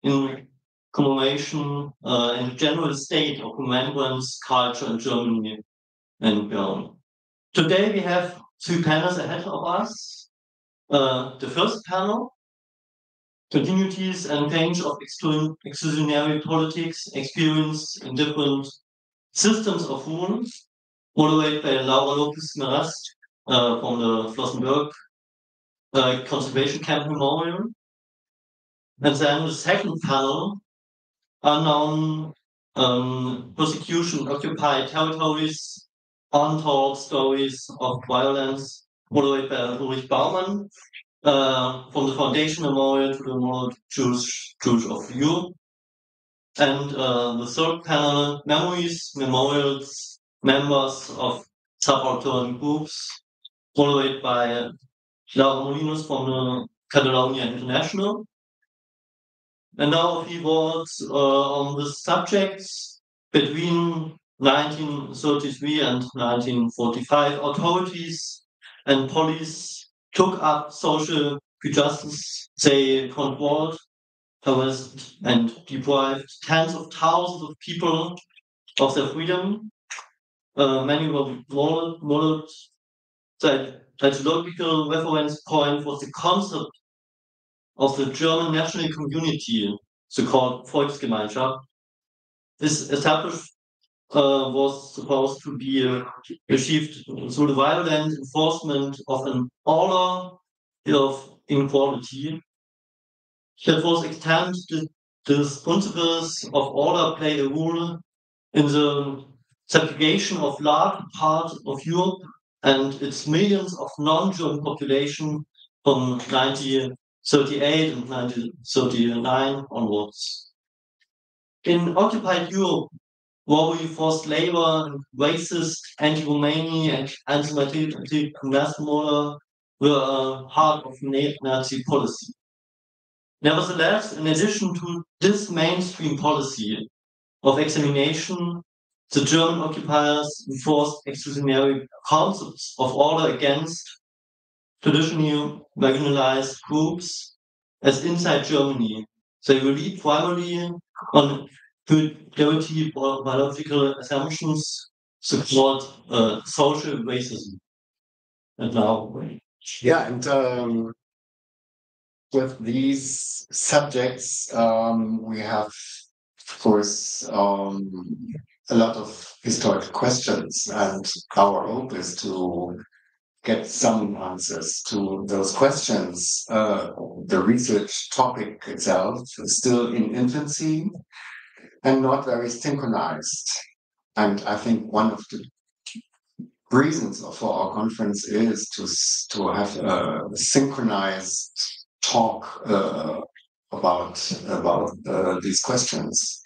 in commemoration and general state of remembrance culture in Germany and beyond. Today we have 3 panels ahead of us. The first panel, continuities and range of exclusionary politics experienced in different systems of rule, moderated by Laura Lopez Marast from the Flossenbürg Conservation Camp Memorial. And then the second panel, unknown persecution, occupied territories, untold stories of violence, moderated by Ulrich Baumann, from the Foundation Memorial to the Memorial Jewish of Europe. And the third panel, memories, memorials, members of subaltern groups, moderated by Laura Molinos from the Catalonia International. And now a few words on the subjects. Between 1933 and 1945, authorities and police took up social justice. They controlled, harassed, and deprived tens of thousands of people of their freedom. Many were murdered. The ideological reference point was the concept of the German national community, so called Volksgemeinschaft. This established was supposed to be achieved through the violent enforcement of an order of inequality. That was extended these principles of order play a role in the segregation of large parts of Europe and its millions of non-German population from 1938 and 1939 onwards. In occupied Europe, robbery, forced labor, and racist, anti-Romani, and anti-Semitic mass murder were a part of Nazi policy. Nevertheless, in addition to this mainstream policy of examination, the German occupiers enforced exclusionary concepts of order against traditionally marginalized groups as inside Germany. They relied primarily on purity biological assumptions, support social racism. And now, and with these subjects, we have, of course, a lot of historical questions, and our hope is to get some answers to those questions. The research topic itself is still in infancy and not very synchronized. And I think one of the reasons for our conference is to have a synchronized talk about these questions.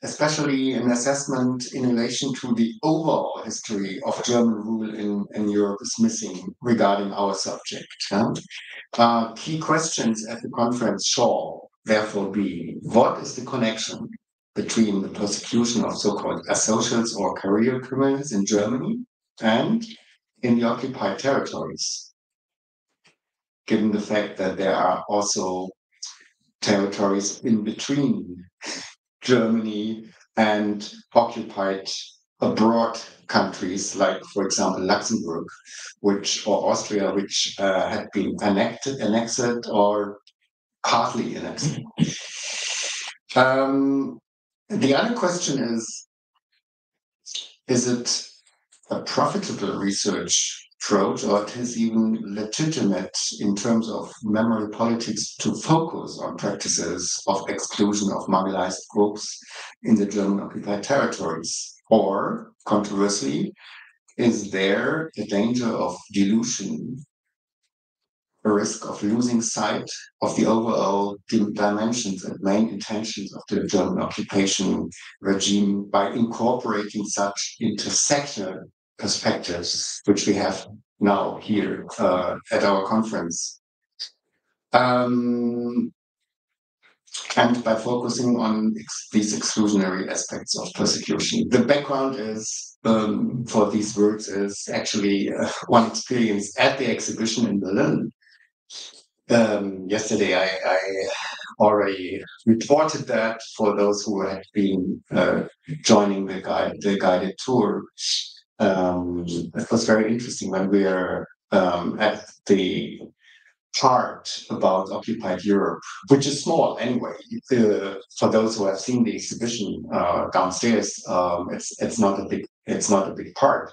Especially an assessment in relation to the overall history of German rule in Europe is missing regarding our subject. Key questions at the conference shall therefore be: what is the connection between the persecution of so-called asocials or career criminals in Germany and in the occupied territories, given the fact that there are also territories in between Germany and occupied abroad countries, like, for example, Luxembourg, or Austria, which had been annexed or partly annexed. The other question is it a profitable research approach, or it is even legitimate in terms of memory politics to focus on practices of exclusion of marginalized groups in the German occupied territories? Or, controversially, is there a danger of dilution, a risk of losing sight of the overall dimensions and main intentions of the German occupation regime by incorporating such intersectional perspectives, which we have now here at our conference, and by focusing on these exclusionary aspects of persecution? The background is for these words is actually one experience at the exhibition in Berlin, Yesterday, I already reported that for those who had been joining the guided tour. It was very interesting when we were at the part about occupied Europe, which is small anyway. For those who have seen the exhibition downstairs, it's not a big part.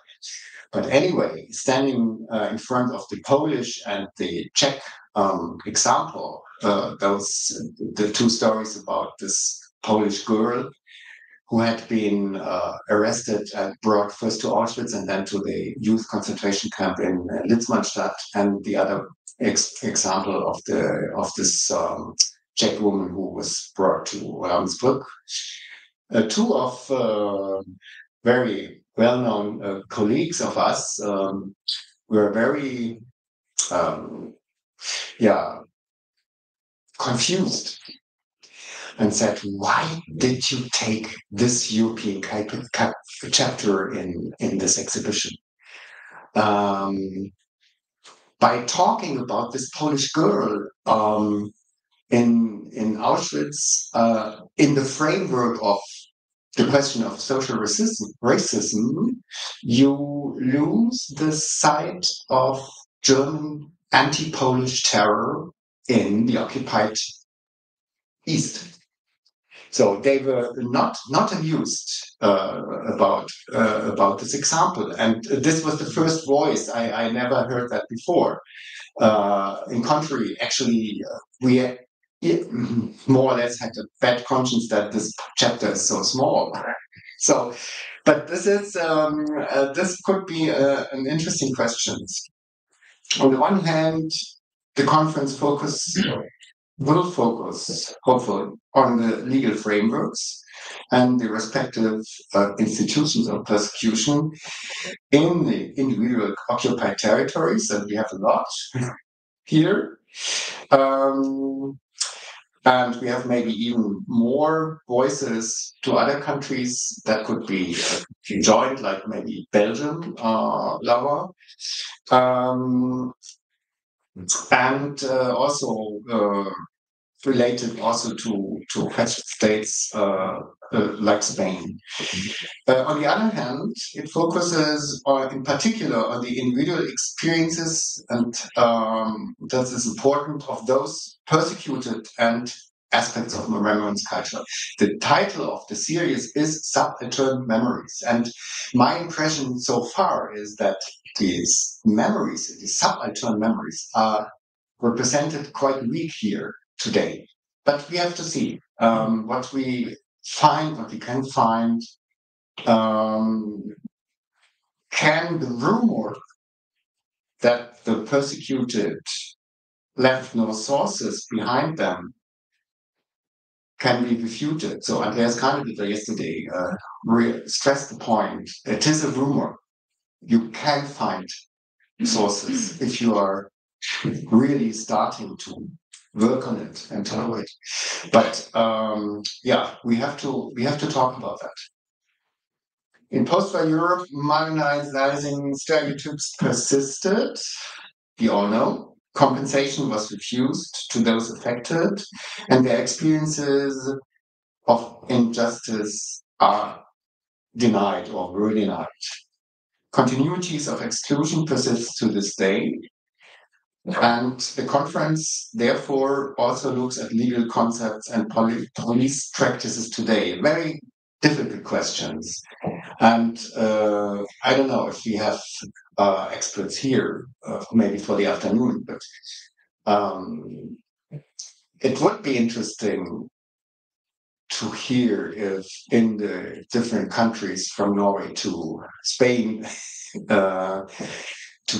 But anyway, standing in front of the Polish and the Czech example, the two stories about this Polish girl who had been arrested and brought first to Auschwitz and then to the youth concentration camp in Litzmannstadt, and the other example of this Czech woman who was brought to Ravensbrück. Two of very well-known colleagues of us were very, confused and said, "Why did you take this European chapter in this exhibition?" By talking about this Polish girl in Auschwitz, in the framework of the question of social racism, you lose the sight of German anti-Polish terror in the occupied East. So they were not amused about this example, and this was the first voice. I never heard that before. In contrary, actually, we more or less had a bad conscience that this chapter is so small. So, but this is this could be an interesting question. On the one hand, the conference will focus, hopefully, on the legal frameworks and the respective institutions of persecution in the individual occupied territories, and we have a lot here. And we have maybe even more voices to other countries that could be joined, like maybe Belgium, lower. And also related also to fascist states like Spain. On the other hand, it focuses in particular on the individual experiences, and that is important, of those persecuted and aspects of remembrance culture. The title of the series is Subaltern Memories, and my impression so far is that these memories, these subaltern memories, are represented quite weak here today. But we have to see what we can find. Can the rumor that the persecuted left no sources behind them can be refuted? So Andreas Kahnebitter yesterday stressed the point. It is a rumor. You can find sources if you are really starting to work on it and tolerate. But we have to talk about that. In post-war Europe, marginalizing stereotypes persisted. We all know compensation was refused to those affected, and their experiences of injustice are denied or were denied. Continuities of exclusion persist to this day. And the conference, therefore, also looks at legal concepts and police practices today. Very difficult questions. And I don't know if we have experts here, maybe for the afternoon, but it would be interesting to hear if in the different countries, from Norway to Spain, to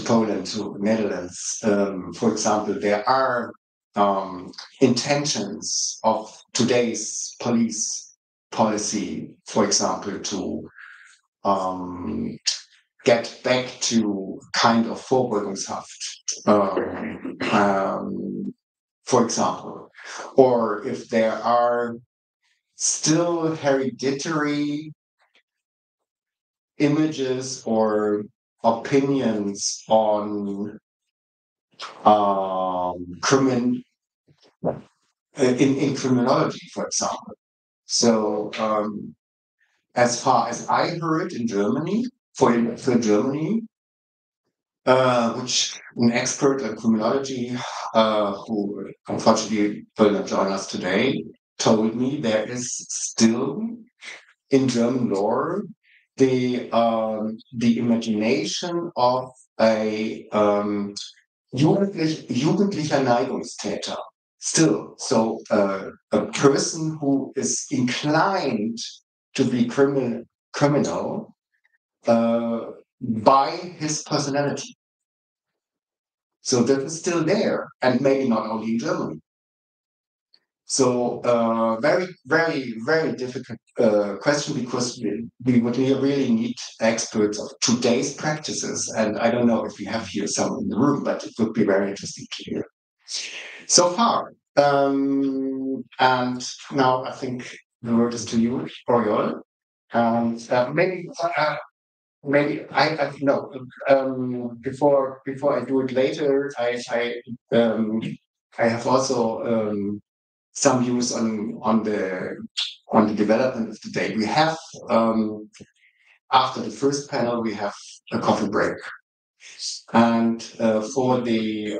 Poland, to Netherlands, for example, there are intentions of today's police policy, for example, to get back to kind of Vorbeugungshaft, for example, or if there are still hereditary images or opinions on crimin in criminology, for example. So as far as I heard in Germany, for Germany, which an expert in criminology, who unfortunately will not join us today, told me there is still in German law the imagination of a jugendlicher Neigungstäter. Still, so a person who is inclined to be criminal by his personality. So that is still there, and maybe not only in Germany. So very, very, very difficult question, because we would really need experts of today's practices, and I don't know if we have here some in the room, but it would be very interesting to hear. So far, and now I think the word is to you, Oriol, and maybe I no. Before I do it later, I have also some views on the development of the day. We have after the first panel we have a coffee break, and for the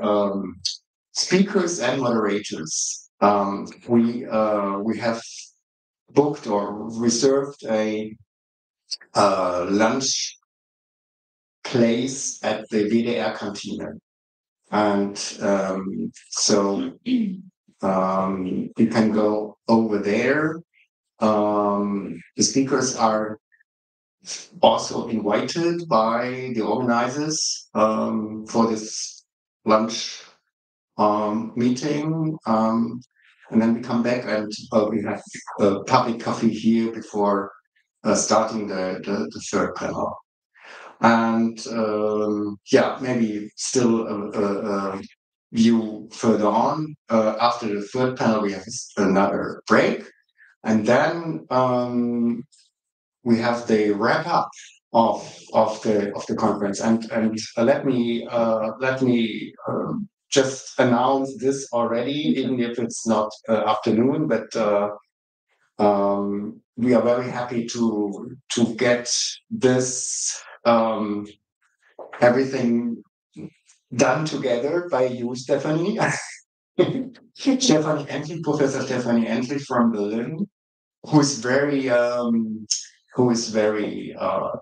speakers and moderators, we have booked or reserved a lunch place at the WDR Kantine. And so you can go over there. The speakers are also invited by the organizers for this lunch meeting. And then we come back, and we have public coffee here before starting the third panel. And yeah, maybe still a view further on. After the third panel, we have another break, and then we have the wrap up of the conference. And let me just announce this already, even if it's not afternoon, but we are very happy to get this everything done together by you, Stephanie. Stephanie Endlich, Professor Stephanie Endlich from Berlin, who is very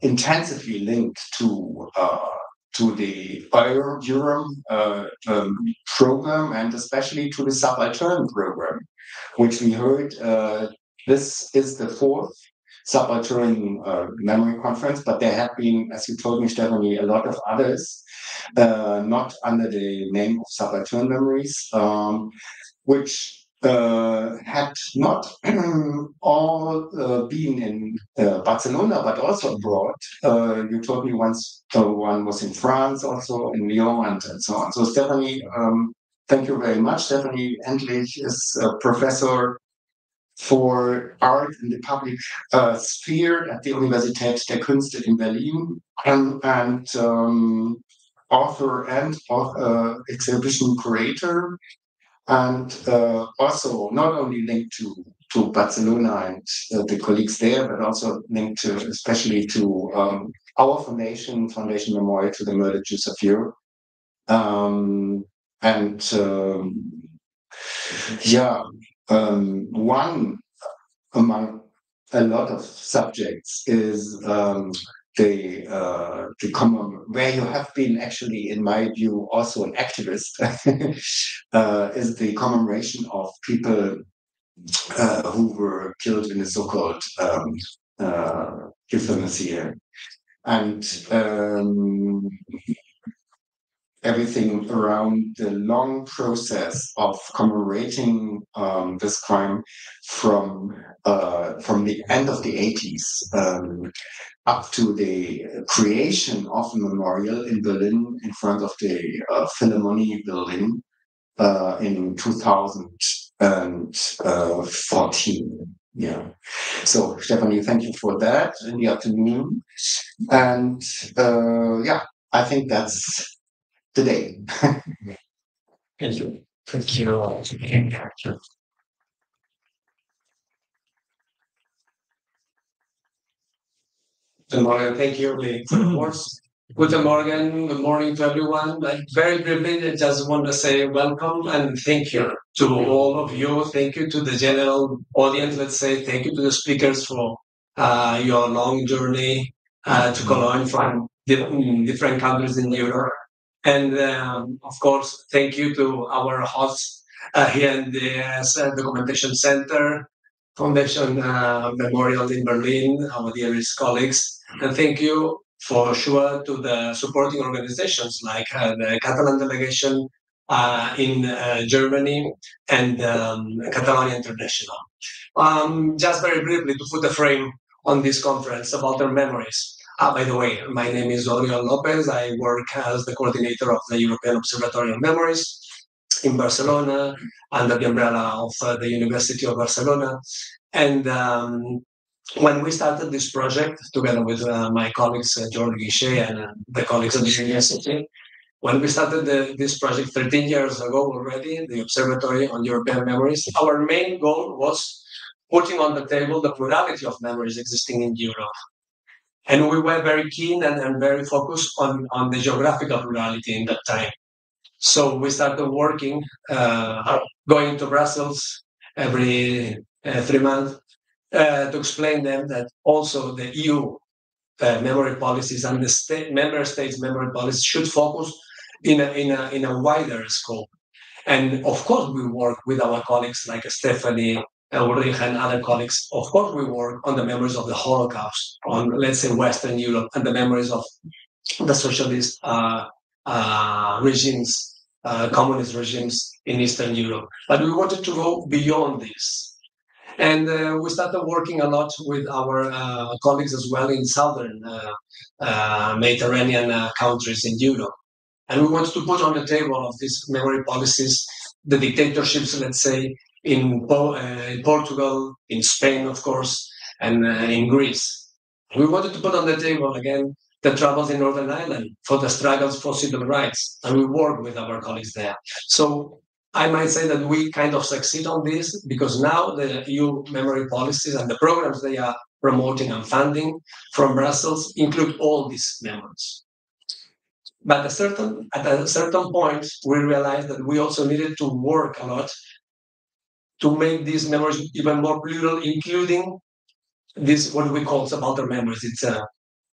intensively linked to the EUROM program, and especially to the Subaltern program, which we heard. This is the fourth Subaltern Memory Conference, but there have been, as you told me, Stephanie, a lot of others, not under the name of Subaltern Memories, which had not all been in Barcelona, but also abroad. You told me once one was in France, also in Lyon, and so on. So Stephanie, thank you very much. Stephanie Endlich is a professor for art in the public sphere at the Universität der Künste in Berlin, and author and exhibition curator, and also not only linked to Barcelona and the colleagues there, but also linked to, especially to our foundation, Foundation Memorial to the Murdered Jews of Europe. One among a lot of subjects is the common, where you have been actually, in my view, also an activist, is the commemoration of people who were killed in the so-called euthanasia. And everything around the long process of commemorating this crime from the end of the 80s up to the creation of a memorial in Berlin in front of the Philharmonie building in 2014. Yeah. So Stephanie, thank you for that in the afternoon. And yeah, I think that's today. Thank you. Thank you. Good morning. Thank you, Lee, for the words. Good morning to everyone. Like very briefly, I just want to say welcome and thank you to all of you. Thank you to the general audience. Let's say thank you to the speakers for your long journey to Cologne from different countries in Europe. And of course, thank you to our hosts here in the Documentation Center, Foundation Memorial in Berlin, our dearest colleagues. And thank you for sure to the supporting organizations like the Catalan delegation in Germany and Catalonia International. Just very briefly to put a frame on this conference about their memories. By the way, my name is Oriol Lopez. I work as the coordinator of the European Observatory on Memories in Barcelona under the umbrella of the University of Barcelona. And when we started this project together with my colleagues, George Guichet and the colleagues at the university, when we started this project 13 years ago already, the Observatory on European Memories, our main goal was putting on the table the plurality of memories existing in Europe. And we were very keen and very focused on the geographical plurality in that time. So we started working, going to Brussels every 3 months to explain them that also the EU memory policies and the member states' memory policies should focus in a wider scope. And of course, we work with our colleagues like Stephanie, Ulrich, and other colleagues. Of course, we work on the memories of the Holocaust, on, let's say, Western Europe, and the memories of the socialist regimes, communist regimes in Eastern Europe. But we wanted to go beyond this. And we started working a lot with our colleagues as well in southern Mediterranean countries in Europe. And we wanted to put on the table of these memory policies the dictatorships, let's say, in Portugal, in Spain, of course, and in Greece. We wanted to put on the table again the troubles in Northern Ireland for the struggles for civil rights, and we work with our colleagues there. So I might say that we kind of succeed on this because now the EU memory policies and the programs they are promoting and funding from Brussels include all these memories. But at a certain point, we realized that we also needed to work a lot to make these memories even more plural, including this what we call subaltern memories. It's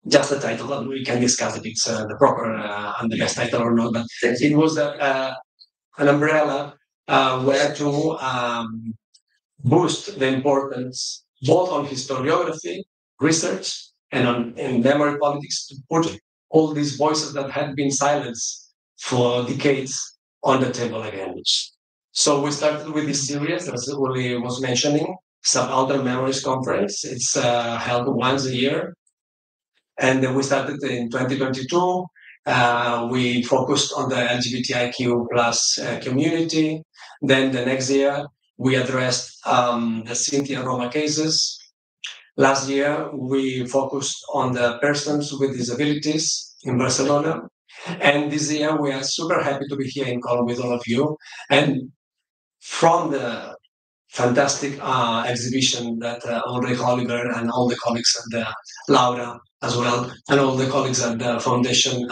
just a title, and we can discuss if it's the proper and the best title or not. But it was an umbrella where to boost the importance both on historiography, research, and on memory politics to put all these voices that had been silenced for decades on the table again. So we started with this series, as Uli was mentioning, Subaltern Memories Conference. It's held once a year. And we started in 2022. We focused on the LGBTIQ plus community. Then the next year, we addressed the Sinti Roma cases. Last year, we focused on the persons with disabilities in Barcelona. And this year, we are super happy to be here in Cologne with all of you. And from the fantastic exhibition that Ulrich Oliver and all the colleagues and Laura as well, and all the colleagues at the foundation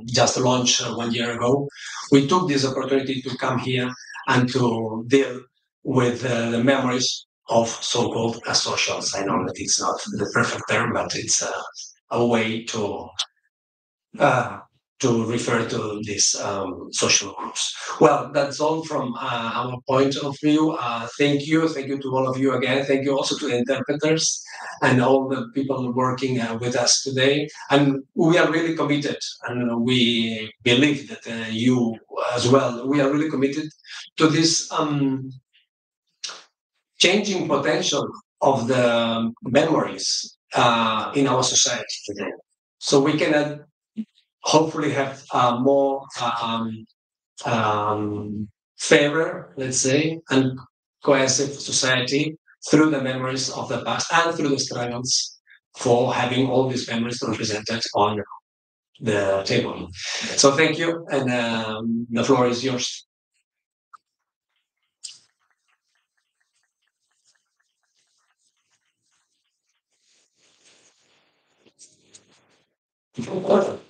just launched 1 year ago, we took this opportunity to come here and to deal with the memories of so-called asocials. I know that it's not the perfect term, but it's a way to refer to these social groups. Well, that's all from our point of view. Thank you to all of you again. Thank you also to the interpreters and all the people working with us today. And we are really committed, and we believe that you as well, we are really committed to this changing potential of the memories in our society today. So we can hopefully have more fairer, let's say, and cohesive society through the memories of the past and through the struggles for having all these memories represented on the table. So thank you, and the floor is yours. Good morning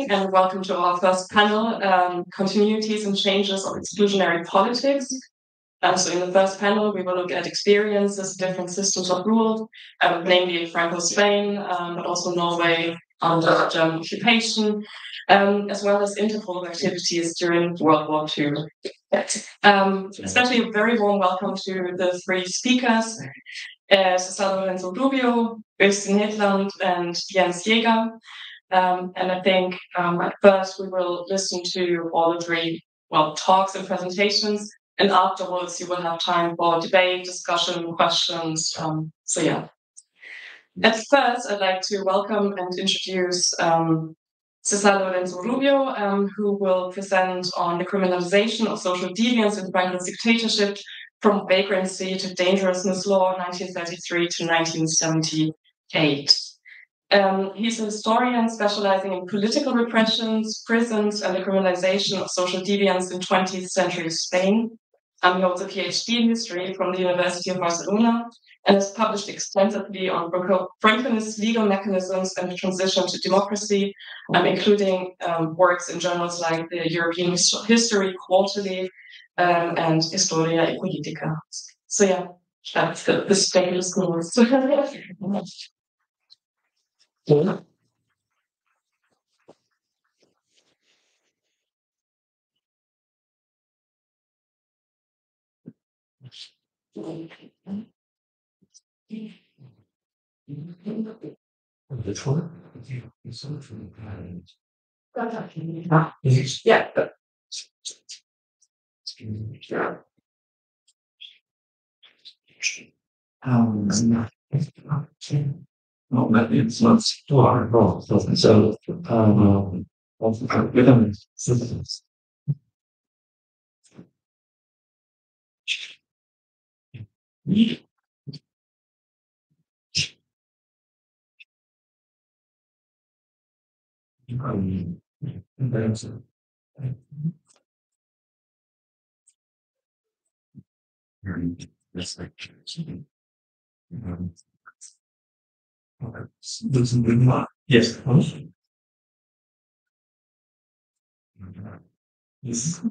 and welcome to our first panel, Continuities and Changes of Exclusionary Politics. So in the first panel, we will look at experiences, different systems of rule, namely Franco-Spain, but also Norway under German occupation, as well as Interpol activities during World War II. Especially a very warm welcome to the three speakers, Cesaro Lorenzo Rubio, Östen Hedland, and Jens Jäger. And I think at first we will listen to all the three talks and presentations, and afterwards you will have time for debate, discussion, questions. At first I'd like to welcome and introduce Cesaro Lorenzo Rubio, who will present on the criminalization of social deviance in Franco's dictatorship from vagrancy to dangerousness law 1933 to 1978. He's a historian specializing in political repressions, prisons, and the criminalization of social deviance in 20th century Spain. He holds a PhD in history from the University of Barcelona and has published extensively on Francoist legal mechanisms and the transition to democracy, including works in journals like the European History Quarterly and Historia y Politica. So yeah, that's the status quo. This one? Yeah. No, but it's not too hard. So, yes. Yes.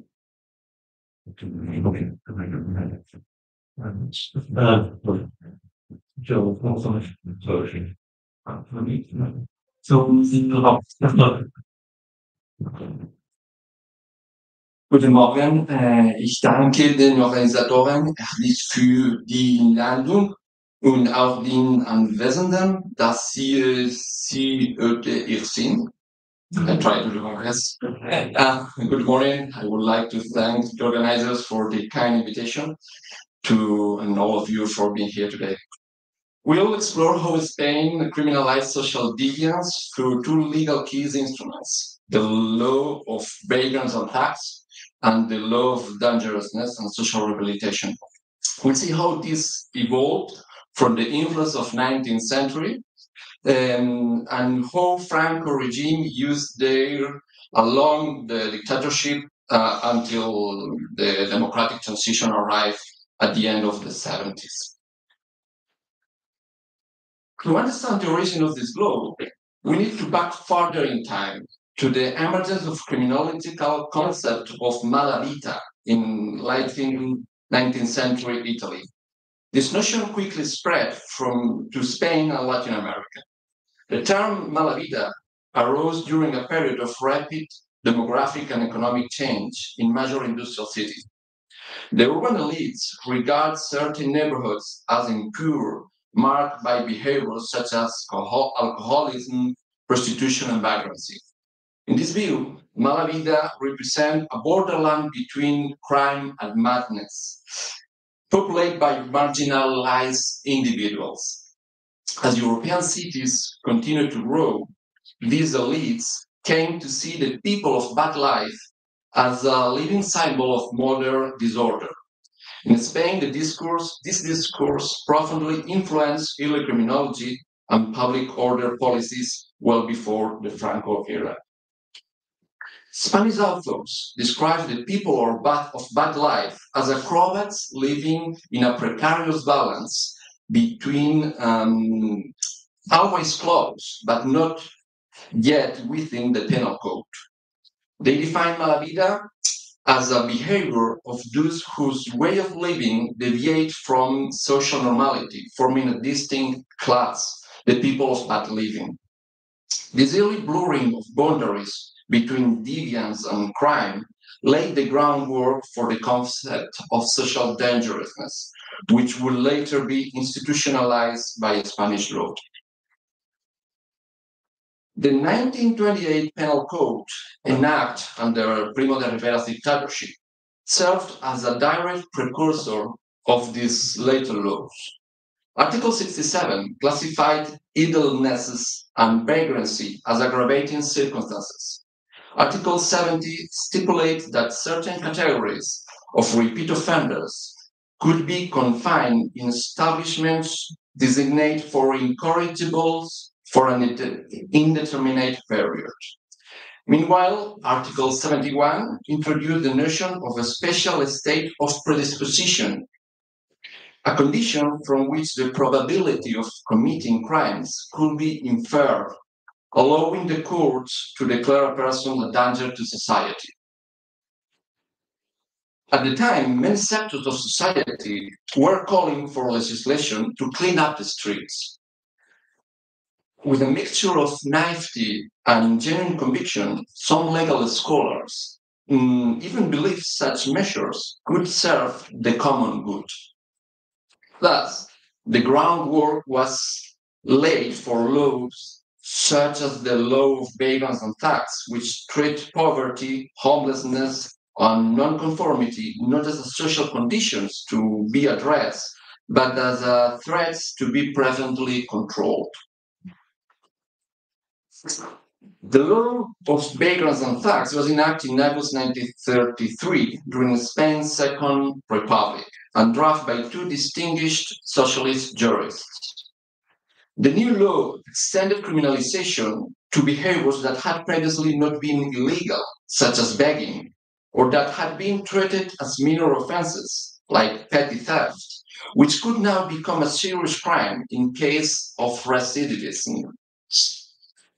Guten Morgen. Ich danke den Organisatoren herzlich für die Einladung und auch den Anwesenden, dass Sie heute hier sind. I try to do my best. Good morning. I would like to thank the organizers for the kind invitation and all of you for being here today. We'll explore how Spain criminalized social deviance through two legal key instruments, the law of vagrants and tax and the law of dangerousness and social rehabilitation. We'll see how this evolved from the influence of 19th century and how Franco regime used there along the dictatorship until the democratic transition arrived at the end of the 70s. To understand the origin of this law, we need to back further in time to the emergence of criminological concept of mala vita in late 19th century Italy. This notion quickly spread to Spain and Latin America. The term mala vita arose during a period of rapid demographic and economic change in major industrial cities. The urban elites regard certain neighborhoods as impure, marked by behaviors such as alcoholism, prostitution, and vagrancy. In this view, mala vida represents a borderland between crime and madness, populated by marginalized individuals. As European cities continue to grow, these elites came to see the people of bad life as a living symbol of modern disorder. In Spain, this discourse profoundly influenced early criminology and public order policies well before the Franco era. Spanish authors describe the people of bad life as acrobats living in a precarious balance between always close, but not yet within the penal code. They define mala vida as a behavior of those whose way of living deviate from social normality, forming a distinct class, the people of bad living. This early blurring of boundaries between deviance and crime laid the groundwork for the concept of social dangerousness, which would later be institutionalized by Spanish law. The 1928 Penal Code, enacted under Primo de Rivera's dictatorship, served as a direct precursor of these later laws. Article 67 classified idleness and vagrancy as aggravating circumstances. Article 70 stipulates that certain categories of repeat offenders could be confined in establishments designated for incorrigibles for an indeterminate period. Meanwhile, Article 71 introduced the notion of a special state of predisposition, a condition from which the probability of committing crimes could be inferred, allowing the courts to declare a person a danger to society. At the time, many sectors of society were calling for legislation to clean up the streets. With a mixture of naivety and genuine conviction, some legal scholars even believed such measures could serve the common good. Thus, the groundwork was laid for laws such as the law of vagrants and tax, which treat poverty, homelessness, and nonconformity not as social conditions to be addressed, but as threats to be presently controlled. The law of vagrants and thugs was enacted in August 1933 during Spain's Second Republic and drafted by two distinguished socialist jurists. The new law extended criminalization to behaviors that had previously not been illegal, such as begging, or that had been treated as minor offenses, like petty theft, which could now become a serious crime in case of recidivism.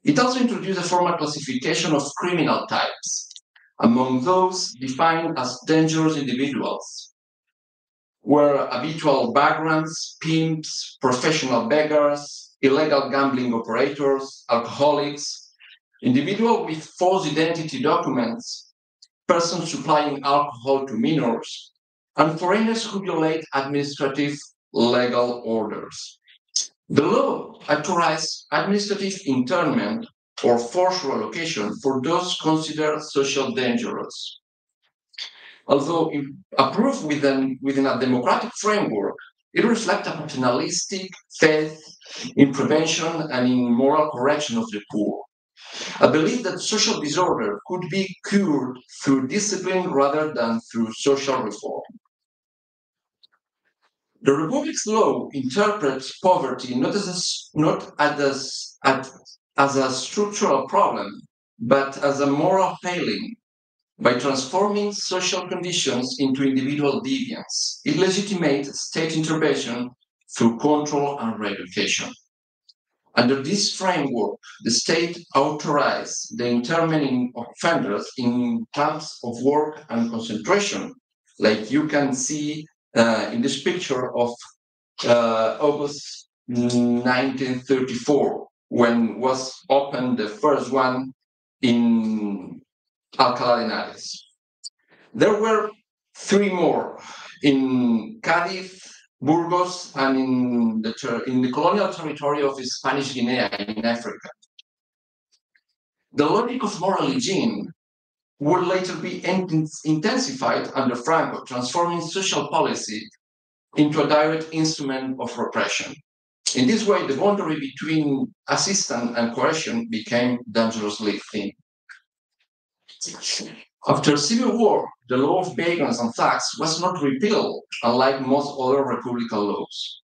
It also introduced a formal classification of criminal types, among those defined as dangerous individuals, were habitual vagrants, pimps, professional beggars, illegal gambling operators, alcoholics, individuals with false identity documents, persons supplying alcohol to minors, and foreigners who violate administrative legal orders. The law authorized administrative internment or forced relocation for those considered social dangerous. Although approved within a democratic framework, it reflects a paternalistic faith in prevention and in moral correction of the poor. A belief that social disorder could be cured through discipline rather than through social reform. The Republic's law interprets poverty not as a structural problem, but as a moral failing. By transforming social conditions into individual deviance, it legitimates state intervention through control and re-education. Under this framework, the state authorized the internment of offenders in camps of work and concentration, like you can see in this picture of August 1934, when was opened the first one in Alcalá de Henares. There were three more in Cádiz, Burgos, and in the colonial territory of Spanish Guinea in Africa. The logic of moral hygiene would later be intensified under Franco, transforming social policy into a direct instrument of repression. In this way, the boundary between assistance and coercion became dangerously thin. After Civil War, the law of vagrants and thugs was not repealed, unlike most other republican laws.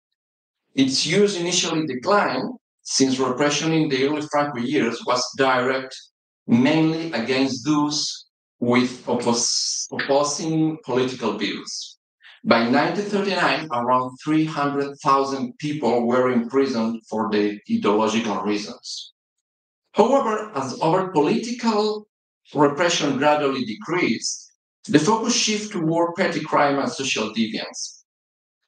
Its use initially declined, since repression in the early Franco years was direct, mainly against those with opposing political views. By 1939, around 300,000 people were imprisoned for their ideological reasons. However, as our political repression gradually decreased, the focus shifted toward petty crime and social deviance.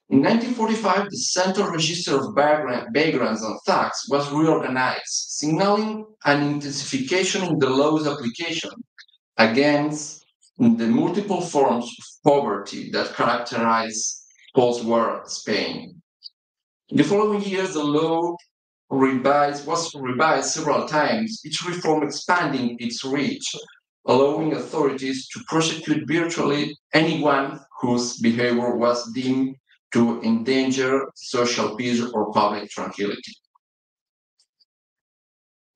In 1945, the Central Register of Vagrants and Thugs was reorganized, signaling an intensification in the law's application against the multiple forms of poverty that characterized post-war Spain. In the following years, the law was revised several times, each reform expanding its reach, allowing authorities to prosecute virtually anyone whose behavior was deemed to endanger social peace or public tranquility.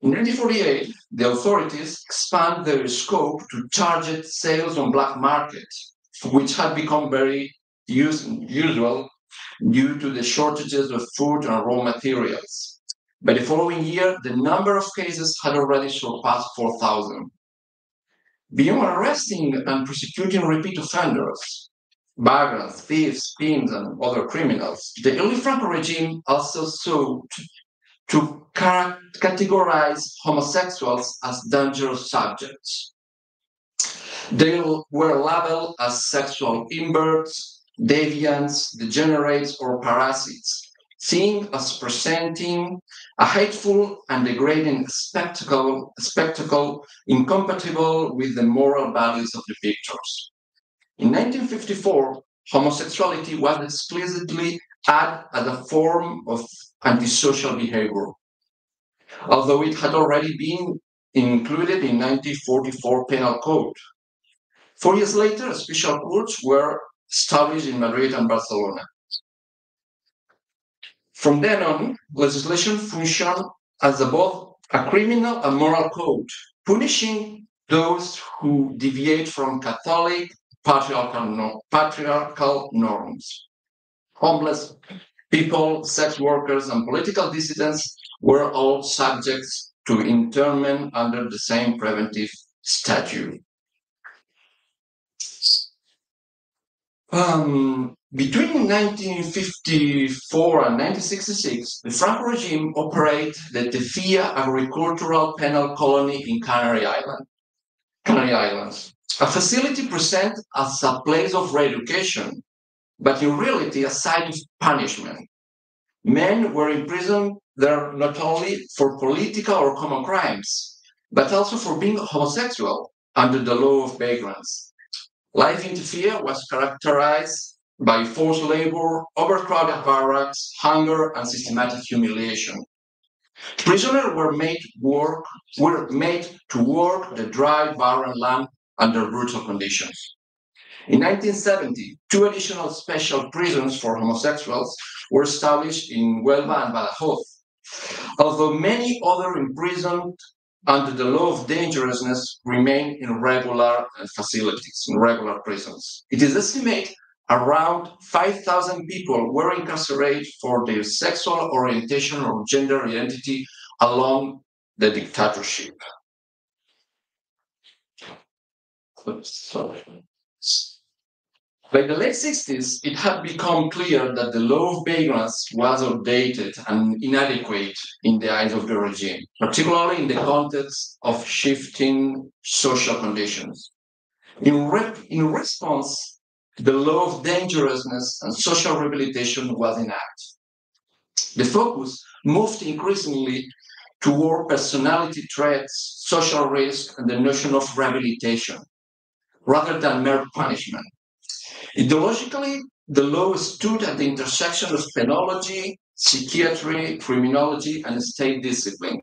In 1948, the authorities expanded their scope to target sales on black market, which had become very usual due to the shortages of food and raw materials. By the following year, the number of cases had already surpassed 4,000. Beyond arresting and prosecuting repeat offenders, vagrants, thieves, pimps, and other criminals, the early Franco regime also sought to categorize homosexuals as dangerous subjects. They were labeled as sexual inverts, deviants, degenerates, or parasites, seen as presenting a hateful and degrading spectacle incompatible with the moral values of the victors. In 1954, homosexuality was explicitly added as a form of antisocial behavior, although it had already been included in 1944 Penal Code. 4 years later, special courts were established in Madrid and Barcelona. From then on, legislation functioned as both a criminal and moral code, punishing those who deviate from Catholic patriarchal norms. Homeless people, sex workers, and political dissidents were all subjects to internment under the same preventive statute. Between 1954 and 1966, the Franco regime operated the Tefía agricultural penal colony in Canary Islands, a facility presented as a place of re-education, but in reality a site of punishment. Men were imprisoned there not only for political or common crimes, but also for being homosexual under the law of vagrants. Life in Tefía was characterized by forced labor, overcrowded barracks, hunger, and systematic humiliation. Prisoners were made to work the dry, barren land under brutal conditions. In 1970, 2 additional special prisons for homosexuals were established in Huelva and Badajoz, although many other imprisoned under the law of dangerousness remain in regular facilities, in regular prisons. It is estimated around 5,000 people were incarcerated for their sexual orientation or gender identity along the dictatorship. By the late 60s, it had become clear that the law of vagrants was outdated and inadequate in the eyes of the regime, particularly in the context of shifting social conditions. In response, the law of dangerousness and social rehabilitation was enacted. The focus moved increasingly toward personality traits, social risk, and the notion of rehabilitation, rather than mere punishment. Ideologically, the law stood at the intersection of penology, psychiatry, criminology, and state discipline.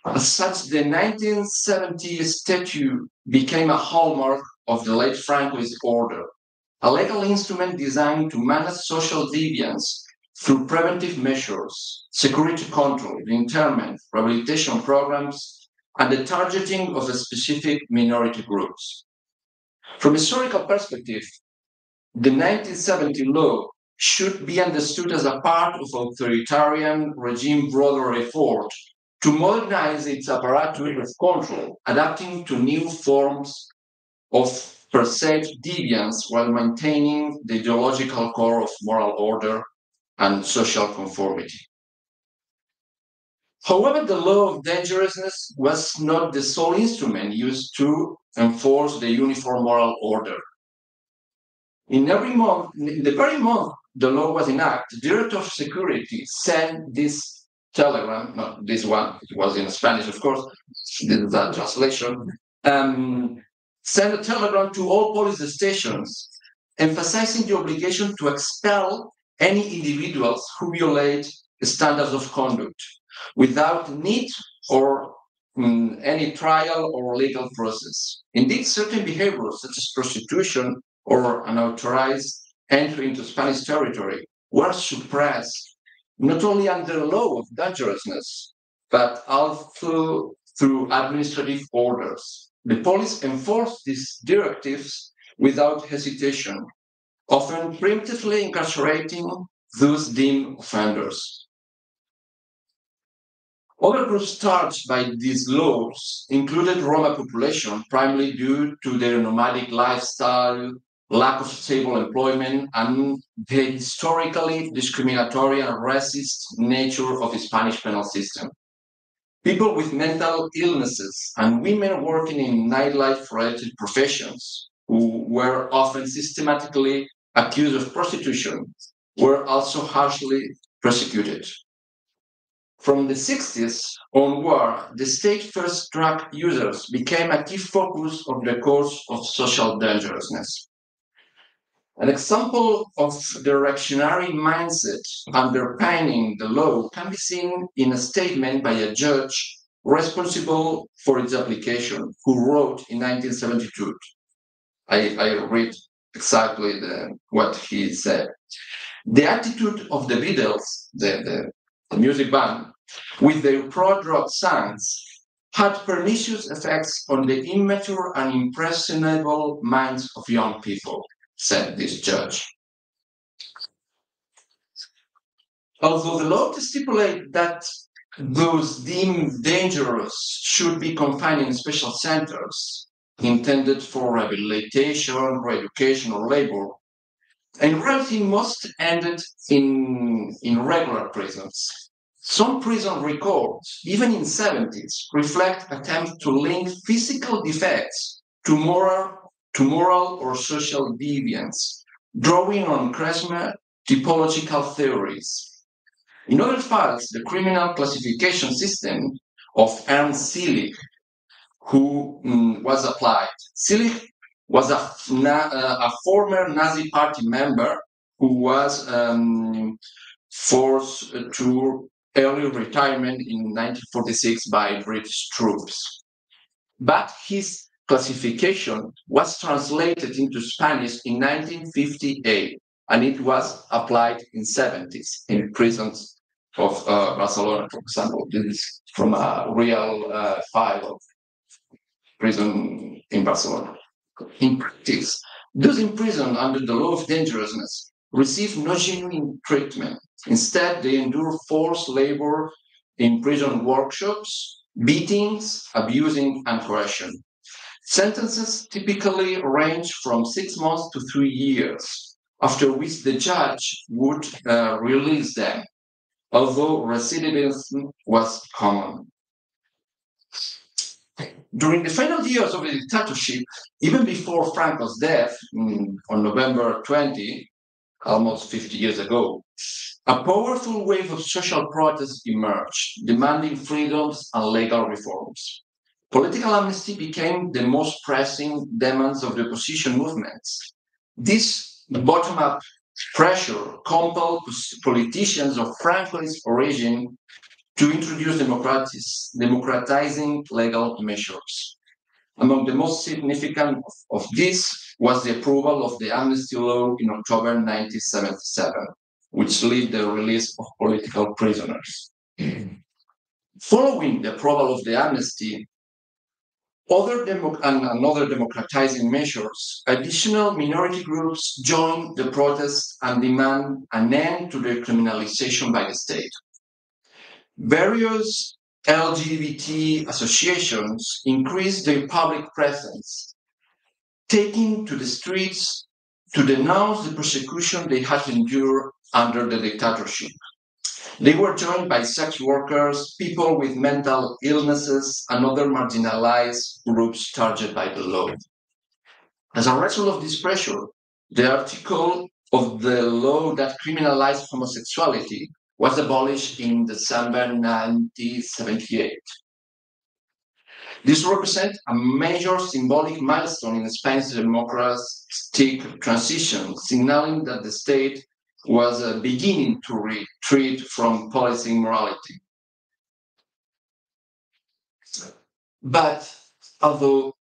As such, the 1970 statute became a hallmark of the late Francoist order, a legal instrument designed to manage social deviance through preventive measures, security control, internment, rehabilitation programs, and the targeting of specific minority groups. From a historical perspective, the 1970 law should be understood as a part of authoritarian regime broader effort to modernize its apparatus of control, adapting to new forms of perceived deviance while maintaining the ideological core of moral order and social conformity. However, the law of dangerousness was not the sole instrument used to enforce the uniform moral order. In the very month the law was enacted, the Director of Security sent this telegram, not this one, it was in Spanish, of course, this is a translation, sent a telegram to all police stations emphasizing the obligation to expel any individuals who violate standards of conduct without need or any trial or legal process. Indeed, certain behaviors such as prostitution or unauthorized entry into Spanish territory were suppressed not only under the law of dangerousness, but also through administrative orders. The police enforced these directives without hesitation, often preemptively incarcerating those deemed offenders. Other groups charged by these laws included Roma population, primarily due to their nomadic lifestyle, lack of stable employment, and the historically discriminatory and racist nature of the Spanish penal system. People with mental illnesses and women working in nightlife-related professions, who were often systematically accused of prostitution, were also harshly persecuted. From the 60s onward, the state-first drug users became a key focus of the cause of social dangerousness. An example of the reactionary mindset underpinning the law can be seen in a statement by a judge responsible for its application, who wrote in 1972. I read exactly what he said. The attitude of the Beatles, the music band, with their pro-drug songs, had pernicious effects on the immature and impressionable minds of young people, said this judge. Although the law stipulates that those deemed dangerous should be confined in special centers intended for rehabilitation, re-education, or labor, in reality most ended in regular prisons. Some prison records, even in 70s, reflect attempts to link physical defects to moral or social deviance, drawing on Kresmer typological theories. In other files, the criminal classification system of Ernst Selig, who was applied. Selig was a former Nazi Party member who was forced to early retirement in 1946 by British troops. But his classification was translated into Spanish in 1958, and it was applied in 70s in prisons of Barcelona, for example. This is from a real file of prison in Barcelona. In practice, those imprisoned under the law of dangerousness receive no genuine treatment. Instead, they endure forced labor in prison workshops, beatings, abusing, and coercion. Sentences typically range from 6 months to 3 years, after which the judge would release them, although recidivism was common. During the final years of the dictatorship, even before Franco's death on November 20, almost 50 years ago, a powerful wave of social protest emerged, demanding freedoms and legal reforms. Political amnesty became the most pressing demands of the opposition movements. This bottom-up pressure compelled politicians of Francoist origin to introduce democratizing legal measures. Among the most significant of these was the approval of the amnesty law in October 1977, which led the release of political prisoners. Following the approval of the amnesty, other democratizing measures, additional minority groups joined the protests and demand an end to the criminalization by the state. Various LGBT associations increased their public presence, taking to the streets to denounce the persecution they had endured under the dictatorship. They were joined by sex workers, people with mental illnesses, and other marginalized groups targeted by the law. As a result of this pressure, the article of the law that criminalized homosexuality was abolished in December 1978. This represents a major symbolic milestone in Spain's democratic transition, signaling that the state was beginning to retreat from policing morality. But although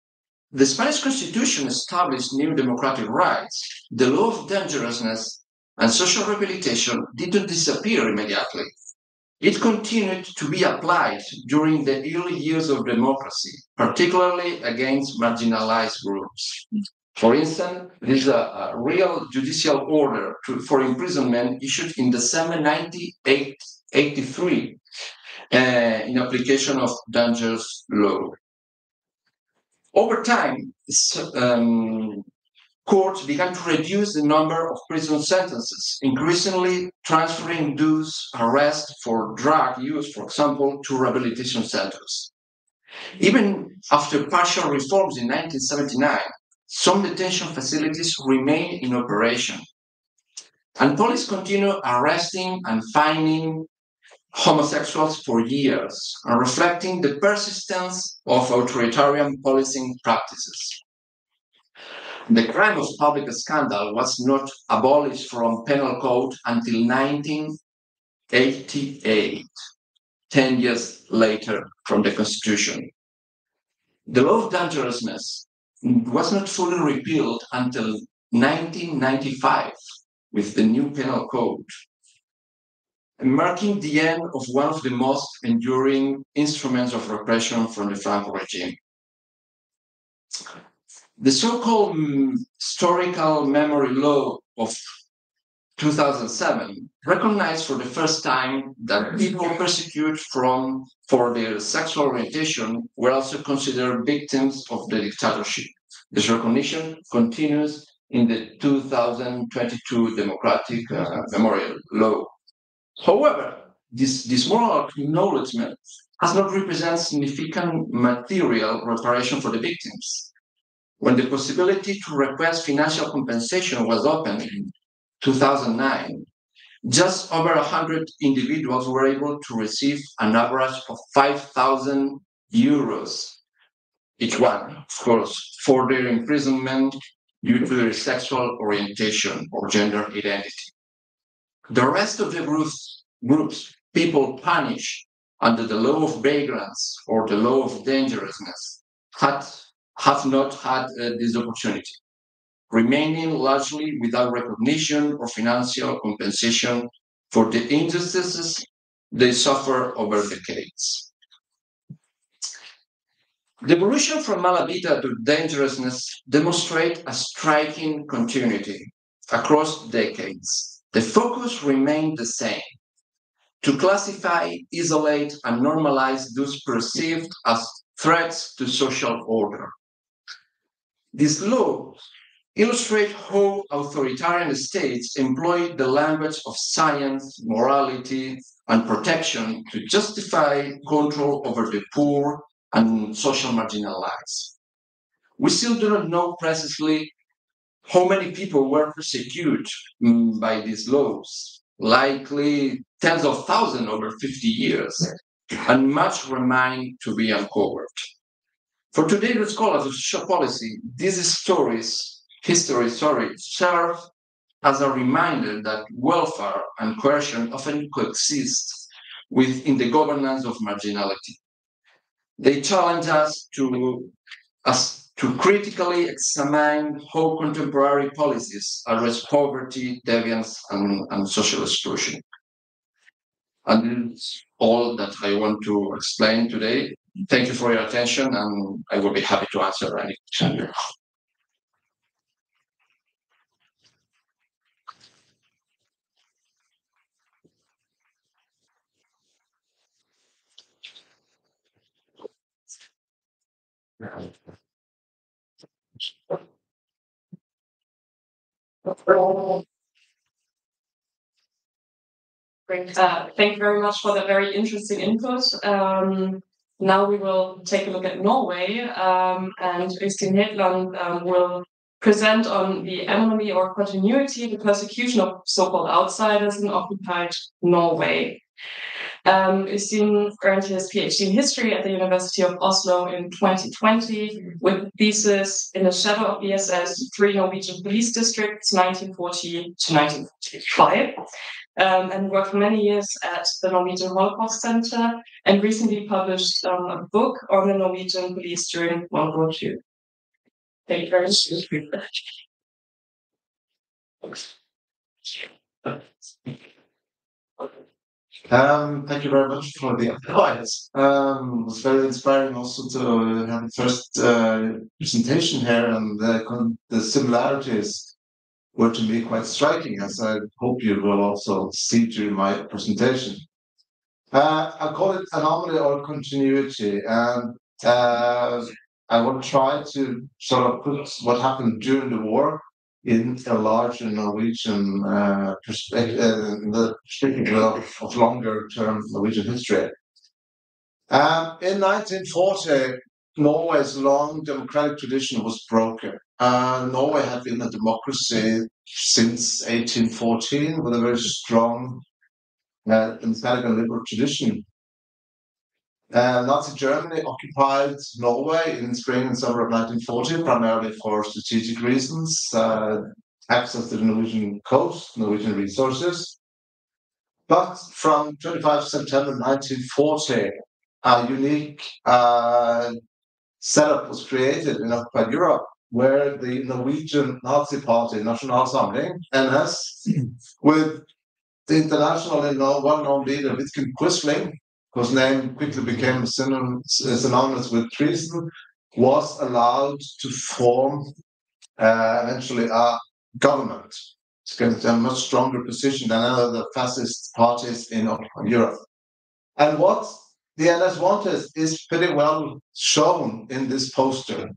the Spanish Constitution established new democratic rights, the law of dangerousness and social rehabilitation didn't disappear immediately. It continued to be applied during the early years of democracy, particularly against marginalized groups. For instance, there is a real judicial order for imprisonment issued in December 1983 in application of dangerous law. Over time, courts began to reduce the number of prison sentences, increasingly transferring those arrested for drug use, for example, to rehabilitation centers. Even after partial reforms in 1979, some detention facilities remain in operation. And police continue arresting and fining homosexuals for years, reflecting the persistence of authoritarian policing practices. The crime of public scandal was not abolished from penal code until 1988, 10 years later from the Constitution. The law of dangerousness was not fully repealed until 1995 with the new penal code, marking the end of one of the most enduring instruments of repression from the Franco regime. The so-called historical memory law of 2007 recognized for the first time that people persecuted for their sexual orientation were also considered victims of the dictatorship. This recognition continues in the 2022 Democratic Memorial Law. However, this moral acknowledgement has not represented significant material reparation for the victims. When the possibility to request financial compensation was opened in 2009, just over 100 individuals were able to receive an average of 5,000 euros each one, of course, for their imprisonment due to their sexual orientation or gender identity. The rest of the groups, people punished under the law of vagrants or the law of dangerousness, have not had this opportunity, remaining largely without recognition or financial compensation for the injustices they suffer over decades. The evolution from mala vida to dangerousness demonstrates a striking continuity across decades. The focus remained the same: to classify, isolate, and normalize those perceived as threats to social order. This law illustrates how authoritarian states employ the language of science, morality, and protection to justify control over the poor and social marginalized. We still do not know precisely how many people were persecuted by these laws, likely tens of thousands over 50 years, and much remain to be uncovered. For today's scholars of social policy, these history serve as a reminder that welfare and coercion often coexist within the governance of marginality. They challenge us to critically examine how contemporary policies address poverty, deviance, and social exclusion. And this is all that I want to explain today. Thank you for your attention, and I will be happy to answer any question. Great. Thank you very much for that very interesting input. Now we will take a look at Norway, and Øystein Hetland will present on the anomaly or continuity, the persecution of so-called outsiders in occupied Norway. Øystein earned his PhD in history at the University of Oslo in 2020 with a thesis In the Shadow of the SS, 3 Norwegian Police Districts, 1940 to 1945. And worked for many years at the Norwegian Holocaust Center and recently published a book on the Norwegian police during World War II. Thank you very much. Thank you very much for the advice. It was very inspiring also to have the first presentation here, and the similarities were to me quite striking, as I hope you will also see during my presentation. I call it anomaly or continuity, and I will try to sort of put what happened during the war in a larger Norwegian perspective, the perspective of longer-term Norwegian history. In 1940, Norway's long democratic tradition was broken. Norway had been a democracy since 1814 with a very strong democratic and liberal tradition. Nazi Germany occupied Norway in spring and summer of 1940, primarily for strategic reasons, access to the Norwegian coast, Norwegian resources. But from 25 September 1940, a unique setup was created in occupied Europe, where the Norwegian Nazi party, Nasjonal Samling, NS, with the internationally well-known leader Vidkun Quisling, whose name quickly became synonymous with treason, was allowed to form eventually a government. It's going to have a much stronger position than any of the fascist parties in Europe. And what the NS wanted is pretty well shown in this poster.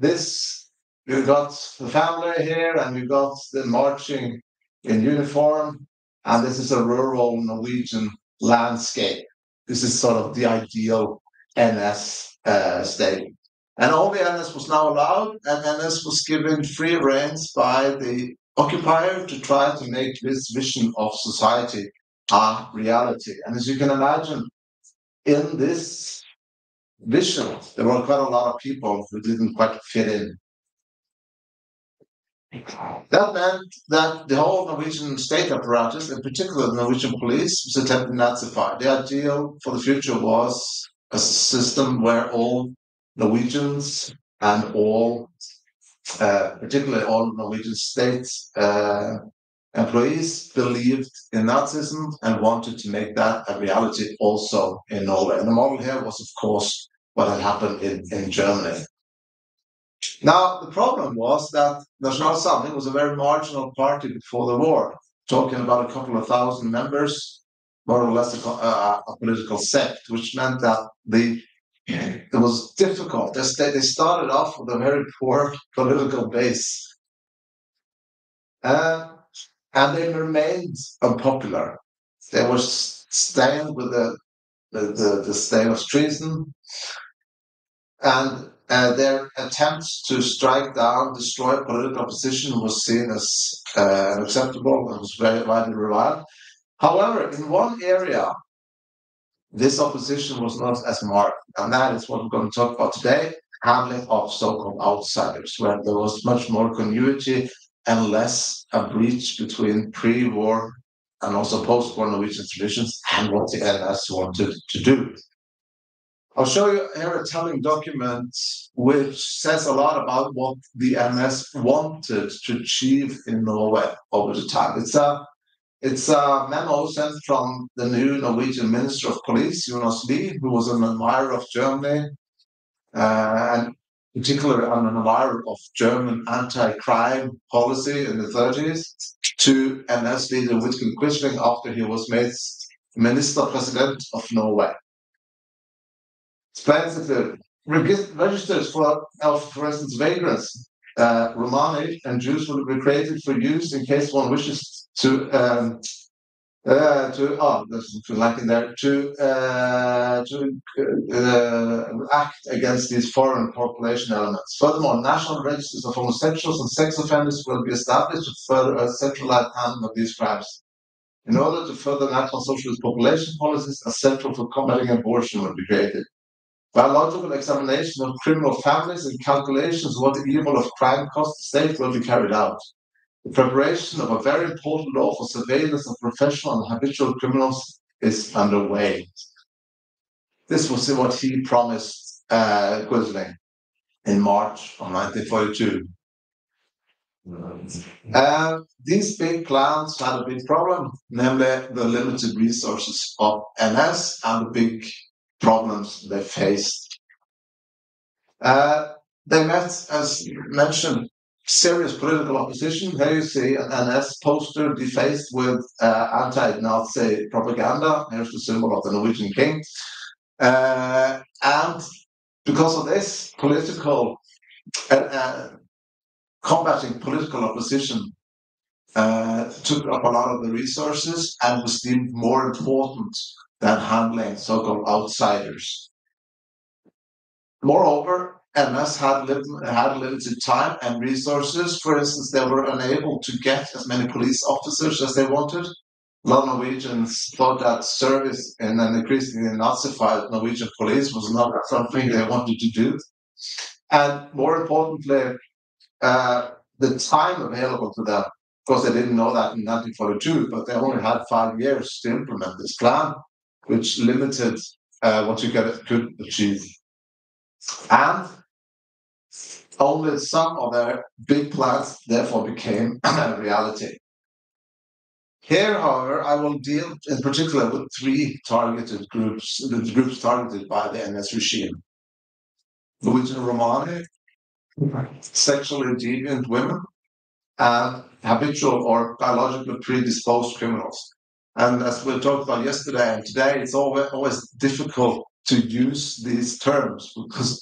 We've got the family here, and we've got the marching in uniform, and this is a rural Norwegian landscape. This is sort of the ideal NS state. And all the NS was now allowed, and NS was given free reins by the occupier to try to make this vision of society a reality. And as you can imagine, in this vision, there were quite a lot of people who didn't quite fit in. That meant that the whole Norwegian state apparatus, in particular the Norwegian police, was attempted Nazified. The ideal for the future was a system where all Norwegians and all, particularly all Norwegian state employees, believed in Nazism and wanted to make that a reality also in Norway. And the model here was, of course, what had happened in Germany. Now, the problem was that Nasjonal Samling was a very marginal party before the war, talking about a couple of thousand members, more or less a political sect, which meant that it was difficult. They started off with a very poor political base. And they remained unpopular. They were stained with the stain of treason, and their attempts to strike down, destroy political opposition was seen as unacceptable and was very widely reviled. However, in one area, this opposition was not as marked, and that is what we're going to talk about today, handling of so-called outsiders, where there was much more continuity and less a breach between pre-war and also post-war Norwegian traditions and what the NS wanted to do. I'll show you here a telling document which says a lot about what the NS wanted to achieve in Norway over the time. It's a memo sent from the new Norwegian Minister of Police, Jonas Lie, who was an admirer of Germany, and particularly an admirer of German anti-crime policy in the 30s, to NS leader Vidkun Quisling after he was made Minister President of Norway. Explains it clearly. registers for instance, vagrants, Romani and Jews will be created for use in case one wishes to act against these foreign population elements. Furthermore, national registers of homosexuals and sex offenders will be established to further a centralized handling of these crimes. In order to further national socialist population policies, a central for combating abortion will be created. Biological examination of criminal families and calculations of what the evil of crime costs the state will be carried out. The preparation of a very important law for surveillance of professional and habitual criminals is underway. This was what he promised Quisling in March of 1942. These big plans had a big problem, namely the limited resources of NS and the big problems they faced. They met, as mentioned, serious political opposition. Here you see an NS poster defaced with anti-Nazi propaganda. Here's the symbol of the Norwegian king. And because of this, combating political opposition took up a lot of the resources and was deemed more important than handling so-called outsiders. Moreover, NS had limited time and resources. For instance, they were unable to get as many police officers as they wanted. A lot of Norwegians thought that service in an increasingly Nazified Norwegian police was not something they wanted to do. And more importantly, the time available to them, of course, they didn't know that in 1942, but they only had 5 years to implement this plan, which limited what you could achieve. And only some of their big plans, therefore, became a reality. Here, however, I will deal in particular with 3 targeted groups, the groups targeted by the NS regime. Norwegian Romani, sexually deviant women, and habitual or biologically predisposed criminals. And as we talked about yesterday and today, it's always difficult to use these terms because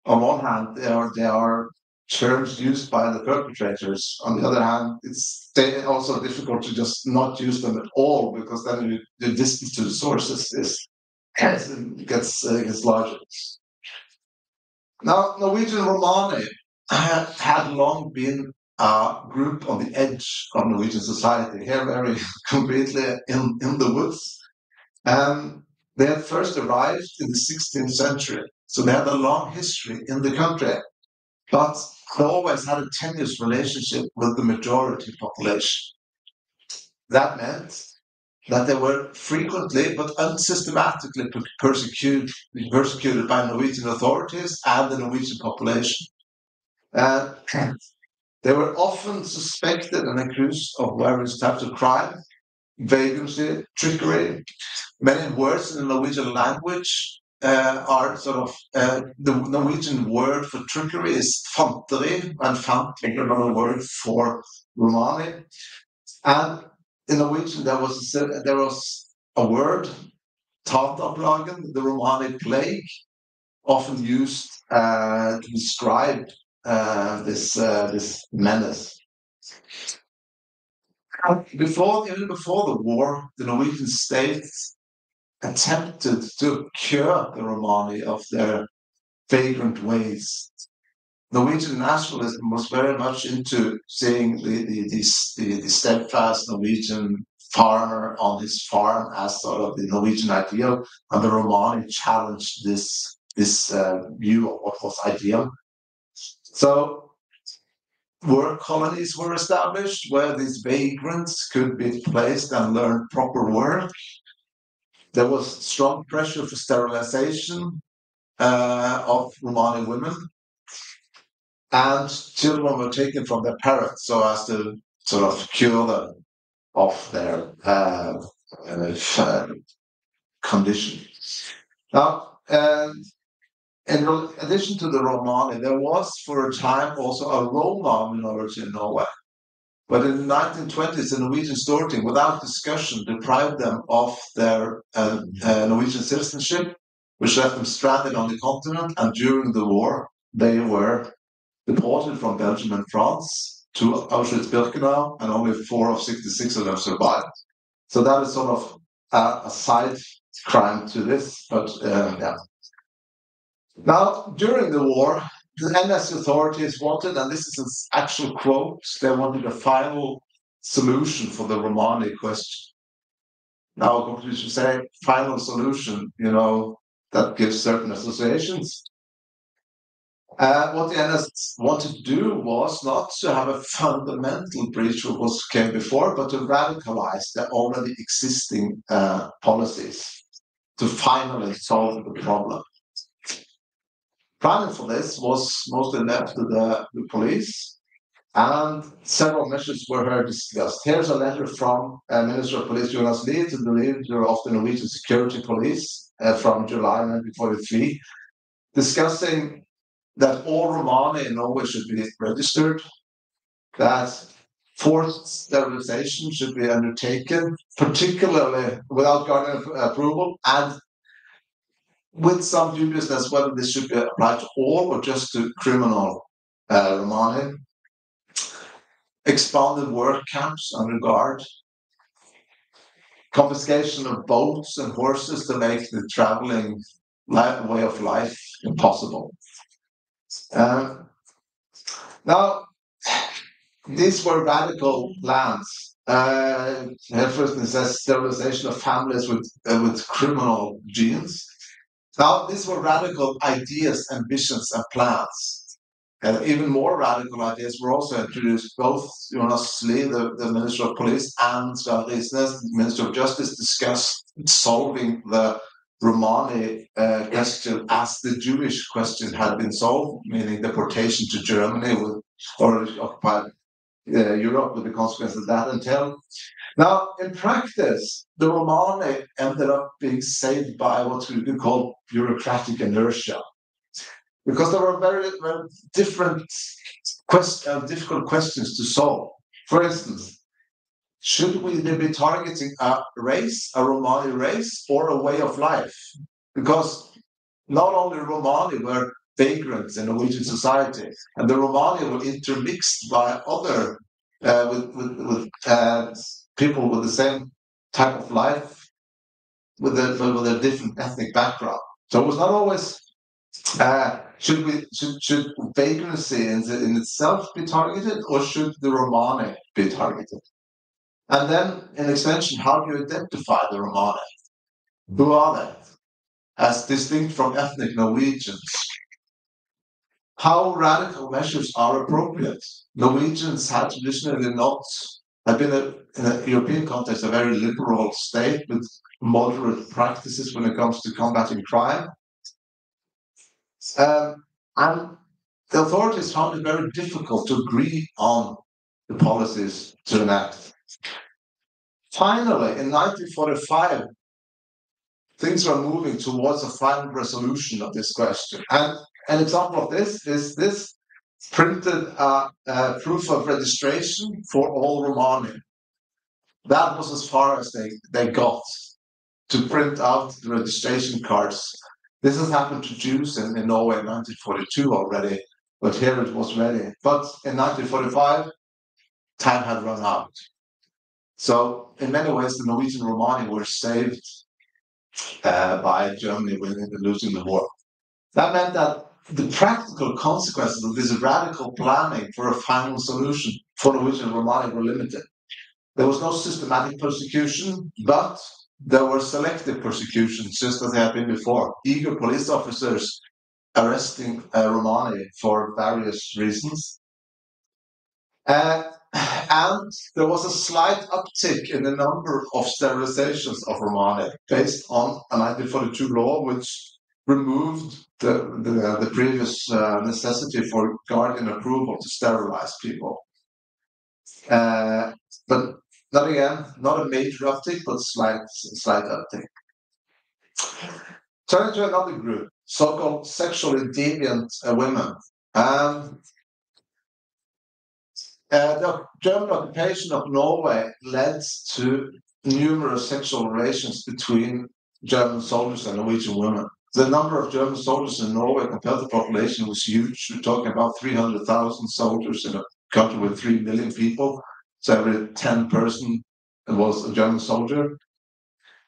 on one hand, they are terms used by the perpetrators. On the other hand, it's also difficult to just not use them at all because then the distance to the sources gets larger. Now, Norwegian Romani had long been a group on the edge of Norwegian society, here very completely in the woods. They had first arrived in the 16th century, so they had a long history in the country, but they always had a tenuous relationship with the majority population. That meant that they were frequently but unsystematically persecuted by Norwegian authorities and the Norwegian population. They were often suspected and accused of various types of crime, vagrancy, trickery. Many words in the Norwegian language are sort of the Norwegian word for trickery is fanteri, and fanteri is another word for Romani. And in Norwegian, there was a word, Taterplagen, the Romani plague, often used to describe this menace. Even before the war, the Norwegian state attempted to cure the Romani of their vagrant ways. Norwegian nationalism was very much into seeing the steadfast Norwegian farmer on his farm as sort of the Norwegian ideal, and the Romani challenged this view of what was ideal. So work colonies were established where these vagrants could be placed and learn proper work. There was strong pressure for sterilization of Romani women, and children were taken from their parents so as to sort of cure them of their condition. Now, in addition to the Romani, there was for a time also a Roma minority in Norway. But in the 1920s, the Norwegian Storting, without discussion, deprived them of their Norwegian citizenship, which left them stranded on the continent. And during the war, they were deported from Belgium and France to Auschwitz-Birkenau, and only 4 of 66 of them survived. So that is sort of a side crime to this, but yeah. Now, during the war, the NS authorities wanted, and this is an actual quote, they wanted a final solution for the Romani question. Now, you should say final solution, that gives certain associations. What the NS wanted to do was not to have a fundamental breach of what came before, but to radicalize the already existing policies to finally solve the problem. Planning for this was mostly left to the police, and several measures were discussed. Here's a letter from Minister of Police Jonas Lie to the leader of the Norwegian Security Police from July 1943, discussing that all Romani in Norway should be registered, that forced sterilization should be undertaken, particularly without guardian approval, and with some dubiousness whether this should be applied to all or just to criminal Romani. Expanded work camps under guard, confiscation of boats and horses to make the traveling way of life impossible. Now, these were radical plans. For instance, sterilization of families with criminal genes. Now, these were radical ideas, ambitions, and plans. Even more radical ideas were also introduced. Both Jonas Lie, the Minister of Police, and Sverre Risnes, the Minister of Justice, discussed solving the Romani question as the Jewish question had been solved, meaning deportation to Germany or occupied Europe with the consequences that entailed. Now, in practice, the Romani ended up being saved by what we could call bureaucratic inertia, because there were very, very different difficult questions to solve. For instance, should we be targeting a race, a Romani race, or a way of life? Because not only Romani were vagrants in Norwegian society, and the Romani were intermixed by other with people with the same type of life, with a different ethnic background. So it was not always should vagrancy in itself be targeted, or should the Romani be targeted? And then, in extension, how do you identify the Romani? Who are they, as distinct from ethnic Norwegians? How radical measures are appropriate? Norwegians had traditionally been in a European context, a very liberal state with moderate practices when it comes to combating crime. And the authorities found it very difficult to agree on the policies to enact. Finally, in 1945, things were moving towards a final resolution of this question. And an example of this is this printed proof of registration for all Romani. That was as far as they got, to print out the registration cards. This has happened to Jews in Norway in 1942 already, but here it was ready. But in 1945, time had run out. So in many ways, the Norwegian Romani were saved by Germany losing the war. That meant that the practical consequences of this radical planning for a final solution for Norwegian Romani were limited. There was no systematic persecution, but there were selective persecutions, just as there had been before. Eager police officers arresting Romani for various reasons. And there was a slight uptick in the number of sterilizations of Romani based on a 1942 law which removed the previous necessity for guardian approval to sterilize people. But not a major uptick, but slight uptick. Turning to another group, so-called sexually deviant women. The German occupation of Norway led to numerous sexual relations between German soldiers and Norwegian women. The number of German soldiers in Norway compared to the population was huge. We're talking about 300,000 soldiers in a country with 3 million people. So every 10 person was a German soldier.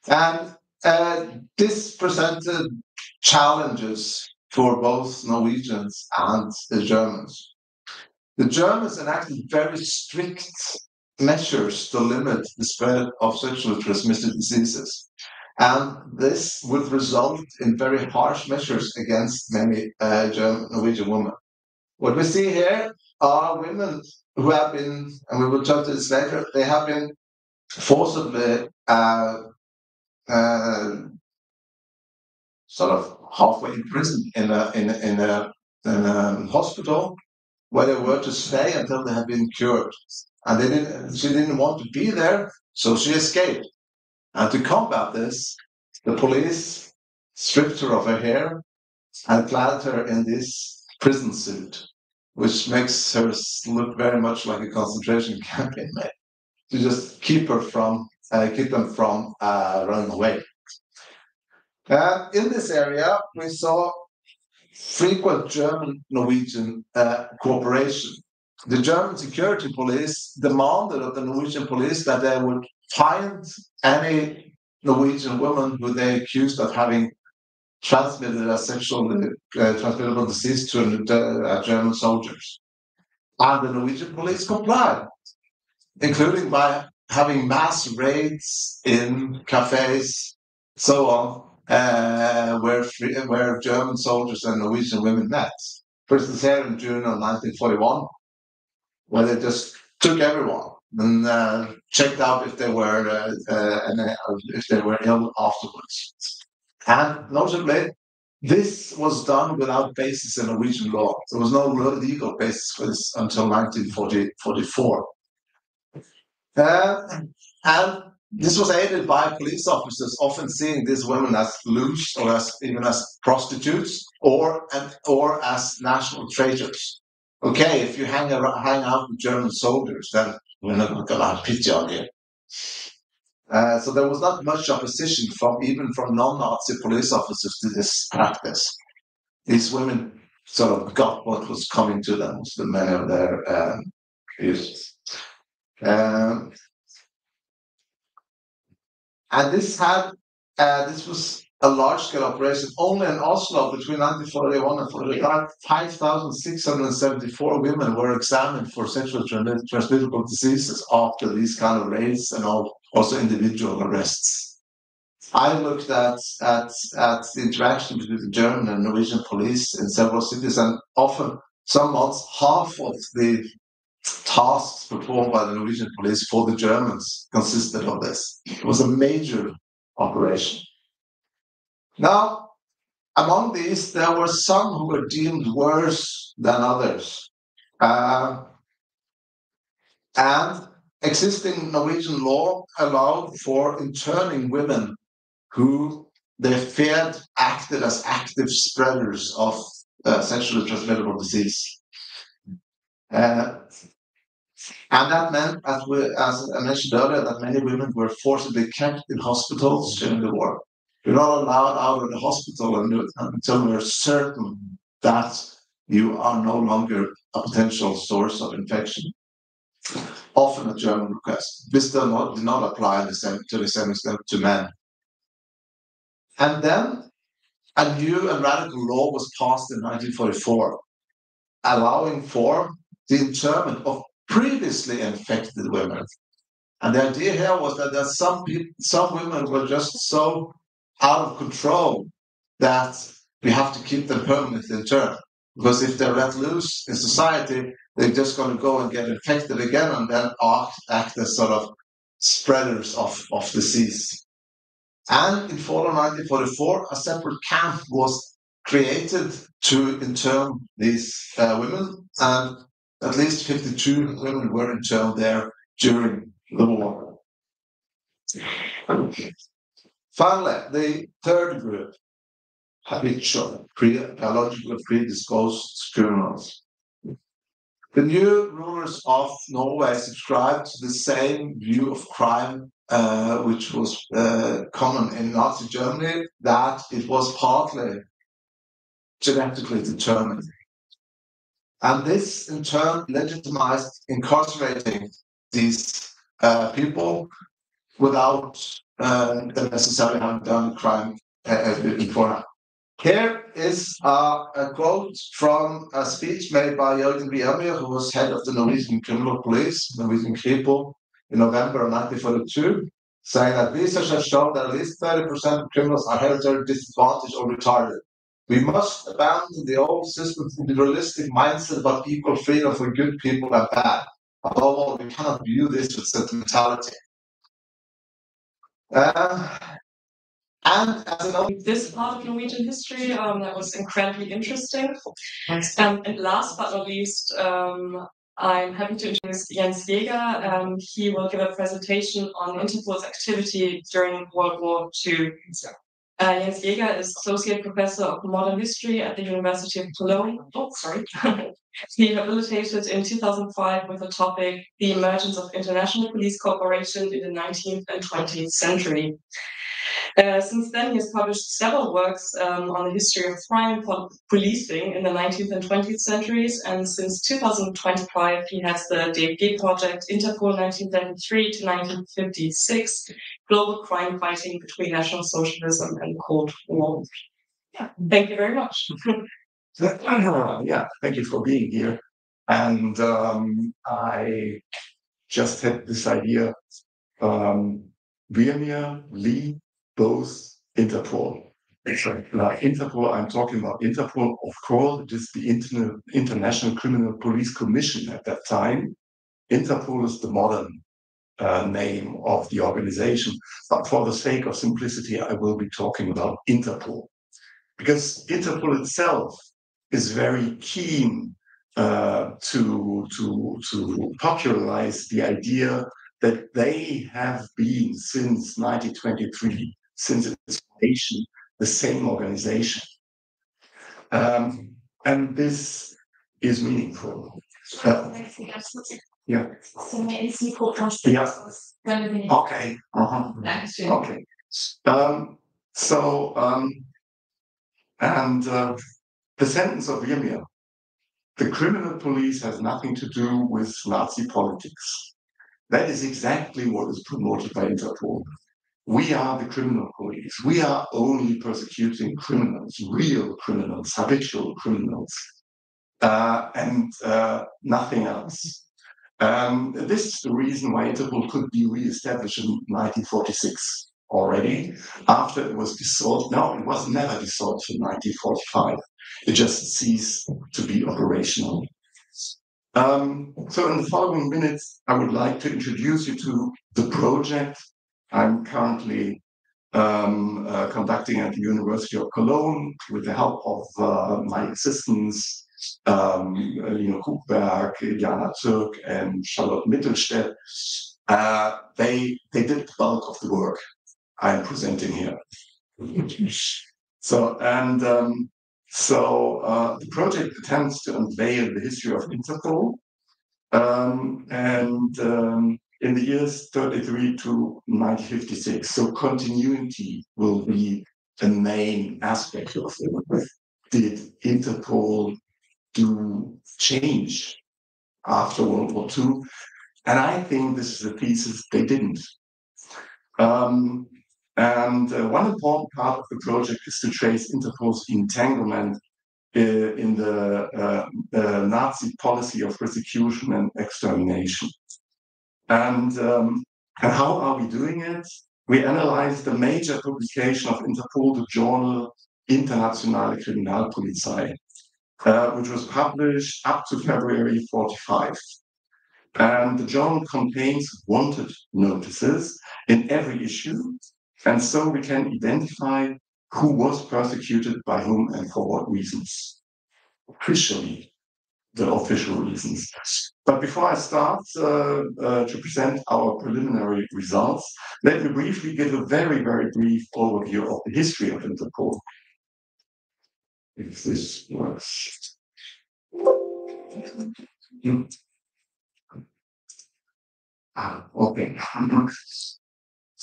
And this presented challenges for both Norwegians and the Germans. The Germans enacted very strict measures to limit the spread of sexually transmitted diseases. And this would result in very harsh measures against many Norwegian women. What we see here are women who have been, and we will turn to this later, they have been forcibly sort of halfway in prison in a hospital where they were to stay until they had been cured. And she didn't want to be there, so she escaped. And to combat this, the police stripped her of her hair and clad her in this prison suit, which makes her look very much like a concentration camp inmate, to just keep them from running away. In this area, we saw frequent German-Norwegian cooperation. The German security police demanded of the Norwegian police that they would find any Norwegian woman who they accused of having transmitted a sexually transmittable disease to German soldiers. And the Norwegian police complied, including by having mass raids in cafes, so on, where German soldiers and Norwegian women met. For instance, here in June of 1941, where they just took everyone and checked out if they were ill afterwards. And notably, this was done without basis in Norwegian law. There was no legal basis for this until 1944. And this was aided by police officers, often seeing these women as loose or even as prostitutes or as national traitors. Okay, if you hang out with German soldiers, then we're not going to have pity on you. So there was not much opposition even from non-Nazi police officers to this practice. These women sort of got what was coming to them, so many of their views. And this was a large-scale operation. Only in Oslo, between 1941 and 1945, 5,674 women were examined for sexually transmittable diseases after these kind of raids and also individual arrests. I looked at the interaction between the German and Norwegian police in several cities, and often, some months, half of the tasks performed by the Norwegian police for the Germans consisted of this. It was a major operation. Now, among these, there were some who were deemed worse than others. And existing Norwegian law allowed for interning women who they feared acted as active spreaders of sexually transmittable disease. And that meant, as I mentioned earlier, that many women were forcibly kept in hospitals during the war. You're not allowed out of the hospital until you're certain that you are no longer a potential source of infection. Often a German request. This did not apply to the same extent to men. And then a new and radical law was passed in 1944, allowing for the internment of previously infected women. And the idea here was that some women were just so out of control that we have to keep them permanently interned. Because if they're let loose in society, they're just going to go and get infected again and then act as sort of spreaders of disease. And in fall of 1944, a separate camp was created to intern these women, and at least 52 women were interned there during the war. Finally, the third group, habitual, biologically predisposed criminals. The new rulers of Norway subscribed to the same view of crime which was common in Nazi Germany, that it was partly genetically determined. And this, in turn, legitimized incarcerating these people without them necessarily having done a crime beforehand. Here is a quote from a speech made by Jürgen Briemir, who was head of the Norwegian Criminal Police, Norwegian Kripo, in November of 1942, saying that research has shown that at least 30% of criminals are hereditary disadvantaged or retarded. We must abandon the old system's individualistic mindset about equal freedom for good people and bad. Above all, we cannot view this with sentimentality. And as an this part of Norwegian history that was incredibly interesting. And last but not least, I'm happy to introduce Jens Jäger. He will give a presentation on Interpol's activity during World War II. Jens Jäger is Associate Professor of Modern History at the University of Cologne. Oh, sorry. He habilitated in 2005 with the topic The Emergence of International Police Cooperation in the 19th and 20th Century. Since then, he has published several works on the history of crime and policing in the 19th and 20th centuries, and since 2025, he has the DFG project Interpol 1973 to 1956, Global Crime Fighting Between National Socialism and Cold War. Yeah, thank you very much. Yeah, thank you for being here. And I just had this idea. Briemir, Lee, both Interpol. Interpol, I'm talking about Interpol, of course, it is the International Criminal Police Commission at that time. Interpol is the modern name of the organization, but for the sake of simplicity, I will be talking about Interpol. Because Interpol itself is very keen to popularize the idea that they have been since 1923, since its formation, the same organization. And this is meaningful. Yeah. Yeah. Okay. Okay. The sentence of Briemir, the criminal police has nothing to do with Nazi politics. That is exactly what is promoted by Interpol. We are the criminal police. We are only persecuting criminals, real criminals, habitual criminals, and nothing else. This is the reason why Interpol could be re-established in 1946 already, after it was dissolved. No, it was never dissolved in 1945. It just ceased to be operational. So in the following minutes, I would like to introduce you to the project I'm currently conducting at the University of Cologne with the help of my assistants, Lino Kuchberg, Jana Türk, and Charlotte Mittelstedt. They did the bulk of the work I'm presenting here. So the project attempts to unveil the history of Interpol in the years 33 to 1956. So continuity will be the main aspect of it. Did Interpol do change after World War II? And I think this is a thesis they didn't. One important part of the project is to trace Interpol's entanglement in the Nazi policy of persecution and extermination. And how are we doing it? We analyzed the major publication of Interpol, the journal Internationale Kriminalpolizei, which was published up to February 45. And the journal contains wanted notices in every issue. And so we can identify who was persecuted by whom and for what reasons. Officially, the official reasons. But before I start to present our preliminary results, let me briefly give a very, very brief overview of the history of Interpol. If this works. Okay.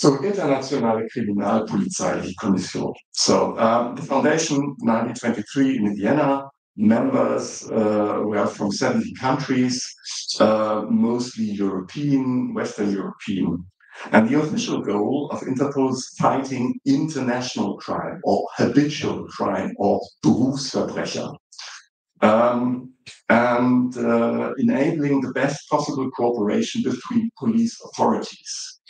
So, Internationale Kriminalpolizeiliche Kommission. So, the foundation, 1923 in Vienna, members were from 70 countries, mostly European, Western European. And the official goal of Interpol is fighting international crime or habitual crime or Berufsverbrecher. And enabling the best possible cooperation between police authorities.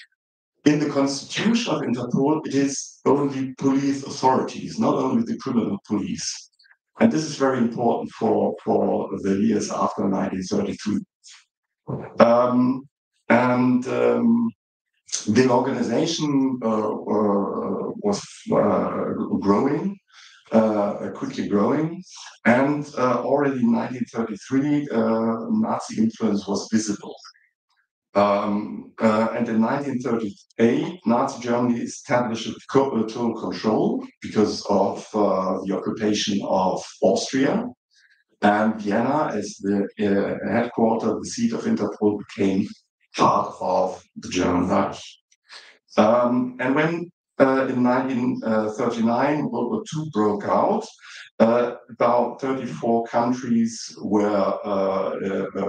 In the constitution of Interpol, it is only police authorities, not only the criminal police. And this is very important for the years after 1933. The organization was growing, quickly growing, and already in 1933, Nazi influence was visible. And in 1938, Nazi Germany established total control because of the occupation of Austria. And Vienna, as the headquarters, the seat of Interpol, became part of the German Reich. And when in 1939 World War II broke out, about 34 countries were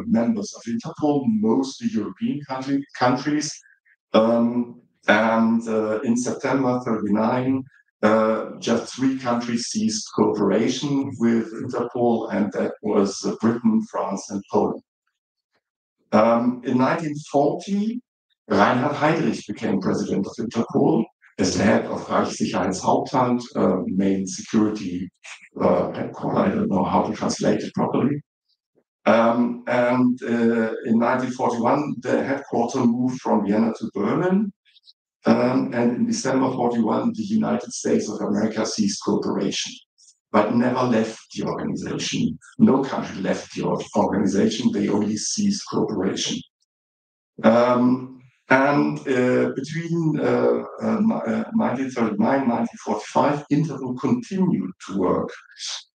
members of Interpol, mostly European countries. And in September 1939, just 3 countries ceased cooperation with Interpol, and that was Britain, France, and Poland. In 1940, Reinhard Heydrich became president of Interpol as the head of Reichssicherheitshauptamt, main security headquarters. I don't know how to translate it properly. And in 1941, the headquarters moved from Vienna to Berlin. And in December 1941, the United States of America ceased cooperation, but never left the organization. No country left the organization, they only ceased cooperation. And between 1939 and 1945, Interpol continued to work.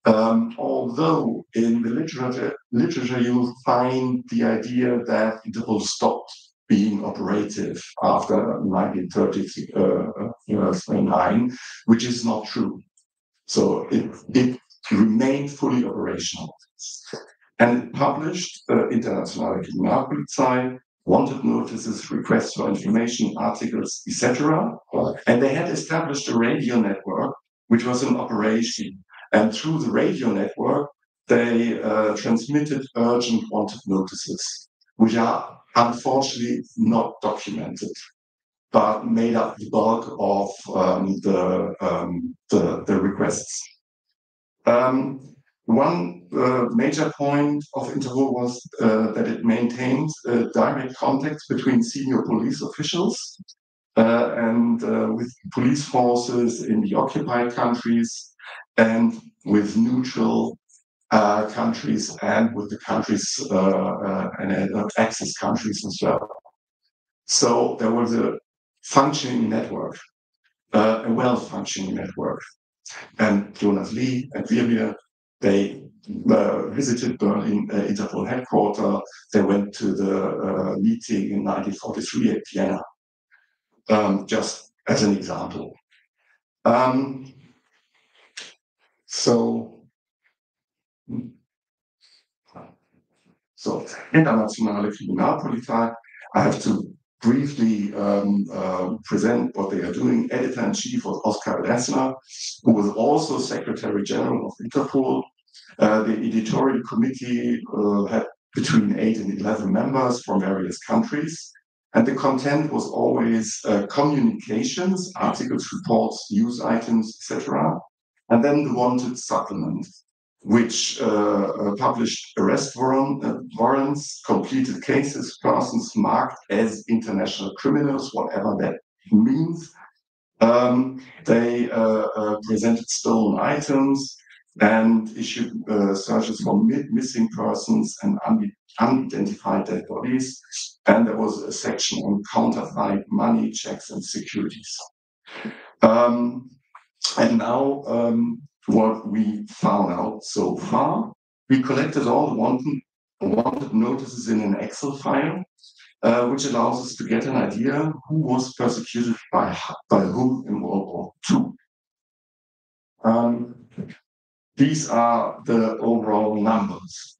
Although in the literature you find the idea that Interpol stopped being operative after 1939, which is not true. So it remained fully operational. And it published Internationale Kriminalpolizei, wanted notices, requests for information, articles, etc. And they had established a radio network, which was in operation. And through the radio network, they transmitted urgent wanted notices, which are unfortunately not documented, but made up the bulk of the requests. One major point of Interpol was that it maintained direct contacts between senior police officials and with police forces in the occupied countries and with neutral countries and with the countries and access countries as well. So there was a functioning network, a well-functioning network. And Jonas Lee and Virmir, they visited Berlin Interpol headquarters. They went to the meeting in 1943 at Vienna, just as an example. So, Internationale Kriminalpolizei, I have to briefly present what they are doing. Editor-in-Chief was Oskar Dressler, who was also Secretary General of Interpol. The editorial committee had between 8 and 11 members from various countries. And the content was always communications, articles, reports, news items, etc. And then the wanted supplement, which published arrest warrants, completed cases, persons marked as international criminals, whatever that means. They presented stolen items and issued searches for missing persons and unidentified dead bodies. And there was a section on counterfeit money, checks, and securities. And now, what we found out so far, we collected all the wanted notices in an Excel file, which allows us to get an idea who was persecuted by whom in World War II. These are the overall numbers.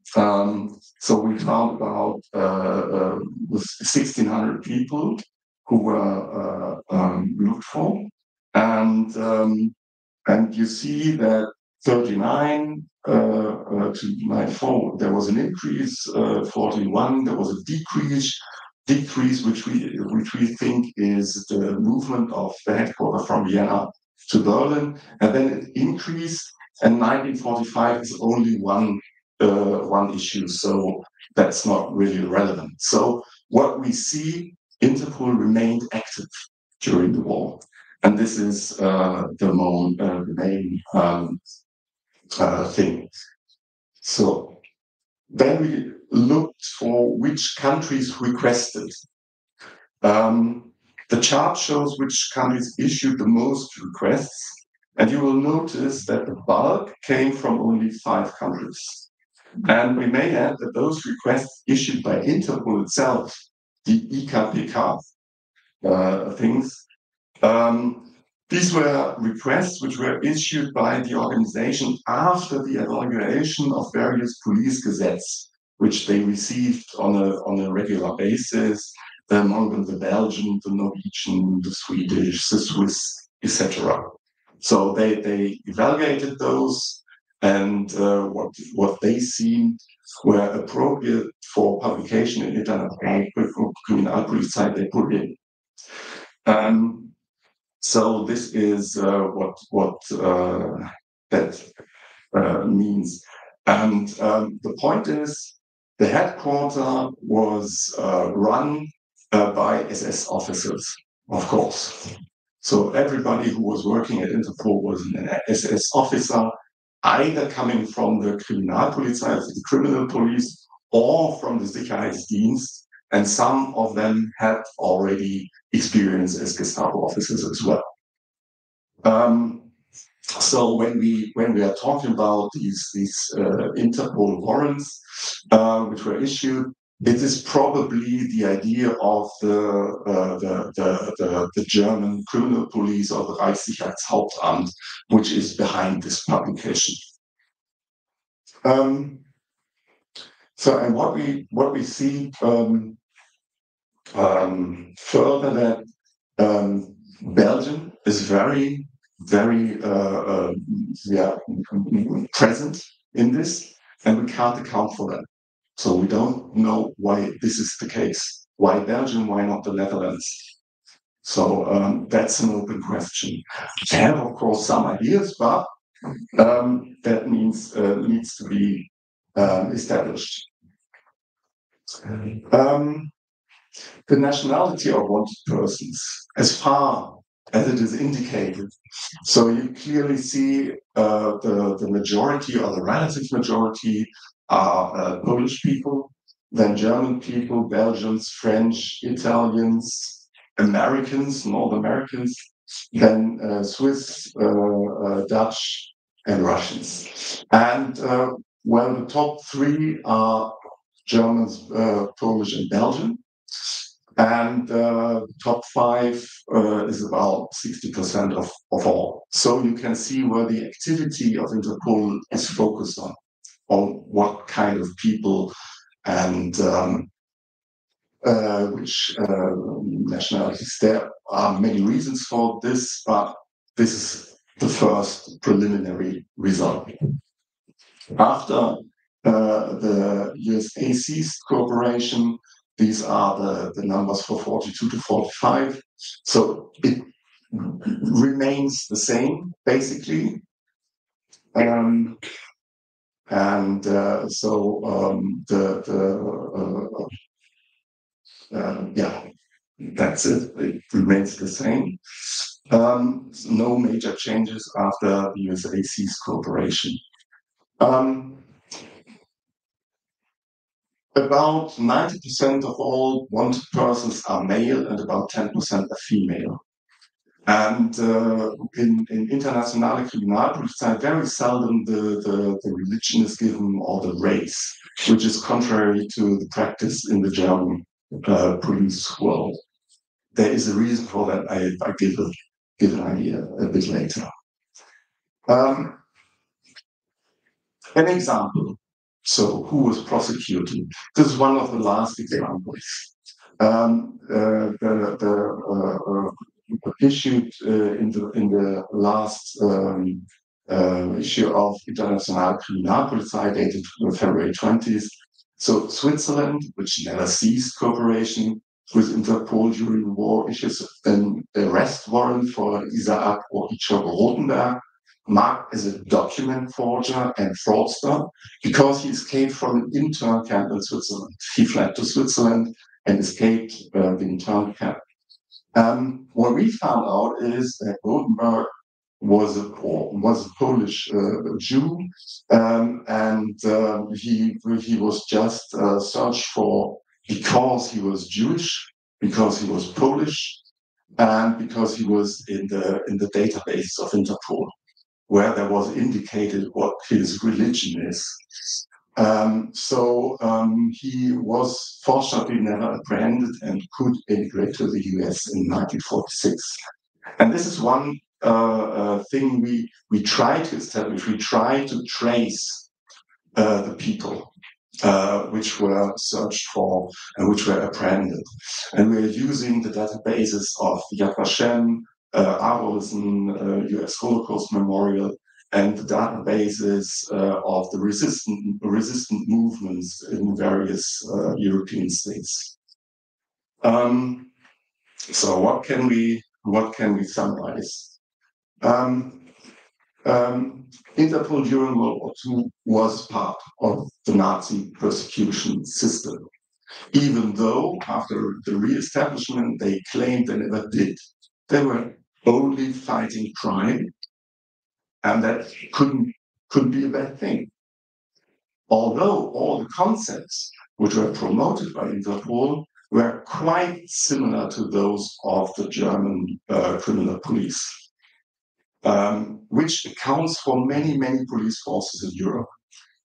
So we found about 1,600 people who were looked for, and you see that 39 to 94 there was an increase, 41 there was a decrease which we think is the movement of the headquarters from Vienna to Berlin, and then it increased. And 1945 is only one issue, so that's not really relevant. So what we see, Interpol remained active during the war, and this is the main thing. So then we looked for which countries requested. The chart shows which countries issued the most requests. And you will notice that the bulk came from only 5 countries. And we may add that those requests issued by Interpol itself, the IKPK things, these were requests which were issued by the organization after the evaluation of various police gazettes, which they received on a regular basis, among them the Belgian, the Norwegian, the Swedish, the Swiss, etc. So they evaluated those, and what they seemed were appropriate for publication in International Kriminalpolizei they put in. So this is what that means. And the point is, the headquarters was run by SS officers, of course. So everybody who was working at Interpol was an SS officer, either coming from the Kriminalpolizei, the criminal police, or from the Sicherheitsdienst, and some of them had already experience as Gestapo officers as well. So when we are talking about these Interpol warrants which were issued, it is probably the idea of the German criminal police or the Reichssicherheitshauptamt, which is behind this publication. So, and what we see further, that Belgium is very present in this, and we can't account for that. So we don't know why this is the case. Why Belgium? Why not the Netherlands? So that's an open question. I have, of course, some ideas, but that means needs to be established. The nationality of wanted persons, as far as it is indicated. So you clearly see the majority or the relative majority are Polish people, then German people, Belgians, French, Italians, Americans, North Americans, then Swiss, Dutch, and Russians. And well, the top 3 are Germans, Polish, and Belgian. And top 5 is about 60% of all. So you can see where the activity of Interpol is focused on what kind of people and which nationalities. There are many reasons for this, but this is the first preliminary result. After the USA ceased cooperation, these are the numbers for 42 to 45. So it remains the same, basically. Yeah, that's it. It remains the same. No major changes after the USA ceased cooperation. About 90% of all wanted persons are male and about 10% are female. And in Internationale Kriminalpolizei, very seldom the religion is given or the race, which is contrary to the practice in the German police world. There is a reason for that. I give an idea a bit later. An example. So, who was prosecuted? This is one of the last examples. Issued in the last issue of International Kriminalpolizei, dated February 20th. So Switzerland, which never ceased cooperation with Interpol during the war, issues an arrest warrant for Isaac or Ichok Rotenberg, marked as a document forger and fraudster, because he escaped from an intern camp in Switzerland. He fled to Switzerland and escaped the intern camp. What we found out is that Rotenberg was a Polish Jew, and he was just searched for because he was Jewish, because he was Polish, and because he was in the database of Interpol, where there was indicated what his religion is. He was fortunately never apprehended and could emigrate to the US in 1946. And this is one thing we try to establish. We try to trace the people which were searched for and which were apprehended. And we're using the databases of Yad Vashem, ASOCIAL, US Holocaust Memorial, and the databases of the resistant movements in various European states. So what can we summarize? Interpol during World War II was part of the Nazi persecution system, even though after the re-establishment they claimed they never did. They were only fighting crime, and that couldn't be a bad thing. Although all the concepts which were promoted by Interpol were quite similar to those of the German criminal police, which accounts for many police forces in Europe.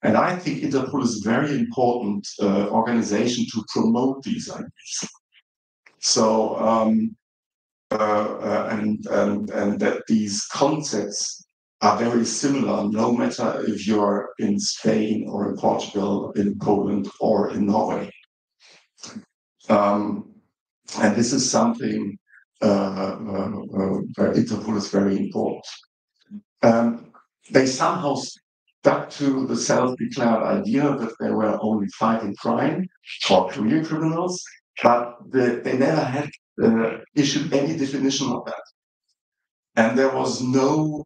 And I think Interpol is a very important organization to promote these ideas. So, and that these concepts are very similar, no matter if you're in Spain or in Portugal, in Poland or in Norway. And this is something where Interpol is very important. They somehow stuck to the self-declared idea that they were only fighting crime or career criminals, but they never had issued any definition of that. And there was no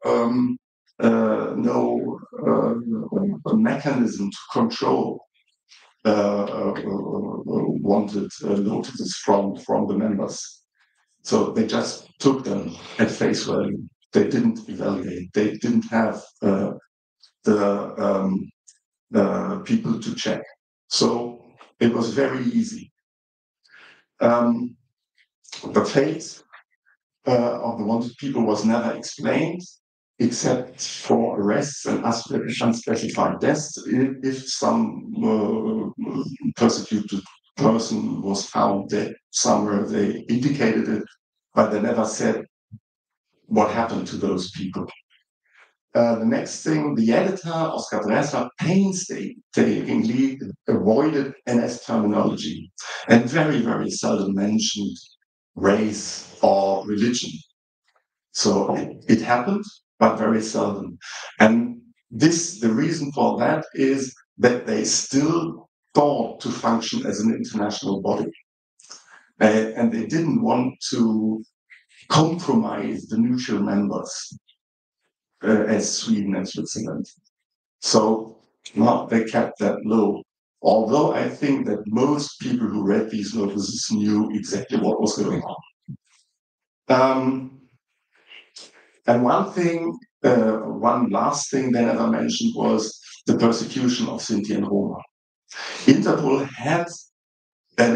mechanism to control wanted notices from the members. So they just took them at face value. They didn't evaluate. They didn't have the people to check. So it was very easy. The fate of the wanted people was never explained, except for arrests and unspecified deaths. If some persecuted person was found dead somewhere, they indicated it, but they never said what happened to those people. The next thing, the editor, Oskar Dressler, painstakingly avoided NS terminology and very seldom mentioned race or religion. So it happened, but very seldom. And the reason for that is that they still thought to function as an international body. And they didn't want to compromise the neutral members as Sweden and Switzerland. So they kept that low. Although I think that most people who read these notices knew exactly what was going on. And one last thing they never mentioned was the persecution of Sinti and Roma. Interpol had a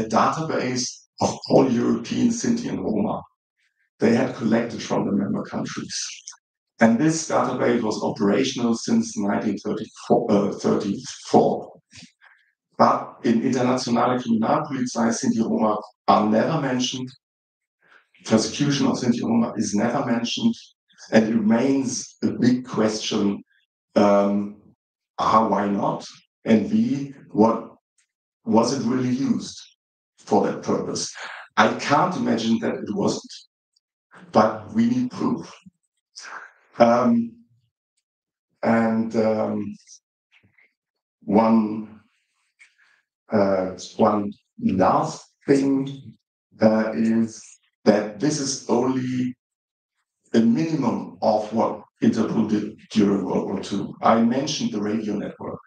database of all European Sinti and Roma. They had collected from the member countries. And this database was operational since 1934. but in internationale Kriminalpolizei, Sinti Roma are never mentioned. Persecution of Sinti Roma is never mentioned, and it remains a big question. Why not? And B, what was it really used for that purpose? I can't imagine that it wasn't, but we need proof. One last thing is that this is only a minimum of what Interpol did during World War II. I mentioned the radio network.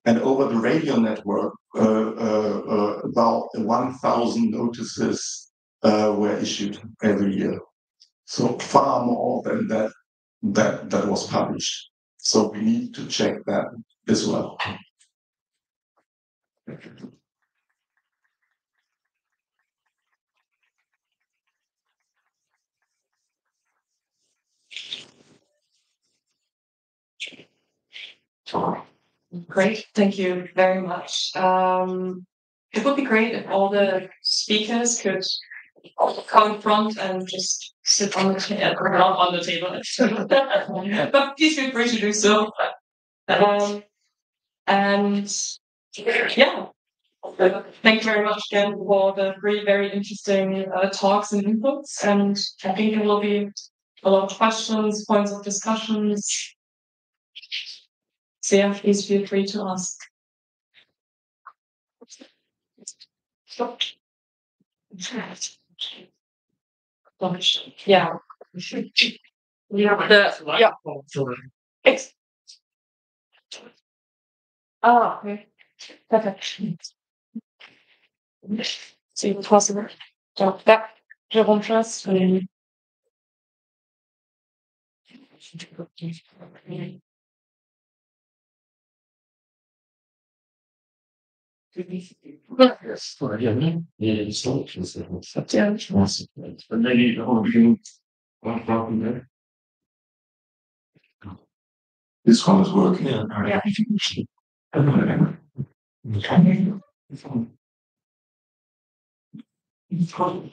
And over the radio network, about 1,000 notices were issued every year. So far more than that was published. So we need to check that as well. Great, thank you very much. It would be great if all the speakers could come in front and just sit on the table, not on the table, but please feel free to do so. And yeah, thank you very much again for the three very interesting talks and inputs. And I think there will be a lot of questions, points of discussions. So yeah, please feel free to ask. Yeah. Okay. Perfect. See what's possible. So that Jerome Trust. This one is working. Yeah.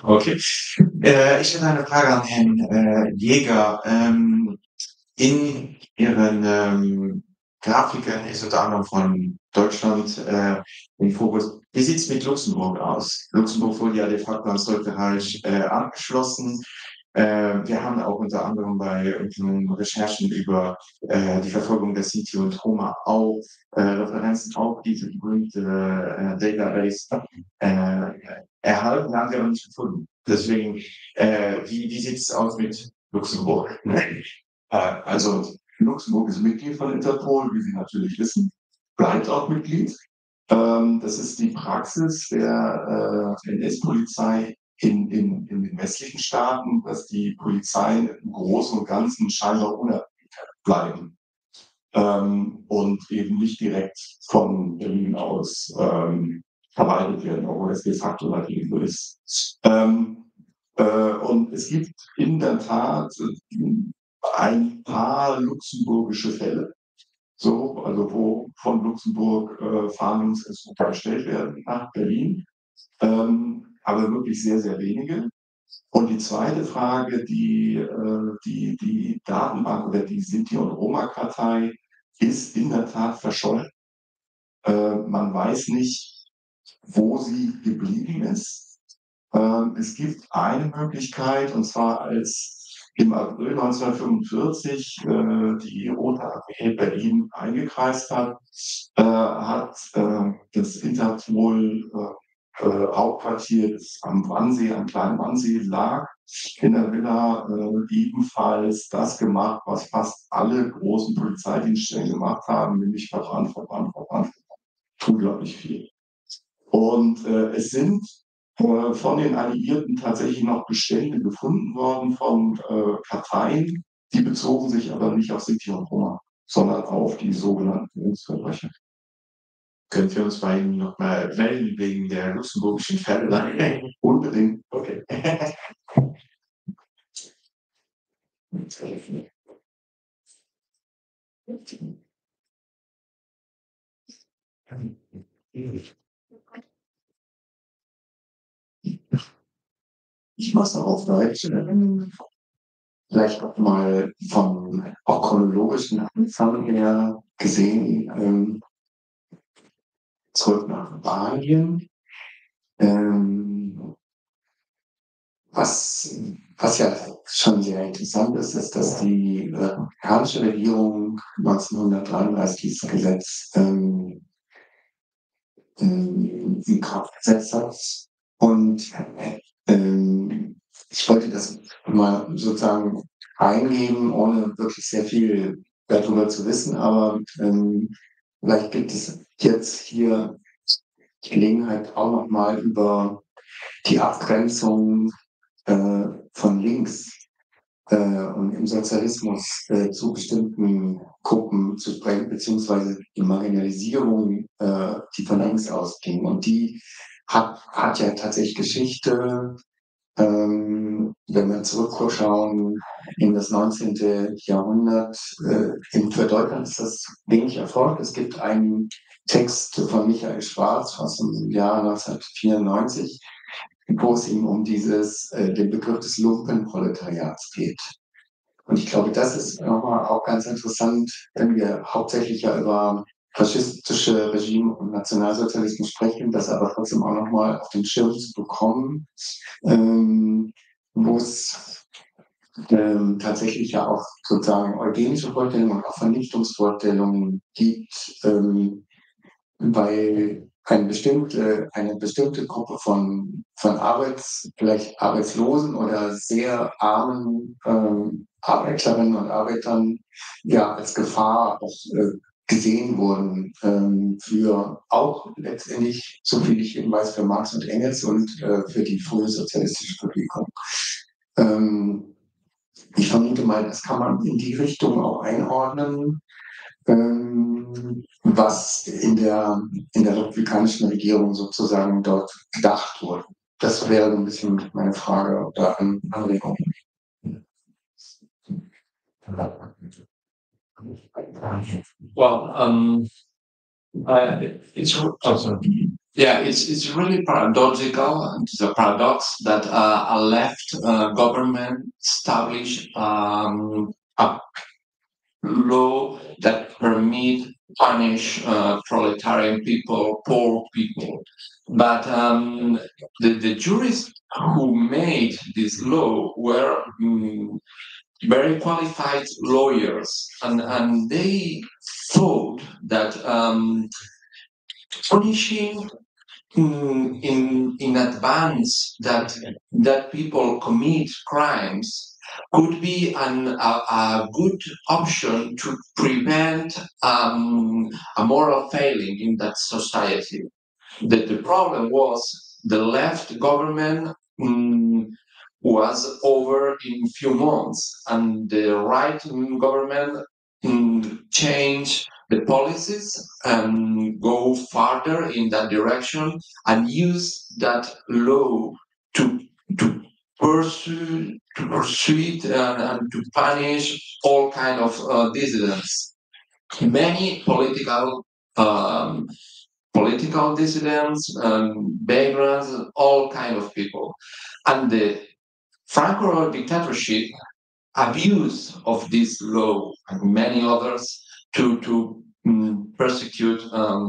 Okay. Ich hätte eine Frage an Herrn Jäger. In Ihren Grafiken ist unter anderem von Deutschland im Fokus. Wie sieht es mit Luxemburg aus? Luxemburg wurde ja de facto ans Deutsche Reich angeschlossen. Wir haben auch unter anderem bei unseren Recherchen über die Verfolgung der Sinti und Roma auch Referenzen auf diese berühmte Database erhalten, haben wir aber nicht gefunden. Deswegen, wie sieht es aus mit Luxemburg? Also Luxemburg ist Mitglied von Interpol, wie Sie natürlich wissen, bleibt auch Mitglied. Das ist die Praxis der NS-Polizei in den westlichen Staaten, dass die Polizeien im Großen und Ganzen scheinbar unabhängig bleiben und eben nicht direkt von Berlin aus verwaltet werden, obwohl das de facto natürlich so ist. Und es gibt in der Tat ein paar luxemburgische Fälle, also wo von Luxemburg Fahndungsinstrumente erstellt werden nach Berlin, aber wirklich sehr, sehr wenige. Und die zweite Frage, die Datenbank oder die Sinti- und Roma-Kartei ist in der Tat verschollen. Man weiß nicht, wo sie geblieben ist. Es gibt eine Möglichkeit, und zwar als im April 1945 die Rote Armee Berlin eingekreist hat, hat das Interpol Hauptquartier, das am Wannsee, am kleinen Wannsee lag, in der Villa ebenfalls das gemacht, was fast alle großen Polizeidienststellen gemacht haben, nämlich verbrannt. Unglaublich viel. Und es sind von den Alliierten tatsächlich noch Bestände gefunden worden von Karteien, die bezogen sich aber nicht auf Sinti und Roma, sondern auf die sogenannten Kriegsverbrecher. Können wir uns bei Ihnen nochmal melden wegen der luxemburgischen Fälle? Unbedingt. Okay. Ich mach's noch auf Deutsch. Vielleicht noch mal vom auch chronologischen Anfang her gesehen, zurück nach Spanien. Was ja schon sehr interessant ist, ist, dass die amerikanische Regierung 1933 dieses Gesetz in Kraft gesetzt hat. Und ich wollte das mal sozusagen eingeben, ohne wirklich sehr viel darüber zu wissen, aber vielleicht gibt es jetzt hier die Gelegenheit auch noch mal über die Abgrenzung von links und im Sozialismus zu bestimmten Gruppen zu sprechen, beziehungsweise die Marginalisierung, die von links ausging. Und die hat ja tatsächlich Geschichte, wenn wir zurückschauen in das 19. Jahrhundert. Für Deutschland ist das wenig erfolgt. Es gibt einen Text von Michael Schwarz aus dem Jahr 1994, wo es ihm um den Begriff des Lumpenproletariats geht. Und ich glaube, das ist nochmal auch ganz interessant, wenn wir hauptsächlich ja über faschistische Regime und Nationalsozialismus sprechen, das aber trotzdem auch nochmal auf den Schirm zu bekommen, wo es tatsächlich ja auch sozusagen eugenische Vorstellungen und auch Vernichtungsvorstellungen gibt, weil eine bestimmte Gruppe von vielleicht Arbeitslosen oder sehr armen Arbeiterinnen und Arbeitern ja als Gefahr auch gesehen wurden für auch letztendlich, so viel ich eben weiß, für Marx und Engels und für die frühe sozialistische Bewegung. Ich vermute mal, das kann man in die Richtung auch einordnen, was in der republikanischen Regierung sozusagen dort gedacht wurde. Das wäre ein bisschen meine Frage oder Anregung. Well, it's really paradoxical, and it's a paradox that a left government established a law that punish proletarian people, poor people. But the jurists who made this law were very qualified lawyers, and they thought that punishing in advance that people commit crimes could be a good option to prevent a moral failing in that society. The problem was the left government was over in few months, and the right government changed the policies and go further in that direction and use that law to pursue it and to punish all kind of dissidents. Many political dissidents, vagrants, all kind of people. And the Franco dictatorship abuse of this law and many others to persecute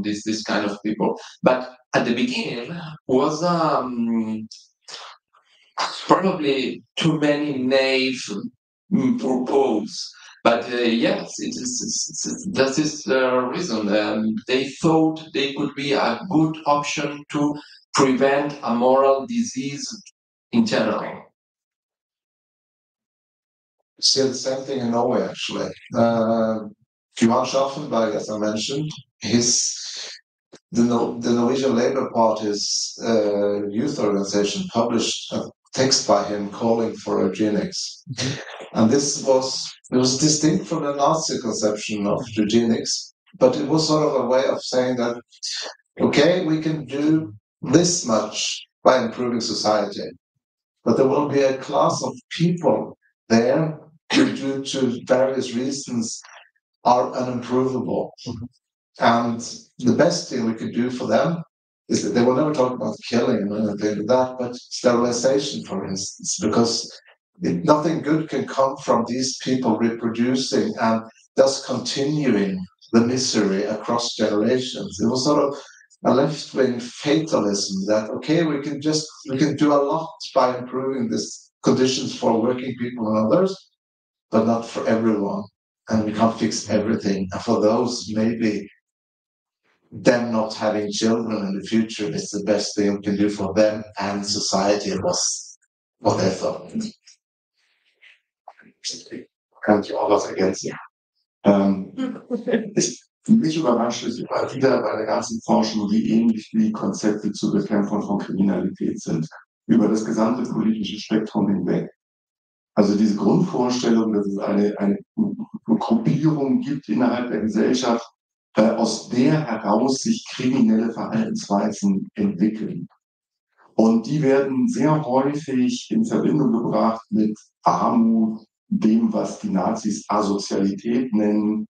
this kind of people. But at the beginning was probably too many naive purpose. But yes, that is the reason. They thought they could be a good option to prevent a moral disease in general. See the same thing in Norway, actually. Johan Schaffenberg, as I mentioned, the Norwegian Labour Party's youth organization published a text by him calling for eugenics. And this was distinct from the Nazi conception of eugenics, but it was sort of a way of saying that, okay, we can do this much by improving society, but there will be a class of people there who, due to various reasons, are unimprovable. And the best thing we could do for them is that they will never talk about killing or anything like that, but sterilization, for instance, because nothing good can come from these people reproducing and thus continuing the misery across generations. It was sort of a left-wing fatalism that, okay, we can do a lot by improving these conditions for working people and others, but not for everyone. And we can't fix everything. And for those, maybe them not having children in the future is the best thing we can do for them and society. It was what they thought. Kann ich auch was ergänzen? Mich überrascht es immer wieder bei der ganzen Forschung, wie ähnlich die Konzepte zur Bekämpfung von Kriminalität sind, über das gesamte politische Spektrum hinweg. Also diese Grundvorstellung, dass es eine Gruppierung gibt innerhalb der Gesellschaft, aus der heraus sich kriminelle Verhaltensweisen entwickeln. Und die werden sehr häufig in Verbindung gebracht mit Armut, dem, was die Nazis Asozialität nennen,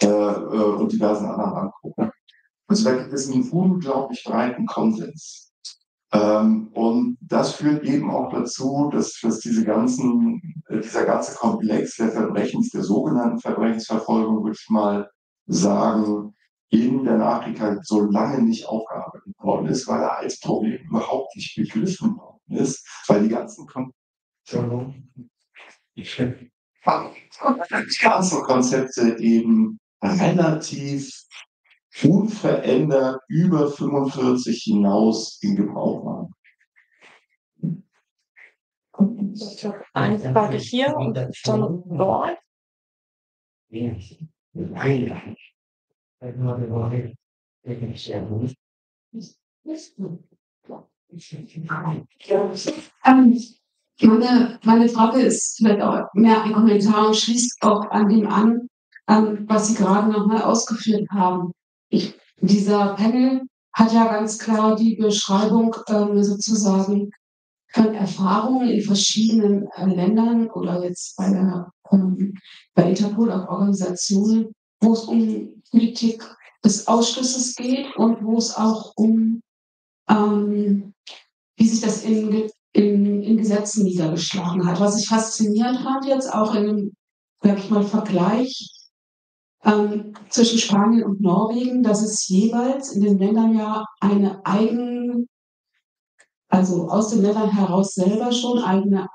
und diversen anderen Randgruppen. Also da gibt es einen unglaublich breiten Konsens. Und das führt eben auch dazu, dass dieser ganze Komplex der sogenannten Verbrechensverfolgung, würde ich mal sagen, in der Nachkriegszeit so lange nicht aufgearbeitet worden ist, weil er als Problem überhaupt nicht begriffen worden ist, weil die ganzen Konzepte eben relativ unverändert über 45 hinaus in Gebrauch waren. Eine Frage hier und dann dort. Meine Frage ist vielleicht auch mehr ein Kommentar und schließt auch an dem an, was Sie gerade nochmal ausgeführt haben. Dieser Panel hat ja ganz klar die Beschreibung sozusagen von Erfahrungen in verschiedenen Ländern oder jetzt bei Interpol auch Organisationen, wo es um Politik des Ausschlusses geht und wo es auch um wie sich das in Gesetzen niedergeschlagen hat. Was ich faszinierend fand jetzt auch in einem, sag ich mal, Vergleich zwischen Spanien und Norwegen, dass es jeweils in den Ländern ja also aus den Ländern heraus selber schon eigene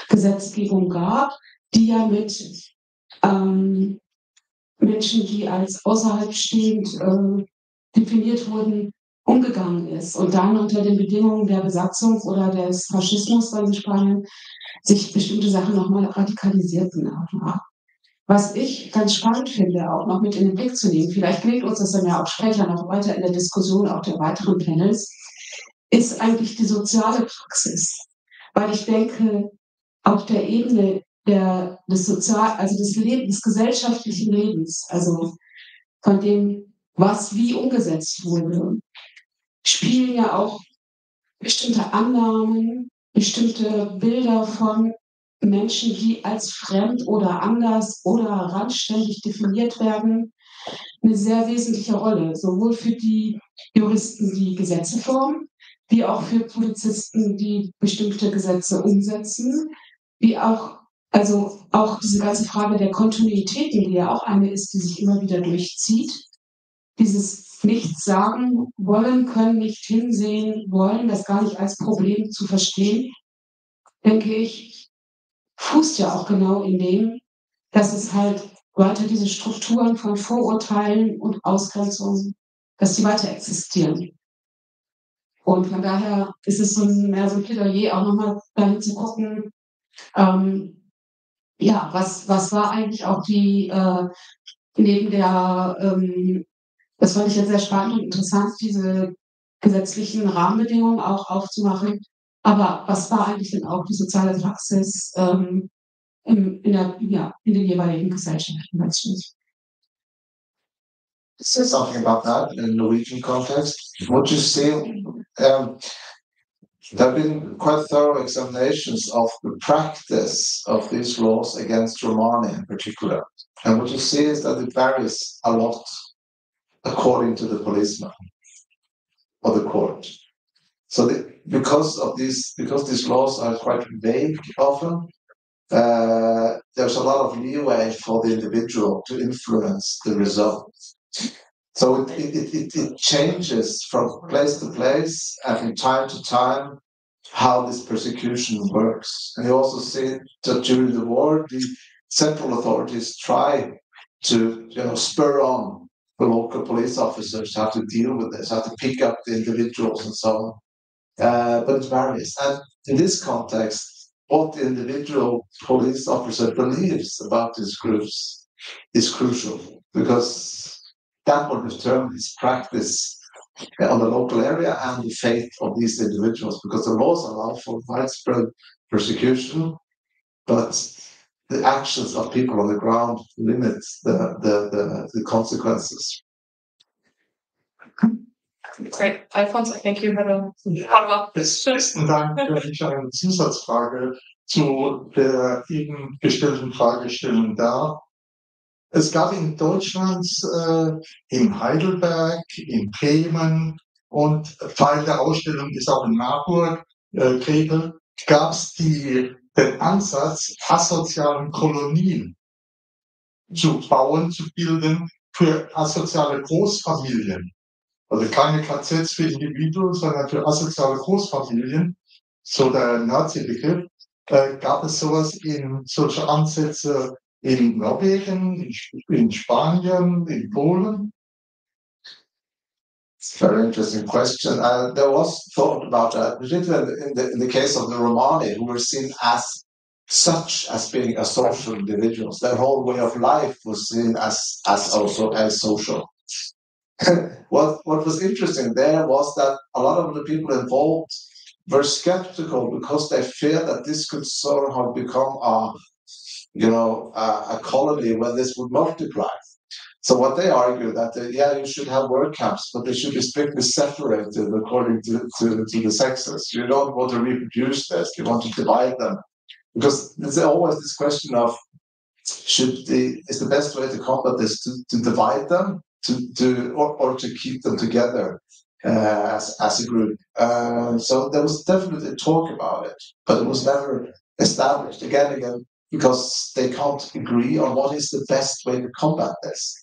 Gesetzgebung gab, die ja mit Menschen, die als außerhalb stehend definiert wurden, umgegangen ist und dann unter den Bedingungen der Besatzung oder des Faschismus dann in Spanien sich bestimmte Sachen nochmal radikalisierten. Was ich ganz spannend finde, auch noch mit in den Blick zu nehmen, vielleicht gelingt uns das dann ja auch später noch weiter in der Diskussion auch der weiteren Panels, ist eigentlich die soziale Praxis. Weil ich denke, auf der Ebene des gesellschaftlichen Lebens, also von dem, was wie umgesetzt wurde, spielen ja auch bestimmte Annahmen, bestimmte Bilder von Menschen, die als fremd oder anders oder randständig definiert werden, eine sehr wesentliche Rolle, sowohl für die Juristen, die Gesetze formen, wie auch für Polizisten, die bestimmte Gesetze umsetzen, wie auch, also auch diese ganze Frage der Kontinuitäten, die ja auch eine ist, die sich immer wieder durchzieht, dieses Nichts sagen wollen, können, nicht hinsehen wollen, das gar nicht als Problem zu verstehen, denke ich, fußt ja auch genau in dem, dass es halt weiter diese Strukturen von Vorurteilen und Ausgrenzung, dass die weiter existieren. Und von daher ist es mehr so ein Plädoyer, auch nochmal dahin zu gucken, ja, was war eigentlich auch neben der, das fand ich jetzt sehr spannend und interessant, diese gesetzlichen Rahmenbedingungen auch aufzumachen. Aber was war eigentlich denn auch die soziale Praxis in den jeweiligen Gesellschaften letztlich? Say something about that in the Norwegian context. Would you say there have been quite thorough examinations of the practice of these laws against Romani in particular? And what you see is that it varies a lot according to the policeman or the court. So because these laws are quite vague often, there's a lot of leeway for the individual to influence the result. So it changes from place to place and from time to time how this persecution works. And you also see that during the war, the central authorities try to spur on the local police officers how to deal with this, how to pick up the individuals and so on. But it varies. And in this context, what the individual police officer believes about these groups is crucial, because that will determine his practice on the local area and the fate of these individuals, because the laws allow for widespread persecution, but the actions of people on the ground limit the consequences. Great. Alfons, I think you had a follow-up. Besten Dank. Wenn ich eine Zusatzfrage zu der eben gestellten Fragestellung darf. Es gab in Deutschland, in Heidelberg, in Bremen und Teil der Ausstellung ist auch in Marburg, Gretel, gab es den Ansatz, asozialen Kolonien zu bauen, zu bilden für asoziale Großfamilien. Also keine KZs für Individuen, sondern für asoziale Großfamilien, so der Nazi-Begriff. Gab es sowas solche Ansätze in Norwegen, in Spanien, in Polen? It's a very interesting question. There was thought about that, particularly in the case of the Romani, who were seen as such as being a social individuals. Their whole way of life was seen as also as social. What was interesting there was that a lot of the people involved were skeptical because they feared that this could somehow become a colony where this would multiply. So what they argue that you should have work camps, but they should be strictly separated according to the sexes. You don't want to reproduce this; you want to divide them, because there's always this question of is the best way to combat this to divide them, or to keep them together as a group. So there was definitely talk about it, but it was never established again, because they can't agree on what is the best way to combat this.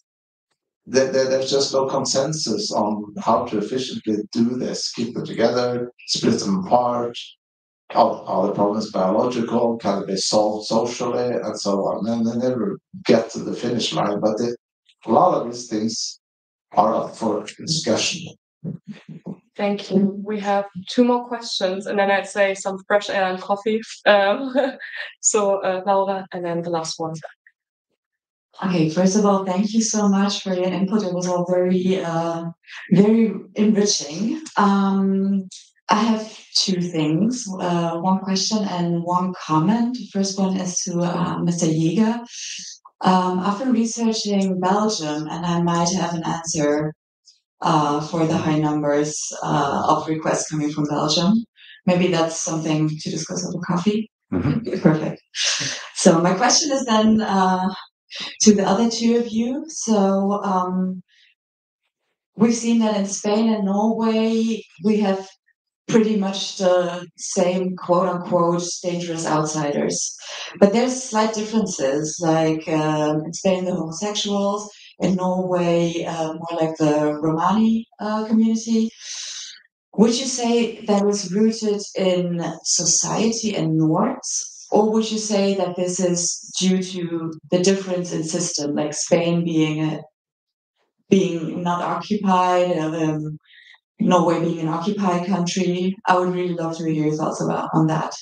There's just no consensus on how to efficiently do this, keep them together, split them apart. Are the problems biological? Can they be solved socially, and so on? And they never get to the finish line. But a lot of these things are up for discussion. Thank you. We have two more questions, and then I'd say some fresh air and coffee. So Laura, and then the last one. Okay, first of all, thank you so much for your input. It was all very, very enriching. I have two things, one question and one comment. The first one is to Mr. Jäger. After researching Belgium, and I might have an answer for the high numbers of requests coming from Belgium. Maybe that's something to discuss over coffee. Mm-hmm. Perfect. So my question is then to the other two of you. So we've seen that in Spain and Norway, we have pretty much the same quote-unquote dangerous outsiders. But there's slight differences, like in Spain, the homosexuals, in Norway, more like the Romani community. Would you say that was rooted in society and norms, or would you say that this is due to the difference in system, like Spain being not occupied, Norway being an occupied country? I would really love to hear your thoughts on that.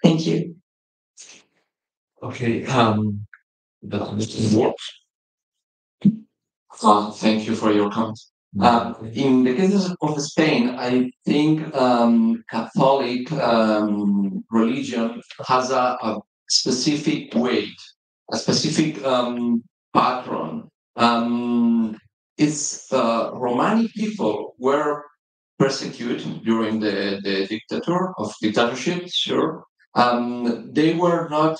Thank you. Okay. Thank you for your comment. In the case of Spain, I think Catholic religion has a specific weight, a specific pattern. Romani people were persecuted during the dictatorship, sure. They were not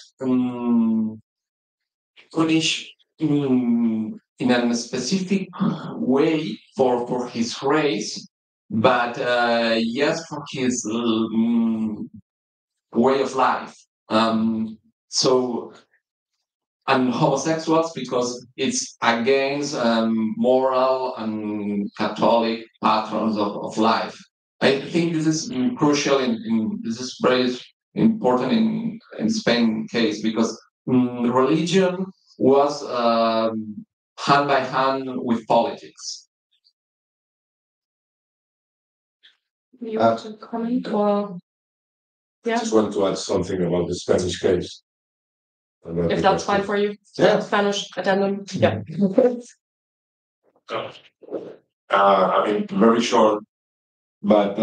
punished in a specific way for his race, but yes, for his way of life. So, and homosexuals because it's against moral and Catholic patterns of life. I think this is crucial this is very important in Spain case because religion was hand by hand with politics. You want to comment or? I just want to add something about the Spanish case. If that's fine for you. Yeah. Spanish addendum. Yeah. I mean, very short, but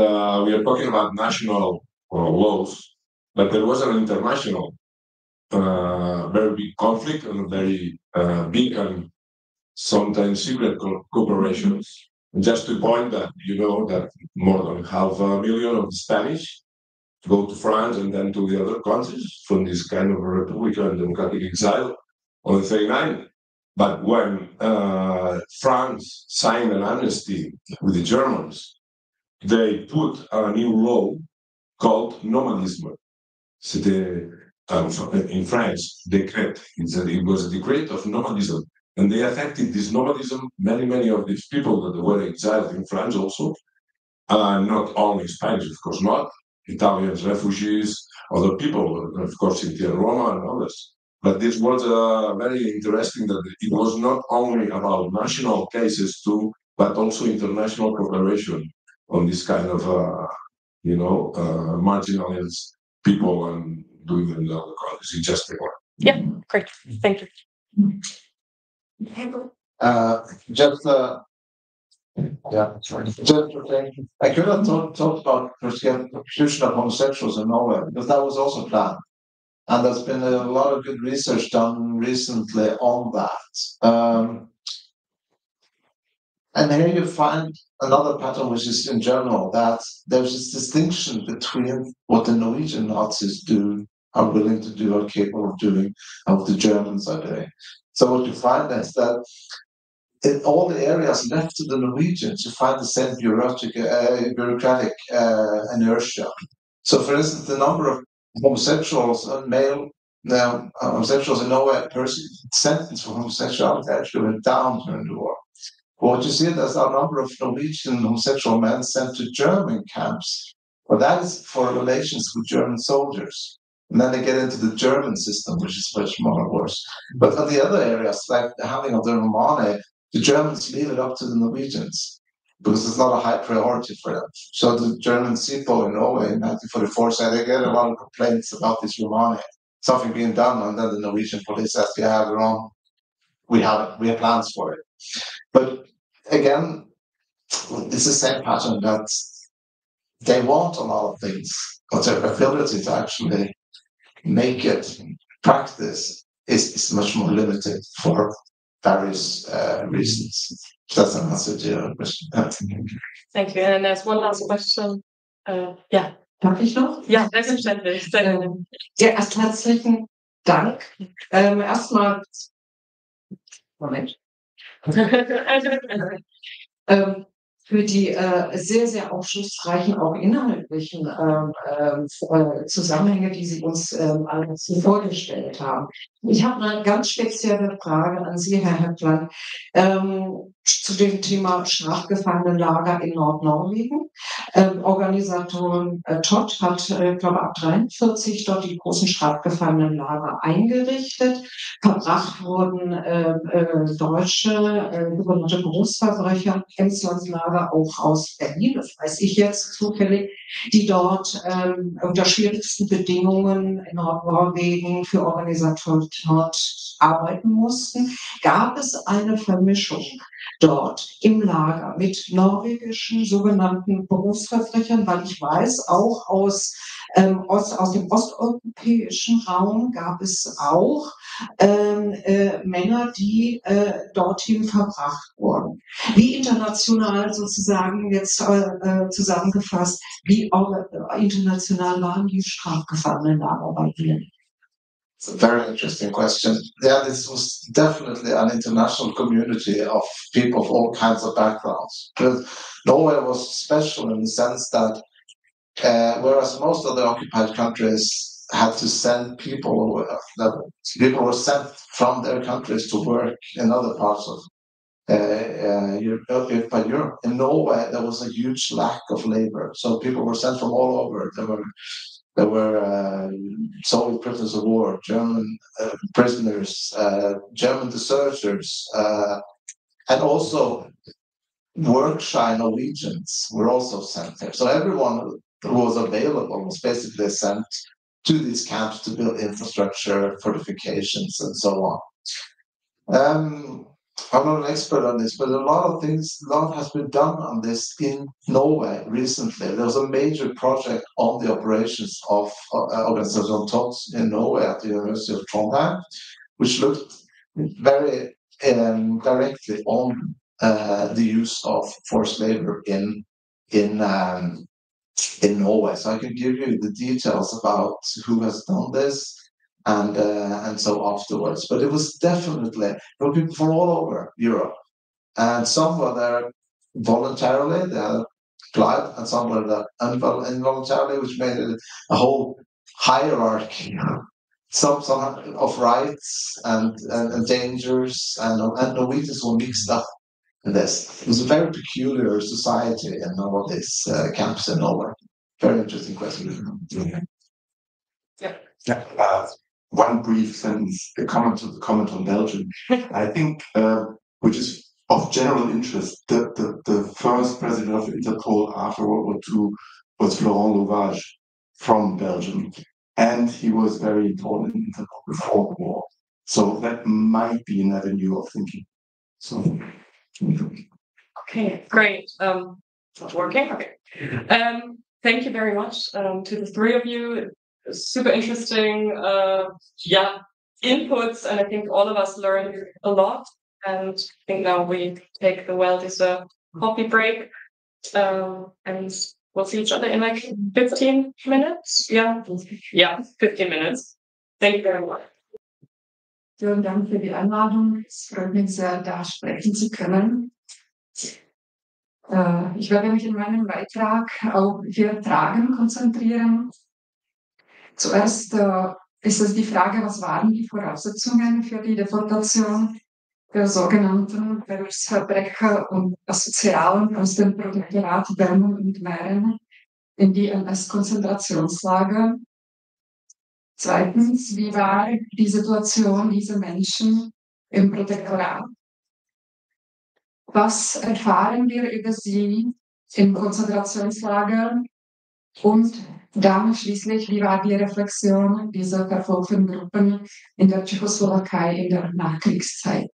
we are talking about national laws, but there was an international very big conflict and very big and sometimes secret cooperations. Just to point that, you know, that more than 500,000 of the Spanish go to France and then to the other countries from this kind of Republican and democratic exile on the 39. But when France signed an amnesty with the Germans, they put a new law called nomadism. In France, decree. It was a decree of nomadism. And they affected this nomadism, many of these people that were exiled in France also, not only Spanish, of course not, Italians, refugees, other people, of course, in Roma and others. But this was very interesting that it was not only about national cases too, but also international cooperation on this kind of, marginalized people and doing them in other countries. It's just the one. Yeah, great. Thank you. I could not talk about persecution of homosexuals in Norway because that was also planned. And there's been a lot of good research done recently on that. And here you find another pattern, which is in general, that there's this distinction between what the Norwegian Nazis do, are willing to do, are capable of doing, and what the Germans are doing. So what you find is that in all the areas left to the Norwegians, you find the same bureaucratic inertia. So, for instance, the number of homosexuals and male homosexuals in Norway, sentenced for homosexuality actually went down during the war. But what you see is there's a number of Norwegian homosexual men sent to German camps. But that is for relations with German soldiers. And then they get into the German system, which is much more worse. But on the other areas, like the handling of the Romani, the Germans leave it up to the Norwegians because it's not a high priority for them. So the German SIPO in Norway in 1944 said they get a lot of complaints about this Romani, something being done, and then the Norwegian police says, yeah, we're on. We have plans for it. But again, it's the same pattern that they want a lot of things, but their ability to actually make it practice is much more limited for various reasons. That's an answer to your question. Thank you. And there's one last question. Yeah. Darf ich noch? Ja, selbstverständlich. Ja, erst herzlichen Dank. Erstmal, Moment. Für die sehr, sehr aufschlussreichen, auch inhaltlichen Zusammenhänge, die Sie uns alles vorgestellt haben. Ich habe eine ganz spezielle Frage an Sie, Herr Heppland, zu dem Thema Strafgefangenenlager in Nordnorwegen. Organisatorin Todd hat, glaube ab 1943 dort die großen Strafgefangenenlager eingerichtet. Verbracht wurden deutsche sogenannte Berufsverbrecher, Emslandslager auch aus Berlin, das weiß ich jetzt zufällig, die dort unter schwierigsten Bedingungen in Nordnorwegen für Organisatoren dort arbeiten mussten. Gab es eine Vermischung dort im Lager mit norwegischen sogenannten Berufsverbrechern, weil ich weiß, auch aus dem osteuropäischen Raum gab es auch Männer, die dorthin verbracht wurden. Wie international sozusagen jetzt zusammengefasst, wie international waren die Strafgefangenenlager bei Ihnen? It's a very interesting question. Yeah, this was definitely an international community of people of all kinds of backgrounds. But Norway was special in the sense that whereas most of the occupied countries had to send people, people were sent from their countries to work in other parts of Europe. In Norway, there was a huge lack of labor, so people were sent from all over. There were Soviet prisoners of war, German prisoners, German deserters, and also work-shy Norwegians were also sent there. So everyone who was available was basically sent to these camps to build infrastructure, fortifications, and so on. I'm not an expert on this, but a lot has been done on this in Norway recently. There was a major project on the operations of Observatory in Norway at the University of Trondheim, which looked very directly on the use of forced labor in Norway. So I can give you the details about who has done this and so afterwards. But it was definitely, there were people from all over Europe, and some were there voluntarily, they had applied, and some were there involuntarily, which made it a whole hierarchy. Some of rights and dangers, and Norwegians were mixed up in this. It was a very peculiar society in all of these camps in Norway. Very interesting question. Yeah. One brief sentence, a comment on Belgium. I think, which is of general interest, the first president of Interpol after World War II was Florent Lauvage from Belgium, and he was very important in Interpol before the war. So that might be an avenue of thinking. So. Okay, great. It's working. Okay. Thank you very much to the three of you. Super interesting, inputs, and I think all of us learned a lot. And I think now we take the well-deserved coffee break, and we'll see each other in like 15 minutes. Yeah, 15 minutes. Thank you very much. Vielen Dank für die Einladung. Es freut mich sehr, da sprechen zu können. Ich werde mich in meinem Beitrag auf 4 Fragen konzentrieren. Zuerst ist es die Frage, was waren die Voraussetzungen für die Deportation der sogenannten Berufsverbrecher und Asozialen aus dem Protektorat Böhmen und Mähren in die NS-Konzentrationslager? Zweitens, wie war die Situation dieser Menschen im Protektorat? Was erfahren wir über sie in Konzentrationslagern? Und dann schließlich, wie war die Reflexion dieser verfolgten Gruppen in der Tschechoslowakei in der Nachkriegszeit?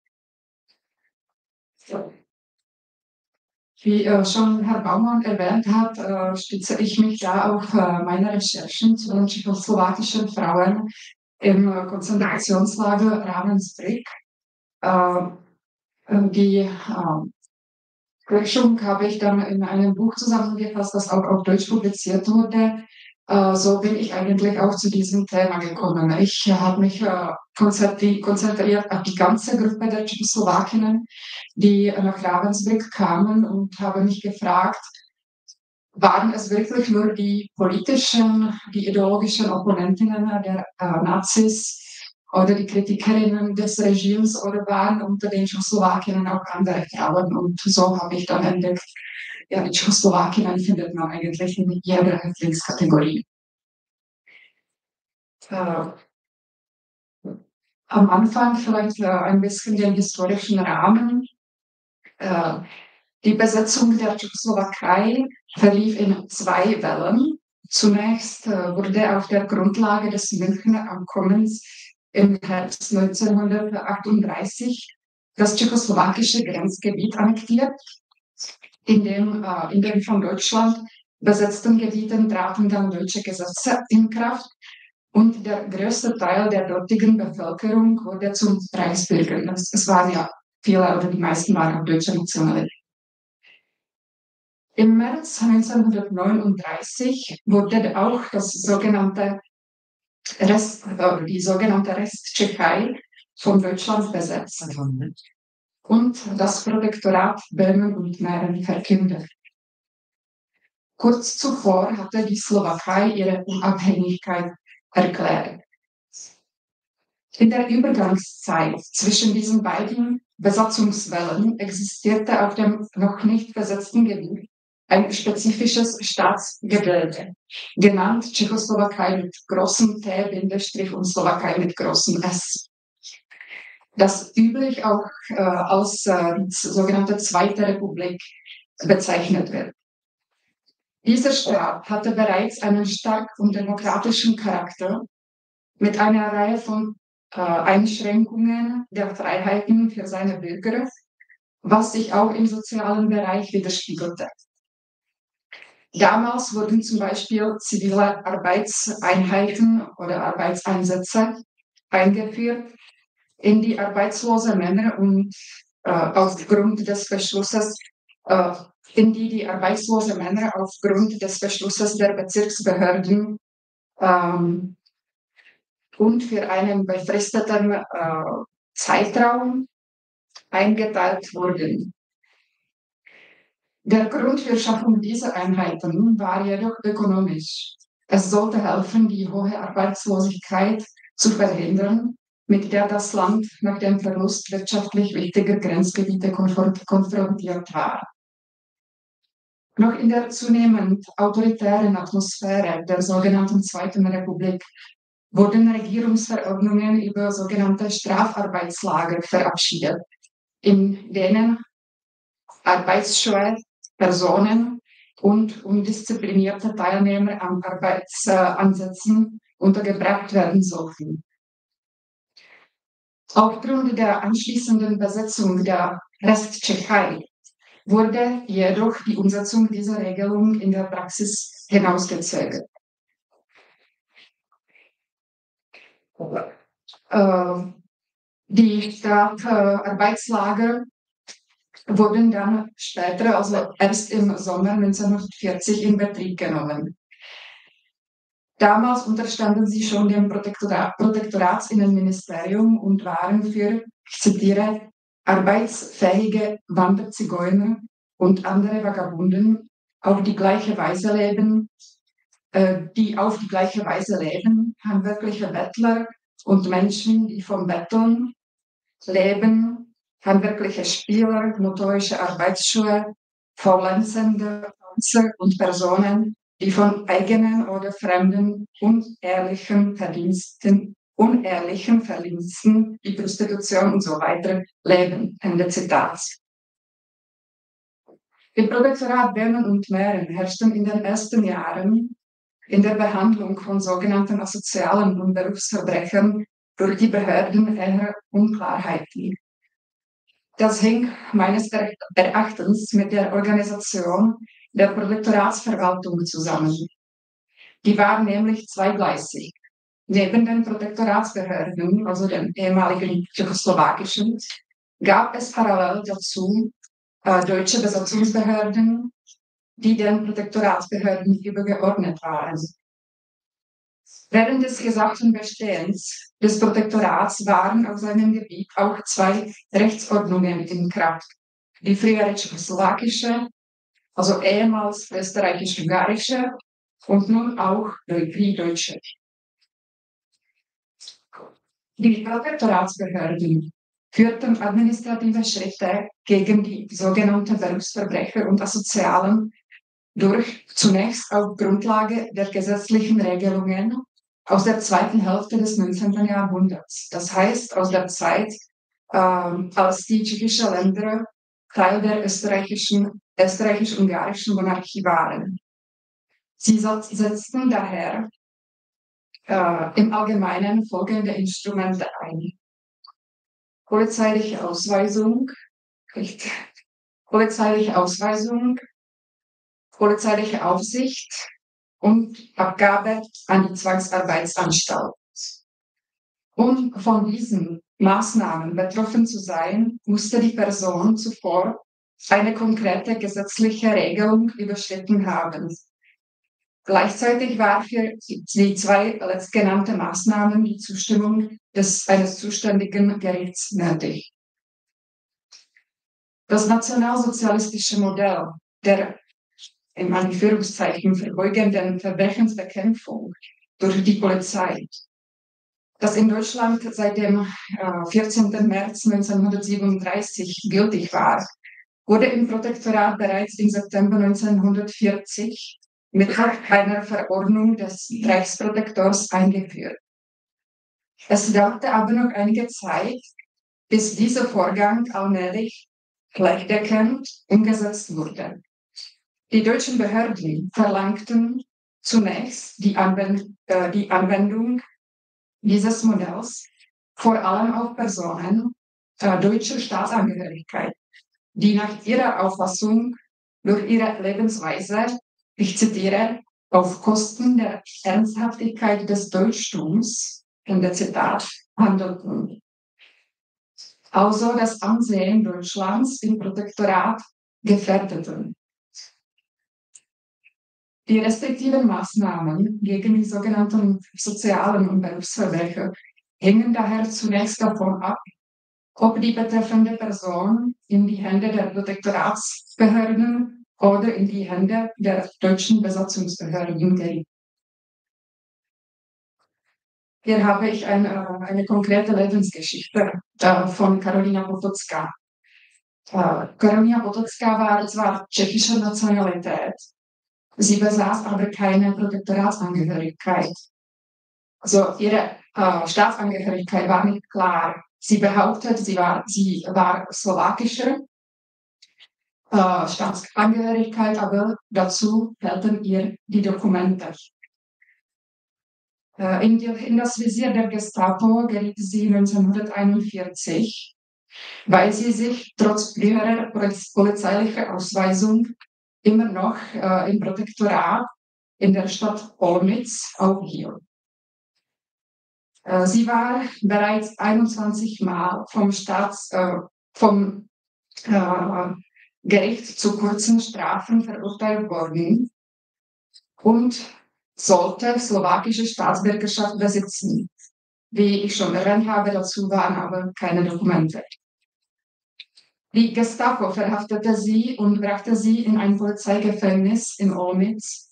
Wie schon Herr Baumann erwähnt hat, stütze ich mich da auf meine Recherchen zu den tschechoslowakischen Frauen im Konzentrationslager Ravensbrück. Die Forschung habe ich dann in einem Buch zusammengefasst, das auch auf Deutsch publiziert wurde. So bin ich eigentlich auch zu diesem Thema gekommen. Ich habe mich konzentriert auf die ganze Gruppe der Tschechoslowakinnen, die nach Ravensbrück kamen, und habe mich gefragt, waren es wirklich nur die politischen, die ideologischen Opponentinnen der Nazis oder die Kritikerinnen des Regimes, oder waren unter den Tschechoslowakinnen auch andere Frauen? Und so habe ich dann entdeckt, ja, die Tschechoslowakinnen findet man eigentlich in jeder Häftlingskategorie. Am Anfang vielleicht ein bisschen den historischen Rahmen. Die Besetzung der Tschechoslowakei verlief in 2 Wellen. Zunächst wurde auf der Grundlage des Münchner Abkommens im Herbst 1938 das tschechoslowakische Grenzgebiet annektiert. In den von Deutschland besetzten Gebieten traten dann deutsche Gesetze in Kraft, und der größte Teil der dortigen Bevölkerung wurde zum Reichsbürgern. Es waren ja viele, oder die meisten waren deutsche Nationalität. Im März 1939 wurde auch das sogenannte die sogenannte Resttschechei von Deutschland besetzt und das Protektorat Böhmen und Mähren verkündet. Kurz zuvor hatte die Slowakei ihre Unabhängigkeit erklärt. In der Übergangszeit zwischen diesen beiden Besatzungswellen existierte auf dem noch nicht besetzten Gebiet ein spezifisches Staatsgebilde, genannt Tschechoslowakei mit großem T- und Slowakei mit großem S, das üblich auch als die sogenannte Zweite Republik bezeichnet wird. Dieser Staat hatte bereits einen stark und demokratischen Charakter mit einer Reihe von Einschränkungen der Freiheiten für seine Bürger, was sich auch im sozialen Bereich widerspiegelte. Damals wurden zum Beispiel zivile Arbeitseinheiten oder Arbeitseinsätze eingeführt, in die arbeitslose Männer und aufgrund des Beschlusses die arbeitslose Männer aufgrund des Beschlusses der Bezirksbehörden und für einen befristeten Zeitraum eingeteilt wurden. Der Grund für Schaffung dieser Einheiten war jedoch ökonomisch. Es sollte helfen, die hohe Arbeitslosigkeit zu verhindern, mit der das Land nach dem Verlust wirtschaftlich wichtiger Grenzgebiete konfrontiert war. Noch in der zunehmend autoritären Atmosphäre der sogenannten Zweiten Republik wurden Regierungsverordnungen über sogenannte Strafarbeitslager verabschiedet, in denen arbeitsscheue Personen und undisziplinierte Teilnehmer an Arbeitsansätzen untergebracht werden sollten. Aufgrund der anschließenden Besetzung der Resttschechei wurde jedoch die Umsetzung dieser Regelung in der Praxis hinausgezögert. Die Strafarbeitslager wurden dann später, also erst im Sommer 1940, in Betrieb genommen. Damals unterstanden sie schon dem Protektoratsinnenministerium und waren für, ich zitiere, arbeitsfähige Wanderzigeuner und andere Vagabunden auf die gleiche Weise leben, handwerkliche Bettler und Menschen, die vom Betteln leben, handwerkliche Spieler, motorische Arbeitsschuhe, faulenzende Tänzer und Personen, die von eigenen oder fremden unehrlichen Verdiensten, die Prostitution und so weiter leben. Ende Zitat. Im Protektorat Böhmen und Mähren herrschten in den ersten Jahren in der Behandlung von sogenannten asozialen und Berufsverbrechern durch die Behörden eher Unklarheiten. Das hing meines Erachtens mit der Organisation der Protektoratsverwaltung zusammen. Die war nämlich zweigleisig. Neben den Protektoratsbehörden, also den ehemaligen tschechoslowakischen, gab es parallel dazu deutsche Besatzungsbehörden, die den Protektoratsbehörden übergeordnet waren. Während des gesamten Bestehens des Protektorats waren auf seinem Gebiet auch zwei Rechtsordnungen in Kraft. Die frühere tschechoslowakische, also ehemals österreichisch-ungarische und nun auch die deutsche. Die Protektoratsbehörden führten administrative Schritte gegen die sogenannten Berufsverbrecher und Asozialen durch, zunächst auf Grundlage der gesetzlichen Regelungen aus der zweiten Hälfte des 19. Jahrhunderts. Das heißt, aus der Zeit, als die tschechischen Länder Teil der österreichisch-ungarischen Monarchie waren. Sie setzten daher im Allgemeinen folgende Instrumente ein. Polizeiliche Ausweisung, polizeiliche Aufsicht und Abgabe an die Zwangsarbeitsanstalt. Um von diesen Maßnahmen betroffen zu sein, musste die Person zuvor eine konkrete gesetzliche Regelung überschritten haben. Gleichzeitig war für die zwei letztgenannte Maßnahmen die Zustimmung eines zuständigen Gerichts nötig. Das nationalsozialistische Modell der in Anführungszeichen verbeugenden Verbrechensbekämpfung durch die Polizei, das in Deutschland seit dem 14. März 1937 gültig war, wurde im Protektorat bereits im September 1940 mit einer Verordnung des Reichsprotektors eingeführt. Es dauerte aber noch einige Zeit, bis dieser Vorgang allmählich flächendeckend umgesetzt wurde. Die deutschen Behörden verlangten zunächst die Anwendung dieses Modells vor allem auf Personen deutscher Staatsangehörigkeit, die nach ihrer Auffassung durch ihre Lebensweise, ich zitiere, auf Kosten der Ernsthaftigkeit des Deutschtums, Ende Zitat, handelten. Also das Ansehen Deutschlands im Protektorat gefährdeten. Die restriktiven Maßnahmen gegen die sogenannten sozialen und Berufsverbrecher hängen daher zunächst davon ab, ob die betreffende Person in die Hände der Protektoratsbehörden oder in die Hände der deutschen Besatzungsbehörden gerät. Hier habe ich eine konkrete Lebensgeschichte von Karolina Potocka. Karolina Potocka war zwar tschechischer Nationalität, sie besaß aber keine Protektoratsangehörigkeit. Also ihre Staatsangehörigkeit war nicht klar. Sie behauptet, sie war slowakischer Staatsangehörigkeit, aber dazu fehlten ihr die Dokumente. In das Visier der Gestapo geriet sie 1941, weil sie sich trotz früherer polizeilicher Ausweisung immer noch im Protektorat in der Stadt Olmütz aufhielt. Sie war bereits 21 Mal vom Gericht zu kurzen Strafen verurteilt worden und sollte slowakische Staatsbürgerschaft besitzen. Wie ich schon erwähnt habe, dazu waren aber keine Dokumente. Die Gestapo verhaftete sie und brachte sie in ein Polizeigefängnis in Olmütz.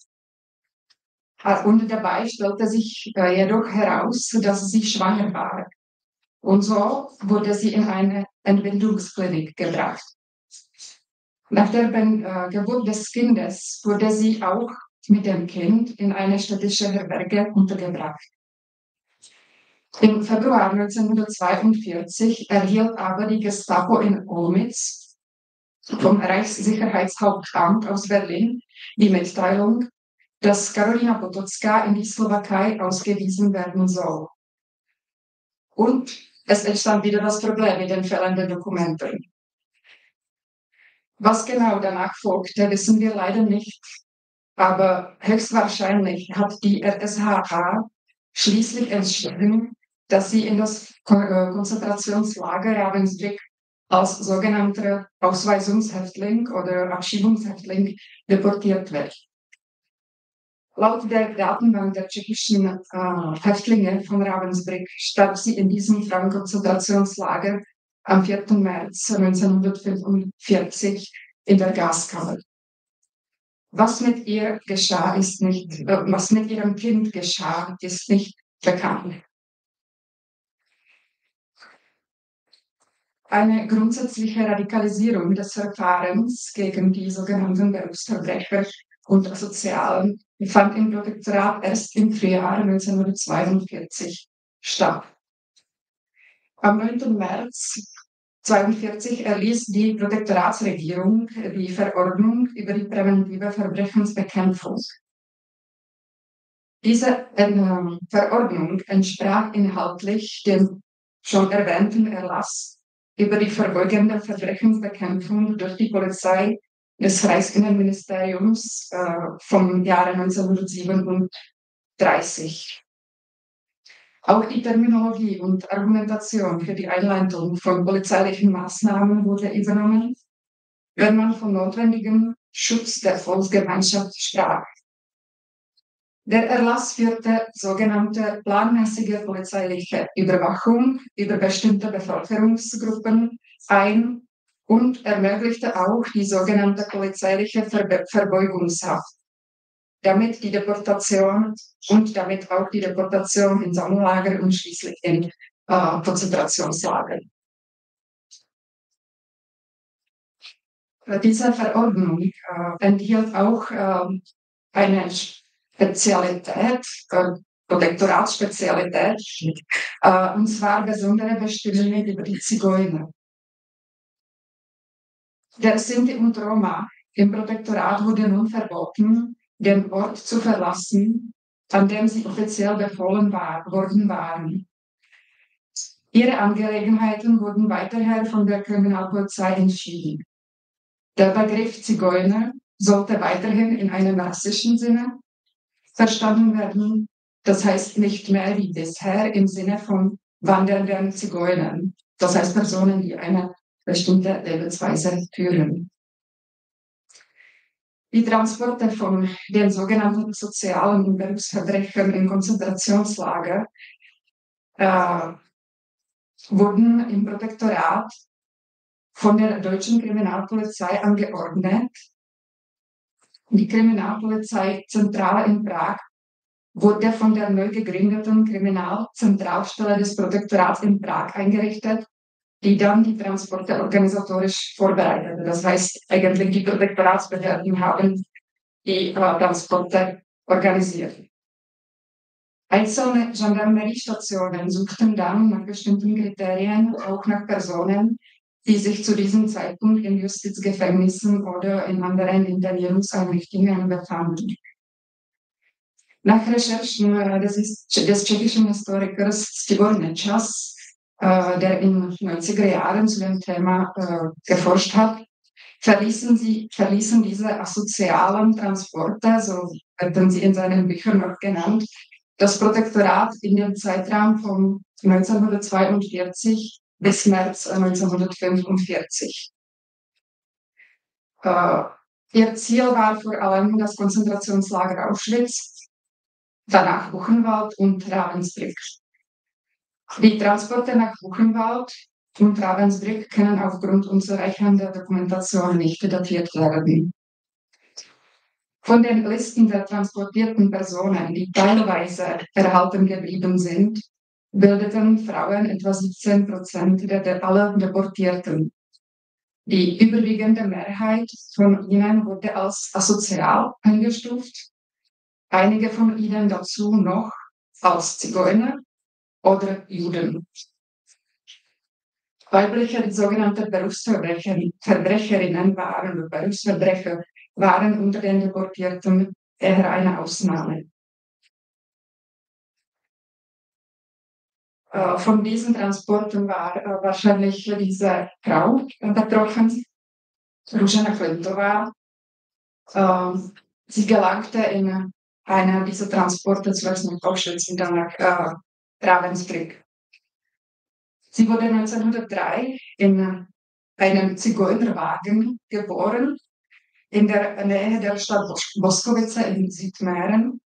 Und dabei stellte sich jedoch heraus, dass sie schwanger war. Und so wurde sie in eine Entbindungsklinik gebracht. Nach der Geburt des Kindes wurde sie auch mit dem Kind in eine städtische Herberge untergebracht. Im Februar 1942 erhielt aber die Gestapo in Olmütz vom Reichssicherheitshauptamt aus Berlin die Mitteilung, dass Karolina Potocka in die Slowakei ausgewiesen werden soll. Und es entstand wieder das Problem mit den fehlenden Dokumenten. Was genau danach folgte, wissen wir leider nicht. Aber höchstwahrscheinlich hat die RSHA schließlich entschieden, dass sie in das Konzentrationslager Ravensbrück als sogenannter Ausweisungshäftling oder Abschiebungshäftling deportiert wird. Laut der Datenbank der tschechischen Häftlinge von Ravensbrück starb sie in diesem Konzentrationslager am 4. März 1945 in der Gaskammer. Was mit ihr geschah, was mit ihrem Kind geschah, ist nicht bekannt. Eine grundsätzliche Radikalisierung des Verfahrens gegen die sogenannten Berufsverbrecher und Asozialen fand im Protektorat erst im Frühjahr 1942 statt. Am 9. März 1942 erließ die Protektoratsregierung die Verordnung über die präventive Verbrechensbekämpfung. Diese Verordnung entsprach inhaltlich dem schon erwähnten Erlass über die vorbeugende Verbrechensbekämpfung durch die Polizei des Reichsinnenministeriums vom Jahre 1937. Auch die Terminologie und Argumentation für die Einleitung von polizeilichen Maßnahmen wurde übernommen, wenn man vom notwendigen Schutz der Volksgemeinschaft sprach. Der Erlass führte sogenannte planmäßige polizeiliche Überwachung über bestimmte Bevölkerungsgruppen ein und ermöglichte auch die sogenannte polizeiliche Verbeugungshaft, damit die Deportation und damit auch die Deportation in Sammellager und schließlich in Konzentrationslager. Diese Verordnung enthielt auch eine Spezialität, Protektoratsspezialität, und zwar besondere Bestimmungen über die Zigeuner. Der Sinti und Roma im Protektorat wurde nun verboten, den Ort zu verlassen, an dem sie offiziell befohlen worden waren. Ihre Angelegenheiten wurden weiterhin von der Kriminalpolizei entschieden. Der Begriff Zigeuner sollte weiterhin in einem rassischen Sinne verstanden werden, das heißt nicht mehr wie bisher im Sinne von wandernden Zigeunern, das heißt Personen, die eine bestimmte Lebensweise führen. Die Transporte von den sogenannten sozialen und Berufsverbrechern in Konzentrationslager wurden im Protektorat von der deutschen Kriminalpolizei angeordnet. Die Kriminalpolizeizentrale in Prag wurde von der neu gegründeten Kriminalzentralstelle des Protektorats in Prag eingerichtet, die dann die Transporte organisatorisch vorbereitete. Das heißt, eigentlich die Protektoratsbehörden haben die Transporte organisiert. Einzelne Gendarmeriestationen suchten dann nach bestimmten Kriterien auch nach Personen, die sich zu diesem Zeitpunkt in Justizgefängnissen oder in anderen Internierungseinrichtungen befanden. Nach Recherchen des tschechischen Historikers Stibor Nečas, der in den 90er Jahren zu dem Thema geforscht hat, verließen diese asozialen Transporte, so werden sie in seinen Büchern noch genannt, das Protektorat in dem Zeitraum von 1942 bis März 1945. Ihr Ziel war vor allem das Konzentrationslager Auschwitz, danach Buchenwald und Ravensbrück. Die Transporte nach Buchenwald und Ravensbrück können aufgrund unzureichender Dokumentation nicht datiert werden. Von den Listen der transportierten Personen, die teilweise erhalten geblieben sind, bildeten Frauen etwa 17% aller Deportierten. Die überwiegende Mehrheit von ihnen wurde als asozial eingestuft, einige von ihnen dazu noch als Zigeuner oder Juden. Weibliche sogenannte Berufsverbrecherinnen oder Berufsverbrecher waren unter den Deportierten eher eine Ausnahme. Von diesen Transporten war wahrscheinlich diese Frau betroffen, Růžena Klintová. Sie gelangte in einer dieser Transporte zuerst nach Auschwitz und dann nach Ravensbrück. Sie wurde 1903 in einem Zigeunerwagen geboren, in der Nähe der Stadt Boskovice in Südmähren.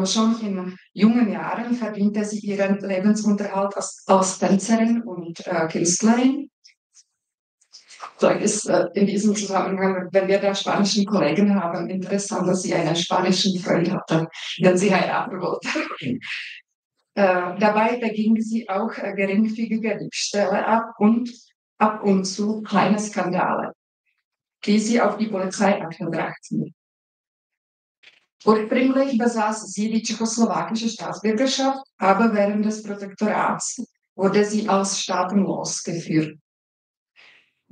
Schon in jungen Jahren verdiente sie ihren Lebensunterhalt als Tänzerin und Künstlerin. Vielleicht ist in diesem Zusammenhang, wenn wir da spanischen Kollegen haben, interessant, dass sie einen spanischen Freund hatte, den sie heiraten wollte. Dabei beging sie auch geringfügige Diebstähle ab und zu kleine Skandale, die sie auf die Polizeiakte brachten. Ursprünglich besaß sie die tschechoslowakische Staatsbürgerschaft, aber während des Protektorats wurde sie als staatenlos geführt.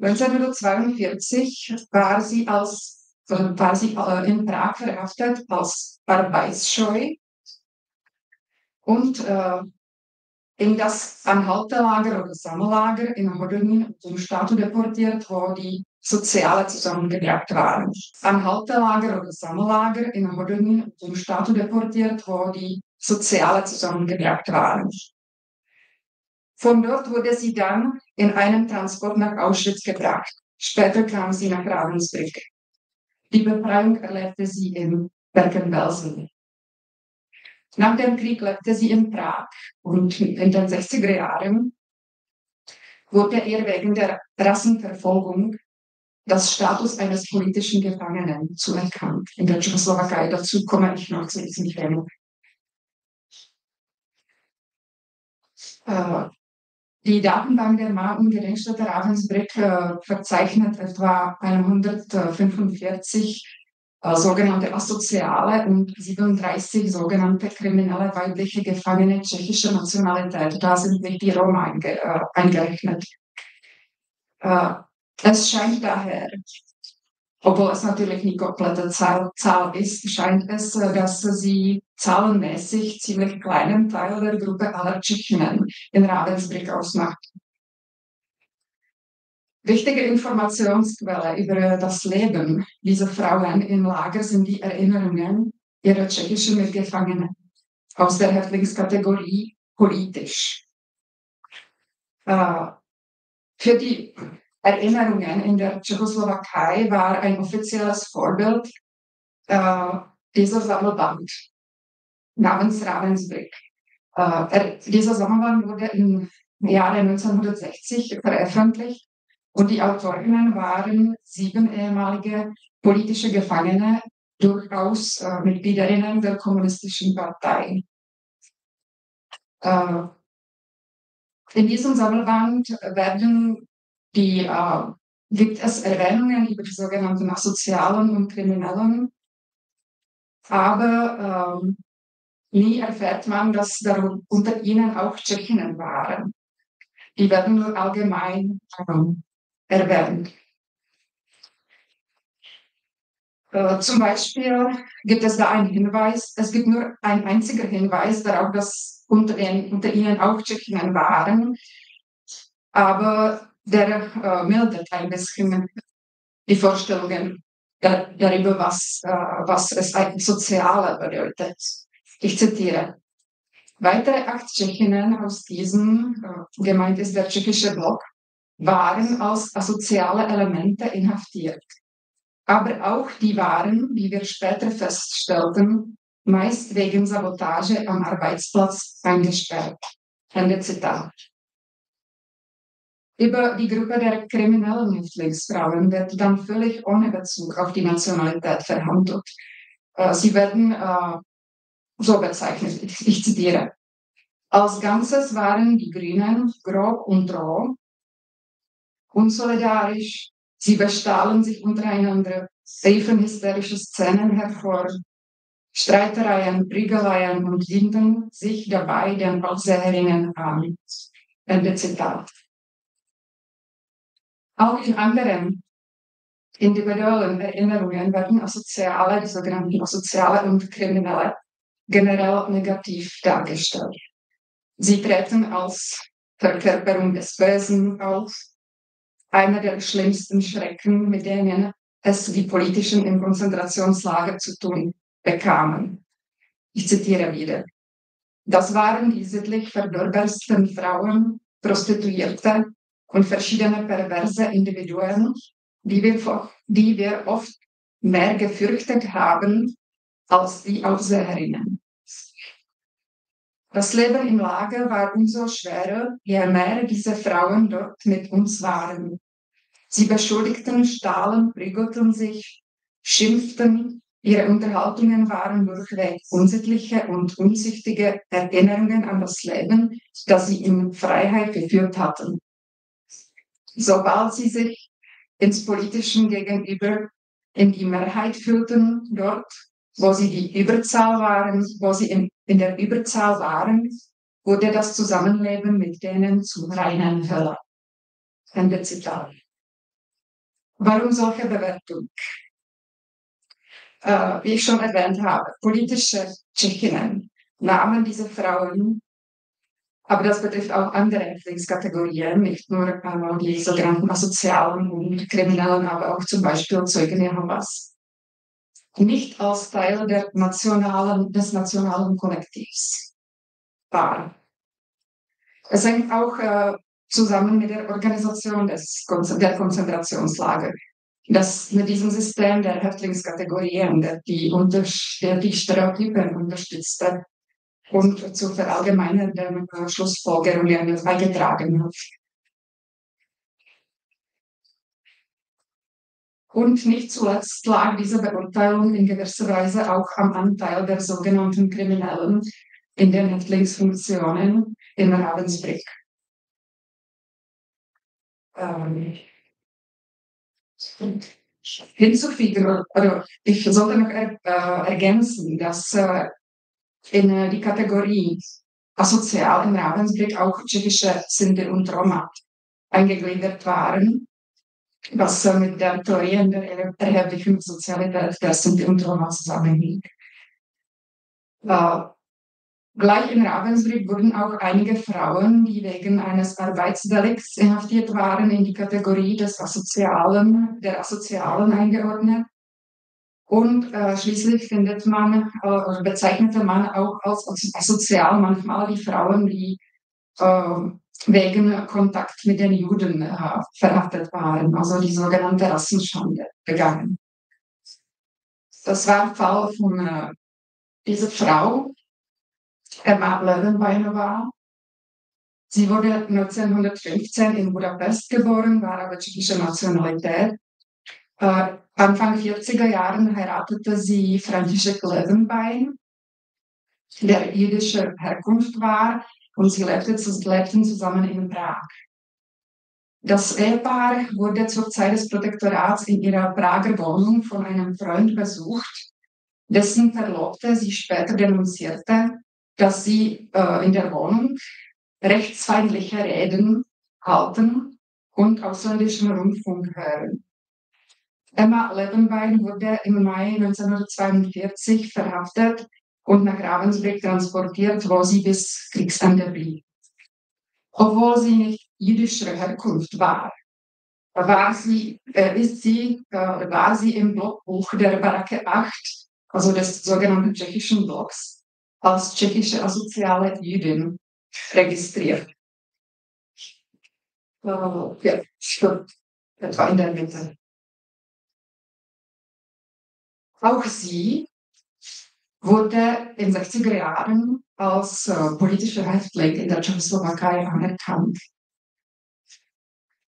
1942 war sie in Prag verhaftet als arbeitsscheu und in das Anhaltelager oder Sammellager in Hodonín zum Staat deportiert, wo die Soziale zusammengebracht waren. Anhaltelager oder Sammellager in Hodonín zum Staat deportiert, wo die Soziale zusammengebracht waren. Von dort wurde sie dann in einem Transport nach Auschwitz gebracht. Später kam sie nach Ravensbrück. Die Befreiung erlebte sie in Bergen-Belsen. Nach dem Krieg lebte sie in Prag und in den 60er Jahren wurde ihr wegen der Rassenverfolgung das Status eines politischen Gefangenen zuerkannt in der Tschechoslowakei. Dazu komme ich noch zu diesem Thema. Die Datenbank der Ma- und Gedenkstätte Ravensbrück verzeichnet etwa 145 sogenannte Asoziale und 37 sogenannte kriminelle weibliche Gefangene tschechischer Nationalität. Da sind nicht die Roma eingerechnet. Es scheint daher, obwohl es natürlich nicht komplette Zahl ist, scheint es, dass sie zahlenmäßig ziemlich kleinen Teil der Gruppe aller Tschechinnen in Ravensbrück ausmacht. Wichtige Informationsquelle über das Leben dieser Frauen im Lager sind die Erinnerungen ihrer tschechischen Mitgefangenen aus der Häftlingskategorie politisch. Für die Erinnerungen in der Tschechoslowakei war ein offizielles Vorbild dieser Sammelband namens Ravensbrück. Dieser Sammelband wurde im Jahre 1960 veröffentlicht und die Autorinnen waren 7 ehemalige politische Gefangene, durchaus Mitgliederinnen der Kommunistischen Partei. In diesem Sammelband gibt es Erwähnungen über die sogenannten Asozialen und Kriminellen, aber nie erfährt man, dass unter ihnen auch Tschechinnen waren. Die werden nur allgemein erwähnt. Zum Beispiel gibt es da einen Hinweis, es gibt nur ein einziger Hinweis darauf, dass unter ihnen auch Tschechinnen waren, aber der mildert ein bisschen die Vorstellungen darüber, was es eigentlich Soziale bedeutet. Ich zitiere. Weitere 8 Tschechinnen aus diesem, gemeint ist der tschechische Block, waren als asoziale Elemente inhaftiert. Aber auch die waren, wie wir später feststellten, meist wegen Sabotage am Arbeitsplatz eingesperrt. Ende Zitat. Über die Gruppe der kriminellen Häftlingsfrauen wird dann völlig ohne Bezug auf die Nationalität verhandelt. Sie werden so bezeichnet, ich zitiere. Als Ganzes waren die Grünen grob und roh, unsolidarisch, sie bestahlen sich untereinander, riefen hysterische Szenen hervor, Streitereien, Prügeleien und dienten sich dabei den Aufseherinnen an. Ende Zitat. Auch in anderen individuellen Erinnerungen werden Asoziale, die sogenannten Asoziale und Kriminelle, generell negativ dargestellt. Sie treten als Verkörperung des Bösen auf, einer der schlimmsten Schrecken, mit denen es die Politischen im Konzentrationslager zu tun bekamen. Ich zitiere wieder. Das waren die sittlich verdorbensten Frauen, Prostituierte und verschiedene perverse Individuen, die wir oft mehr gefürchtet haben als die Aufseherinnen. Das Leben im Lager war umso schwerer, je mehr diese Frauen dort mit uns waren. Sie beschuldigten, stahlen, prügelten sich, schimpften. Ihre Unterhaltungen waren durchweg unsittliche und unzüchtige Erinnerungen an das Leben, das sie in Freiheit geführt hatten. Sobald sie sich ins Politischen gegenüber in die Mehrheit fühlten, dort, wo sie in der Überzahl waren, wurde das Zusammenleben mit denen zur reinen Hölle. Ende Zitat. Warum solche Bewertung? Wie ich schon erwähnt habe, politische Tschechinnen nahmen diese Frauen, aber das betrifft auch andere Häftlingskategorien, nicht nur die sogenannten Asozialen und Kriminellen, aber auch zum Beispiel Zeugen Jehovas, nicht als Teil des nationalen Kollektivs wahr. Es hängt auch zusammen mit der Organisation der Konzentrationslager. dass mit diesem System der Häftlingskategorien, der die Stereotypen unterstützte und zu verallgemeinernden Schlussfolgerungen beigetragen hat. Und nicht zuletzt lag diese Beurteilung in gewisser Weise auch am Anteil der sogenannten Kriminellen in den Häftlingsfunktionen in Ravensbrück. Hinzufügen, oder ich sollte noch ergänzen, dass in die Kategorie asozial in Ravensbrück auch tschechische Sinti und Roma eingegliedert waren, was mit der Theorie der erheblichen Sozialität der Sinti und Roma zusammenhing. Gleich in Ravensbrück wurden auch einige Frauen, die wegen eines Arbeitsdelikts inhaftiert waren, in die Kategorie der Asozialen eingeordnet. Und schließlich findet man oder bezeichnete man auch als asozial manchmal die Frauen, die wegen Kontakt mit den Juden verhaftet waren, also die sogenannte Rassenschande begangen. Das war der Fall von dieser Frau, Emma Löwenbeinová. Sie wurde 1915 in Budapest geboren, war aber tschechischer Nationalität. Anfang 40er Jahren heiratete sie František Löwenbein, der jüdischer Herkunft war, und sie lebten zusammen in Prag. Das Ehepaar wurde zur Zeit des Protektorats in ihrer Prager Wohnung von einem Freund besucht, dessen Verlobte sie später denunzierte, dass sie in der Wohnung rechtsfeindliche Reden halten und ausländischen Rundfunk hören. Emma Löwenbein wurde im Mai 1942 verhaftet und nach Ravensbrück transportiert, wo sie bis Kriegsende blieb. Obwohl sie nicht jüdischer Herkunft war, war sie im Blockbuch der Baracke 8, also des sogenannten tschechischen Blocks, als tschechische asoziale Jüdin registriert. Ja, etwa in der Mitte. Auch sie wurde in den 60er Jahren als politischer Häftling in der Tschechoslowakei anerkannt.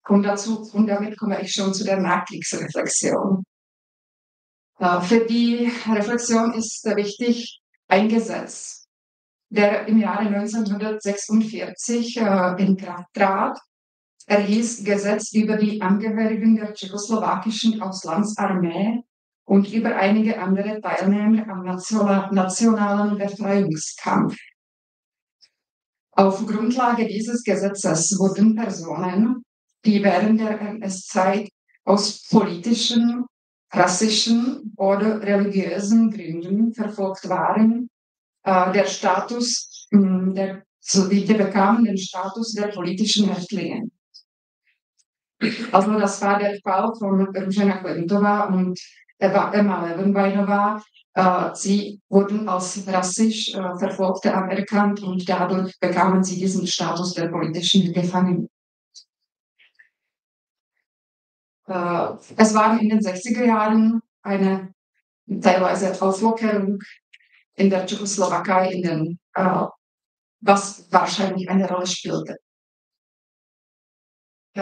Und damit komme ich schon zu der Nachkriegsreflexion. Für die Reflexion ist wichtig ein Gesetz, der im Jahre 1946 in Kraft trat. Er hieß Gesetz über die Angehörigen der tschechoslowakischen Auslandsarmee und über einige andere Teilnehmer am nationalen Befreiungskampf. Auf Grundlage dieses Gesetzes wurden Personen, die während der NS-Zeit aus politischen, rassischen oder religiösen Gründen verfolgt waren, die bekamen den Status der politischen Häftlinge. Also das war der Fall von Růžena Klentová und Emma Löwenbeinová. Sie wurden als rassisch Verfolgte anerkannt und dadurch bekamen sie diesen Status der politischen Gefangenen. Es waren in den 60er Jahren eine teilweise Auflockerung in der Tschechoslowakei, was wahrscheinlich eine Rolle spielte.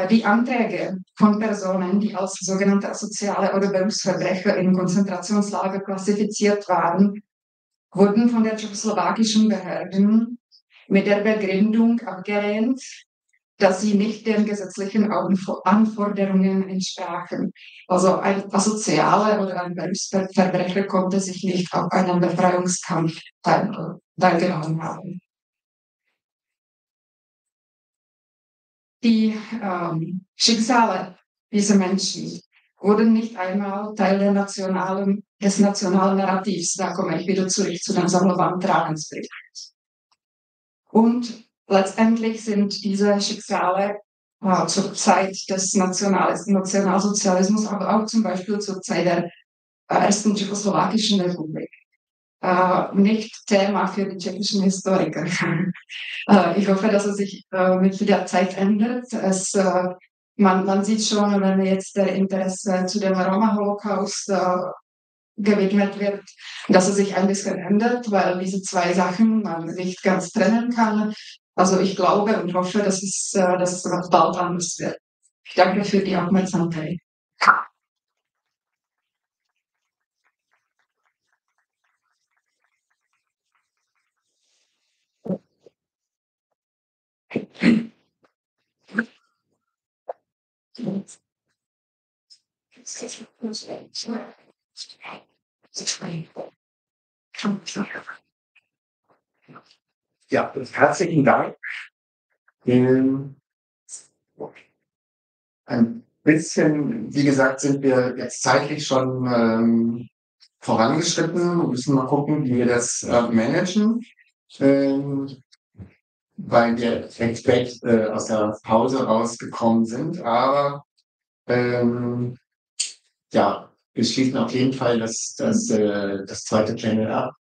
Die Anträge von Personen, die als sogenannte asoziale oder Berufsverbrecher in Konzentrationslager klassifiziert waren, wurden von der tschechoslowakischen Behörden mit der Begründung abgelehnt, dass sie nicht den gesetzlichen Anforderungen entsprachen. Also ein Asozialer oder ein Berufsverbrecher konnte sich nicht auf einen Befreiungskampf teilgenommen haben. Die Schicksale dieser Menschen wurden nicht einmal Teil des nationalen Narrativs. Da komme ich wieder zurück zu dem Sammelband Ravensbrück. Und letztendlich sind diese Schicksale zur Zeit des Nationalsozialismus, aber auch zum Beispiel zur Zeit der ersten tschechoslowakischen Republik nicht Thema für die tschechischen Historiker. Ich hoffe, dass es sich mit der Zeit ändert. Es man sieht schon, wenn jetzt der Interesse zu dem Roma-Holocaust gewidmet wird, dass es sich ein bisschen ändert, weil diese zwei Sachen man nicht ganz trennen kann. Also ich glaube und hoffe, dass es noch bald anders wird. Ich danke für die Aufmerksamkeit. Ja, herzlichen Dank. Ein bisschen, wie gesagt, sind wir jetzt zeitlich schon vorangeschritten. Wir müssen mal gucken, wie wir das managen, weil wir recht spät aus der Pause rausgekommen sind. Aber ja, wir schließen auf jeden Fall das zweite Panel ab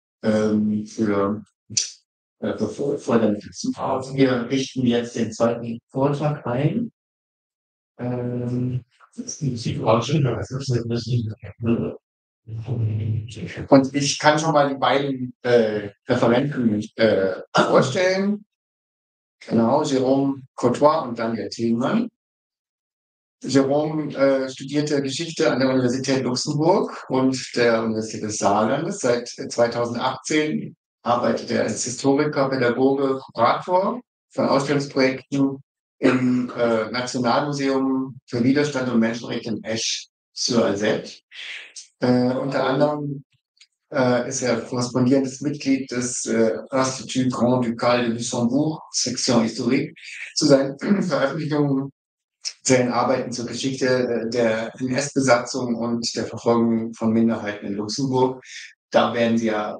vor der nächsten Pause. Wir richten jetzt den zweiten Vortrag ein. Und ich kann schon mal die beiden Referenten vorstellen. Genau, Jérôme Courtois und Daniel Thielmann. Jérôme studierte Geschichte an der Universität Luxemburg und der Universität des Saarlandes. Seit 2018 arbeitet er als Historiker, Pädagoge, Kurator von Ausstellungsprojekten im Nationalmuseum für Widerstand und Menschenrechte in Esch-sur-Alzette. Unter anderem ist er korrespondierendes Mitglied des Institut Grand Ducal de Luxembourg, Section Historique. Zu seinen Veröffentlichungen zählen Arbeiten zur Geschichte der NS-Besatzung und der Verfolgung von Minderheiten in Luxemburg. Da werden Sie ja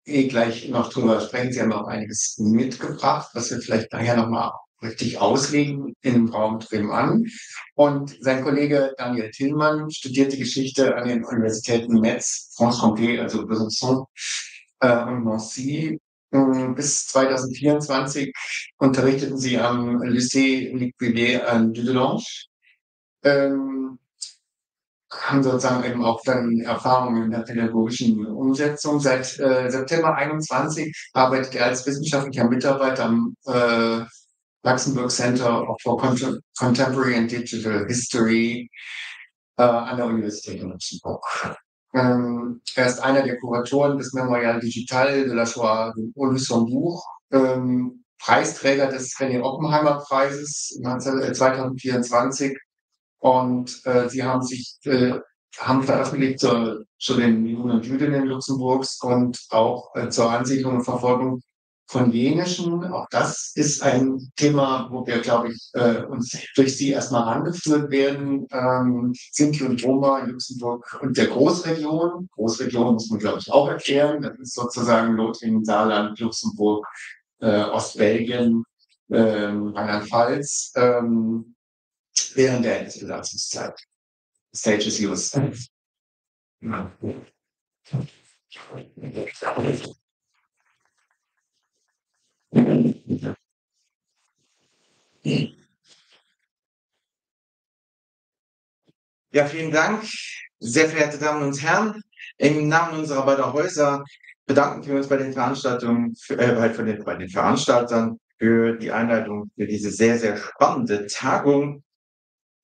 gleich noch drüber sprechen. Sie haben auch einiges mitgebracht, was wir vielleicht nachher nochmal richtig auslegen in dem Raum drüben an. Und sein Kollege Daniel Thielmann studierte Geschichte an den Universitäten Metz, Franche-Comté, also Besançon und Nancy. Bis 2024 unterrichteten sie am Lycée Liquidier an Dudelange. Haben sozusagen eben auch dann Erfahrungen in der pädagogischen Umsetzung. Seit September 21 arbeitet er als wissenschaftlicher Mitarbeiter am Luxembourg Center for Contemporary and Digital History an der Universität in Luxemburg. Er ist einer der Kuratoren des Memorial Digital de la Shoah au Luxembourg, Preisträger des René Oppenheimer Preises 2024. Und sie haben veröffentlicht zu den Juden und Jüdinnen Luxemburgs und auch zur Ansiedlung und Verfolgung von Jenischen. Auch das ist ein Thema, wo wir, glaube ich, uns durch Sie erstmal angeführt werden. Sinti und Roma in Luxemburg und der Großregion. Großregion muss man, glaube ich, auch erklären. Das ist sozusagen Lothringen, Saarland, Luxemburg, Ostbelgien, Rheinland-Pfalz. Während der NS-Besatzungszeit. Stage is yours. Ja, vielen Dank, sehr verehrte Damen und Herren. Im Namen unserer beiden Häuser bedanken wir uns bei den Veranstaltungen, bei den Veranstaltern für die Einleitung für diese sehr, sehr spannende Tagung.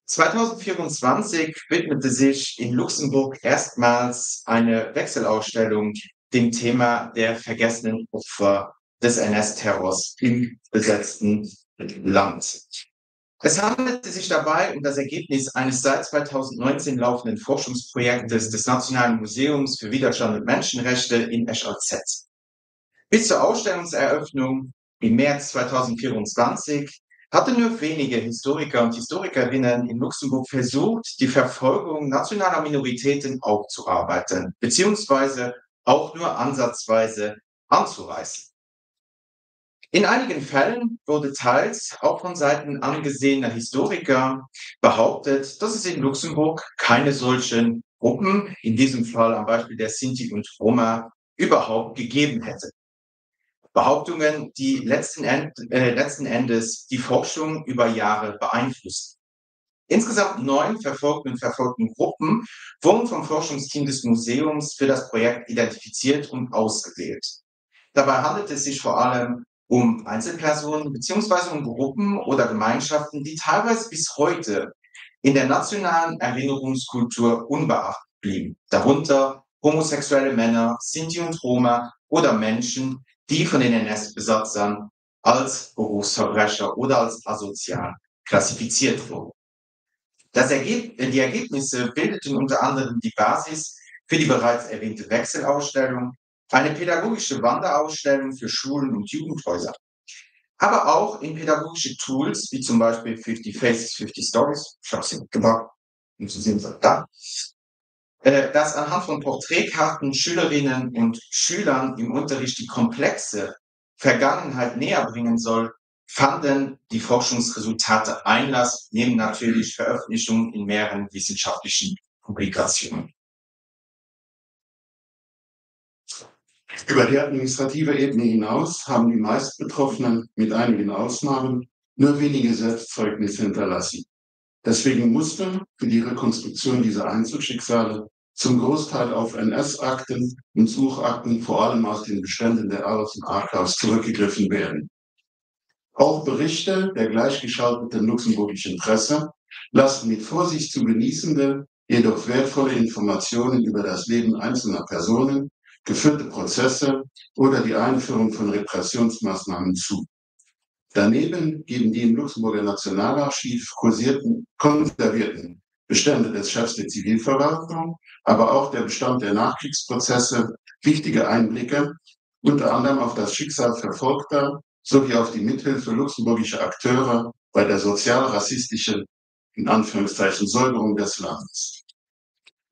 2024 widmete sich in Luxemburg erstmals eine Wechselausstellung dem Thema der vergessenen Opfer des NS-Terrors im besetzten Land. Es handelte sich dabei um das Ergebnis eines seit 2019 laufenden Forschungsprojektes des Nationalen Museums für Widerstand und Menschenrechte in Esch-sur-Alzette. Bis zur Ausstellungseröffnung im März 2024 hatten nur wenige Historiker und Historikerinnen in Luxemburg versucht, die Verfolgung nationaler Minoritäten aufzuarbeiten, beziehungsweise auch nur ansatzweise anzureißen. In einigen Fällen wurde teils auch von Seiten angesehener Historiker behauptet, dass es in Luxemburg keine solchen Gruppen, in diesem Fall am Beispiel der Sinti und Roma, überhaupt gegeben hätte. Behauptungen, die letzten Endes die Forschung über Jahre beeinflussten. Insgesamt 9 verfolgten und verfolgten Gruppen wurden vom Forschungsteam des Museums für das Projekt identifiziert und ausgewählt. Dabei handelt es sich vor allem um Einzelpersonen bzw. um Gruppen oder Gemeinschaften, die teilweise bis heute in der nationalen Erinnerungskultur unbeachtet blieben. Darunter homosexuelle Männer, Sinti und Roma oder Menschen, die von den NS-Besatzern als Berufsverbrecher oder als asozial klassifiziert wurden. Die Ergebnisse bildeten unter anderem die Basis für die bereits erwähnte Wechselausstellung, eine pädagogische Wanderausstellung für Schulen und Jugendhäuser, aber auch in pädagogische Tools, wie zum Beispiel 50 Faces, 50 Stories, ich habe sie mitgebracht, um zu sehen, was da, das anhand von Porträtkarten Schülerinnen und Schülern im Unterricht die komplexe Vergangenheit näher bringen soll, fanden die Forschungsresultate Einlass, neben natürlich Veröffentlichungen in mehreren wissenschaftlichen Publikationen. Über die administrative Ebene hinaus haben die meisten Betroffenen mit einigen Ausnahmen nur wenige Selbstzeugnisse hinterlassen. Deswegen musste für die Rekonstruktion dieser Einzelschicksale zum Großteil auf NS-Akten und Suchakten vor allem aus den Beständen der Außen- und Archives zurückgegriffen werden. Auch Berichte der gleichgeschalteten luxemburgischen Presse lassen mit Vorsicht zu genießende, jedoch wertvolle Informationen über das Leben einzelner Personen, geführte Prozesse oder die Einführung von Repressionsmaßnahmen zu. Daneben geben die im Luxemburger Nationalarchiv konservierten Bestände des Chefs der Zivilverwaltung, aber auch der Bestand der Nachkriegsprozesse wichtige Einblicke, unter anderem auf das Schicksal Verfolgter sowie auf die Mithilfe luxemburgischer Akteure bei der sozial-rassistischen, in Anführungszeichen, Säuberung des Landes.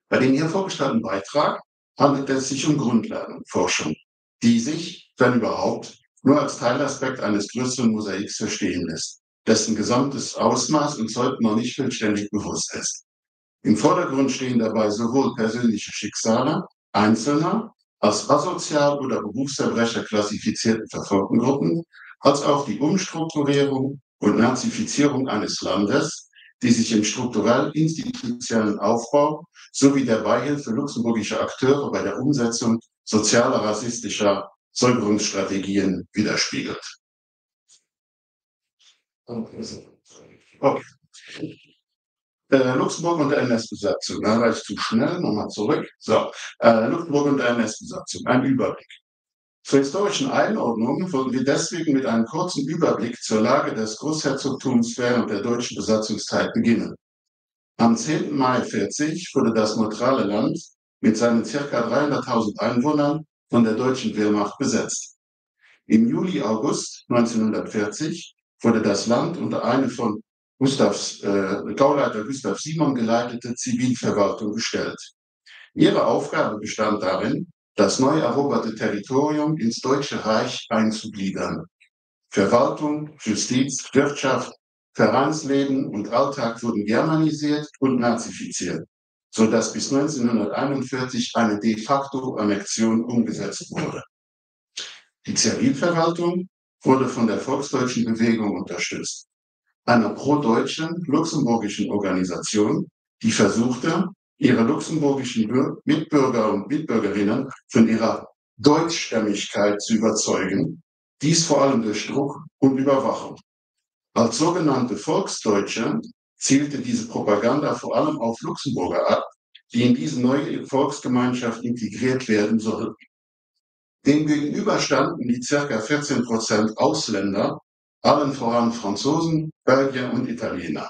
Bei dem hier vorgestellten Beitrag handelt es sich um Grundlagenforschung, die sich, wenn überhaupt, nur als Teilaspekt eines größeren Mosaiks verstehen lässt, dessen gesamtes Ausmaß uns heute noch nicht vollständig bewusst ist. Im Vordergrund stehen dabei sowohl persönliche Schicksale einzelner, als asozial oder Berufsverbrecher klassifizierten verfolgten Gruppen, als auch die Umstrukturierung und Nazifizierung eines Landes, die sich im strukturell-institutionellen Aufbau sowie der Beihilfe luxemburgischer Akteure bei der Umsetzung sozialer rassistischer Säuberungsstrategien widerspiegelt. Okay. Luxemburg und der NS-Besatzung. Da war ich zu schnell, nochmal zurück. So, Luxemburg und der NS-Besatzung. Ein Überblick. Zur historischen Einordnung wollen wir deswegen mit einem kurzen Überblick zur Lage des Großherzogtums während der deutschen Besatzungszeit beginnen. Am 10. Mai 40 wurde das neutrale Land mit seinen ca. 300.000 Einwohnern von der deutschen Wehrmacht besetzt. Im Juli-August 1940 wurde das Land unter eine von Gauleiter Gustav Simon geleitete Zivilverwaltung gestellt. Ihre Aufgabe bestand darin, das neu eroberte Territorium ins Deutsche Reich einzugliedern. Verwaltung, Justiz, Wirtschaft, Vereinsleben und Alltag wurden germanisiert und nazifiziert, sodass bis 1941 eine de facto Annexion umgesetzt wurde. Die Zivilverwaltung wurde von der volksdeutschen Bewegung unterstützt, einer pro-deutschen luxemburgischen Organisation, die versuchte, ihre luxemburgischen Mitbürger und Mitbürgerinnen von ihrer Deutschstämmigkeit zu überzeugen, dies vor allem durch Druck und Überwachung. Als sogenannte Volksdeutsche zielte diese Propaganda vor allem auf Luxemburger ab, die in diese neue Volksgemeinschaft integriert werden sollten. Demgegenüber standen die ca. 14% Ausländer, allen voran Franzosen, Belgier und Italiener.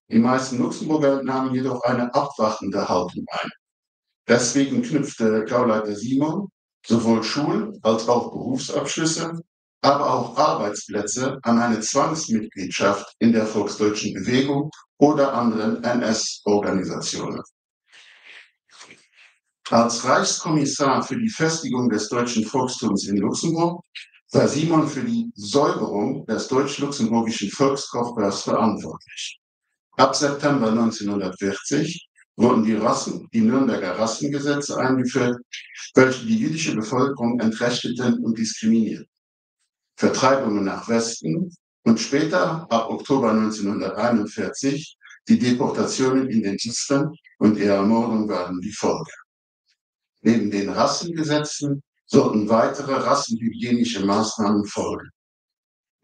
Die meisten Luxemburger nahmen jedoch eine abwartende Haltung ein. Deswegen knüpfte Gauleiter Simon sowohl Schul- als auch Berufsabschlüsse, aber auch Arbeitsplätze an eine Zwangsmitgliedschaft in der volksdeutschen Bewegung oder anderen NS-Organisationen. Als Reichskommissar für die Festigung des deutschen Volkstums in Luxemburg war Simon für die Säuberung des deutsch-luxemburgischen Volkskörpers verantwortlich. Ab September 1940 wurden die Nürnberger Rassengesetze eingeführt, welche die jüdische Bevölkerung entrechteten und diskriminierten. Vertreibungen nach Westen und später, ab Oktober 1941, Die Deportationen in den Island und ihre Ermordung waren die Folge. Neben den Rassengesetzen sollten weitere rassenhygienische Maßnahmen folgen.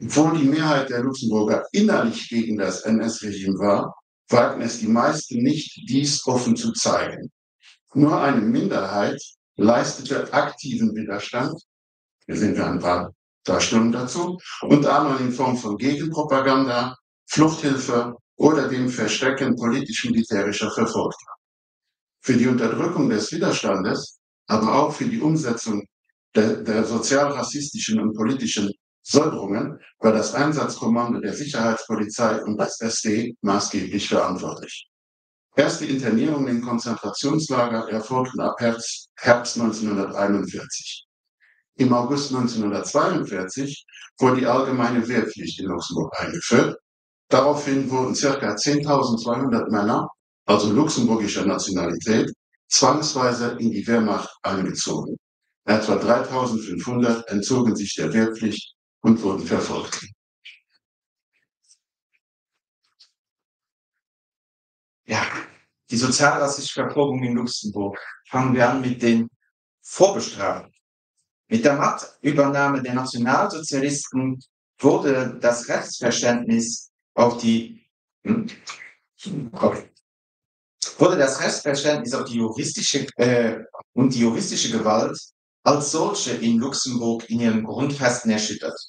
Obwohl die Mehrheit der Luxemburger innerlich gegen das NS-Regime war, wagten es die meisten nicht, dies offen zu zeigen. Nur eine Minderheit leistete aktiven Widerstand. Hier sehen wir ein paar Darstellungen dazu, unter anderem in Form von Gegenpropaganda, Fluchthilfe oder dem Verstecken politisch-militärischer Verfolgter. Für die Unterdrückung des Widerstandes, aber auch für die Umsetzung der sozialrassistischen und politischen Säuberungen war das Einsatzkommando der Sicherheitspolizei und des SD maßgeblich verantwortlich. Erste Internierungen in Konzentrationslager erfolgten ab Herbst 1941. Im August 1942 wurde die allgemeine Wehrpflicht in Luxemburg eingeführt. Daraufhin wurden ca. 10.200 Männer, also luxemburgischer Nationalität, zwangsweise in die Wehrmacht eingezogen. Etwa 3.500 entzogen sich der Wehrpflicht und wurden verfolgt. Ja, die sozialrassistische Verfolgung in Luxemburg. Fangen wir an mit den Vorbestrafungen. Mit der Machtübernahme der Nationalsozialisten wurde das Rechtsverständnis auf die juristische und die juristische Gewalt als solche in Luxemburg in ihren Grundfesten erschüttert.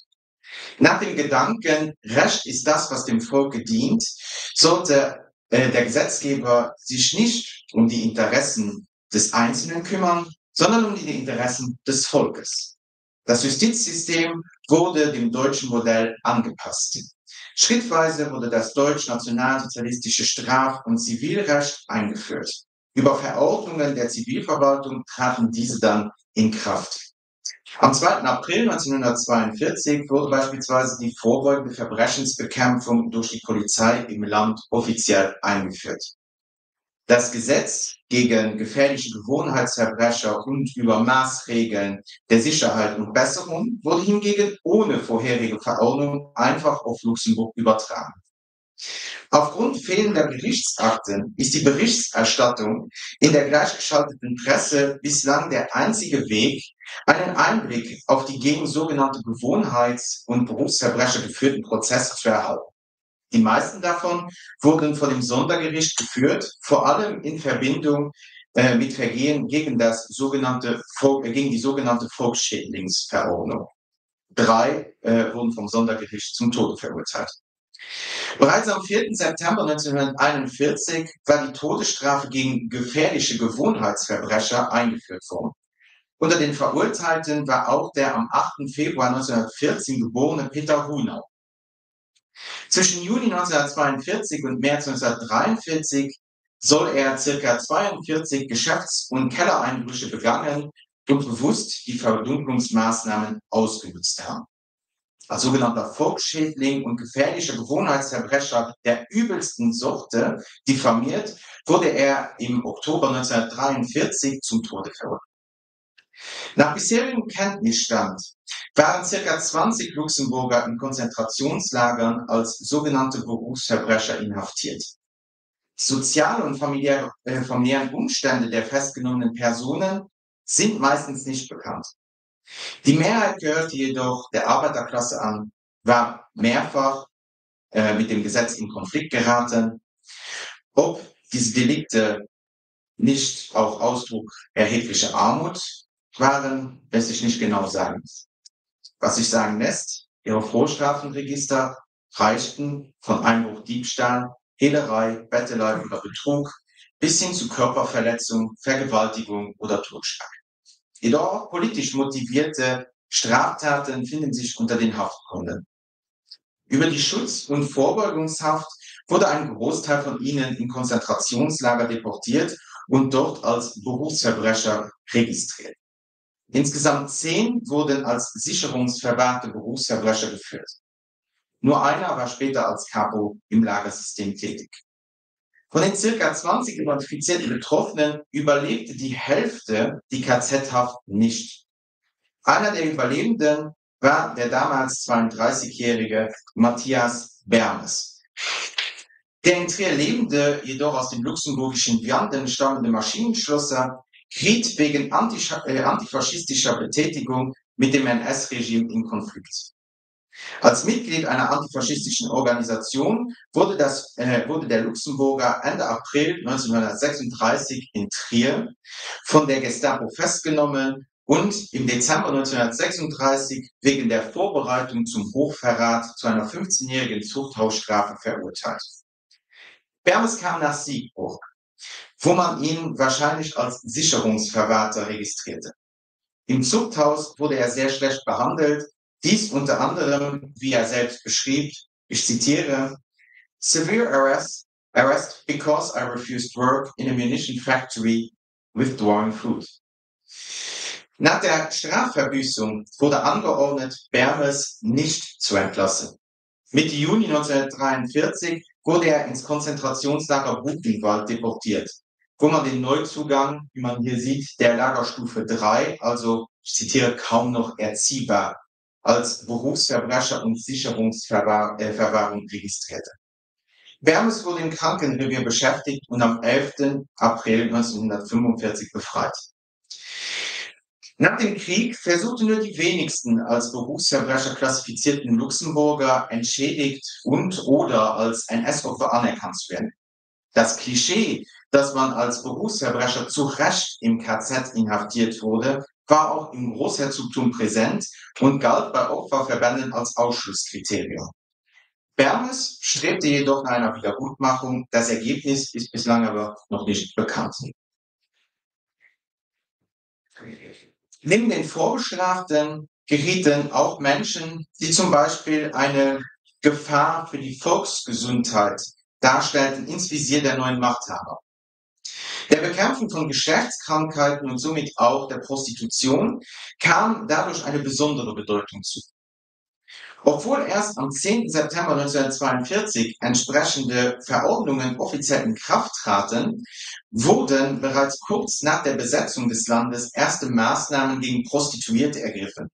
Nach dem Gedanken, Recht ist das, was dem Volke dient, sollte der Gesetzgeber sich nicht um die Interessen des Einzelnen kümmern, sondern um die Interessen des Volkes. Das Justizsystem wurde dem deutschen Modell angepasst. Schrittweise wurde das deutsch-nationalsozialistische Straf- und Zivilrecht eingeführt. Über Verordnungen der Zivilverwaltung traten diese dann in Kraft. Am 2. April 1942 wurde beispielsweise die vorbeugende Verbrechensbekämpfung durch die Polizei im Land offiziell eingeführt. Das Gesetz gegen gefährliche Gewohnheitsverbrecher und über Maßregeln der Sicherheit und Besserung wurde hingegen ohne vorherige Verordnung einfach auf Luxemburg übertragen. Aufgrund fehlender Gerichtsakten ist die Berichterstattung in der gleichgeschalteten Presse bislang der einzige Weg, einen Einblick auf die gegen sogenannte Gewohnheits- und Berufsverbrecher geführten Prozesse zu erhalten. Die meisten davon wurden von dem Sondergericht geführt, vor allem in Verbindung mit Vergehen gegen die sogenannte Volksschädlingsverordnung. 3 wurden vom Sondergericht zum Tode verurteilt. Bereits am 4. September 1941 war die Todesstrafe gegen gefährliche Gewohnheitsverbrecher eingeführt worden. Unter den Verurteilten war auch der am 8. Februar 1914 geborene Peter Hunau. Zwischen Juni 1942 und März 1943 soll er ca. 42 Geschäfts- und Kellereinbrüche begangen und bewusst die Verdunklungsmaßnahmen ausgenutzt haben. Als sogenannter Volksschädling und gefährlicher Gewohnheitsverbrecher der übelsten Sorte diffamiert, wurde er im Oktober 1943 zum Tode verurteilt. Nach bisherigem Kenntnisstand waren ca. 20 Luxemburger in Konzentrationslagern als sogenannte Berufsverbrecher inhaftiert. Soziale und familiären Umstände der festgenommenen Personen sind meistens nicht bekannt. Die Mehrheit gehörte jedoch der Arbeiterklasse an, war mehrfach mit dem Gesetz in Konflikt geraten. Ob diese Delikte nicht auch Ausdruck erheblicher Armut waren, lässt sich nicht genau sagen. Was sich sagen lässt, ihre Vorstrafenregister reichten von Einbruch, Diebstahl, Hehlerei, Bettelei oder Betrug bis hin zu Körperverletzung, Vergewaltigung oder Totschlag. Jedoch auch politisch motivierte Straftaten finden sich unter den Haftgründen. Über die Schutz- und Vorbeugungshaft wurde ein Großteil von ihnen in Konzentrationslager deportiert und dort als Berufsverbrecher registriert. Insgesamt 10 wurden als sicherungsverwahrte Berufsverbrecher geführt. Nur einer war später als Capo im Lagersystem tätig. Von den ca. 20 identifizierten Betroffenen überlebte die Hälfte die KZ-Haft nicht. Einer der Überlebenden war der damals 32-jährige Matthias Bermes. Der in Trier lebende, jedoch aus dem luxemburgischen Vianden stammende Maschinenschlosser geriet wegen antifaschistischer Betätigung mit dem NS-Regime in Konflikt. Als Mitglied einer antifaschistischen Organisation wurde der Luxemburger Ende April 1936 in Trier von der Gestapo festgenommen und im Dezember 1936 wegen der Vorbereitung zum Hochverrat zu einer 15-jährigen Zuchthausstrafe verurteilt. Bermes kam nach Siegburg, wo man ihn wahrscheinlich als Sicherungsverwahrter registrierte. Im Zuchthaus wurde er sehr schlecht behandelt, dies unter anderem, wie er selbst beschrieb, ich zitiere, severe arrest because I refused work in a munition factory withdrawing food. Nach der Strafverbüßung wurde angeordnet, Bermes nicht zu entlassen. Mitte Juni 1943 wurde er ins Konzentrationslager Buchenwald deportiert, wo man den Neuzugang, wie man hier sieht, der Lagerstufe 3, also ich zitiere, kaum noch erziehbar, als Berufsverbrecher und Sicherungsverwahrung registrierte. Bermes wurde im Krankenrevier beschäftigt und am 11. April 1945 befreit. Nach dem Krieg versuchten nur die wenigsten als Berufsverbrecher klassifizierten Luxemburger entschädigt und/oder als NS-Opfer anerkannt zu werden. Das Klischee, dass man als Berufsverbrecher zu Recht im KZ inhaftiert wurde, war auch im Großherzogtum präsent und galt bei Opferverbänden als Ausschlusskriterium. Bermes strebte jedoch nach einer Wiedergutmachung. Das Ergebnis ist bislang aber noch nicht bekannt. Neben den Vorbestraften gerieten auch Menschen, die zum Beispiel eine Gefahr für die Volksgesundheit darstellten, ins Visier der neuen Machthaber. Der Bekämpfung von Geschlechtskrankheiten und somit auch der Prostitution kam dadurch eine besondere Bedeutung zu. Obwohl erst am 10. September 1942 entsprechende Verordnungen offiziell in Kraft traten, wurden bereits kurz nach der Besetzung des Landes erste Maßnahmen gegen Prostituierte ergriffen.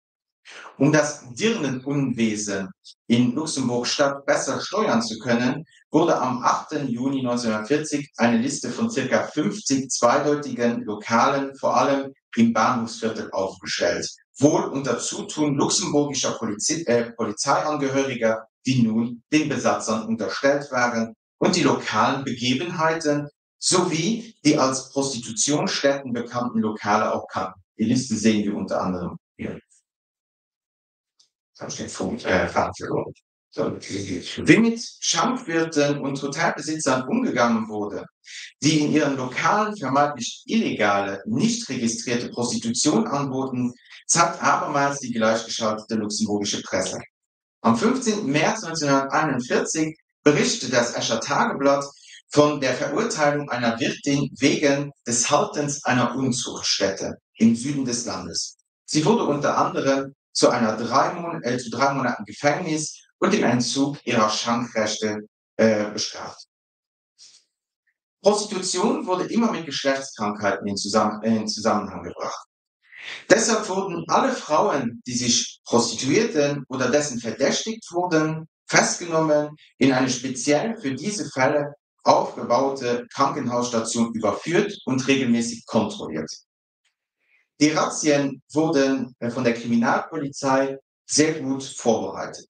Um das Dirnenunwesen in Luxemburg-Stadt besser steuern zu können, wurde am 8. Juni 1940 eine Liste von ca. 50 zweideutigen Lokalen, vor allem im Bahnhofsviertel, aufgestellt, wohl unter Zutun luxemburgischer Polizeiangehöriger, die nun den Besatzern unterstellt waren, und die lokalen Begebenheiten sowie die als Prostitutionsstätten bekannten Lokale auch kannten. Die Liste sehen wir unter anderem hier. Wie mit Schankwirten und Hotelbesitzern umgegangen wurde, die in ihren Lokalen vermeintlich illegale, nicht registrierte Prostitution anboten, zeigt abermals die gleichgeschaltete luxemburgische Presse. Am 15. März 1941 berichtete das Escher Tageblatt von der Verurteilung einer Wirtin wegen des Haltens einer Unzuchtstätte im Süden des Landes. Sie wurde unter anderem zu 3 Monaten Gefängnis und dem Entzug ihrer Schankrechte bestraft. Prostitution wurde immer mit Geschlechtskrankheiten in Zusammenhang gebracht. Deshalb wurden alle Frauen, die sich prostituierten oder dessen verdächtigt wurden, festgenommen, in eine speziell für diese Fälle aufgebaute Krankenhausstation überführt und regelmäßig kontrolliert. Die Razzien wurden von der Kriminalpolizei sehr gut vorbereitet.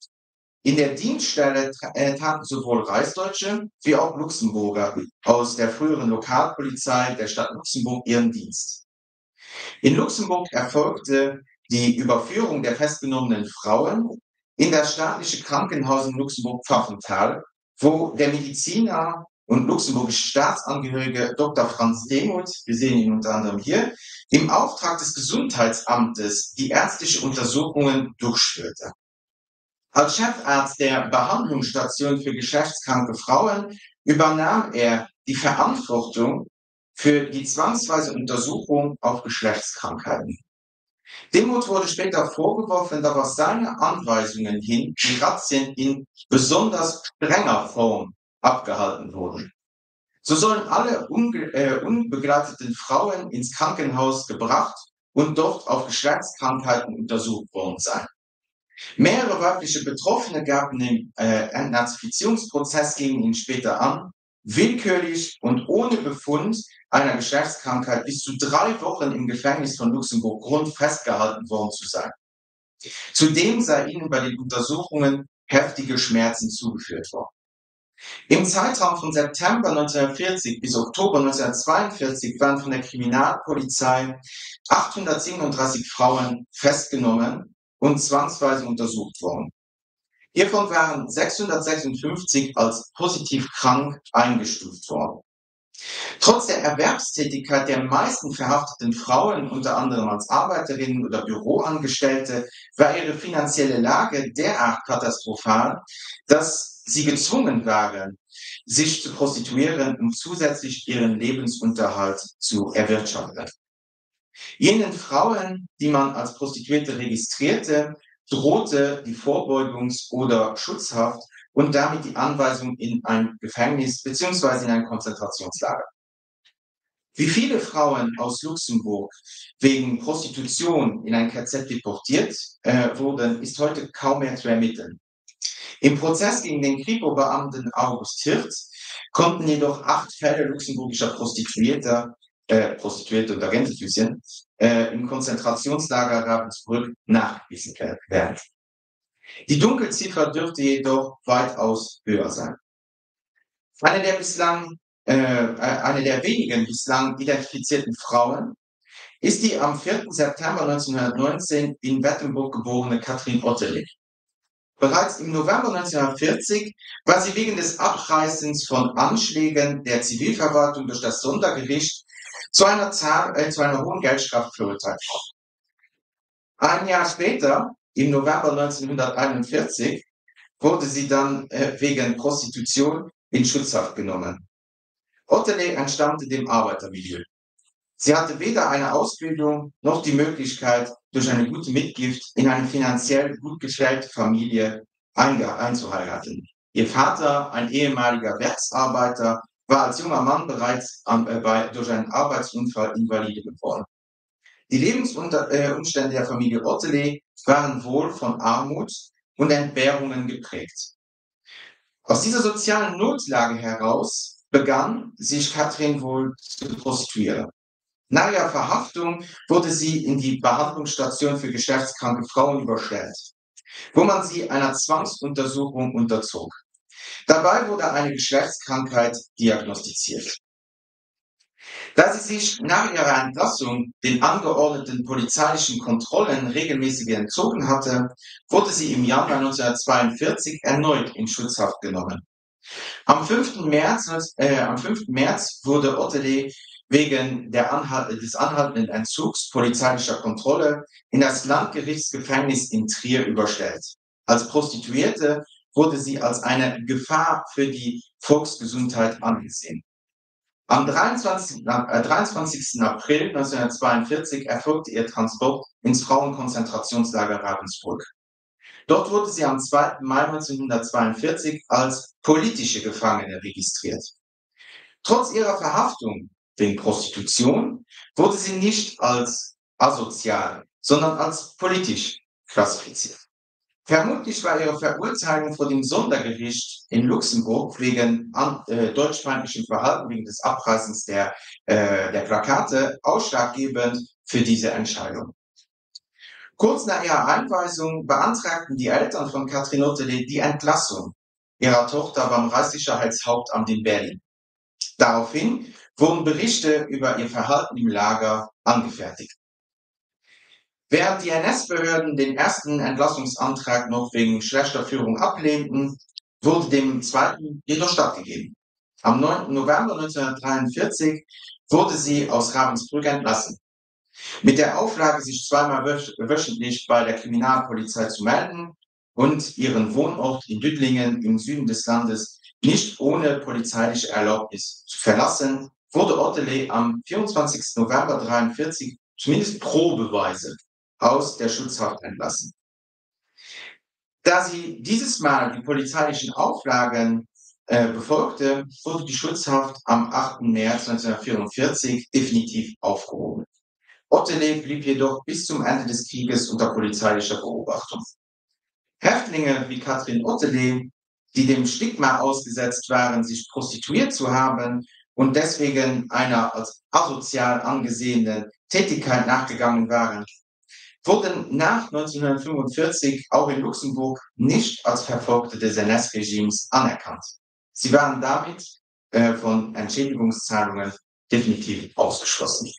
In der Dienststelle taten sowohl Reichsdeutsche wie auch Luxemburger aus der früheren Lokalpolizei der Stadt Luxemburg ihren Dienst. In Luxemburg erfolgte die Überführung der festgenommenen Frauen in das staatliche Krankenhaus in Luxemburg-Pfaffenthal, wo der Mediziner und luxemburgische Staatsangehörige Dr. Franz Demuth, wir sehen ihn unter anderem hier, im Auftrag des Gesundheitsamtes die ärztliche Untersuchungen durchführte. Als Chefarzt der Behandlungsstation für geschlechtskranke Frauen übernahm er die Verantwortung für die zwangsweise Untersuchung auf Geschlechtskrankheiten. Demuth wurde später vorgeworfen, dass auf seine Anweisungen hin die Razzien in besonders strenger Form abgehalten wurden. So sollen alle unbegleiteten Frauen ins Krankenhaus gebracht und dort auf Geschlechtskrankheiten untersucht worden sein. Mehrere weibliche Betroffene gaben den Entnazifizierungsprozess gegen ihn später an, willkürlich und ohne Befund einer Geschlechtskrankheit bis zu 3 Wochen im Gefängnis von Luxemburg Grund festgehalten worden zu sein. Zudem sei ihnen bei den Untersuchungen heftige Schmerzen zugeführt worden. Im Zeitraum von September 1940 bis Oktober 1942 waren von der Kriminalpolizei 837 Frauen festgenommen und zwangsweise untersucht worden. Hiervon waren 656 als positiv krank eingestuft worden. Trotz der Erwerbstätigkeit der meisten verhafteten Frauen, unter anderem als Arbeiterinnen oder Büroangestellte, war ihre finanzielle Lage derart katastrophal, dass sie gezwungen waren, sich zu prostituieren, um zusätzlich ihren Lebensunterhalt zu erwirtschaften. Jenen Frauen, die man als Prostituierte registrierte, drohte die Vorbeugungs- oder Schutzhaft und damit die Anweisung in ein Gefängnis bzw. in ein Konzentrationslager. Wie viele Frauen aus Luxemburg wegen Prostitution in ein KZ deportiert wurden, ist heute kaum mehr zu ermitteln. Im Prozess gegen den Kripo-Beamten August Hirt konnten jedoch 8 Fälle luxemburgischer Prostituierte und Agentenfüßchen im Konzentrationslager Ravensbrück nachgewiesen werden. Die Dunkelziffer dürfte jedoch weitaus höher sein. Eine der wenigen bislang identifizierten Frauen ist die am 4. September 1919 in Wettenburg geborene Katrin Ottele. Bereits im November 1940 war sie wegen des Abreißens von Anschlägen der Zivilverwaltung durch das Sondergericht zu einer hohen Geldstrafe verurteilt worden. Ein Jahr später, im November 1941, wurde sie dann wegen Prostitution in Schutzhaft genommen. Ottele entstammte dem Arbeitermilieu. Sie hatte weder eine Ausbildung noch die Möglichkeit, durch eine gute Mitgift in eine finanziell gut gestellte Familie einzuheiraten. Ihr Vater, ein ehemaliger Werksarbeiter, war als junger Mann bereits durch einen Arbeitsunfall invalide geworden. Die Lebensumstände der Familie Ottele waren wohl von Armut und Entbehrungen geprägt. Aus dieser sozialen Notlage heraus begann sich Katrin wohl zu prostituieren. Nach ihrer Verhaftung wurde sie in die Behandlungsstation für geschlechtskranke Frauen überstellt, wo man sie einer Zwangsuntersuchung unterzog. Dabei wurde eine Geschlechtskrankheit diagnostiziert. Da sie sich nach ihrer Entlassung den angeordneten polizeilichen Kontrollen regelmäßig entzogen hatte, wurde sie im Januar 1942 erneut in Schutzhaft genommen. Am 5. März wurde Ottele wegen des anhaltenden Entzugs polizeilicher Kontrolle in das Landgerichtsgefängnis in Trier überstellt. Als Prostituierte wurde sie als eine Gefahr für die Volksgesundheit angesehen. Am 23. April 1942 erfolgte ihr Transport ins Frauenkonzentrationslager Ravensbrück. Dort wurde sie am 2. Mai 1942 als politische Gefangene registriert. Trotz ihrer Verhaftung wegen Prostitution wurde sie nicht als asozial, sondern als politisch klassifiziert. Vermutlich war ihre Verurteilung vor dem Sondergericht in Luxemburg wegen deutschfeindlichem Verhalten, wegen des Abreißens der Plakate ausschlaggebend für diese Entscheidung. Kurz nach ihrer Einweisung beantragten die Eltern von Katrin Ottele die Entlassung ihrer Tochter beim Reichssicherheitshauptamt in Berlin. Daraufhin wurden Berichte über ihr Verhalten im Lager angefertigt. Während die NS-Behörden den ersten Entlassungsantrag noch wegen schlechter Führung ablehnten, wurde dem zweiten jedoch stattgegeben. Am 9. November 1943 wurde sie aus Ravensbrück entlassen. Mit der Auflage, sich zweimal wöchentlich bei der Kriminalpolizei zu melden und ihren Wohnort in Düdlingen im Süden des Landes nicht ohne polizeiliche Erlaubnis zu verlassen, wurde Ottele am 24. November 1943 zumindest probeweise aus der Schutzhaft entlassen. Da sie dieses Mal die polizeilichen Auflagen befolgte, wurde die Schutzhaft am 8. März 1944 definitiv aufgehoben. Ottele blieb jedoch bis zum Ende des Krieges unter polizeilicher Beobachtung. Häftlinge wie Katrin Ottedem, die dem Stigma ausgesetzt waren, sich prostituiert zu haben und deswegen einer als asozial angesehenen Tätigkeit nachgegangen waren, wurden nach 1945 auch in Luxemburg nicht als Verfolgte des NS-Regimes anerkannt. Sie waren damit von Entschädigungszahlungen definitiv ausgeschlossen.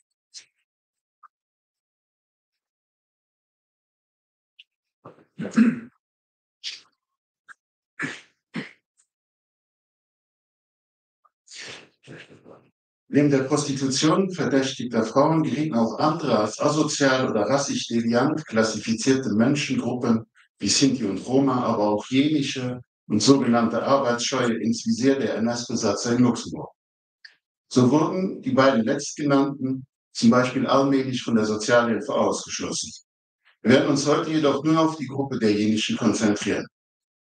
Neben der Prostitution verdächtigter Frauen gerieten auch andere als asozial oder rassisch deviant klassifizierte Menschengruppen wie Sinti und Roma, aber auch jenische und sogenannte Arbeitsscheue ins Visier der NS-Besatzer in Luxemburg. So wurden die beiden letztgenannten zum Beispiel allmählich von der Sozialhilfe ausgeschlossen. Wir werden uns heute jedoch nur auf die Gruppe der jenischen konzentrieren.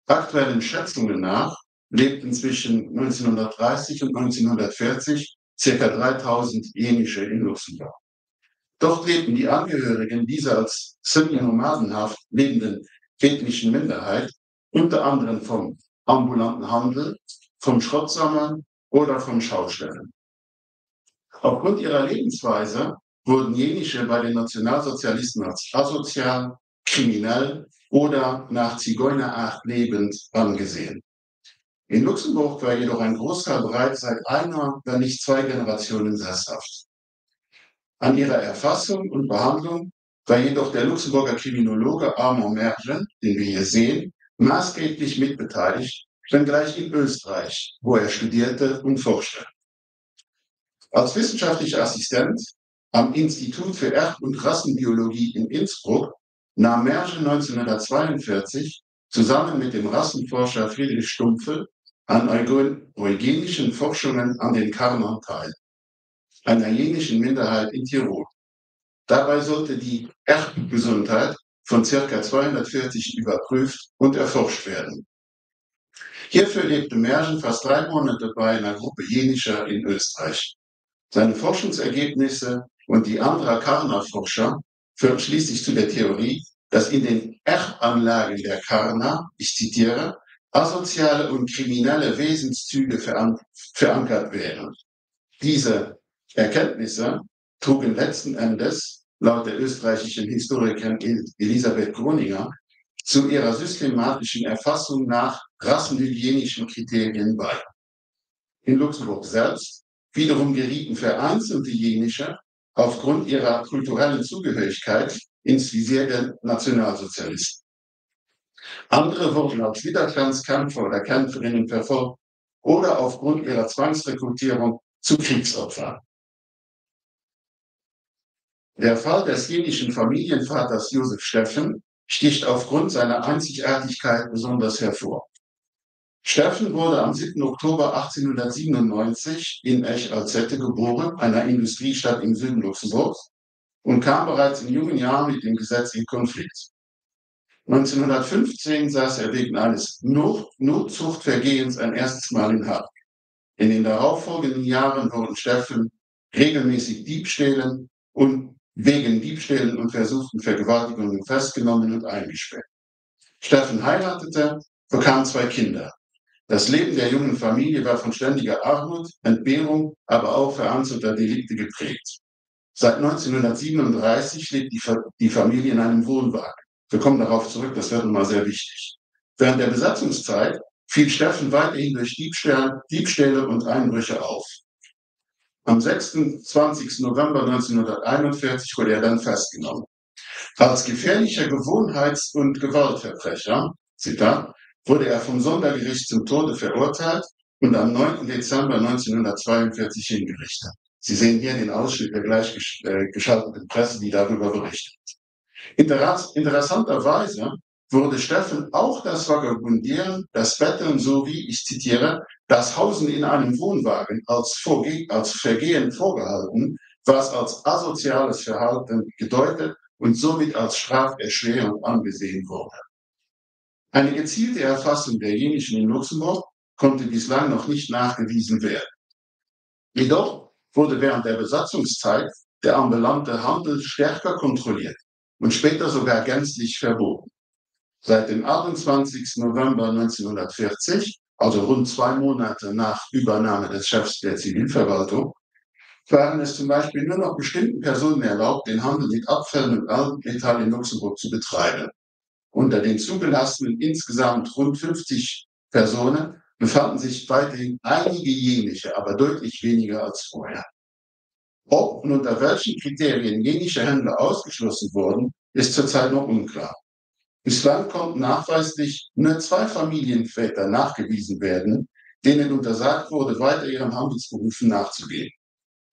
Aktuellen Schätzungen nach lebten zwischen 1930 und 1940 ca. 3000 jenische in Luxemburg. Dort lebten die Angehörigen dieser als semi-nomadenhaft lebenden ethnischen Minderheit unter anderem vom ambulanten Handel, vom Schrottsammeln oder von Schaustellen. Aufgrund ihrer Lebensweise wurden jenische bei den Nationalsozialisten als asozial, kriminell oder nach Zigeunerart lebend angesehen. In Luxemburg war jedoch ein Großteil bereits seit einer, wenn nicht zwei Generationen sesshaft. An ihrer Erfassung und Behandlung war jedoch der Luxemburger Kriminologe Armand Mergen, den wir hier sehen, maßgeblich mitbeteiligt, wenngleich in Österreich, wo er studierte und forschte. Als wissenschaftlicher Assistent am Institut für Erd- und Rassenbiologie in Innsbruck nahm Mergen 1942 zusammen mit dem Rassenforscher Friedrich Stumpfel an eugenischen Forschungen an den Karnern teil, einer jenischen Minderheit in Tirol. Dabei sollte die Erbgesundheit von ca. 240 überprüft und erforscht werden. Hierfür lebte Mergen fast 3 Monate bei einer Gruppe jenischer in Österreich. Seine Forschungsergebnisse und die anderer Karna-Forscher führen schließlich zu der Theorie, dass in den Erbanlagen der Karna, ich zitiere, asoziale und kriminelle Wesenszüge verankert wären. Diese Erkenntnisse trugen letzten Endes, laut der österreichischen Historikerin Elisabeth Groninger, zu ihrer systematischen Erfassung nach rassenhygienischen Kriterien bei. In Luxemburg selbst wiederum gerieten vereinzelte jenische aufgrund ihrer kulturellen Zugehörigkeit ins Visier der Nationalsozialisten. Andere wurden als Widerstandskämpfer oder Kämpferinnen verfolgt oder aufgrund ihrer Zwangsrekrutierung zu Kriegsopfern. Der Fall des jenischen Familienvaters Josef Steffen sticht aufgrund seiner Einzigartigkeit besonders hervor. Steffen wurde am 7. Oktober 1897 in Ech-Alzette geboren, einer Industriestadt im Süden Luxemburgs, und kam bereits in jungen Jahren mit dem Gesetz in Konflikt. 1915 saß er wegen eines Notzuchtvergehens ein erstes Mal in Haft. In den darauffolgenden Jahren wurden Steffen regelmäßig wegen Diebstählen und versuchten Vergewaltigungen festgenommen und eingesperrt. Steffen heiratete, bekam 2 Kinder. Das Leben der jungen Familie war von ständiger Armut, Entbehrung, aber auch vereinzelter Delikte geprägt. Seit 1937 lebt die Familie in einem Wohnwagen. Wir kommen darauf zurück, das wird mal sehr wichtig. Während der Besatzungszeit fiel Steffen weiterhin durch Diebstähle und Einbrüche auf. Am 26. November 1941 wurde er dann festgenommen. Als gefährlicher Gewohnheits- und Gewaltverbrecher, Zitat, wurde er vom Sondergericht zum Tode verurteilt und am 9. Dezember 1942 hingerichtet. Sie sehen hier den Ausschnitt der gleichgeschalteten Presse, die darüber berichtet. Interessanterweise wurde Steffen auch das Vagabundieren, das Betteln sowie, ich zitiere, das Hausen in einem Wohnwagen als Vergehen vorgehalten, was als asoziales Verhalten gedeutet und somit als Straferschwerung angesehen wurde. Eine gezielte Erfassung der jenischen in Luxemburg konnte bislang noch nicht nachgewiesen werden. Jedoch wurde während der Besatzungszeit der ambulante Handel stärker kontrolliert und später sogar gänzlich verboten. Seit dem 28. November 1940, also rund 2 Monate nach Übernahme des Chefs der Zivilverwaltung, waren es zum Beispiel nur noch bestimmten Personen erlaubt, den Handel mit Abfällen und Altmetall in Luxemburg zu betreiben. Unter den zugelassenen insgesamt rund 50 Personen befanden sich weiterhin einige jenische, aber deutlich weniger als vorher. Ob und unter welchen Kriterien jenische Händler ausgeschlossen wurden, ist zurzeit noch unklar. Bislang konnten nachweislich nur 2 Familienväter nachgewiesen werden, denen untersagt wurde, weiter ihren Handelsberufen nachzugehen.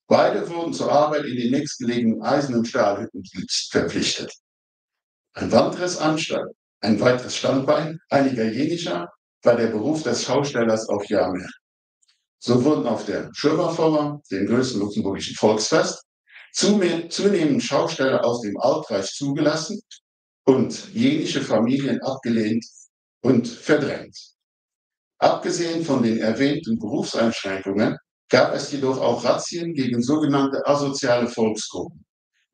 Beide wurden zur Arbeit in den nächstgelegenen Eisen- und Stahlhütten verpflichtet. Ein weiteres Standbein einiger jenischer war der Beruf des Schaustellers auf Jahrmärkten. So wurden auf der Schirmerfauer, dem größten luxemburgischen Volksfest, zunehmend Schausteller aus dem Altreich zugelassen und jenische Familien abgelehnt und verdrängt. Abgesehen von den erwähnten Berufseinschränkungen gab es jedoch auch Razzien gegen sogenannte asoziale Volksgruppen,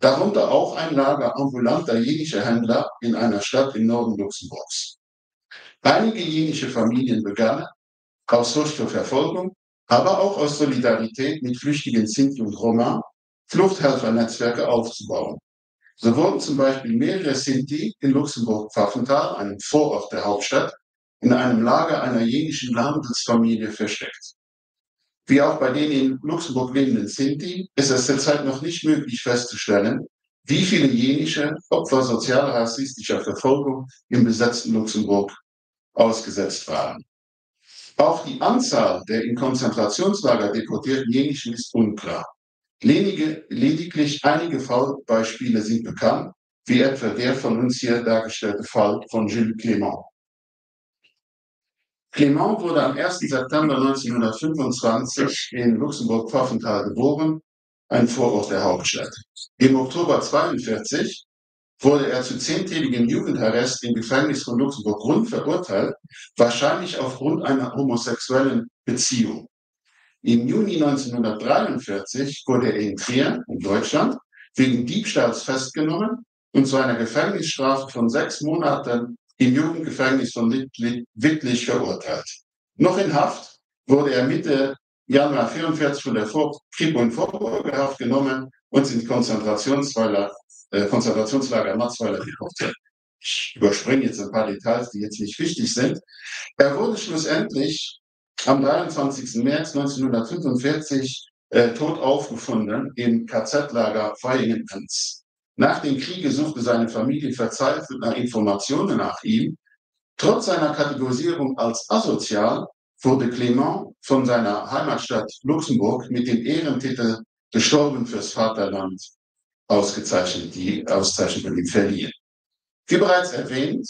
darunter auch ein Lager ambulanter jenischer Händler in einer Stadt im Norden Luxemburgs. Einige jenische Familien begannen, aus Furcht vor Verfolgung, aber auch aus Solidarität mit flüchtigen Sinti und Roma, Fluchthelfernetzwerke aufzubauen. So wurden zum Beispiel mehrere Sinti in Luxemburg-Pfaffenthal, einem Vorort der Hauptstadt, in einem Lager einer jenischen Landesfamilie versteckt. Wie auch bei den in Luxemburg lebenden Sinti ist es derzeit noch nicht möglich festzustellen, wie viele jenische Opfer sozialrassistischer Verfolgung im besetzten Luxemburg ausgesetzt waren. Auch die Anzahl der in Konzentrationslager deportierten jenischen ist unklar. Lediglich einige Fallbeispiele sind bekannt, wie etwa der von uns hier dargestellte Fall von Jules Clément. Clément wurde am 1. September 1925 in Luxemburg-Pfaffenthal geboren, ein Vorort der Hauptstadt. Im Oktober 1942 wurde er zu 10-tägigem Jugendarrest im Gefängnis von Luxemburg-Grund verurteilt, wahrscheinlich aufgrund einer homosexuellen Beziehung. Im Juni 1943 wurde er in Trier, in Deutschland, wegen Diebstahls festgenommen und zu einer Gefängnisstrafe von 6 Monaten im Jugendgefängnis von Wittlich verurteilt. Noch in Haft wurde er Mitte Januar 1944 von der Kripo in Vorbehaft genommen und ins Konzentrationslager Matzweiler deportiert. Ich überspringe jetzt ein paar Details, die jetzt nicht wichtig sind. Er wurde schlussendlich am 23. März 1945 tot aufgefunden im KZ-Lager Vaihingen-Enz. Nach dem Kriege suchte seine Familie verzweifelt nach Informationen nach ihm. Trotz seiner Kategorisierung als asozial wurde Clément von seiner Heimatstadt Luxemburg mit dem Ehrentitel Gestorben fürs Vaterland ausgezeichnet, die Auszeichnung ihm verliehen. Wie bereits erwähnt,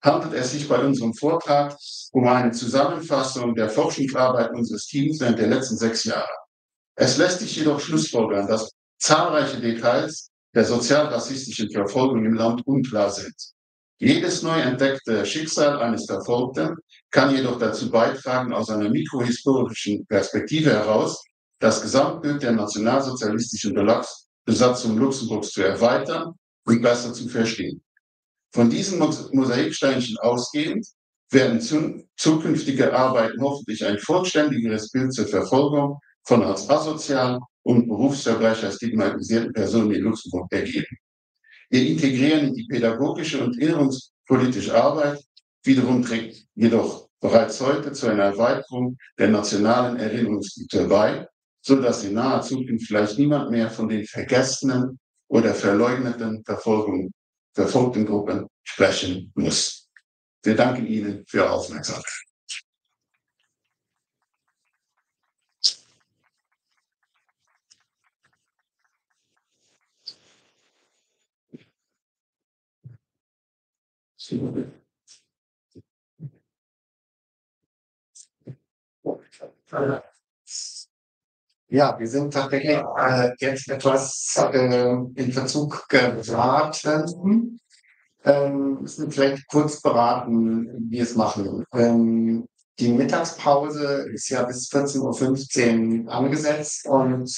handelt es sich bei unserem Vortrag um eine Zusammenfassung der Forschungsarbeit unseres Teams während der letzten 6 Jahre. Es lässt sich jedoch schlussfolgern, dass zahlreiche Details der sozialrassistischen Verfolgung im Land unklar sind. Jedes neu entdeckte Schicksal eines Verfolgten kann jedoch dazu beitragen, aus einer mikrohistorischen Perspektive heraus das Gesamtbild der nationalsozialistischen Besatzung Luxemburgs zu erweitern und besser zu verstehen. Von diesen Mosaiksteinchen ausgehend werden zukünftige Arbeiten hoffentlich ein vollständigeres Bild zur Verfolgung von als asozial und Berufsverbrecher stigmatisierten Personen in Luxemburg ergeben. Ihr Integrieren in die pädagogische und erinnerungspolitische Arbeit wiederum trägt jedoch bereits heute zu einer Erweiterung der nationalen Erinnerungskultur bei, sodass in naher Zukunft vielleicht niemand mehr von den vergessenen oder verleugneten verfolgten Gruppen sprechen muss. Wir danken Ihnen für Ihre Aufmerksamkeit. Ja, wir sind tatsächlich jetzt etwas in Verzug geraten. Müssen vielleicht kurz beraten, wie wir es machen. Die Mittagspause ist ja bis 14:15 Uhr angesetzt und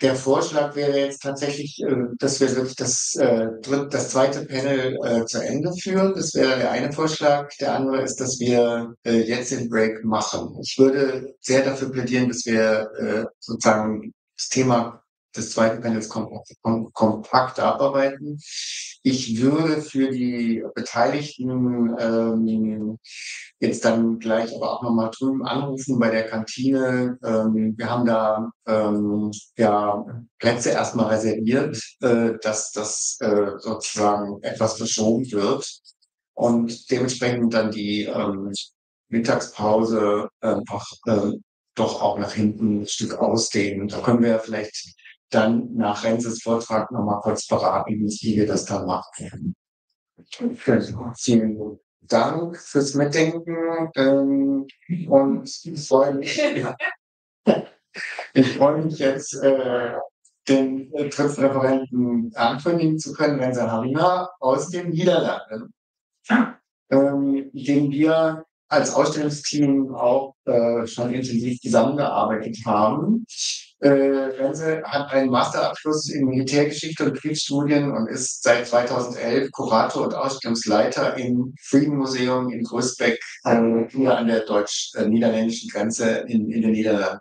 Der Vorschlag wäre jetzt tatsächlich, dass wir wirklich das zweite Panel zu Ende führen. Das wäre der eine Vorschlag. Der andere ist, dass wir jetzt den Break machen. Ich würde sehr dafür plädieren, dass wir sozusagen das Thema des zweiten Panels kompakt abarbeiten. Ich würde für die Beteiligten jetzt dann gleich aber auch nochmal drüben anrufen bei der Kantine. Wir haben da ja Plätze erstmal reserviert, dass das sozusagen etwas verschoben wird und dementsprechend dann die Mittagspause einfach doch auch nach hinten ein Stück ausdehnen. Da können wir vielleicht dann nach Renzes Vortrag nochmal kurz beraten, wie wir das dann machen. Vielen Dank fürs Mitdenken und ich freue mich jetzt, den dritten Referenten ankündigen zu können, Renze Harina aus den Niederlanden, den wir als Ausstellungsteam auch schon intensiv zusammengearbeitet haben. Renze hat einen Masterabschluss in Militärgeschichte und Kriegsstudien und ist seit 2011 Kurator und Ausstellungsleiter im Frieden Museum in Groesbeek, hier an der deutsch-niederländischen Grenze in den Niederlanden.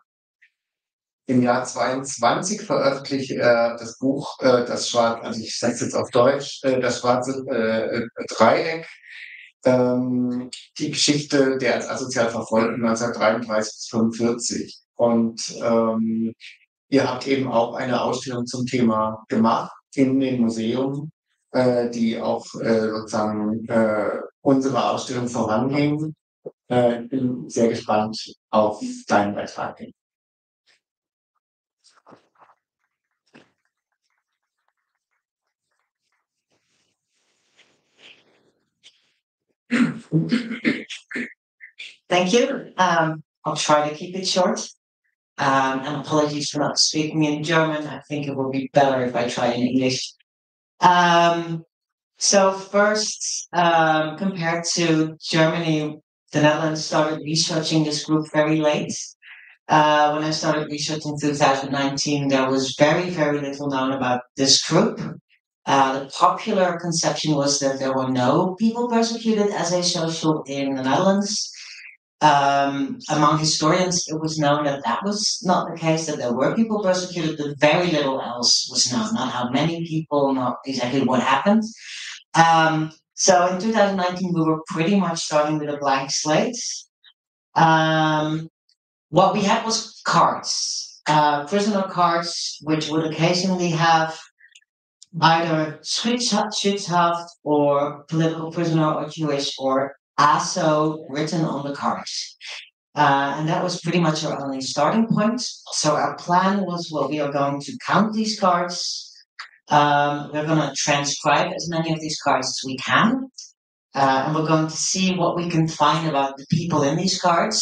Im Jahr 22 veröffentlichte er das Buch, das Schwarze, also ich sage es jetzt auf Deutsch, das Schwarze Dreieck, die Geschichte der als asozial Verfolgten 1933 bis 1945. Und ihr habt eben auch eine Ausstellung zum Thema gemacht in dem Museum, die auch sozusagen unsere Ausstellung voranging. Ich bin sehr gespannt auf deinen Beitrag. Thank you. I'll try to keep it short. And apologies for not speaking in German. I think it will be better if I try in English. So first, compared to Germany, the Netherlands started researching this group very late. When I started researching in 2019, there was very, very little known about this group. The popular conception was that there were no people persecuted as asocial in the Netherlands. Among historians, it was known that that was not the case, that there were people persecuted, but very little else was known, not how many people, not exactly what happened. So in 2019, we were pretty much starting with a blank slate. What we had was cards, prisoner cards, which would occasionally have either Schutzhaft or political prisoner or Jewish or ASO written on the cards. And that was pretty much our only starting point. So our plan was, well, we are going to count these cards. We're going to transcribe as many of these cards as we can. And we're going to see what we can find about the people in these cards.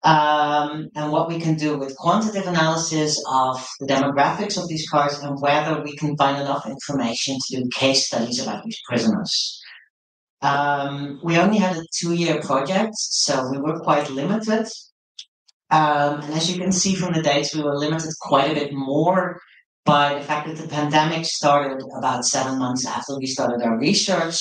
And what we can do with quantitative analysis of the demographics of these cards and whether we can find enough information to do case studies about these prisoners. We only had a 2-year project, so we were quite limited. And as you can see from the dates, we were limited quite a bit more by the fact that the pandemic started about 7 months after we started our research,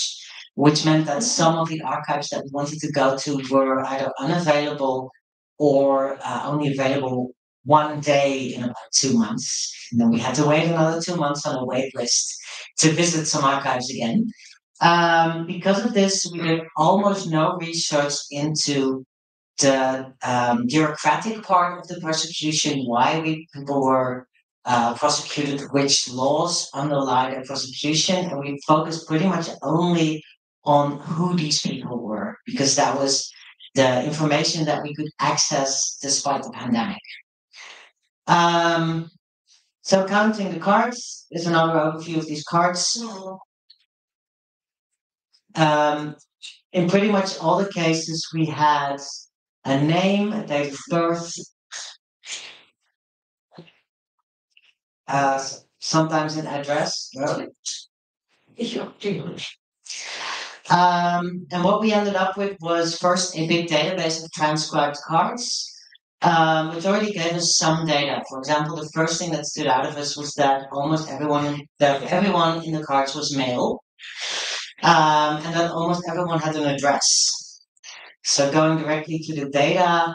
which meant that some of the archives that we wanted to go to were either unavailable or only available one day in about 2 months. And then we had to wait another 2 months on a wait list to visit some archives again. Because of this, we did almost no research into the bureaucratic part of the persecution, why people were prosecuted, which laws underlie their prosecution, and we focused pretty much only on who these people were, because that was the information that we could access despite the pandemic. So counting the cards is another overview of these cards. In pretty much all the cases, we had a name, a date of birth, sometimes an address. And what we ended up with was first a big database of transcribed cards. majority gave us some data. For example, the first thing that stood out of us was that everyone in the cards was male, and that almost everyone had an address. So going directly to the data,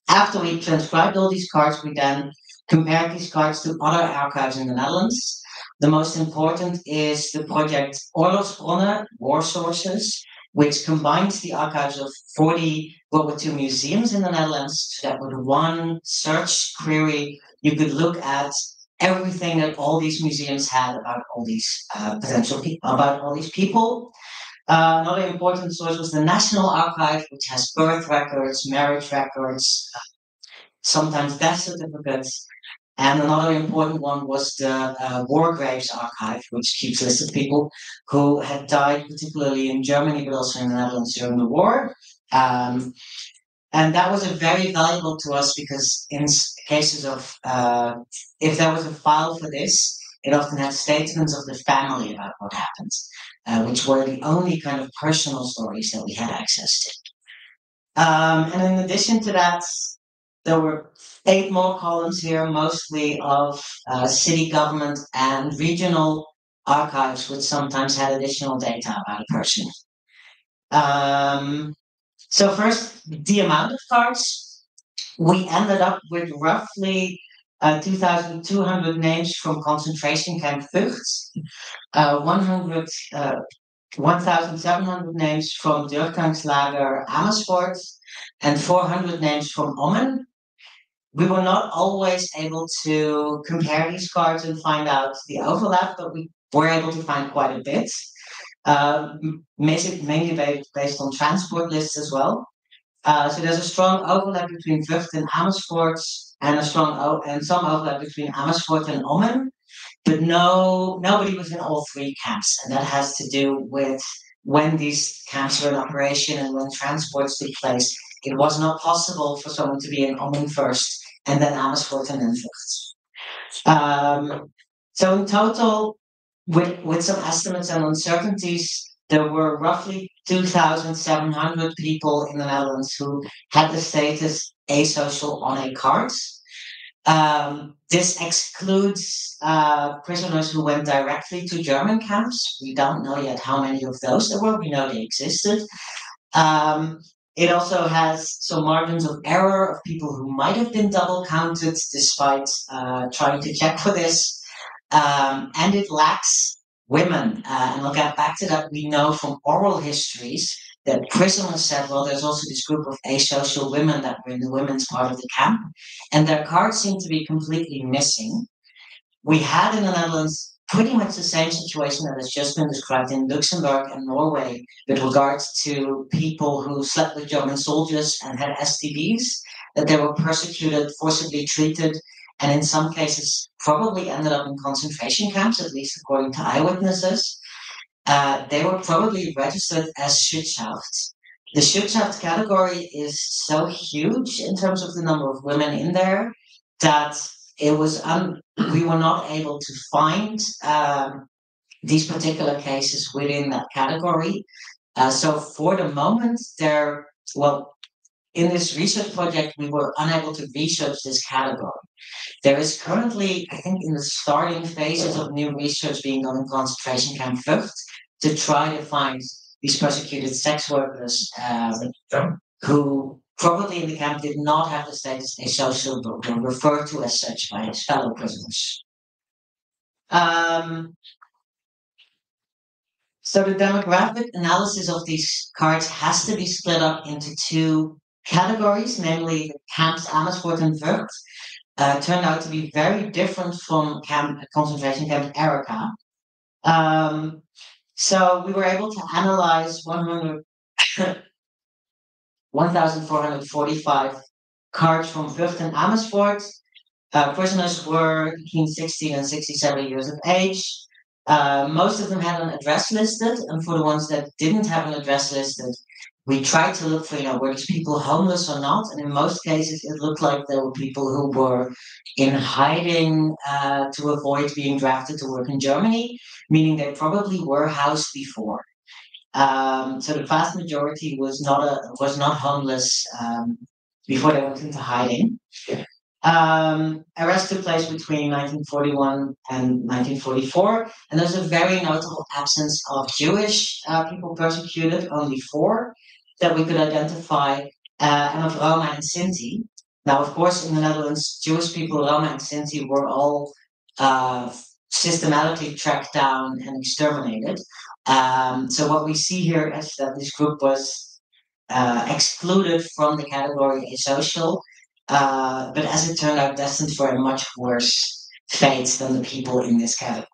after we transcribed all these cards, we then compared these cards to other archives in the Netherlands. The most important is the project Oorlogsbronnen, War Sources, which combines the archives of 40 World War II museums in the Netherlands, so that with one search query, you could look at everything that all these museums had about all these about all these people. Another important source was the National Archive, which has birth records, marriage records, sometimes death certificates. And another important one was the War Graves Archive, which keeps lists of people who had died, particularly in Germany, but also in the Netherlands during the war. And that was very valuable to us because in cases of, if there was a file for this, it often had statements of the family about what happened, which were the only kind of personal stories that we had access to. And in addition to that, there were 8 more columns here, mostly of city government and regional archives, which sometimes had additional data about a person. So first, the amount of cards. We ended up with roughly 2,200 names from concentration camp Vught, 1,700 names from Durchgangslager Amersfoort, and 400 names from Ommen. We were not always able to compare these cards and find out the overlap, but we were able to find quite a bit, mainly based on transport lists as well. So there's a strong overlap between Vught and Amersfoort, and some overlap between Amersfoort and Ommen, but nobody was in all 3 camps, and that has to do with when these camps were in operation and when transports took place. It was not possible for someone to be in Ommen first and then Amersfoort and then Vught. So in total, with some estimates and uncertainties, there were roughly 2,700 people in the Netherlands who had the status asocial on a card. This excludes prisoners who went directly to German camps. We don't know yet how many of those there were. We know they existed. It also has some margins of error of people who might have been double counted despite trying to check for this. And it lacks women. And I'll get back to that. We know from oral histories that prisoners said, well, there's also this group of asocial women that were in the women's part of the camp, and their cards seem to be completely missing. We had in the Netherlands pretty much the same situation that has just been described in Luxembourg and Norway with regards to people who slept with German soldiers and had STDs, that they were persecuted, forcibly treated, and in some cases probably ended up in concentration camps, at least according to eyewitnesses. They were probably registered as Schutzhaft. The Schutzhaft category is so huge in terms of the number of women in there that it was we were not able to find these particular cases within that category. So for the moment, in this research project, we were unable to research this category. There is currently, I think, in the starting phases of new research being done in concentration camp Vught to try to find these persecuted sex workers who probably in the camp did not have the status asocial but were referred to as such by his fellow prisoners. So the demographic analysis of these cards has to be split up into 2 categories, namely the camps Amersfoort and Vught. Turned out to be very different from concentration camp Erika. So we were able to analyze 1,445 cards from Vught and Amersfoort. Prisoners were between 16 and 67 years of age. Most of them had an address listed, and for the ones that didn't have an address listed, we tried to look for, were these people homeless or not? And in most cases, it looked like there were people who were in hiding to avoid being drafted to work in Germany, meaning they probably were housed before. So the vast majority was not homeless before they went into hiding. Arrests took place between 1941 and 1944, and there's a very notable absence of Jewish people persecuted, only 4 that we could identify, and of Roma and Sinti. Now, of course, in the Netherlands, Jewish people, Roma and Sinti, were all systematically tracked down and exterminated. So what we see here is that this group was excluded from the category asocial, but as it turned out, destined for a much worse fate than the people in this category.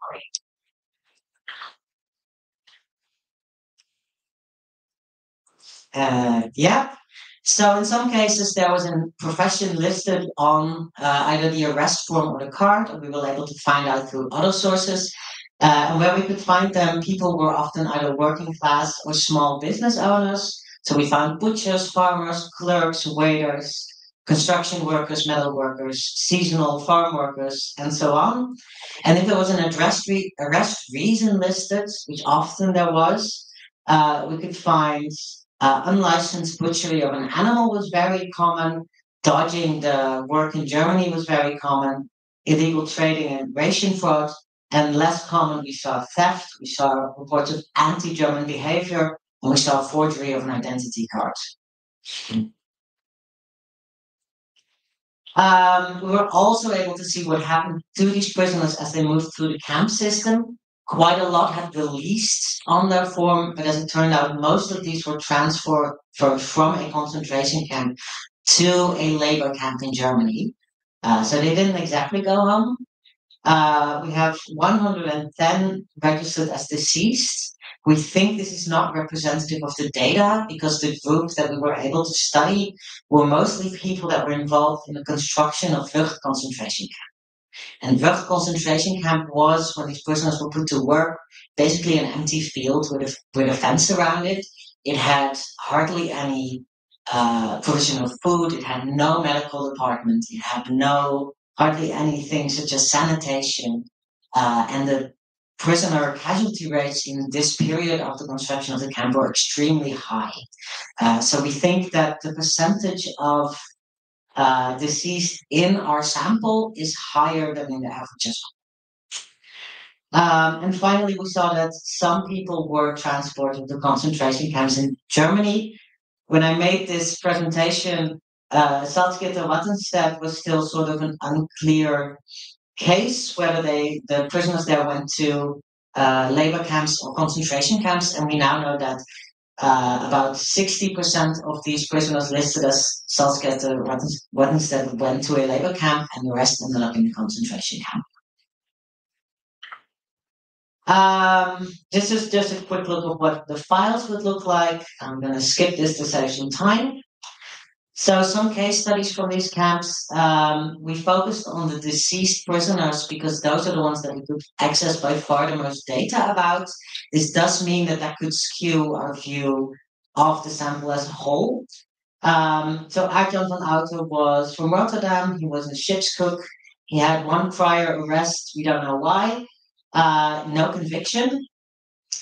Yeah. So in some cases, there was a profession listed on either the arrest form or the card, or we were able to find out through other sources. And where we could find them, people were often either working class or small business owners. So we found butchers, farmers, clerks, waiters, construction workers, metal workers, seasonal farm workers, and so on. And if there was an arrest reason listed, which often there was, we could find unlicensed butchery of an animal was very common. Dodging the work in Germany was very common. Illegal trading and ration fraud. And less common, we saw theft, we saw reports of anti-German behavior, and we saw forgery of an identity card. We were also able to see what happened to these prisoners as they moved through the camp system. Quite a lot had released on their form, but as it turned out, most of these were transferred from a concentration camp to a labor camp in Germany. So they didn't exactly go home. We have 110 registered as deceased. We think this is not representative of the data because the group that we were able to study were mostly people that were involved in the construction of Vught concentration camp. And Vught concentration camp was, when these prisoners were put to work, basically an empty field with a fence around it. It had hardly any provision of food. It had no medical department. It had hardly anything such as sanitation, and the prisoner casualty rates in this period of the construction of the camp were extremely high. So we think that the percentage of deceased in our sample is higher than in the averages. And finally, we saw that some people were transported to concentration camps in Germany. When I made this presentation, Salzgitter Wattenstedt was still sort of an unclear case whether the prisoners there went to labor camps or concentration camps, and we now know that about 60% of these prisoners listed as Salzgitter Wattenstedt went to a labor camp, and the rest ended up in the concentration camp. This is just a quick look of what the files would look like. I'm going to skip this to save some time. So some case studies from these camps, we focused on the deceased prisoners because those are the ones that we could access by far the most data about. This does mean that could skew our view of the sample as a whole. So Arjan van Outer was from Rotterdam. He was a ship's cook. He had one prior arrest. We don't know why. No conviction.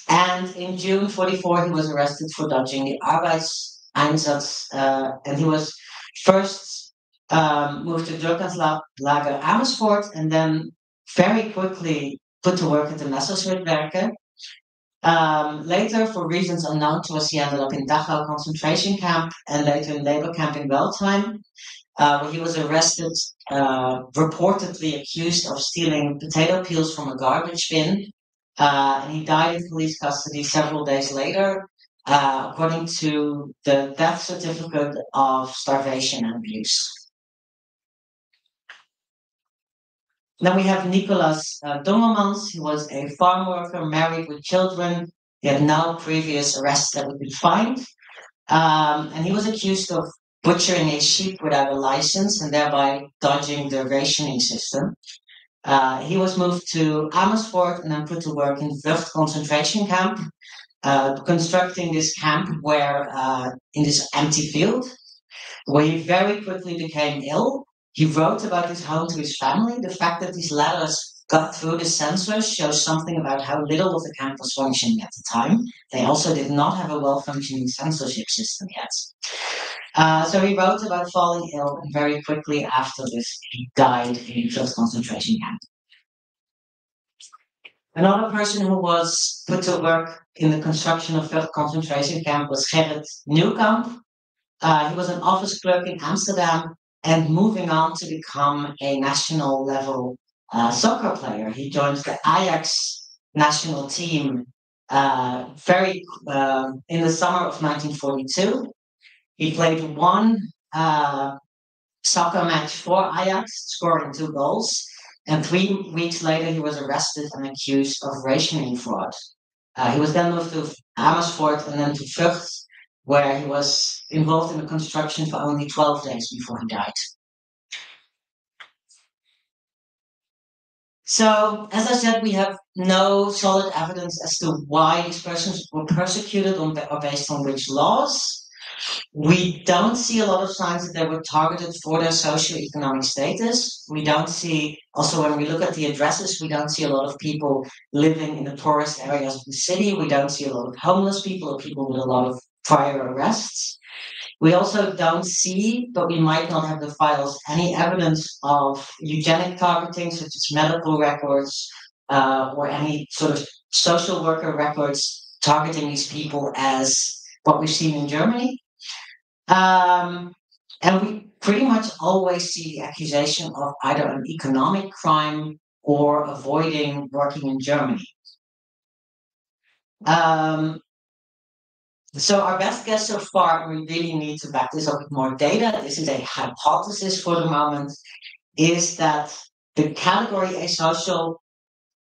And in June 44, he was arrested for dodging the Arbeitseinsatz, and he was first moved to Druckenlager Amersfoort and then very quickly put to work at the Messerschmittwerke. Later, for reasons unknown to us, he ended up in Dachau concentration camp and later in labor camp in Weltheim, where he was arrested, reportedly accused of stealing potato peels from a garbage bin, and he died in police custody several days later, according to the death certificate of starvation and abuse. Then we have Nicolas Dongelmans. He was a farm worker, married with children. He had no previous arrests that we could find. And he was accused of butchering a sheep without a license and thereby dodging the rationing system. He was moved to Amersfoort and then put to work in Vught concentration camp, constructing this camp where, in this empty field, where he very quickly became ill. He wrote about his home to his family. The fact that these letters got through the census shows something about how little of the camp was functioning at the time. They also did not have a well-functioning censorship system yet. So he wrote about falling ill, and very quickly after this, he died in a concentration camp. Another person who was put to work in the construction of the concentration camp was Gerrit Nieuwkamp. He was an office clerk in Amsterdam and moving on to become a national level soccer player. He joined the Ajax national team in the summer of 1942. He played one soccer match for Ajax, scoring 2 goals. And 3 weeks later, he was arrested and accused of rationing fraud. He was then moved to Amersfoort and then to Vught, where he was involved in the construction for only 12 days before he died. So, as I said, we have no solid evidence as to why these persons were persecuted or based on which laws. We don't see a lot of signs that they were targeted for their socioeconomic status. We don't see, also when we look at the addresses, we don't see a lot of people living in the poorest areas of the city. We don't see a lot of homeless people or people with a lot of prior arrests. We also don't see, but we might not have the files, any evidence of eugenic targeting, such as medical records or any sort of social worker records targeting these people as what we've seen in Germany. And we pretty much always see the accusation of either an economic crime or avoiding working in Germany. So our best guess so far, we really need to back this up with more data. This is a hypothesis for the moment, is that the category asocial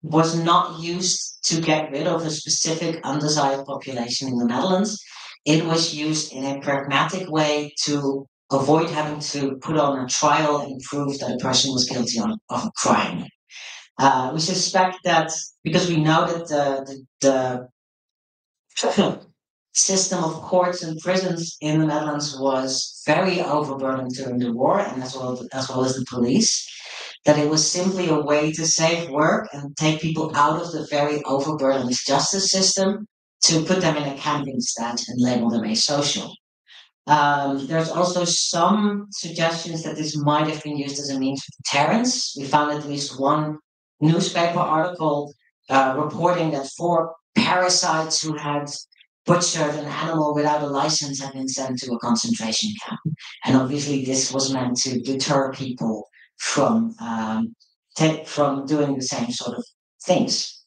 was not used to get rid of a specific undesired population in the Netherlands. It was used in a pragmatic way to avoid having to put on a trial and prove that a person was guilty of a crime. We suspect that because we know that the system of courts and prisons in the Netherlands was very overburdened during the war, and as well as the police, that it was simply a way to save work and take people out of the very overburdened justice system to put them in a camp instead and label them asocial. There's also some suggestions that this might have been used as a means of deterrence. We found at least one newspaper article reporting that 4 parasites who had butchered an animal without a license had been sent to a concentration camp. And obviously this was meant to deter people from doing the same sort of things.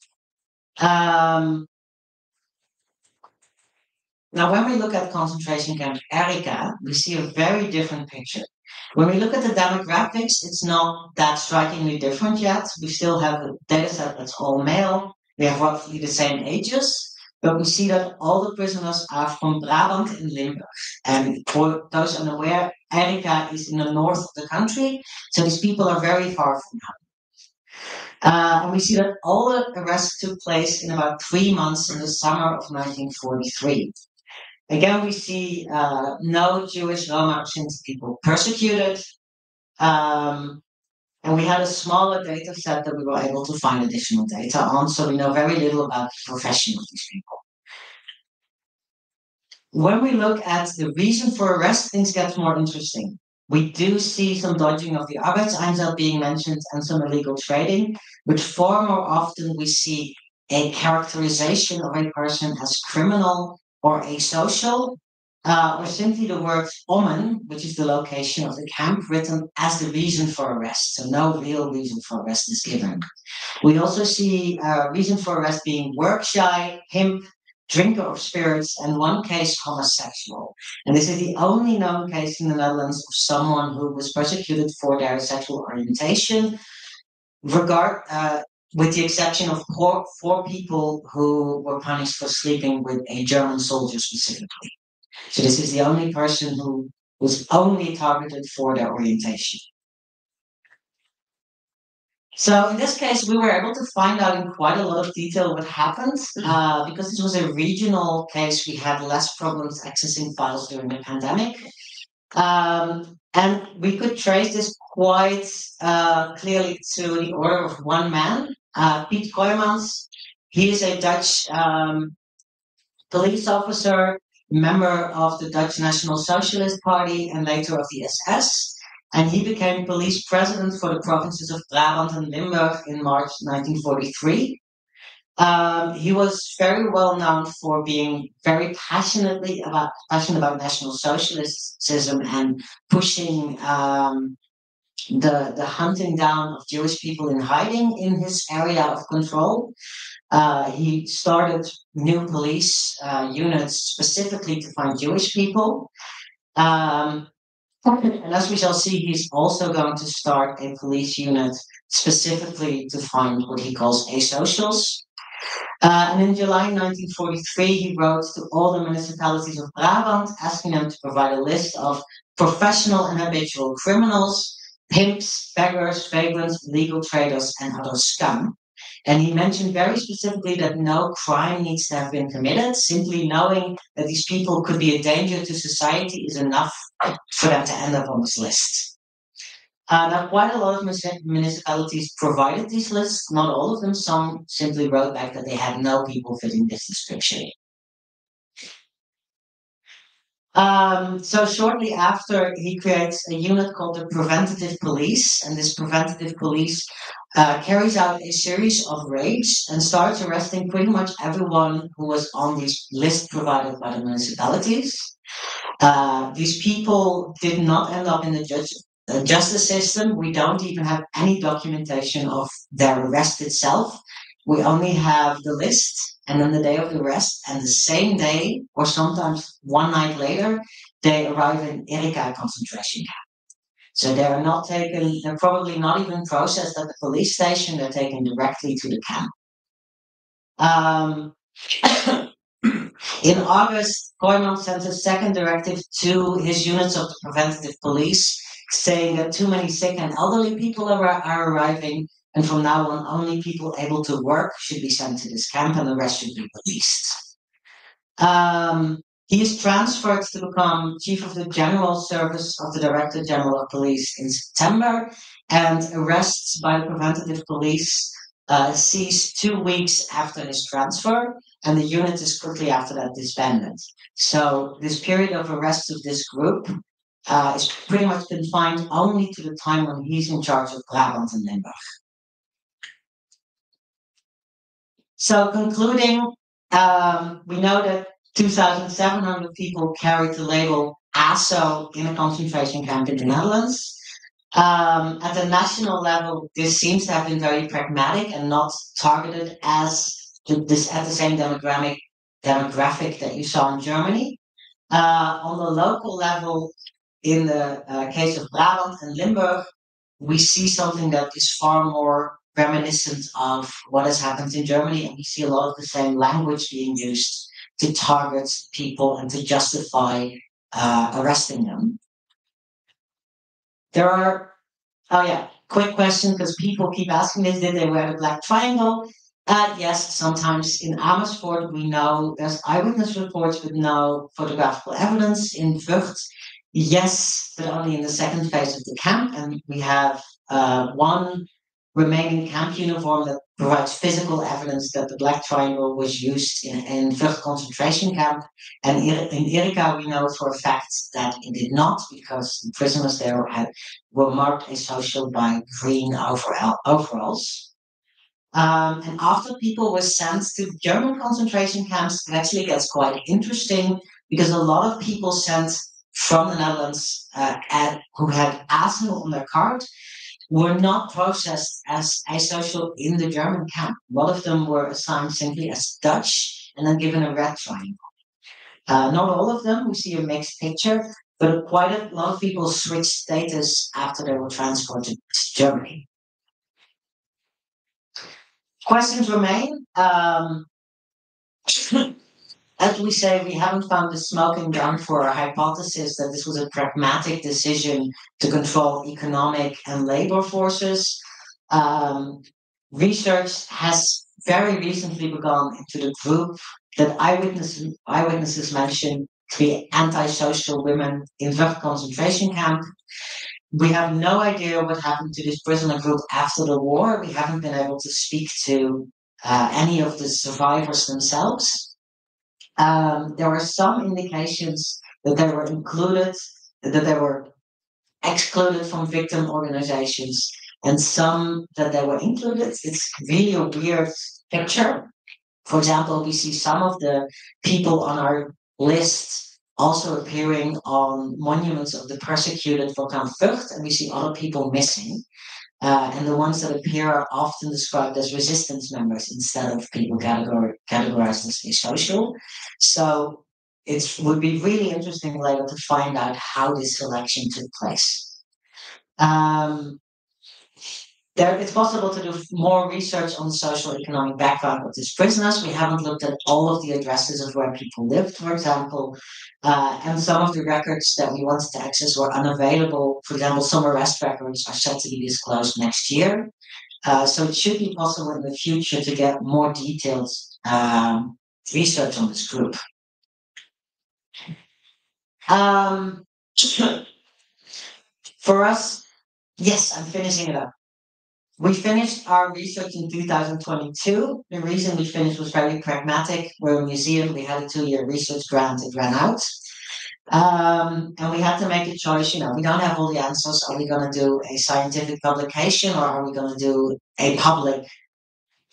Now, when we look at concentration camp Erika, we see a very different picture. When we look at the demographics, it's not that strikingly different yet. We still have a data set that's all male. We have roughly the same ages, but we see that all the prisoners are from Brabant and Limburg. And for those unaware, Erika is in the north of the country, so these people are very far from home. And we see that all the arrests took place in about 3 months in the summer of 1943. Again, we see no Jewish, Roma, or Sinti people persecuted. And we had a smaller data set that we were able to find additional data on, so we know very little about the profession of these people. When we look at the reason for arrest, things get more interesting. We do see some dodging of the Arbeitseinsatz being mentioned and some illegal trading, but far more often we see a characterization of a person as criminal or asocial, or simply the word Ommen, which is the location of the camp, written as the reason for arrest. So no real reason for arrest is given. We also see reason for arrest being work shy, himp, drinker of spirits, and one case homosexual. And this is the only known case in the Netherlands of someone who was persecuted for their sexual orientation, with the exception of 4 people who were punished for sleeping with a German soldier specifically. So this is the only person who was only targeted for their orientation. So in this case, we were able to find out in quite a lot of detail what happened. Because it was a regional case, we had less problems accessing files during the pandemic. And we could trace this quite clearly to the order of one man, Piet Kooijmans. He is a Dutch police officer, member of the Dutch National Socialist Party, and later of the SS. And he became police president for the provinces of Brabant and Limburg in March 1943. He was very well known for being very passionate about National Socialism and pushing the hunting down of Jewish people in hiding in his area of control. He started new police units specifically to find Jewish people. And as we shall see, he's also going to start a police unit specifically to find what he calls asocials. And in July 1943, he wrote to all the municipalities of Brabant, asking them to provide a list of professional and habitual criminals, pimps, beggars, vagrants, legal traders, and other scum. And he mentioned very specifically that no crime needs to have been committed. Simply knowing that these people could be a danger to society is enough for them to end up on this list. Now, quite a lot of municipalities provided these lists, not all of them. Some simply wrote back that they had no people fitting this description. So shortly after, he creates a unit called the Preventative Police, and this Preventative Police carries out a series of raids and starts arresting pretty much everyone who was on this list provided by the municipalities. These people did not end up in the justice system. We don't even have any documentation of their arrest itself. We only have the list and then the day of the arrest, and the same day, or sometimes one night later, they arrive in Erika concentration camp. So they are not taken, they're probably not even processed at the police station, they're taken directly to the camp. In August, Kooijmans sent a second directive to his units of the preventative police, saying that too many sick and elderly people are arriving, and from now on, only people able to work should be sent to this camp, and the rest should be released. He is transferred to become chief of the general service of the Director General of Police in September, and arrests by the preventative police cease 2 weeks after his transfer, and the unit is quickly after that disbanded. So this period of arrests of this group is pretty much confined only to the time when he's in charge of Brabant and Limburg. So concluding, we know that 2,700 people carried the label ASO in a concentration camp in the Netherlands. At the national level, this seems to have been very pragmatic and not targeted as at the same demographic that you saw in Germany. On the local level, in the case of Brabant and Limburg, we see something that is far more reminiscent of what has happened in Germany, and we see a lot of the same language being used to target people and to justify arresting them. There are, quick question, because people keep asking this, did they wear the black triangle? Yes, sometimes in Amersfoort we know there's eyewitness reports but no photographical evidence. In Vught, yes, but only in the second phase of the camp, and we have one remaining camp uniform that provides physical evidence that the black triangle was used in Vught concentration camp. And in Erika, we know for a fact that it did not, because the prisoners there were marked asocial by green overalls. And after people were sent to German concentration camps, it actually gets quite interesting, because a lot of people sent from the Netherlands who had ASO on their card were not processed as asocial in the German camp. A lot of them were assigned simply as Dutch and then given a red triangle. Not all of them, we see a mixed picture, but quite a lot of people switched status after they were transferred to Germany. Questions remain. As we say, we haven't found the smoking gun for our hypothesis that this was a pragmatic decision to control economic and labor forces. Research has very recently begun into the group that eyewitnesses mentioned to be antisocial women in Vught concentration camp. We have no idea what happened to this prisoner group after the war. We haven't been able to speak to any of the survivors themselves. There were some indications that they were included, that they were excluded from victim organizations, and some that they were included. It's really a weird picture. For example, we see some of the people on our list also appearing on monuments of the persecuted for Camp Vught, and we see other people missing. And the ones that appear are often described as resistance members instead of people categorized as asocial. So it would be really interesting later to find out how this selection took place. It's possible to do more research on the social economic background of these prisoners. We haven't looked at all of the addresses of where people lived, for example, and some of the records that we wanted to access were unavailable. For example, some arrest records are set to be disclosed next year. So it should be possible in the future to get more detailed research on this group. For us, yes, I'm finishing it up. We finished our research in 2022. The reason we finished was very pragmatic. We're a museum. We had a 2-year research grant. It ran out. And we had to make a choice. We don't have all the answers. Are we going to do a scientific publication, or are we going to do a public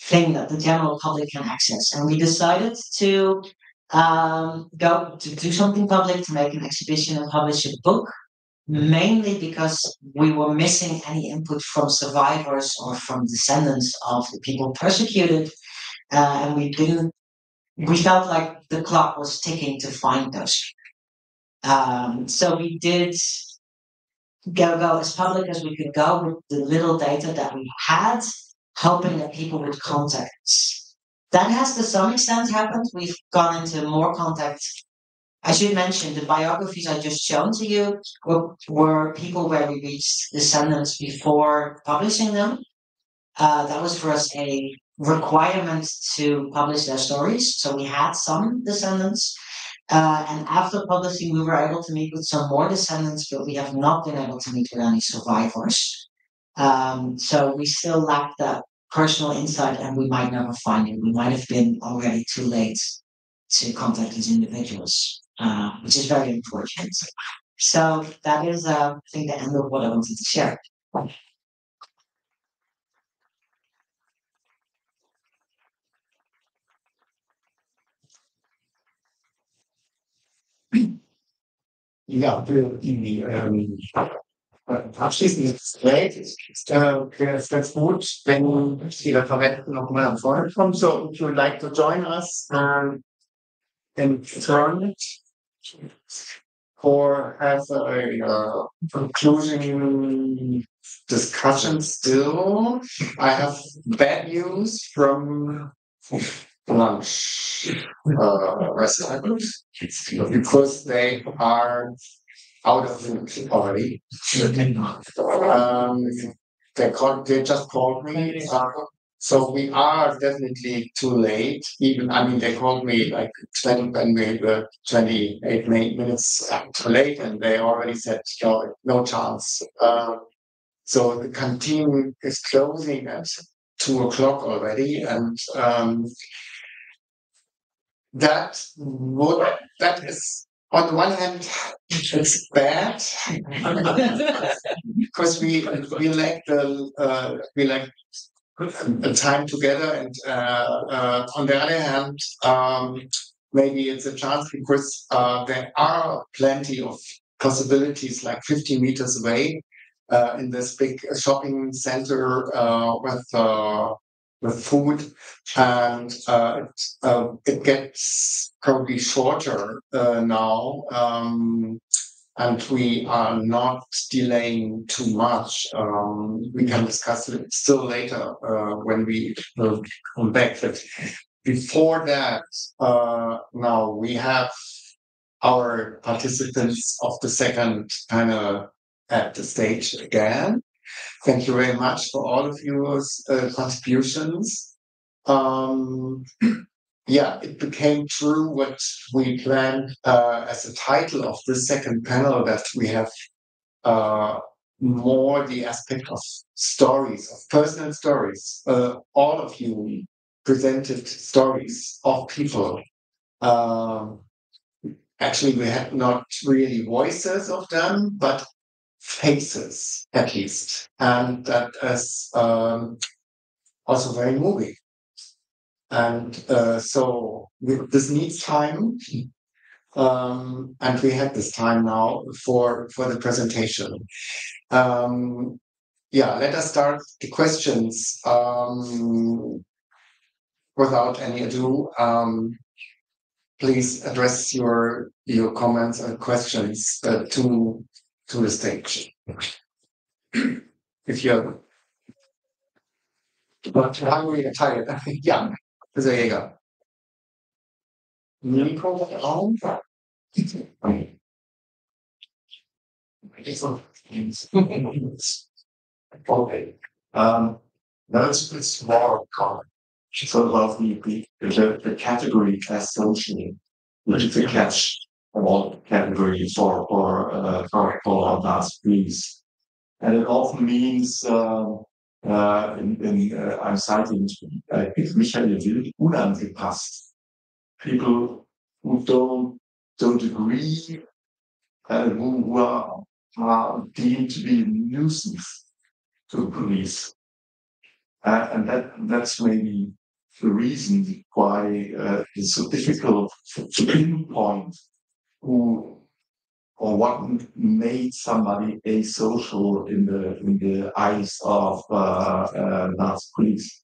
thing that the general public can access? And we decided to go to do something public, to make an exhibition and publish a book. Mainly because we were missing any input from survivors or from descendants of the people persecuted, and we felt like the clock was ticking to find those. So we did go as public as we could go with the little data that we had, hoping that people would contact us. That has to some extent happened. We've gone into more contact. I should mention the biographies I just shown to you were people where we reached descendants before publishing them. That was for us a requirement to publish their stories. So we had some descendants. And after publishing, we were able to meet with some more descendants, but we have not been able to meet with any survivors. So we still lack that personal insight, and we might never find it. We might have been already too late to contact these individuals. Which is very important. So that is, I think, the end of what I wanted to share. Ja, für die abschließende Gespräch wäre es ganz gut, wenn die Referenten nochmal nach vorne kommen. So, if you would like to join us in front or have a conclusion discussion still. I have bad news from lunch restaurants because they are out of food already. They just called me. So we are definitely too late. Even, they called me like 20 when we were 28 minutes too late, and they already said, no chance. So the canteen is closing at 2:00 already, and that is, on the one hand, it's bad because we lack the time together, and on the other hand, maybe it's a chance because there are plenty of possibilities, like 50 meters away, in this big shopping center with food, and it gets probably shorter now. And we are not delaying too much. We can discuss it still later when we will come back. But before that, now we have our participants of the second panel at the stage again. Thank you very much for all of your contributions. yeah, it became true what we planned as a title of this second panel, that we have more the aspect of stories, of personal stories. All of you presented stories of people. Actually, we had not really voices of them, but faces at least. And that is also very moving. And so this needs time. And we had this time now for the presentation. Yeah, let us start the questions without any ado. Please address your comments and questions to the stage. If you're hungry and tired, yeah, there you go. Mikro on. Okay. Now it's more common. So about the category as social, which is a catch all category for our last piece. And it often means I'm citing Michael Wild, unangepasst. People who don't agree, who are deemed to be a nuisance to the police. And that's maybe the reason why it's so difficult to pinpoint who or what made somebody asocial in the eyes of Nazi police.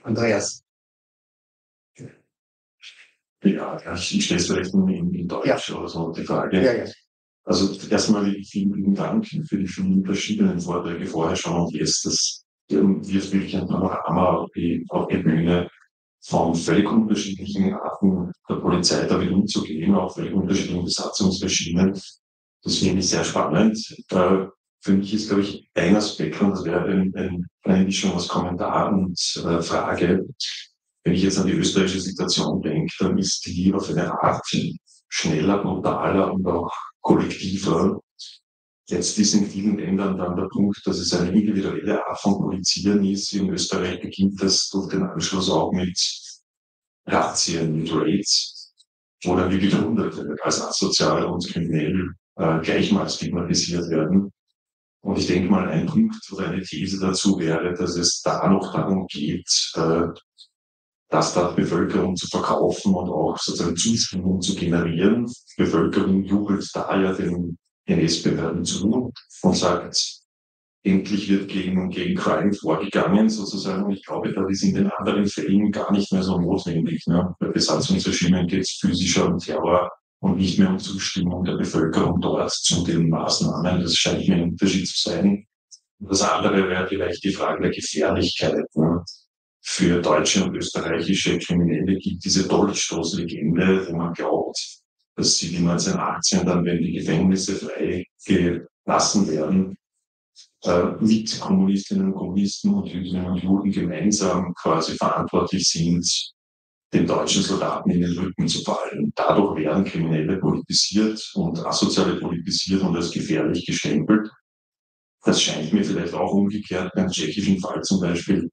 Andreas. Ja, ich stelle es vielleicht in Deutsch oder so, die Frage. Ja, ja. Also erstmal vielen Dank für die vielen verschiedenen Vorträge vorher schon und jetzt das wird wirklich ein Panorama auf die Bühne von völlig unterschiedlichen Arten der Polizei damit umzugehen, auch völlig unterschiedlichen Besatzungsregimen. Das finde ich sehr spannend. Für mich ist, glaube ich, ein Aspekt, und das wäre eine Mischung aus Kommentar und Frage. Wenn ich jetzt an die österreichische Situation denke, dann ist die auf eine Art schneller, brutaler und auch kollektiver. Jetzt ist in vielen Ländern dann der Punkt, dass es eine individuelle Art von Polizieren ist. In Österreich beginnt das durch den Anschluss auch mit Razzien, mit Raids, wo dann wirklich Hunderte als asozial und kriminell gleichmal stigmatisiert werden. Und ich denke mal, ein Punkt oder eine These dazu wäre, dass es da noch darum geht, das der Bevölkerung zu verkaufen und auch sozusagen Zustimmung zu generieren. Die Bevölkerung jubelt da ja den NS-Behörden zu und sagt, endlich wird gegen Crime vorgegangen sozusagen. Und ich glaube, das ist in den anderen Fällen gar nicht mehr so notwendig. Ne? Bei Besatzungsregimen geht es physischer um Terror und nicht mehr um Zustimmung der Bevölkerung dort zu den Maßnahmen. Das scheint mir ein Unterschied zu sein. Das andere wäre vielleicht die Frage der Gefährlichkeit. Ne? Für deutsche und österreichische Kriminelle gibt diese Dolchstoßlegende, wo man glaubt, dass sie die 1918 dann, wenn die Gefängnisse freigelassen werden, mit Kommunistinnen und Kommunisten und Jüdinnen und Juden gemeinsam quasi verantwortlich sind, den deutschen Soldaten in den Rücken zu fallen. Dadurch werden Kriminelle politisiert und Asoziale politisiert und als gefährlich gestempelt. Das scheint mir vielleicht auch umgekehrt beim tschechischen Fall zum Beispiel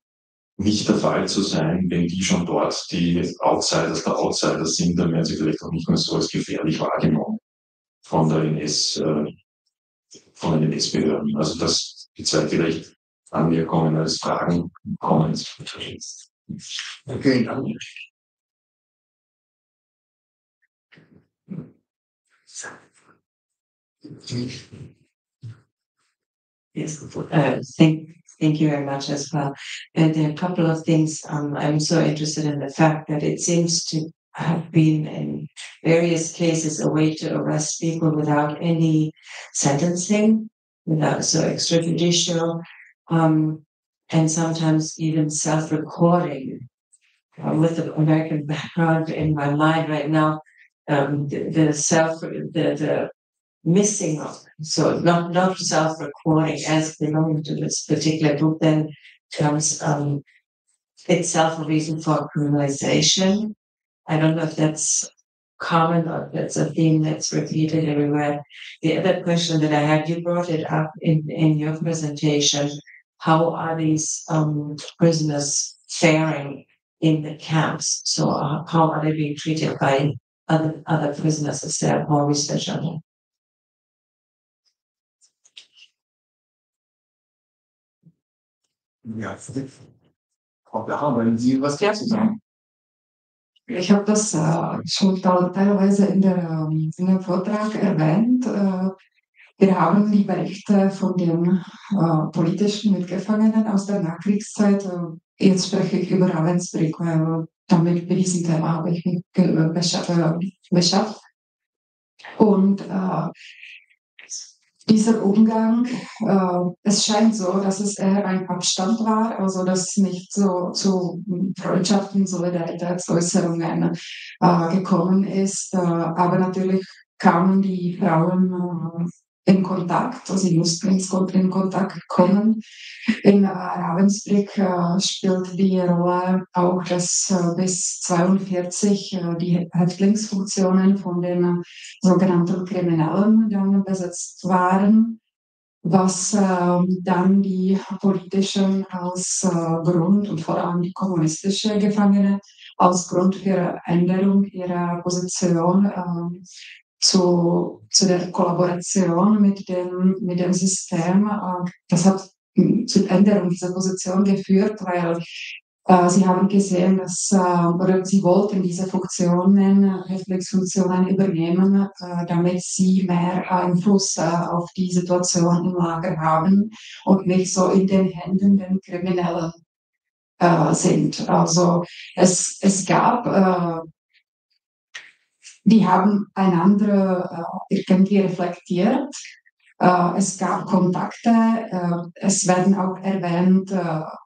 nicht der Fall zu sein. Wenn die schon dort die Outsiders der Outsiders sind, dann werden sie vielleicht auch nicht mehr so als gefährlich wahrgenommen von der von den NS-Behörden. Also das die zwei vielleicht Anmerkungen als Fragen kommen. Okay, danke. Yes, thank you very much as well. There are a couple of things. I'm so interested in the fact that it seems to have been in various cases a way to arrest people without any sentencing, without so extrajudicial, and sometimes even self-recording. With the American background in my mind right now, the missing of them. So not self-recording as belonging to this particular group then becomes itself a reason for criminalization. I don't know if that's common or if that's a theme that's repeated everywhere. The other question that I had, you brought it up in your presentation. How are these prisoners faring in the camps? So how are they being treated by other prisoners? Is there more research on that? Ja, Frau Blacher, wollen Sie was dazu sagen? Ich habe das schon teilweise in dem Vortrag erwähnt. Wir haben die Berichte von den politischen Mitgefangenen aus der Nachkriegszeit. Jetzt spreche ich über Ravensbrück, weil damit mit diesem Thema habe ich mich beschäftigt. Und dieser Umgang, es scheint so, dass es eher ein Abstand war, also dass nicht so zu Freundschaften, Solidaritätsäußerungen gekommen ist. Aber natürlich kamen die Frauen in Kontakt, also sie mussten in Kontakt kommen. In Ravensbrück spielt die Rolle auch, dass bis 1942 die Häftlingsfunktionen von den sogenannten Kriminellen dann besetzt waren, was dann die politischen als Grund und vor allem die kommunistische Gefangene als Grund für Änderung ihrer Position zu der Kollaboration mit dem System. Das hat zur Änderung dieser Position geführt, weil sie haben gesehen, dass oder sie wollten diese Häftlingsfunktionen übernehmen, damit sie mehr Einfluss auf die Situation im Lager haben und nicht so in den Händen der Kriminellen sind. Also es gab die haben einander irgendwie reflektiert. Es gab Kontakte. Es werden auch erwähnt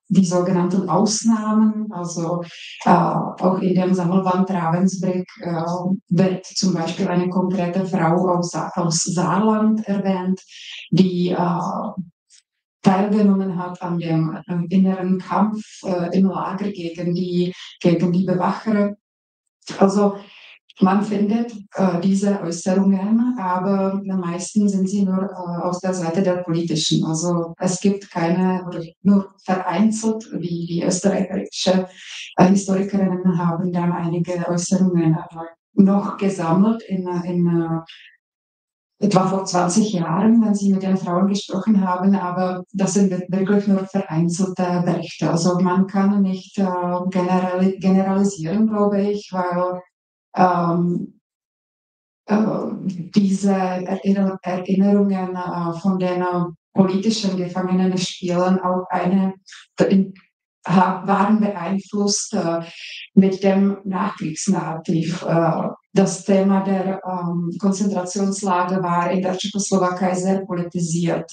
die sogenannten Ausnahmen. Also auch in dem Sammelband Ravensbrück wird zum Beispiel eine konkrete Frau aus Saarland erwähnt, die teilgenommen hat an dem inneren Kampf im Lager gegen die Bewacher. Also man findet diese Äußerungen, aber am meisten sind sie nur aus der Seite der Politischen. Also es gibt keine, oder nur vereinzelt, wie die österreichische Historikerinnen haben dann einige Äußerungen noch gesammelt in etwa vor 20 Jahren, wenn sie mit den Frauen gesprochen haben, aber das sind wirklich nur vereinzelte Berichte. Also man kann nicht generalisieren, glaube ich, weil diese Erinnerungen von den politischen Gefangenen spielen auch waren beeinflusst mit dem Nachkriegsnarrativ. Das Thema der Konzentrationslager war in der Tschechoslowakei sehr politisiert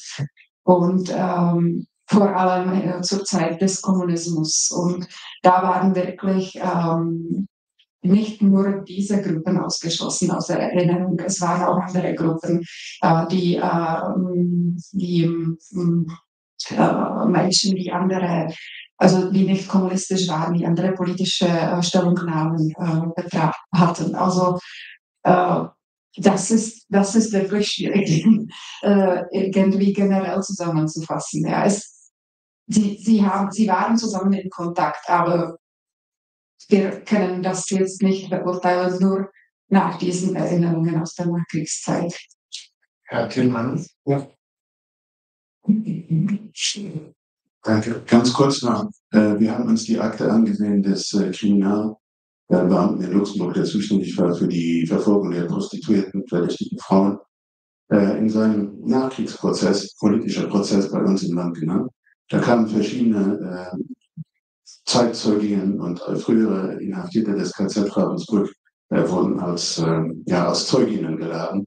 und vor allem zur Zeit des Kommunismus. Und da waren wirklich nicht nur diese Gruppen ausgeschlossen aus der Erinnerung, es waren auch andere Gruppen, die Menschen, die nicht kommunistisch waren, die andere politische Stellungnahmen hatten. Also das ist wirklich schwierig, irgendwie generell zusammenzufassen. Ja, sie waren zusammen in Kontakt, aber wir können das jetzt nicht beurteilen, nur nach diesen Erinnerungen aus der Nachkriegszeit. Herr Tillmann? Ja. Danke. Ganz kurz noch. Wir haben uns die Akte angesehen des Kriminalbeamten in Luxemburg, der zuständig war für die Verfolgung der Prostituierten, verdächtigen Frauen, in seinem Nachkriegsprozess, politischer Prozess bei uns im Land genannt. Da kamen verschiedene Zeitzeuginnen und frühere Inhaftierte des KZ Ravensbrück wurden als Zeuginnen geladen.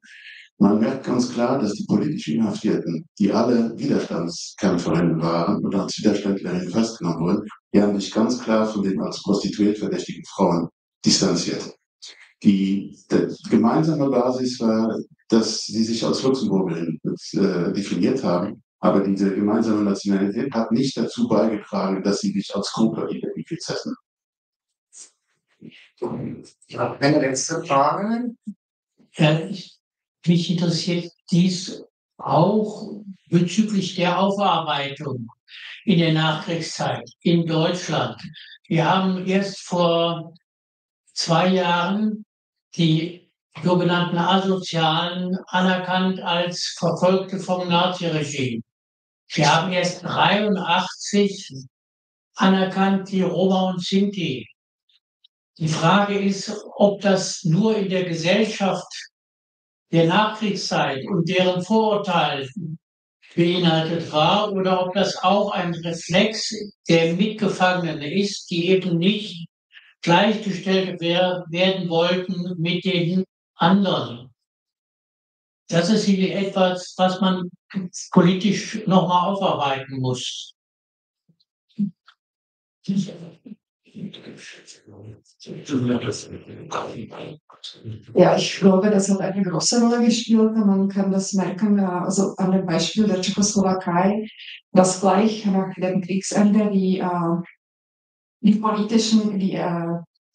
Man merkt ganz klar, dass die politisch Inhaftierten, die alle Widerstandskämpferinnen waren oder als Widerständlerinnen festgenommen wurden, die haben sich ganz klar von den als prostituiert verdächtigen Frauen distanziert. Die gemeinsame Basis war dass sie sich als Luxemburgerin definiert haben. Aber diese gemeinsame Nationalität hat nicht dazu beigetragen, dass sie sich als Gruppe identifizieren. Eine letzte Frage. Ja, mich interessiert dies auch bezüglich der Aufarbeitung in der Nachkriegszeit in Deutschland. Wir haben erst vor 2 Jahren die sogenannten Asozialen anerkannt als Verfolgte vom Naziregime. Wir haben erst 83 anerkannt die Roma und Sinti. Die Frage ist, ob das nur in der Gesellschaft der Nachkriegszeit und deren Vorurteilen beinhaltet war oder ob das auch ein Reflex der Mitgefangenen ist, die eben nicht gleichgestellt werden wollten mit den anderen. Das ist etwas, was man politisch nochmal aufarbeiten muss. Ja, ich glaube, das hat eine große Rolle gespielt. Man kann das merken, also an dem Beispiel der Tschechoslowakei, dass gleich nach dem Kriegsende die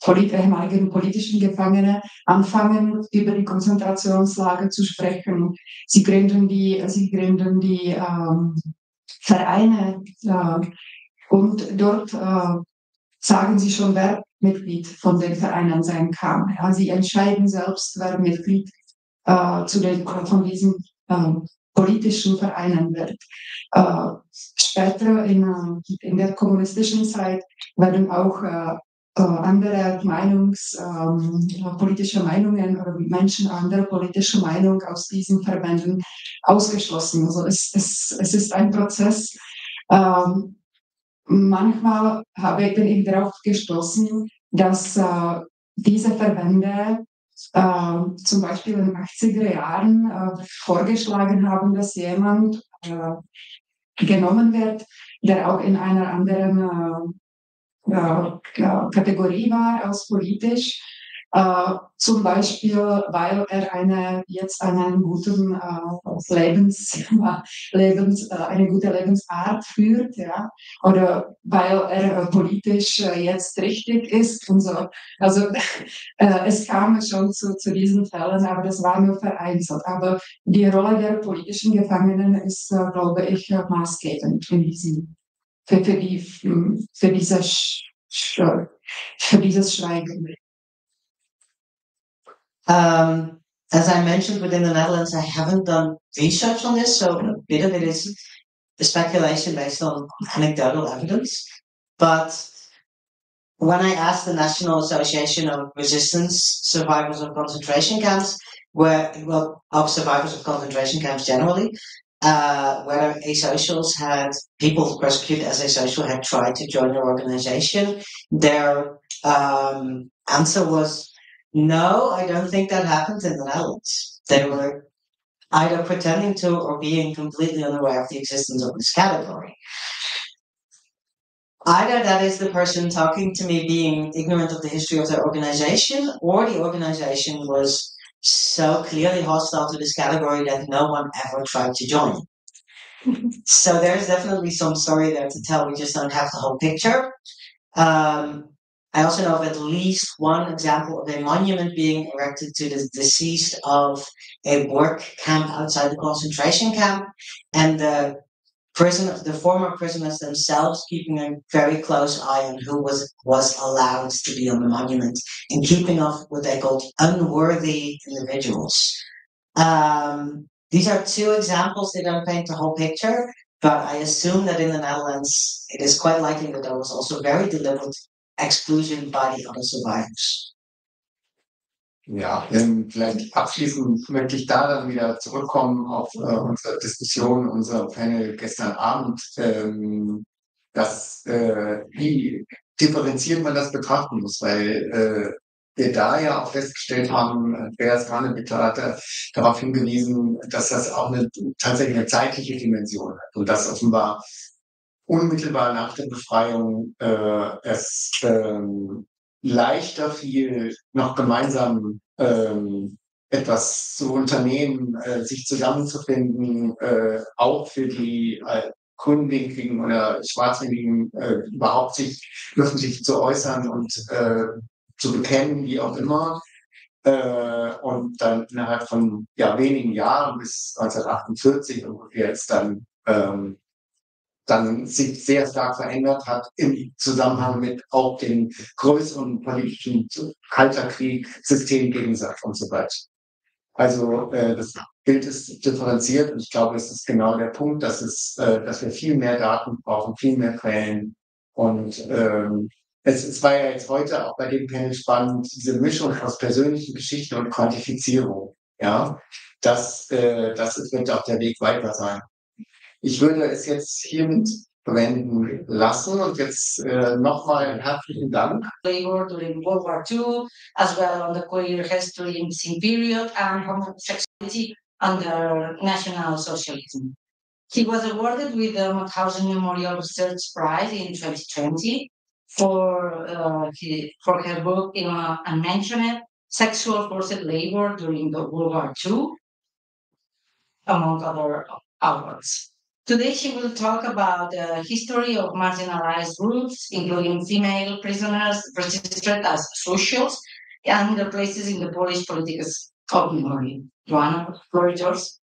ehemaligen politischen Gefangene anfangen, über die Konzentrationslager zu sprechen. Sie gründen die Vereine und dort sagen sie schon, wer Mitglied von den Vereinen sein kann. Ja, sie entscheiden selbst, wer Mitglied von diesen politischen Vereinen wird. Später in der kommunistischen Zeit werden auch andere politische Meinungen oder Menschen anderer politischer Meinung aus diesen Verbänden ausgeschlossen. Also es ist ein Prozess. Manchmal bin ich darauf gestoßen, dass diese Verbände zum Beispiel in den 80er Jahren vorgeschlagen haben, dass jemand genommen wird, der auch in einer anderen Kategorie war als politisch, zum Beispiel, weil er eine gute Lebensart führt, ja, oder weil er politisch jetzt richtig ist und so. Also es kam schon zu diesen Fällen, aber das war nur vereinzelt. Aber die Rolle der politischen Gefangenen ist, glaube ich, maßgebend in diesem für dieses Schweigen. As I mentioned, within the Netherlands, I haven't done research on this, so a bit of it is speculation based on anecdotal evidence. But when I asked the National Association of Resistance Survivors of Concentration Camps, of survivors of concentration camps generally, whether asocials people persecuted as asocial had tried to join their organization, their answer was, no, I don't think that happened in the Netherlands. They were either pretending to or being completely unaware of the existence of this category. Either that is the person talking to me being ignorant of the history of their organization, or the organization was so clearly hostile to this category that no one ever tried to join. So there's definitely some story there to tell. We just don't have the whole picture. I also know of at least one example of a monument being erected to the deceased of a work camp outside the concentration camp, and the former prisoners themselves keeping a very close eye on who was allowed to be on the monument and keeping off what they called unworthy individuals. These are two examples. They don't paint the whole picture, but I assume that in the Netherlands, it is quite likely that there was also very deliberate exclusion by the other survivors. Ja, vielleicht abschließend möchte ich da dann wieder zurückkommen auf unsere Diskussion, unser Panel gestern Abend, wie differenziert man das betrachten muss, weil wir da ja auch festgestellt haben, Andreas Granebitter hatte darauf hingewiesen, dass das auch tatsächlich eine zeitliche Dimension hat und dass offenbar unmittelbar nach der Befreiung es leichter fiel, noch gemeinsam etwas zu unternehmen, sich zusammenzufinden, auch für die Grünwinkligen oder Schwarzwinkigen überhaupt sich öffentlich zu äußern und zu bekennen, wie auch immer. Und dann innerhalb von wenigen Jahren bis 1948 ungefähr jetzt dann sich sehr stark verändert hat im Zusammenhang mit auch dem größeren politischen Kalter Krieg, Systemgegensatz und so weiter. Also das Bild ist differenziert und ich glaube, es ist genau der Punkt, dass wir viel mehr Daten brauchen, viel mehr Quellen. Und es war ja jetzt heute auch bei dem Panel spannend, diese Mischung aus persönlichen Geschichten und Quantifizierung. Ja, das wird auch der Weg weiter sein. Ich würde es jetzt hiermit bewenden lassen und jetzt nochmal herzlichen Dank. Labor during World War II, as well on the queer history in the same period, and homosexuality under National Socialism. He was awarded with the Mauthausen Memorial Research Prize in 2020 for her book in Unmentioned Sexual Forced Labor during the World War II, among other awards. Today she will talk about the history of marginalized groups, including female prisoners registered as socials, and their places in the Polish politics of memory. Joanna, floor is yours.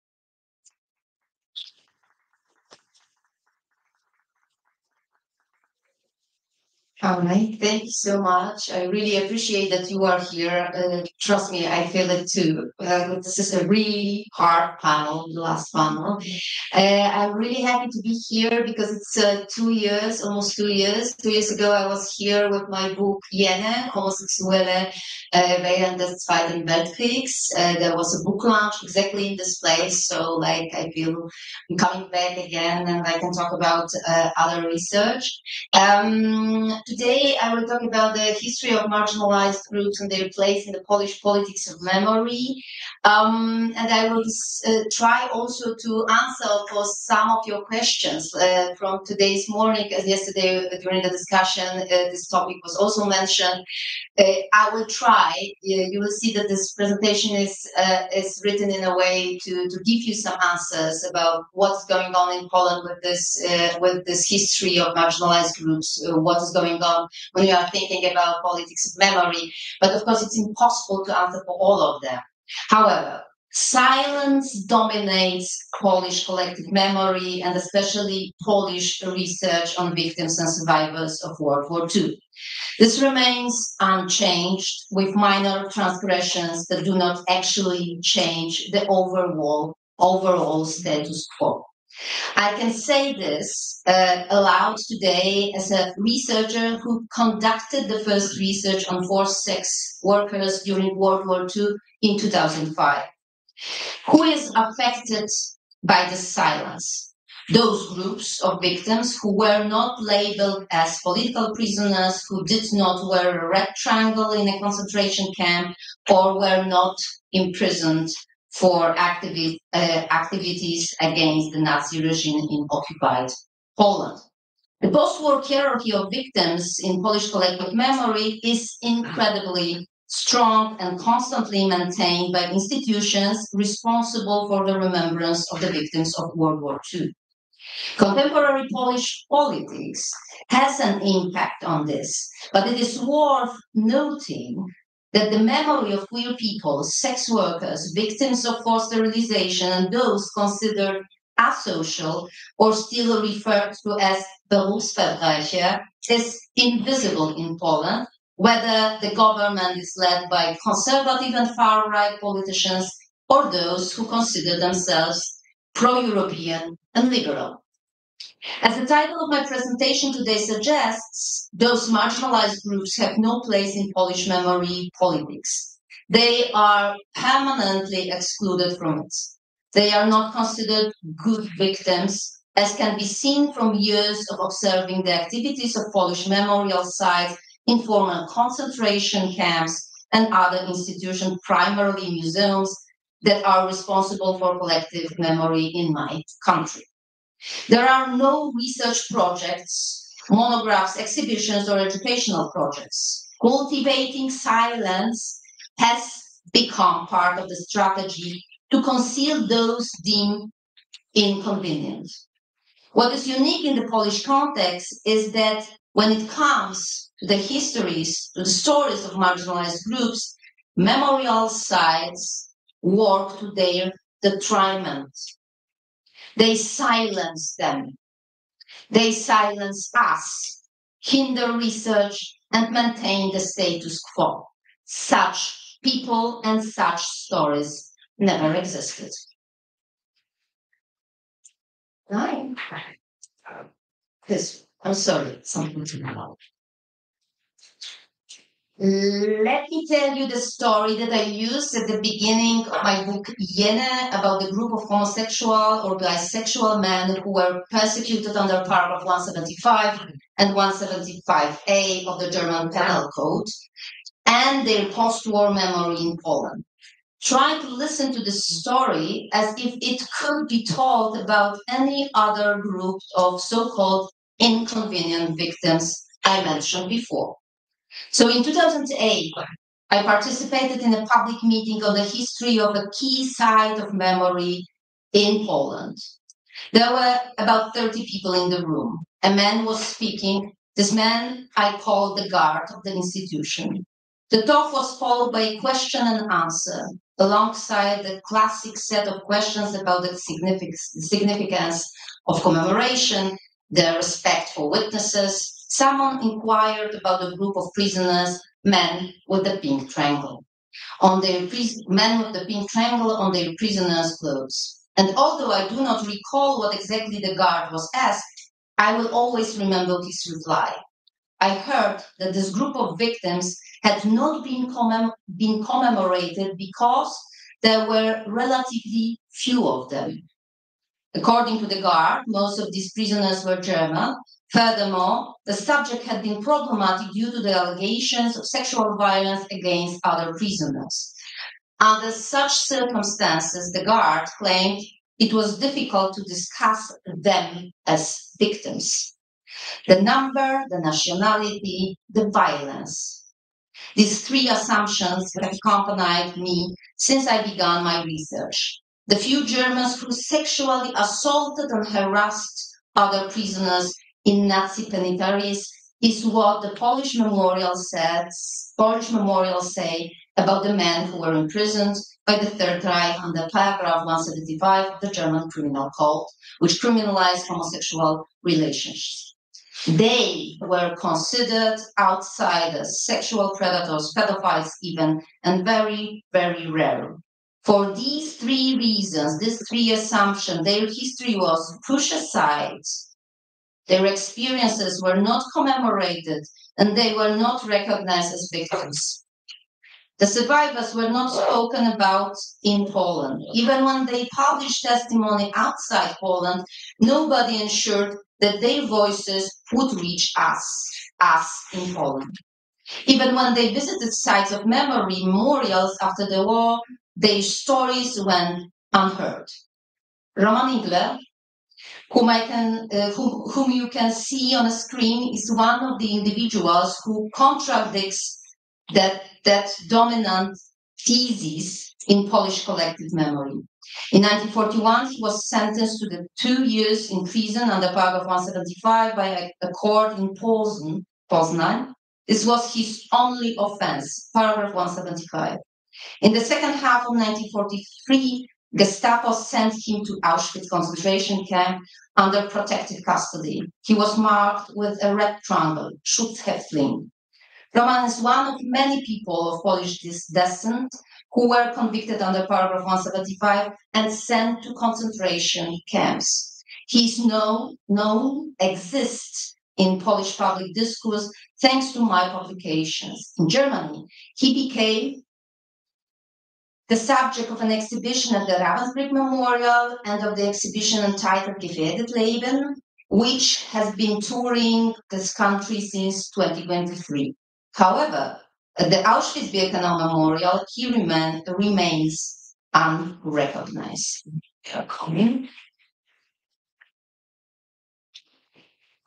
All right, thank you so much. I really appreciate that you are here. Trust me, I feel it too. This is a really hard panel, the last panel. I'm really happy to be here because it's 2 years, almost 2 years. 2 years ago, I was here with my book Jene, Homosexuelle während des Zweiten Weltkriegs. There was a book launch exactly in this place, so like I feel I'm coming back again and I can talk about other research. Today, I will talk about the history of marginalized groups and their place in the Polish politics of memory. And I will try also to answer for some of your questions from today's morning, as yesterday during the discussion, this topic was also mentioned. I will try. You will see that this presentation is written in a way to give you some answers about what's going on in Poland with this history of marginalized groups, what is going on when you are thinking about politics of memory. But of course, it's impossible to answer for all of them. However, silence dominates Polish collective memory and especially Polish research on victims and survivors of World War II. This remains unchanged with minor transgressions that do not actually change the overall status quo. I can say this aloud today as a researcher who conducted the first research on forced sex workers during World War II in 2005. Who is affected by the silence? Those groups of victims who were not labeled as political prisoners, who did not wear a red triangle in a concentration camp, or were not imprisoned for activities against the Nazi regime in occupied Poland. The post-war hierarchy of victims in Polish collective memory is incredibly strong and constantly maintained by institutions responsible for the remembrance of the victims of World War II. Contemporary Polish politics has an impact on this, but it is worth noting that the memory of queer people, sex workers, victims of forced sterilization, and those considered asocial or still referred to as Berufsverbrecher is invisible in Poland, whether the government is led by conservative and far-right politicians or those who consider themselves pro-European and liberal. As the title of my presentation today suggests, those marginalized groups have no place in Polish memory politics. They are permanently excluded from it. They are not considered good victims, as can be seen from years of observing the activities of Polish memorial sites in former concentration camps and other institutions, primarily museums, that are responsible for collective memory in my country. There are no research projects, monographs, exhibitions, or educational projects. Cultivating silence has become part of the strategy to conceal those deemed inconvenient. What is unique in the Polish context is that when it comes to the histories, to the stories of marginalized groups, memorial sites work to their detriment. They silence them. They silence us, hinder research, and maintain the status quo. Such people and such stories never existed. Nine. This, I'm sorry, something to know. Let me tell you the story that I used at the beginning of my book, Jene, about the group of homosexual or bisexual men who were persecuted under paragraph 175 and 175A of the German Penal Code, and their post-war memory in Poland. Try to listen to the story as if it could be told about any other group of so-called inconvenient victims I mentioned before. So in 2008, I participated in a public meeting on the history of a key site of memory in Poland. There were about 30 people in the room. A man was speaking. This man I called the guard of the institution. The talk was followed by a question and answer, alongside the classic set of questions about the significance of commemoration, the respect for witnesses. Someone inquired about a group of prisoners, men with the pink triangle, men with the pink triangle on their prisoners' clothes. And although I do not recall what exactly the guard was asked, I will always remember his reply. I heard that this group of victims had not been commemorated because there were relatively few of them. According to the guard, most of these prisoners were German. Furthermore, the subject had been problematic due to the allegations of sexual violence against other prisoners. Under such circumstances, the guard claimed it was difficult to discuss them as victims. The number, the nationality, the violence. These three assumptions have accompanied me since I began my research. The few Germans who sexually assaulted and harassed other prisoners in Nazi penitentiaries is what the Polish memorials say about the men who were imprisoned by the Third Reich under paragraph 175 of the German Criminal Code, which criminalized homosexual relations. They were considered outsiders, sexual predators, pedophiles even, and very, very rare. For these three reasons, these three assumptions, their history was pushed aside. Their experiences were not commemorated, and they were not recognized as victims. The survivors were not spoken about in Poland. Even when they published testimony outside Poland, nobody ensured that their voices would reach us in Poland. Even when they visited sites of memory, memorials after the war, their stories went unheard. Roman Igler, whom you can see on a screen, is one of the individuals who contradicts that dominant thesis in Polish collective memory. In 1941, he was sentenced to the 2 years in prison under paragraph 175 by a court in Poznań. This was his only offense, paragraph 175. In the second half of 1943, Gestapo sent him to Auschwitz concentration camp under protective custody. He was marked with a red triangle, Schutzhäftling. Roman is one of many people of Polish descent who were convicted under paragraph 175 and sent to concentration camps. He is exists in Polish public discourse thanks to my publications. In Germany, he became the subject of an exhibition at the Ravensbrück Memorial and of the exhibition entitled Gefährdet Leben, which has been touring this country since 2023. However, at the Auschwitz-Birkenau Memorial, he remains unrecognized.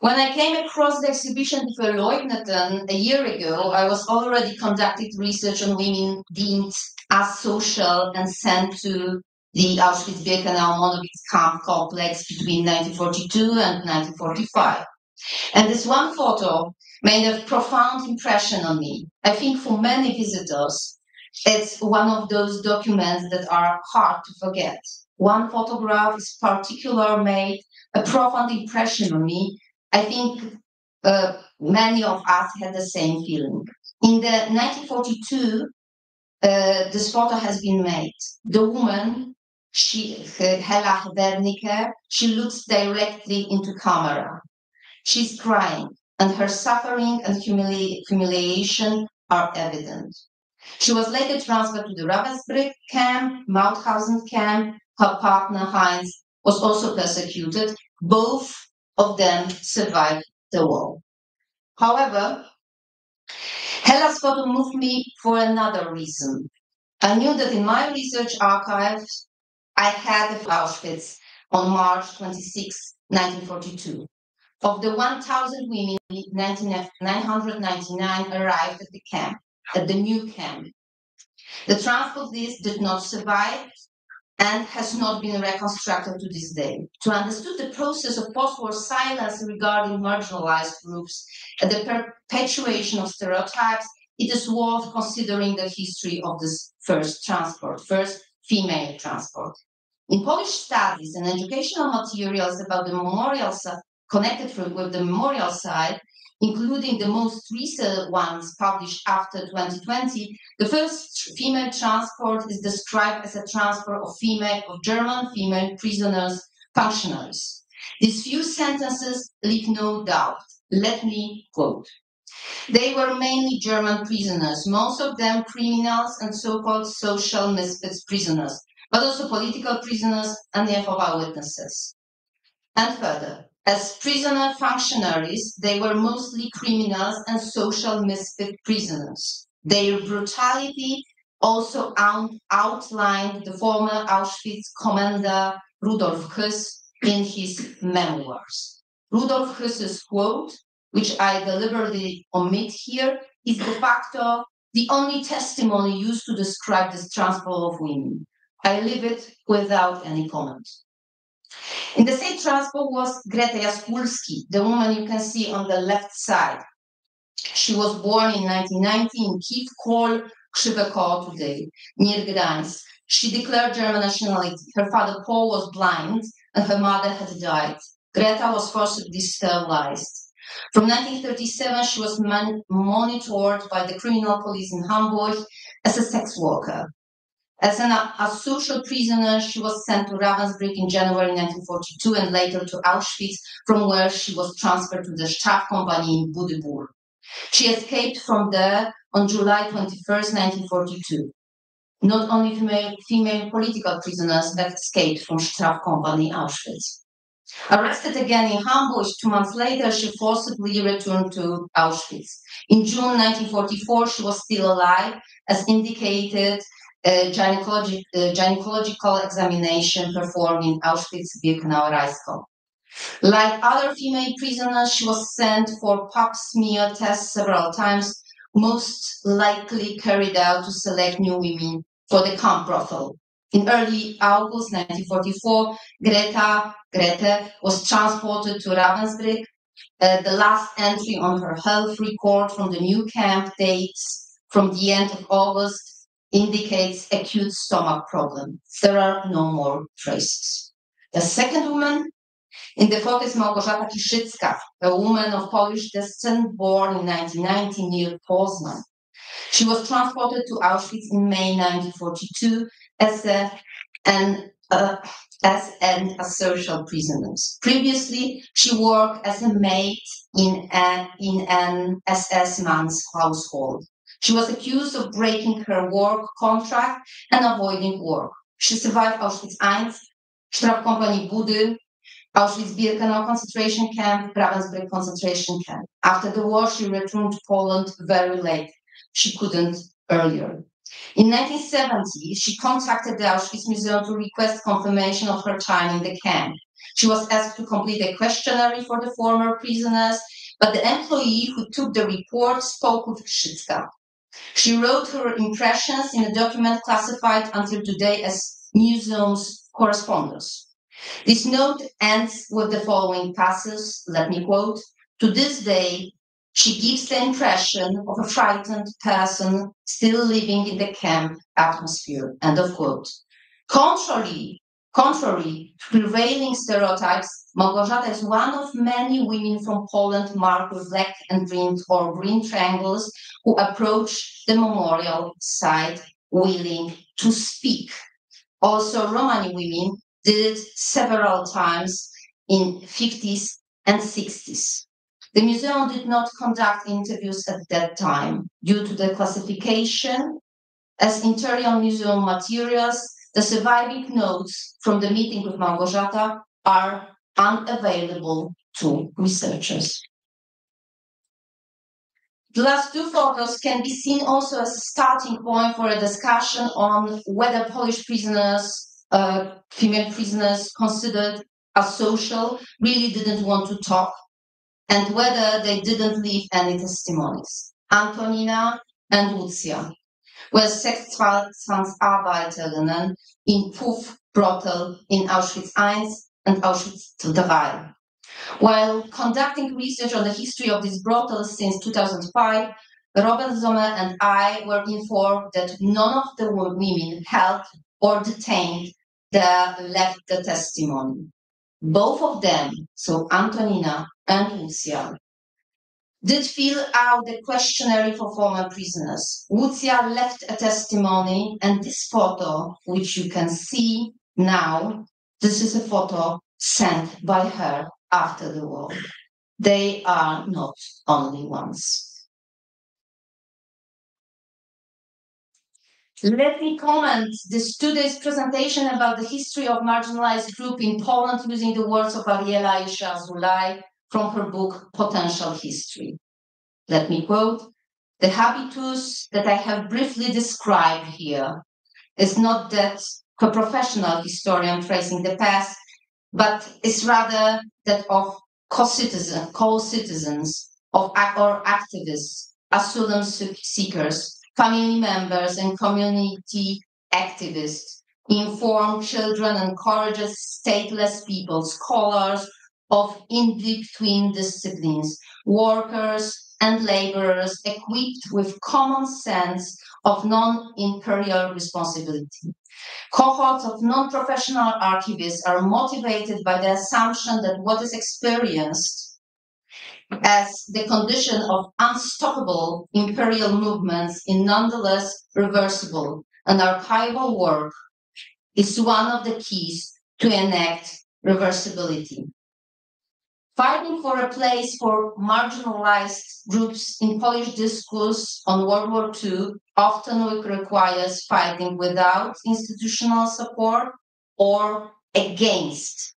When I came across the exhibition Die Verleugneten a year ago, I was already conducting research on women deemed asocial and sent to the Auschwitz-Birkenau monolith camp complex between 1942 and 1945. And this one photo made a profound impression on me. I think for many visitors, it's one of those documents that are hard to forget. One photograph is particularly made a profound impression on me. I think many of us had the same feeling. In the 1942, this photo has been made. The woman, Hella Wernicke, she looks directly into camera. She's crying, and her suffering and humiliation are evident. She was later transferred to the Ravensbrück camp, Mauthausen camp. Her partner, Heinz, was also persecuted. Both of them survived the war. However, Hella's photo moved me for another reason. I knew that in my research archives, I had Auschwitz on March 26, 1942. Of the 1,000 women, 999 arrived at the camp, at the new camp. The transport list did not survive and has not been reconstructed to this day. To understand the process of post-war silence regarding marginalized groups and the perpetuation of stereotypes, it is worth considering the history of this first female transport. In Polish studies and educational materials about the memorial connected with the memorial site, including the most recent ones published after 2020, the first female transport is described as a transport of German female prisoners, functionaries. These few sentences leave no doubt. Let me quote. They were mainly German prisoners, most of them criminals and so-called social misfits prisoners, but also political prisoners and Jehovah's Witnesses. And further, as prisoner functionaries, they were mostly criminals and social misfit prisoners. Their brutality also outlined the former Auschwitz commander Rudolf Höss in his memoirs. Rudolf Höss's quote, which I deliberately omit here, is de facto the only testimony used to describe this transport of women. I leave it without any comment. In the same transport was Greta Jaspulski, the woman you can see on the left side. She was born in 1990 in Kiev, Kol, Krzywe Koło today, near Gdańsk. She declared German nationality. Her father, Paul, was blind and her mother had died. Greta was forcibly sterilized. From 1937, she was monitored by the criminal police in Hamburg as a sex worker. As a social prisoner, she was sent to Ravensbrück in January 1942 and later to Auschwitz, from where she was transferred to the Staff Company in Budeburg. She escaped from there on July 21, 1942. Not only female political prisoners that escaped from Staff Company Auschwitz. Arrested again in Hamburg 2 months later, she forcibly returned to Auschwitz. In June 1944, she was still alive, as indicated gynecological examination performed in Auschwitz-Birkenau Reichskamp. Like other female prisoners, she was sent for pap smear tests several times, most likely carried out to select new women for the camp brothel. In early August 1944, Grete was transported to Ravensbrück. The last entry on her health record from the new camp dates from the end of August indicates acute stomach problem. There are no more traces. The second woman in the photo is Małgorzata Kiszycka, a woman of Polish descent born in 1990 near Poznan. She was transported to Auschwitz in May 1942 as an asocial prisoner. Previously, she worked as a maid in an SS man's household. She was accused of breaking her work contract and avoiding work. She survived Auschwitz I, Staff Company Budy, Auschwitz-Birkenau concentration camp, Ravensbrück concentration camp. After the war, she returned to Poland very late. She couldn't earlier. In 1970, she contacted the Auschwitz Museum to request confirmation of her time in the camp. She was asked to complete a questionnaire for the former prisoners, but the employee who took the report spoke with Krzycka. She wrote her impressions in a document classified until today as museum's correspondence. This note ends with the following passage, let me quote, "To this day, she gives the impression of a frightened person still living in the camp atmosphere," end of quote. Contrary to prevailing stereotypes, Małgorzata is one of many women from Poland marked with black and green or green triangles who approach the memorial site willing to speak. Also, Romani women did it several times in 50s and 60s. The museum did not conduct interviews at that time due to the classification as interior museum materials. The surviving notes from the meeting with Małgorzata are unavailable to researchers. The last two photos can be seen also as a starting point for a discussion on whether Polish prisoners, female prisoners considered asocial, really didn't want to talk, and whether they didn't leave any testimonies. Antonina and Lucia were Sexzwangsarbeiterinnen in Puff brothel in Auschwitz I and Auschwitz II. While conducting research on the history of these brothels since 2005, Robert Sommer and I were informed that none of the women held or detained left the testimony. Both of them, so Antonina and Lucia, did fill out the questionnaire for former prisoners. Lucia left a testimony, and this photo, which you can see now, this is a photo sent by her after the war. They are not only ones. Let me comment this today's presentation about the history of marginalized group in Poland using the words of Ariela Isha-Zulaj from her book Potential History. Let me quote, "The habitus that I have briefly described here is not that of a professional historian tracing the past, but is rather that of co-citizens or activists, asylum seekers, family members and community activists, informed children and courageous stateless people, scholars of in-between disciplines, workers and laborers equipped with common sense of non-imperial responsibility. Cohorts of non-professional archivists are motivated by the assumption that what is experienced as the condition of unstoppable imperial movements is nonetheless reversible, and archival work is one of the keys to enact reversibility. Fighting for a place for marginalized groups in Polish discourse on World War II often requires fighting without institutional support or against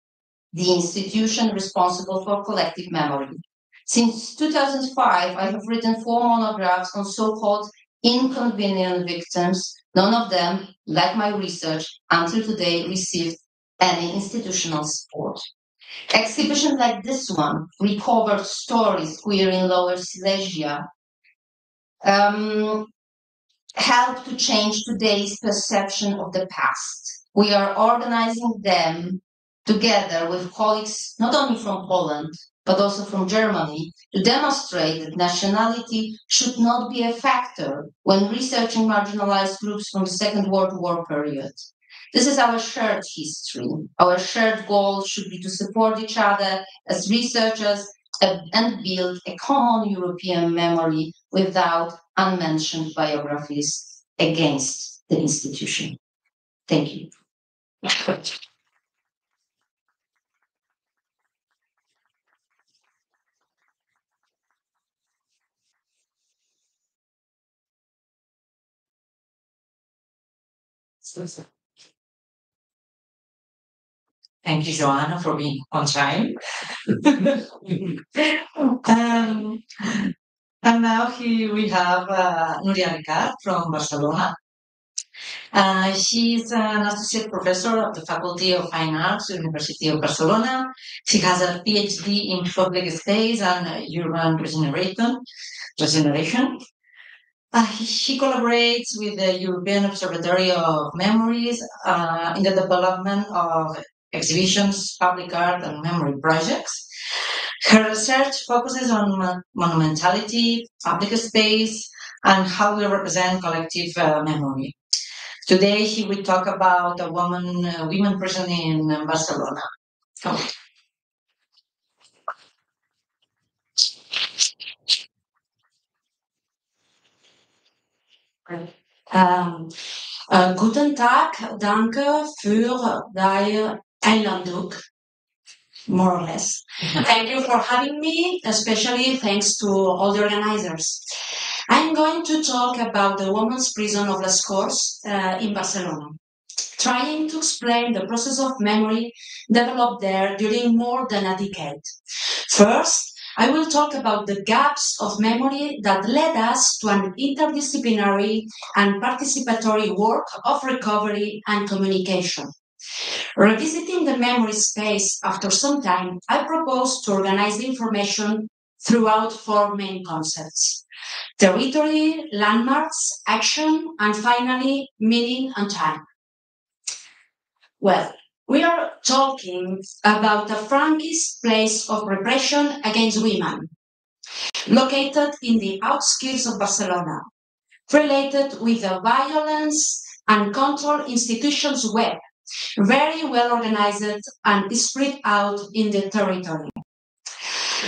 the institution responsible for collective memory. Since 2005, I have written 4 monographs on so-called inconvenient victims. None of them, like my research, until today received any institutional support. Exhibitions like this one, Recovered Stories, Queer in Lower Silesia, help to change today's perception of the past. We are organizing them together with colleagues not only from Poland, but also from Germany, to demonstrate that nationality should not be a factor when researching marginalized groups from the Second World War period. This is our shared history. Our shared goal should be to support each other as researchers and build a common European memory without unmentioned biographies against the institution. Thank you. Thank you, Joanna, for being on time. And now here we have Nuria Ricard from Barcelona. She's an associate professor of the Faculty of Fine Arts, University of Barcelona. She has a PhD in public space and urban regeneration. She collaborates with the European Observatory of Memories in the development of exhibitions, public art, and memory projects. Her research focuses on monumentality, public space, and how we represent collective memory. Today, she will talk about a women prison in Barcelona. Come on. Guten Tag, danke für deine Einladung, more or less. Thank you for having me, especially thanks to all the organizers. I'm going to talk about the women's prison of Les Corts in Barcelona, trying to explain the process of memory developed there during more than a decade. First, I will talk about the gaps of memory that led us to an interdisciplinary and participatory work of recovery and communication. Revisiting the memory space after some time, I propose to organize the information throughout four main concepts: territory, landmarks, action, and finally, meaning and time. Well, we are talking about a Franquist place of repression against women, located in the outskirts of Barcelona, related with a violence and control institutions web, very well organized and spread out in the territory.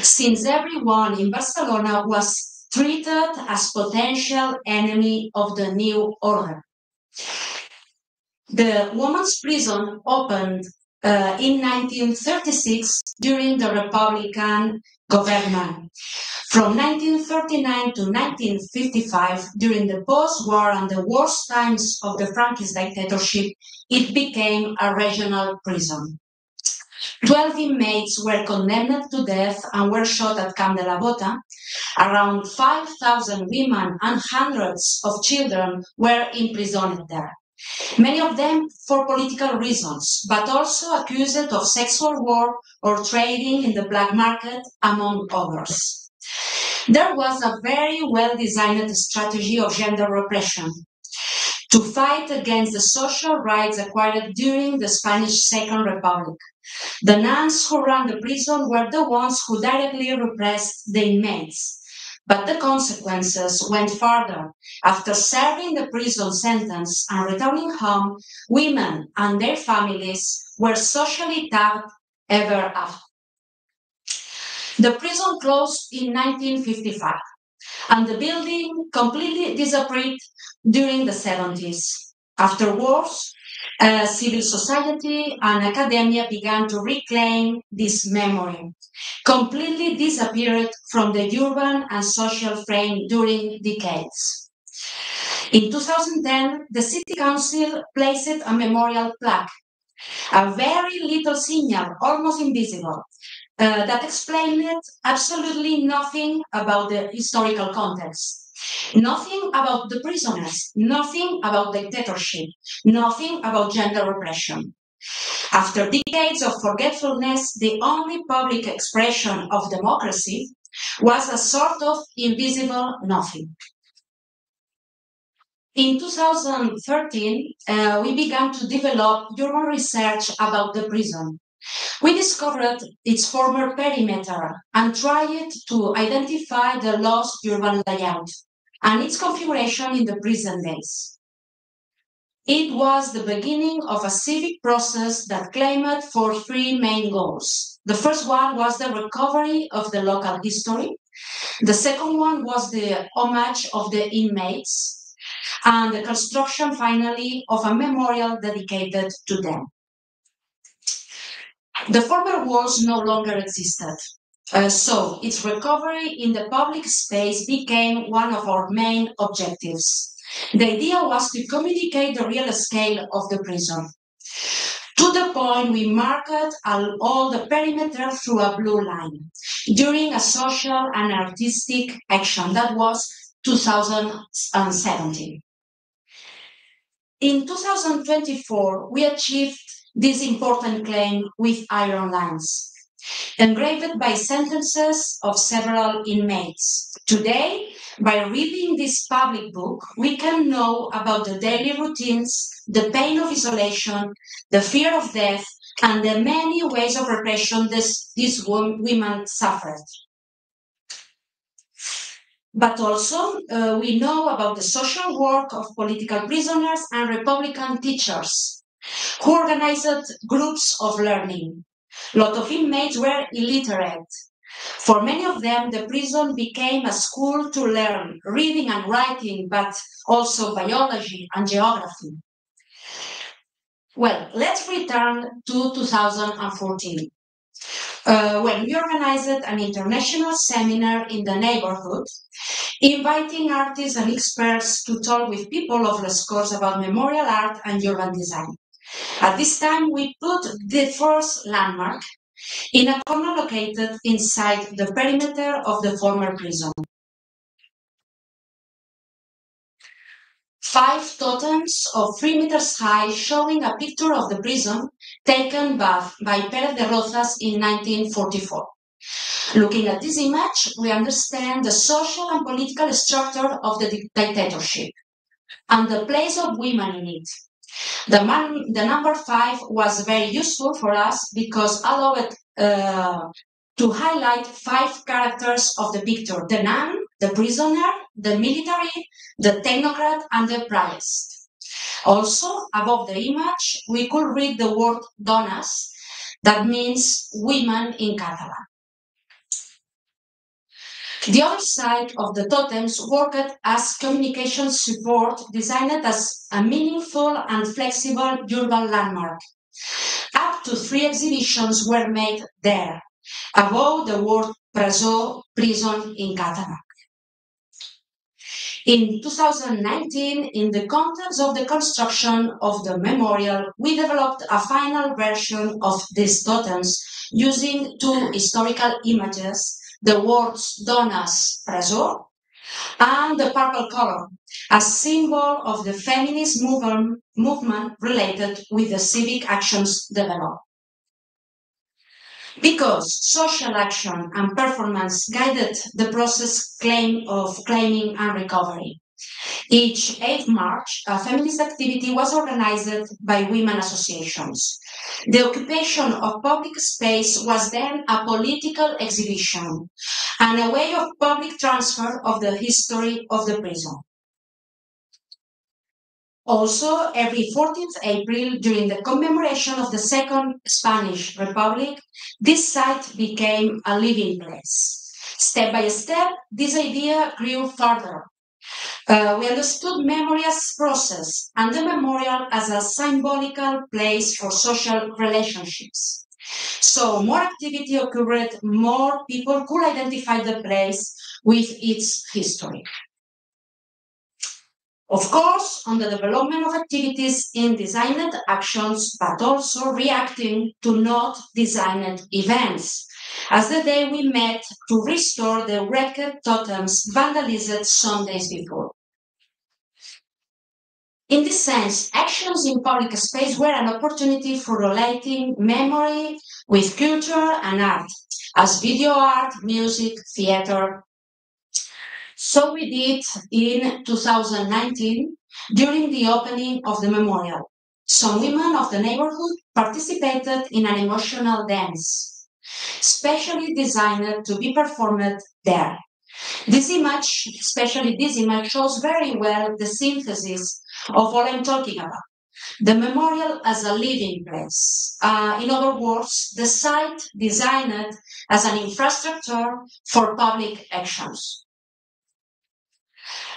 Since everyone in Barcelona was treated as potential enemy of the new order. The women's prison opened in 1936 during the Republican government. From 1939 to 1955, during the post-war and the worst times of the Franquist dictatorship, it became a regional prison. 12 inmates were condemned to death and were shot at Camp de la Bota. Around 5,000 women and hundreds of children were imprisoned there. Many of them for political reasons, but also accused of sexual work or trading in the black market, among others. There was a very well-designed strategy of gender repression to fight against the social rights acquired during the Spanish Second Republic. The nuns who ran the prison were the ones who directly repressed the inmates. But the consequences went further. After serving the prison sentence and returning home, women and their families were socially tagged ever after. The prison closed in 1955, and the building completely disappeared during the 70s. Afterwards, civil society and academia began to reclaim this memory, completely disappeared from the urban and social frame during decades. In 2010, the City Council placed a memorial plaque, a very little signal, almost invisible, that explained absolutely nothing about the historical context. Nothing about the prisoners, nothing about dictatorship, nothing about gender repression. After decades of forgetfulness, the only public expression of democracy was a sort of invisible nothing. In 2013, we began to develop urban research about the prison. We discovered its former perimeter and tried to identify the lost urban layout and its configuration in the present days. It was the beginning of a civic process that claimed for three main goals. The first one was the recovery of the local history. The second one was the homage of the inmates, and the construction, finally, of a memorial dedicated to them. The former walls no longer existed. So its recovery in the public space became one of our main objectives. The idea was to communicate the real scale of the prison. To the point we marked all the perimeter through a blue line during a social and artistic action that was 2017. In 2024, we achieved this important claim with iron lines, engraved by sentences of several inmates. Today, by reading this public book, we can know about the daily routines, the pain of isolation, the fear of death, and the many ways of repression these women suffered. But also, we know about the social work of political prisoners and Republican teachers who organized groups of learning. A lot of inmates were illiterate. For many of them, the prison became a school to learn reading and writing, but also biology and geography. Well, let's return to 2014. When we organized an international seminar in the neighborhood, inviting artists and experts to talk with people of Les Corts about memorial art and urban design. At this time, we put the first landmark in a corner located inside the perimeter of the former prison. 5 totems of 3 meters high showing a picture of the prison taken by Pérez de Rozas in 1944. Looking at this image, we understand the social and political structure of the dictatorship and the place of women in it. The number 5 was very useful for us because allowed to highlight 5 characters of the picture: the nun, the prisoner, the military, the technocrat, and the priest. Also, above the image, we could read the word dones, that means women in Catalan. The other side of the totems worked as communication support designed as a meaningful and flexible urban landmark. Up to 3 exhibitions were made there, above the word presó, prison in Catalan. In 2019, in the context of the construction of the memorial, we developed a final version of these totems using 2 historical images, the words donas, presó, and the purple color, a symbol of the feminist movement related with the civic actions developed. Because social action and performance guided the process of claiming and recovery. Each 8th March, a feminist activity was organized by women associations. The occupation of public space was then a political exhibition and a way of public transfer of the history of the prison. Also, every 14th April, during the commemoration of the Second Spanish Republic, this site became a living place. Step by step, this idea grew further. We understood memory as process and the memorial as a symbolical place for social relationships. So more activity occurred, more people could identify the place with its history. Of course, on the development of activities in designed actions, but also reacting to not designed events, as the day we met to restore the wrecked totems vandalized some days before. In this sense, actions in public space were an opportunity for relating memory with culture and art, as video art, music, theater. So we did in 2019 during the opening of the memorial. Some women of the neighborhood participated in an emotional dance, specially designed to be performed there. This image, especially this image, shows very well the synthesis of what I'm talking about. The memorial as a living place. In other words, the site designed as an infrastructure for public actions.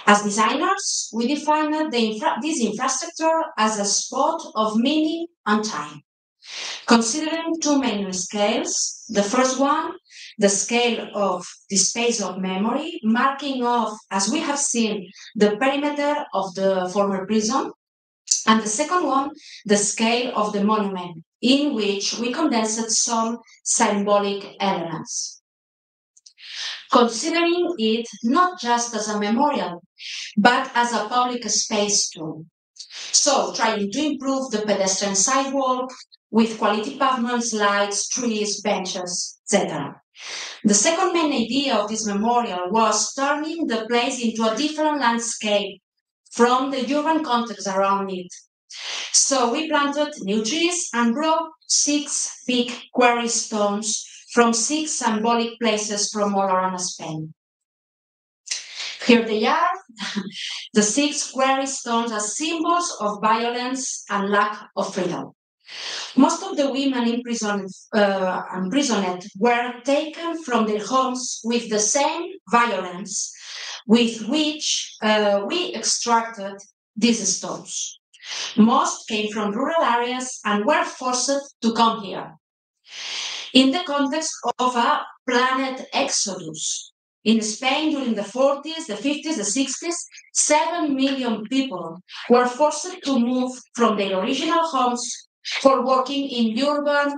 As designers, we defined this infrastructure as a spot of meaning and time, considering 2 main scales. The first one, the scale of the space of memory, marking off, as we have seen, the perimeter of the former prison, and the second one, the scale of the monument, in which we condensed some symbolic elements. Considering it not just as a memorial, but as a public space too. So, trying to improve the pedestrian sidewalk with quality pavements, lights, trees, benches, etc. The second main idea of this memorial was turning the place into a different landscape from the urban context around it. So we planted new trees and brought 6 big quarry stones from 6 symbolic places from all around Spain. Here they are. The 6 quarry stones are symbols of violence and lack of freedom. Most of the women imprisoned were taken from their homes with the same violence with which we extracted these stones. Most came from rural areas and were forced to come here. In the context of a planned exodus, in Spain during the 40s, the 50s, the 60s, 7 million people were forced to move from their original homes for working in urban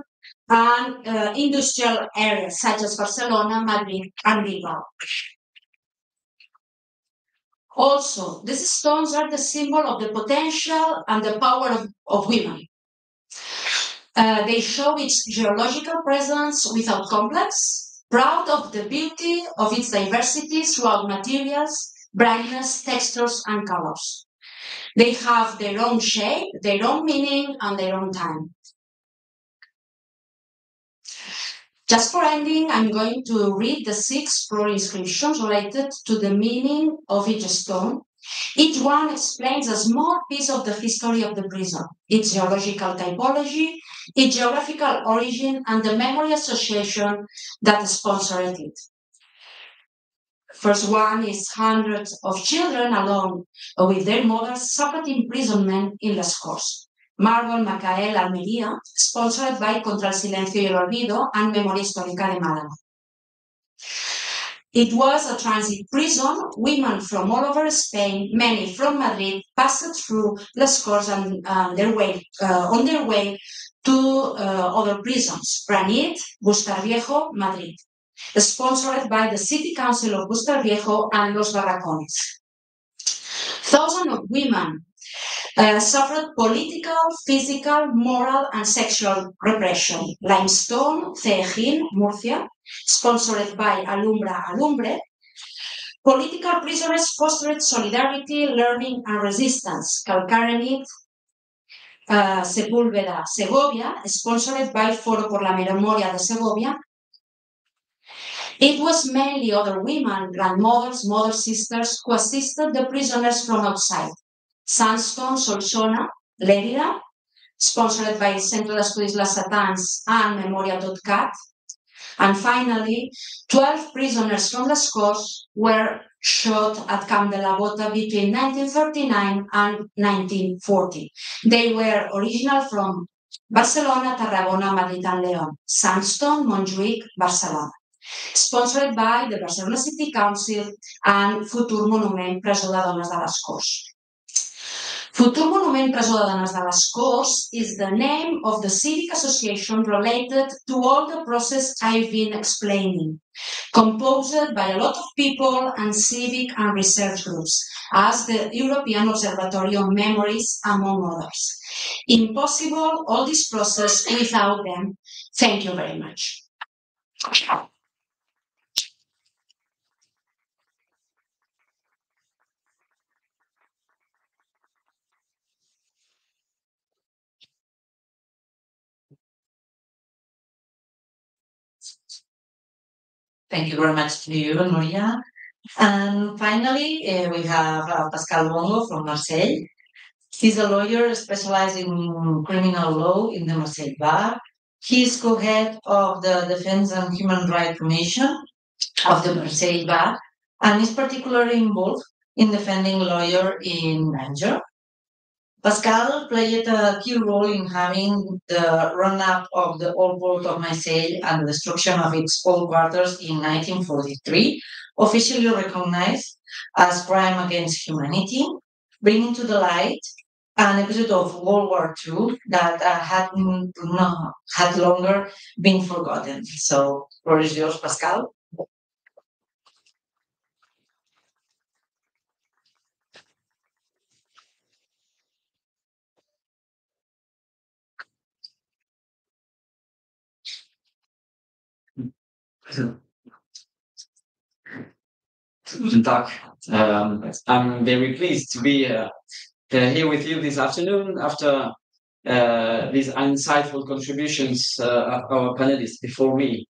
and industrial areas such as Barcelona, Madrid, and Bilbao. Also, these stones are the symbol of the potential and the power of women. They show its geological presence without complex, proud of the beauty of its diversity throughout materials, brightness, textures, and colors. They have their own shape, their own meaning, and their own time. Just for ending, I'm going to read the 6 plural inscriptions related to the meaning of each stone. Each one explains a small piece of the history of the prison, its geological typology, its geographical origin, and the memory association that sponsored it. First one is hundreds of children along with their mothers suffered imprisonment in Las Corts. Marble Macael Almería, sponsored by Contra el Silencio y el Olvido and Memoria Histórica de Málaga. It was a transit prison. Women from all over Spain, many from Madrid, passed through Las Corts and on their way to other prisons, Granit, Bustar Viejo, Madrid, sponsored by the City Council of Bustar Viejo and Los Barracones. Thousands of women suffered political, physical, moral, and sexual repression. Limestone, Cejín, Murcia, sponsored by Alumbra Alumbre. Political prisoners fostered solidarity, learning, and resistance. Calcarenit, Sepúlveda, Segovia, sponsored by Foro por la Memoria de Segovia. It was mainly other women, grandmothers, mother sisters, who assisted the prisoners from outside. Sandstone, Solsona, Lérida, sponsored by Centro de Estudis Lasatans and Memoria.cat. And finally, 12 prisoners from Las Corts were shot at Camp de la Bota between 1939 and 1940. They were original from Barcelona, Tarragona, Madrid, and León. Sandstone, Montjuïc, Barcelona. Sponsored by the Barcelona City Council and Futur Monument Presó de Dones de les Corts. Futur Monument Presó de Dones de les Corts is the name of the civic association related to all the process I've been explaining, composed by a lot of people and civic and research groups, as the European Observatory on Memories, among others. Impossible, all this process without them. Thank you very much. Thank you very much to you, Maria. And finally, we have Pascal Bongo from Marseille. He's a lawyer specialized in criminal law in the Marseille Bar. He is co-head of the Defense and Human Rights Commission of the Marseille Bar and is particularly involved in defending lawyers in danger. Pascal played a key role in having the run-up of the old port of Marseille and the destruction of its old quarters in 1943, officially recognized as crime against humanity, bringing to the light an episode of World War II that had longer been forgotten. So, where is yours, Pascal? Guten Tag. I'm very pleased to be here with you this afternoon after these insightful contributions of our panelists before me.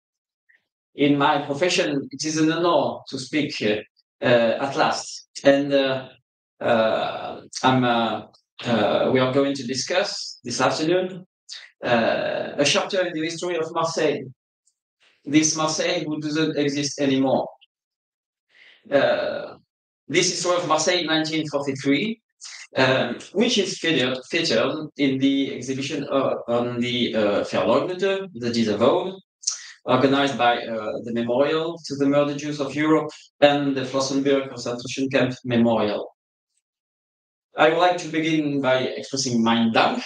In my profession, it is an honor to speak at last, and we are going to discuss this afternoon a chapter in the history of Marseille. This Marseille who doesn't exist anymore. This history of Marseille in 1943, which is featured in the exhibition on the Verleugnete, the Disavowed, organized by the Memorial to the Murdered Jews of Europe and the Flossenbürg concentration camp memorial. I would like to begin by expressing my Dank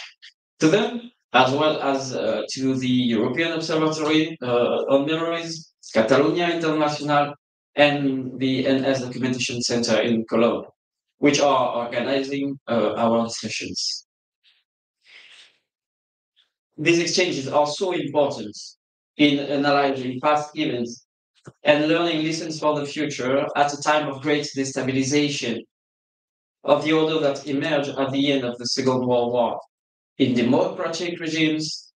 to them, as well as to the European Observatory on Memories, Catalonia International, and the NS Documentation Center in Cologne, which are organizing our discussions. These exchanges are so important in analyzing past events and learning lessons for the future at a time of great destabilization of the order that emerged at the end of the Second World War in democratic regimes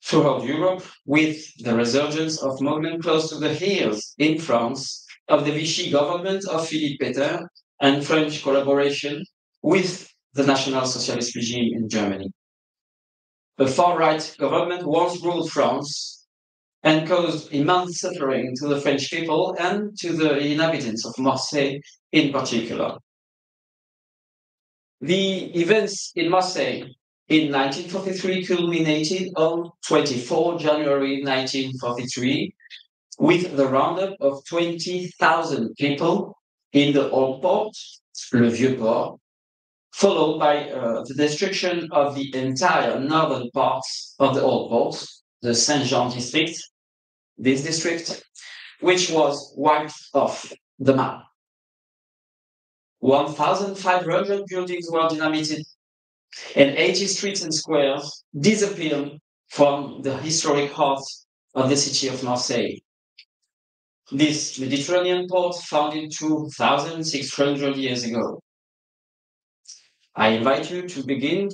throughout Europe, with the resurgence of movement close to the heels in France of the Vichy government of Philippe Pétain and French collaboration with the National Socialist regime in Germany. A far-right government once ruled France and caused immense suffering to the French people and to the inhabitants of Marseille in particular. The events in Marseille in 1943 culminated on 24 January 1943 with the roundup of 20,000 people in the Old Port, Le Vieux Port, followed by the destruction of the entire northern parts of the Old Port, the Saint-Jean district, this district, which was wiped off the map. 1,500 buildings were dynamited, and 80 streets and squares disappeared from the historic heart of the city of Marseille. This Mediterranean port founded 2,600 years ago. I invite you to begin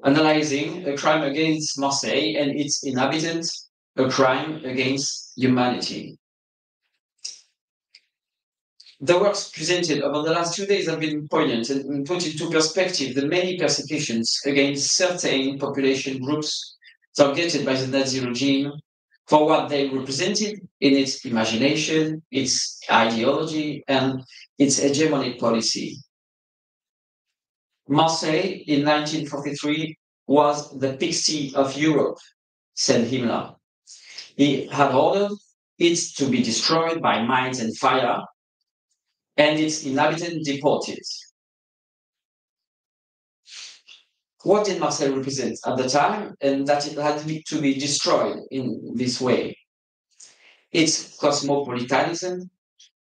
analyzing a crime against Marseille and its inhabitants, a crime against humanity. The works presented over the last 2 days have been poignant and put into perspective the many persecutions against certain population groups targeted by the Nazi regime for what they represented in its imagination, its ideology, and its hegemonic policy. Marseille in 1943 was the pixie of Europe, said Himmler. He had ordered it to be destroyed by mines and fire, and its inhabitants deported. What did Marseille represent at the time, and that it had to be destroyed in this way? Its cosmopolitanism,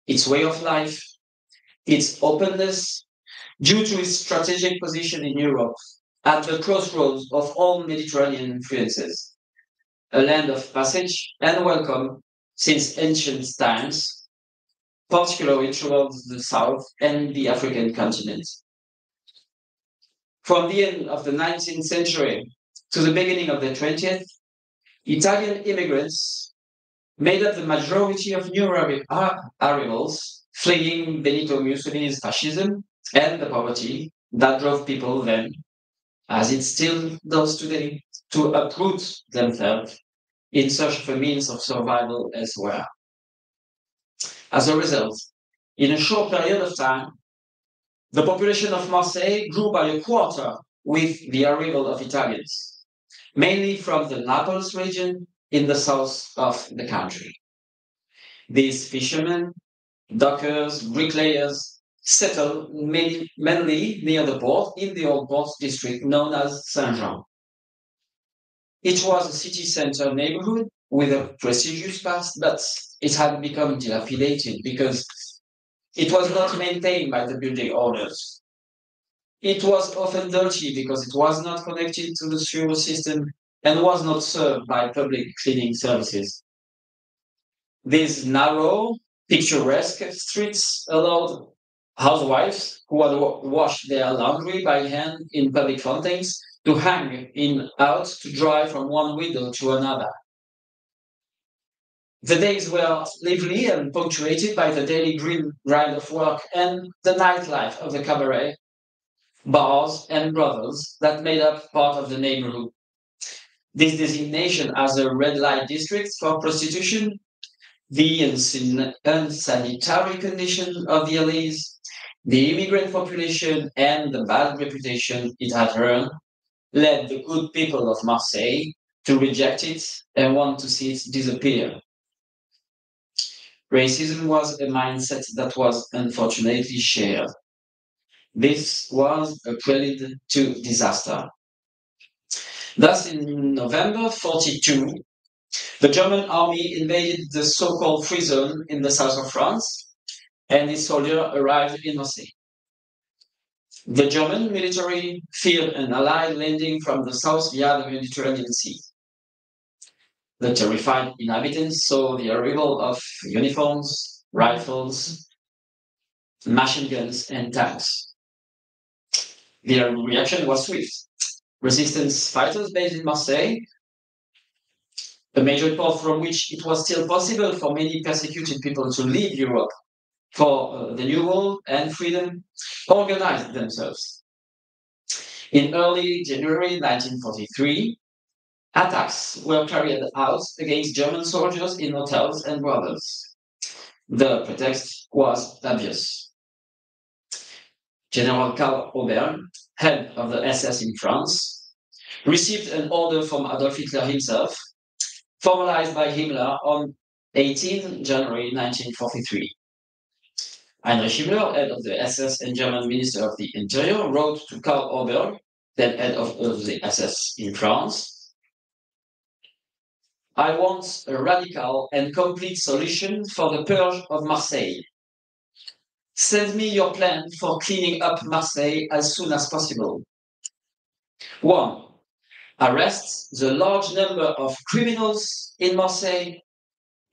its way of life, its openness, due to its strategic position in Europe, at the crossroads of all Mediterranean influences, a land of passage and welcome since ancient times, particularly towards the south and the African continent. From the end of the 19th century to the beginning of the 20th, Italian immigrants made up the majority of new arrivals, fleeing Benito Mussolini's fascism and the poverty that drove people then, as it still does today, to uproot themselves in search of a means of survival elsewhere. As a result, in a short period of time, the population of Marseille grew by a quarter with the arrival of Italians, mainly from the Naples region in the south of the country. These fishermen, dockers, bricklayers settled mainly near the port in the Old Port district known as Saint-Jean. It was a city center neighborhood with a prestigious past, but it had become dilapidated because it was not maintained by the building owners. It was often dirty because it was not connected to the sewer system and was not served by public cleaning services. These narrow, picturesque streets allowed housewives who had washed their laundry by hand in public fountains to hang in out to dry from one window to another. The days were lively and punctuated by the daily grind of work and the nightlife of the cabaret, bars, and brothels that made up part of the neighborhood. This designation as a red light district for prostitution, the unsanitary condition of the alleys, the immigrant population, and the bad reputation it had earned led the good people of Marseille to reject it and want to see it disappear. Racism was a mindset that was unfortunately shared. This was a prelude to disaster. Thus, in November 42, the German army invaded the so-called Free Zone in the south of France, and its soldiers arrived in Marseille. The German military feared an Allied landing from the south via the Mediterranean Sea. The terrified inhabitants saw the arrival of uniforms, rifles, machine guns, and tanks. Their reaction was swift. Resistance fighters based in Marseille, a major port from which it was still possible for many persecuted people to leave Europe for the New World and freedom, organized themselves. In early January 1943, attacks were carried out against German soldiers in hotels and brothels. The pretext was obvious. General Karl Oberg, head of the SS in France, received an order from Adolf Hitler himself, formalized by Himmler on 18 January 1943. Heinrich Himmler, head of the SS and German Minister of the Interior, wrote to Karl Oberg, then head of the SS in France, "I want a radical and complete solution for the purge of Marseille. Send me your plan for cleaning up Marseille as soon as possible. 1. Arrest the large number of criminals in Marseille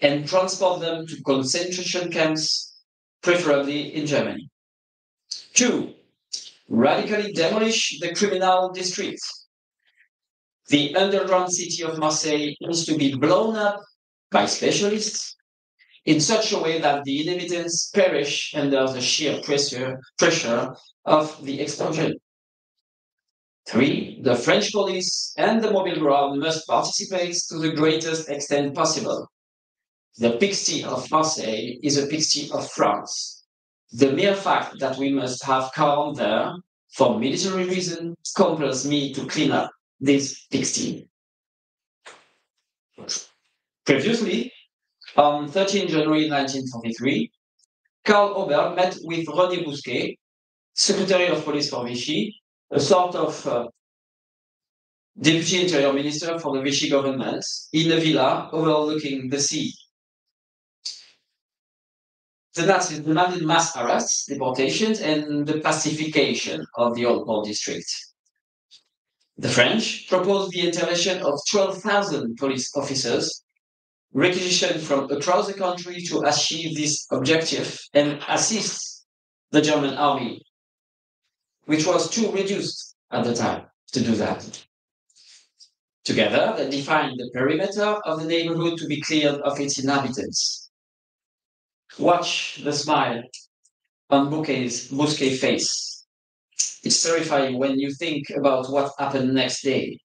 and transport them to concentration camps, preferably in Germany. 2. Radically demolish the criminal districts. The underground city of Marseille needs to be blown up by specialists in such a way that the inhabitants perish under the sheer pressure of the explosion. 3. The French police and the mobile ground must participate to the greatest extent possible. The pigsty of Marseille is a pigsty of France. The mere fact that we must have calm there for military reasons compels me to clean up this pigsty." Previously, on 13 January 1943, Karl Oberg met with René Bousquet, Secretary of Police for Vichy, a sort of Deputy Interior Minister for the Vichy government, in a villa overlooking the sea. The Nazis demanded mass arrests, deportations, and the pacification of the Old Port district. The French proposed the intervention of 12,000 police officers, requisitioned from across the country to achieve this objective and assist the German army, which was too reduced at the time to do that. Together, they defined the perimeter of the neighborhood to be cleared of its inhabitants. Watch the smile on Bousquet's face. It's terrifying when you think about what happened next day.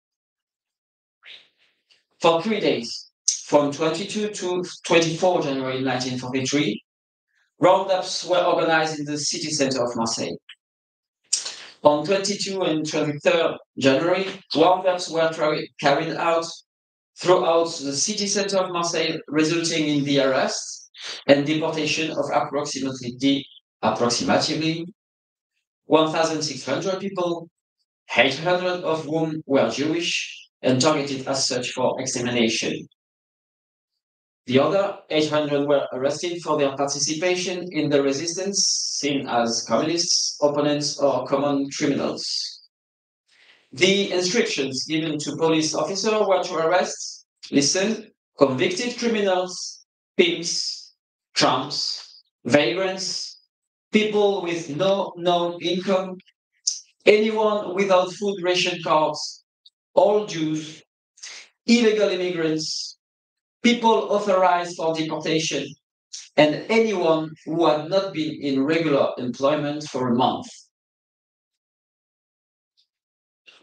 For 3 days, from 22 to 24 January 1943, roundups were organized in the city center of Marseille. On 22 and 23 January, roundups were carried out throughout the city center of Marseille, resulting in the arrest and deportation of approximately 1,600 people, 800 of whom were Jewish and targeted as such for extermination. The other 800 were arrested for their participation in the resistance, seen as communists, opponents, or common criminals. The instructions given to police officers were to arrest, listen, convicted criminals pimps, tramps, vagrants, people with no known income, anyone without food ration cards, all Jews, illegal immigrants, people authorized for deportation, and anyone who had not been in regular employment for a month.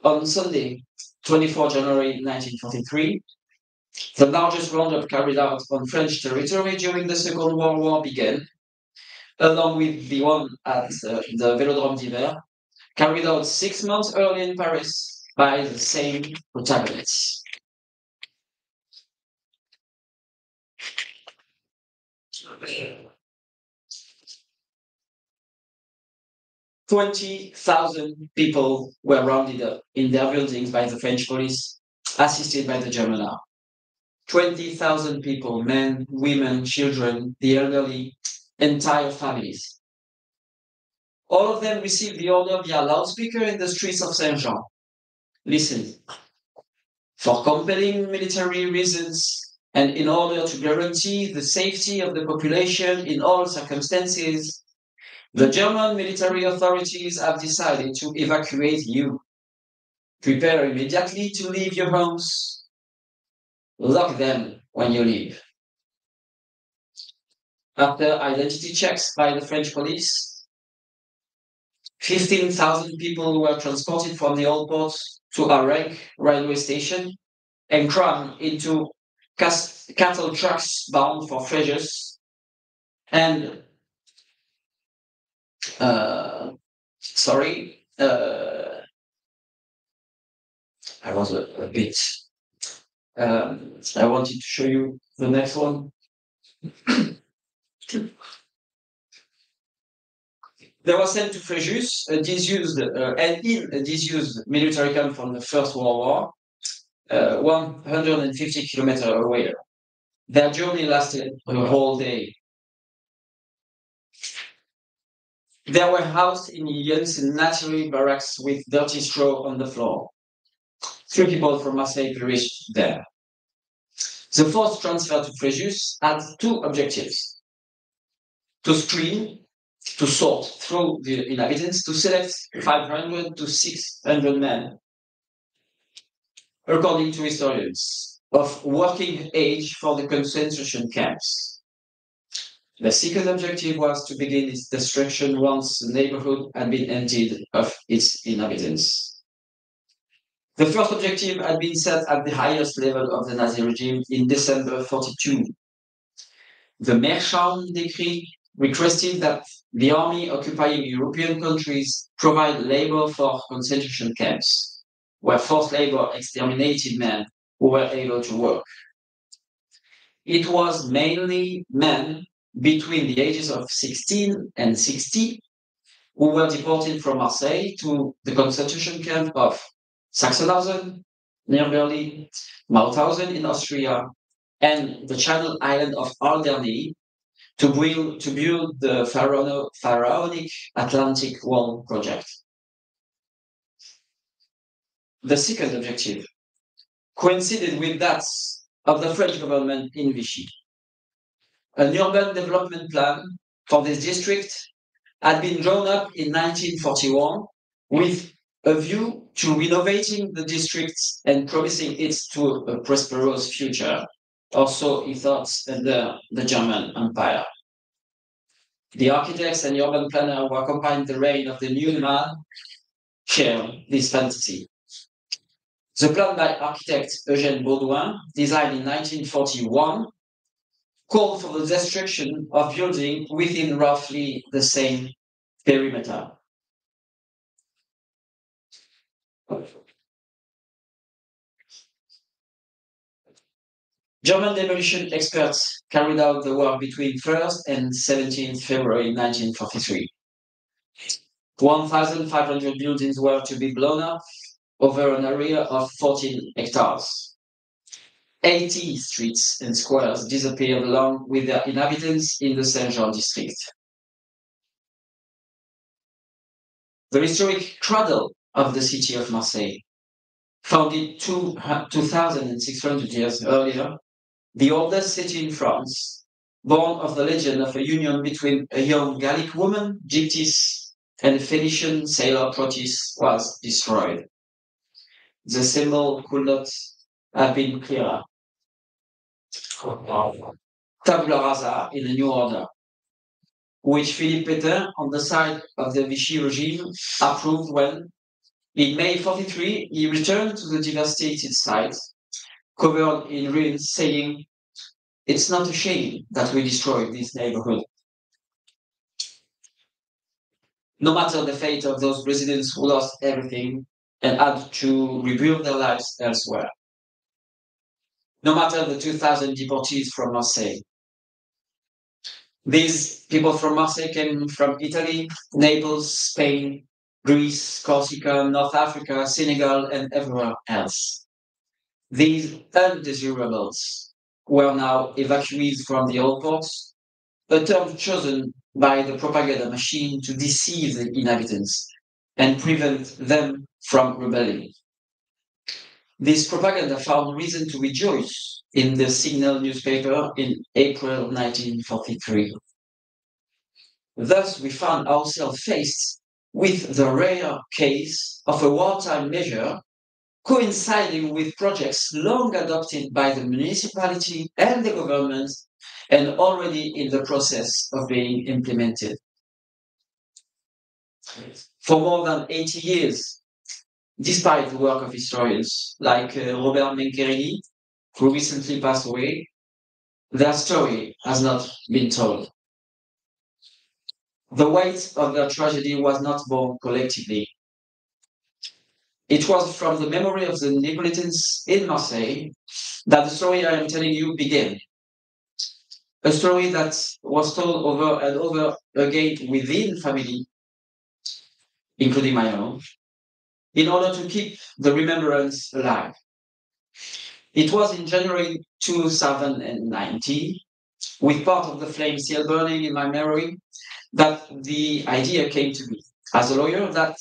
On Sunday, 24 January 1943, the largest roundup carried out on French territory during the Second World War began, along with the one at the Vélodrome d'Hiver, carried out 6 months earlier in Paris by the same protagonists. "20,000 people were rounded up in their buildings by the French police, assisted by the German army. 20,000 people, men, women, children, the elderly, entire families. All of them received the order via loudspeaker in the streets of Saint-Jean. Listen. For compelling military reasons and in order to guarantee the safety of the population in all circumstances, the German military authorities have decided to evacuate you. Prepare immediately to leave your homes. Lock them when you leave." After identity checks by the French police, 15,000 people were transported from the old port to Arec railway station and crammed into cattle trucks bound for Fréjus. And I was a bit. I wanted to show you the next one. They were sent to Fréjus, a disused and in a disused military camp from the First World War, 150 kilometers away. Their journey lasted a whole day. They were housed in Naturi barracks with dirty straw on the floor. 3 people from Marseille perished there. The forced transfer to Fréjus had 2 objectives: to screen, to sort through the inhabitants, to select 500 to 600 men, according to historians, of working age for the concentration camps. The second objective was to begin its destruction once the neighborhood had been emptied of its inhabitants. The first objective had been set at the highest level of the Nazi regime in December 1942. The Meerschaum Decree requested that the army occupying European countries provide labor for concentration camps, where forced labor exterminated men who were able to work. It was mainly men between the ages of 16 and 60 who were deported from Marseille to the concentration camp of Sachsenhausen, near Berlin, Mauthausen in Austria, and the Channel Island of Alderney to build the pharaonic Atlantic Wall project. The second objective coincided with that of the French government in Vichy. An urban development plan for this district had been drawn up in 1941 with a view to renovating the district and promising it to a prosperous future, also he thought under the German Empire. The architects and urban planner who accompanied the reign of the new man shared this fantasy. The plan by architect Eugène Baudouin, designed in 1941, called for the destruction of buildings within roughly the same perimeter. German demolition experts carried out the work between 1st and 17th February 1943. 1,500 buildings were to be blown up over an area of 14 hectares. 80 streets and squares disappeared along with their inhabitants in the Saint-Jean district. The historic cradle of the city of Marseille, founded 2,600 years earlier, the oldest city in France, born of the legend of a union between a young Gallic woman, Gyptis, and a Phoenician sailor, Proteus, was destroyed. The symbol could not have been clearer. Tabula rasa in a new order, which Philippe Pétain, on the side of the Vichy regime, approved when, in May 43, he returned to the devastated site, covered in ruins, saying, "It's not a shame that we destroyed this neighborhood." No matter the fate of those residents who lost everything and had to rebuild their lives elsewhere. No matter the 2,000 deportees from Marseille. These people from Marseille came from Italy, Naples, Spain, Greece, Corsica, North Africa, Senegal, and everywhere else. These undesirables were now evacuees from the old ports, a term chosen by the propaganda machine to deceive the inhabitants and prevent them from rebelling. This propaganda found reason to rejoice in the Signal newspaper in April 1943. Thus, we found ourselves faced with the rare case of a wartime measure coinciding with projects long adopted by the municipality and the government and already in the process of being implemented. For more than 80 years, despite the work of historians like Robert Menkerini, who recently passed away, their story has not been told. The weight of their tragedy was not borne collectively. It was from the memory of the Neapolitans in Marseille that the story I am telling you began. A story that was told over and over again within family, including my own, in order to keep the remembrance alive. It was in January 2019, with part of the flame still burning in my memory, that the idea came to me as a lawyer that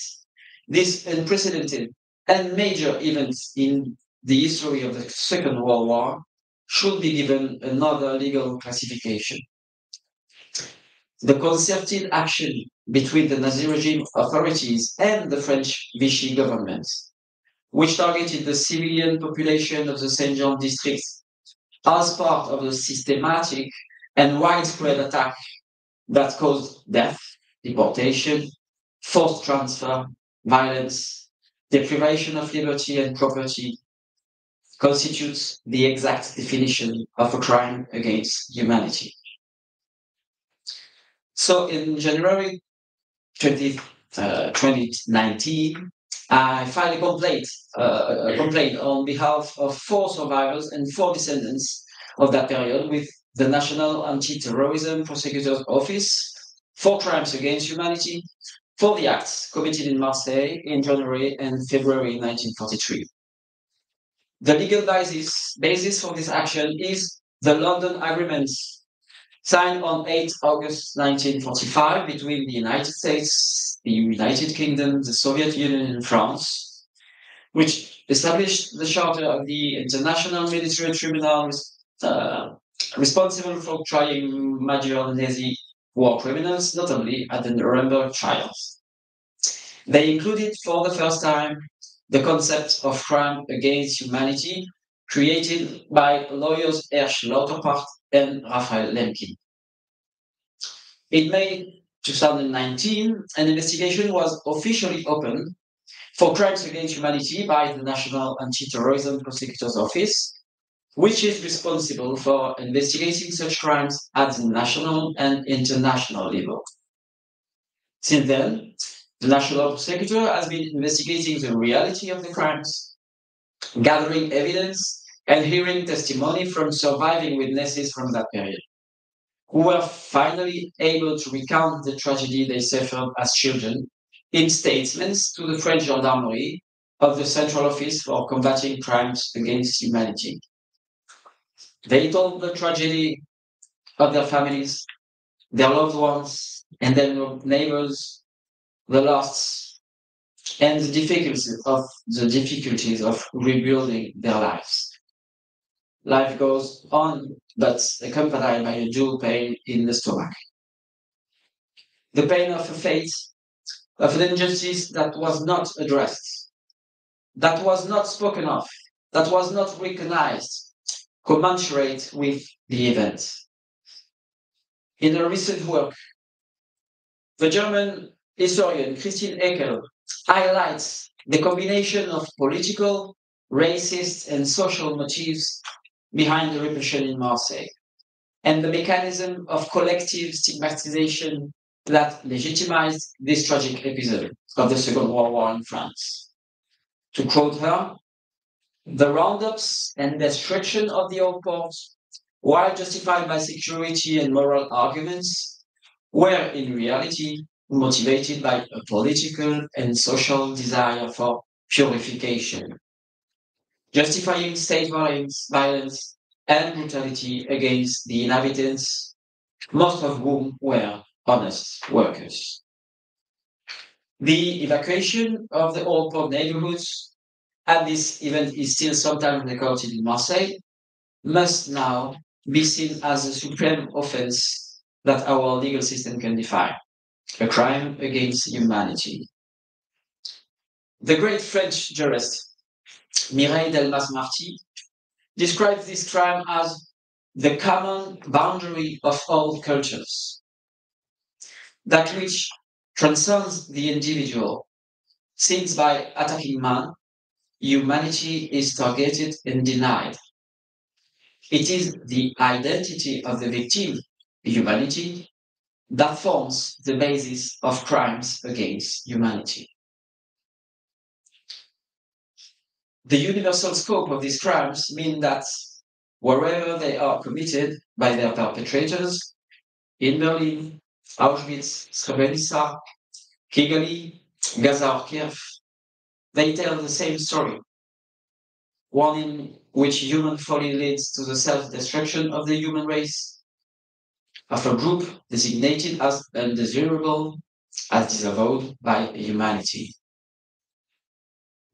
this unprecedented and major event in the history of the Second World War should be given another legal classification. The concerted action between the Nazi regime authorities and the French Vichy government, which targeted the civilian population of the Saint Jean district as part of the systematic and widespread attack that caused death, deportation, forced transfer, violence, deprivation of liberty and property, constitutes the exact definition of a crime against humanity. So in January 2019, I filed a complaint on behalf of 4 survivors and 4 descendants of that period with the National Anti-Terrorism Prosecutor's Office for crimes against humanity for the acts committed in Marseille in January and February 1943. The legal basis for this action is the London Agreements signed on 8 August 1945 between the United States, the United Kingdom, the Soviet Union, and France, which established the Charter of the International Military Tribunal responsible for trying major Nazi war criminals, notably at the Nuremberg trials. They included for the first time the concept of crime against humanity created by lawyers Hersch Lauterpacht and Raphael Lemkin. In May 2019, an investigation was officially opened for crimes against humanity by the National Anti-Terrorism Prosecutor's Office, which is responsible for investigating such crimes at the national and international level. Since then, the National Prosecutor has been investigating the reality of the crimes, gathering evidence, and hearing testimony from surviving witnesses from that period, who were finally able to recount the tragedy they suffered as children in statements to the French Gendarmerie of the Central Office for Combating Crimes Against Humanity. They told the tragedy of their families, their loved ones, and their neighbors, the loss, and the difficulties of rebuilding their lives. life goes on, but accompanied by a dual pain in the stomach. The pain of a fate, of an injustice that was not addressed, that was not spoken of, that was not recognized, commensurate with the event. In a recent work, the German historian Christine Eckel highlights the combination of political, racist, and social motives behind the repression in Marseille, and the mechanism of collective stigmatization that legitimized this tragic episode of the Second World War in France. To quote her, the roundups and destruction of the old port, while justified by security and moral arguments, were in reality motivated by a political and social desire for purification, justifying state violence and brutality against the inhabitants, most of whom were honest workers. The evacuation of the old port neighborhoods, and this event is still sometimes recorded in Marseille, must now be seen as a supreme offense that our legal system can define, a crime against humanity. The great French jurist Mireille Delmas-Marty describes this crime as the common boundary of all cultures, that which transcends the individual, since by attacking man, humanity is targeted and denied. It is the identity of the victim, humanity, that forms the basis of crimes against humanity. The universal scope of these crimes mean that wherever they are committed by their perpetrators, in Berlin, Auschwitz, Srebrenica, Kigali, Gaza or Kiev, they tell the same story, one in which human folly leads to the self-destruction of the human race, of a group designated as undesirable, as disavowed by humanity.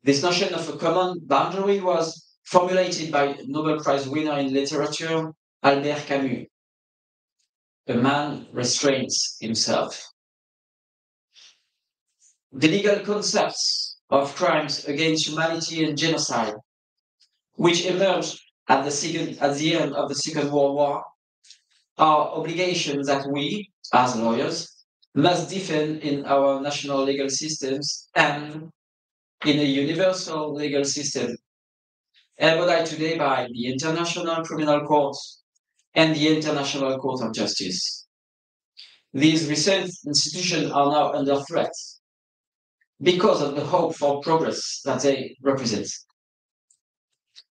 This notion of a common boundary was formulated by Nobel Prize winner in literature Albert Camus. A man restrains himself. The legal concepts of crimes against humanity and genocide, which emerged at the end of the Second World War, are obligations that we, as lawyers, must defend in our national legal systems and in a universal legal system, embodied today by the International Criminal Court and the International Court of Justice. These recent institutions are now under threat because of the hope for progress that they represent.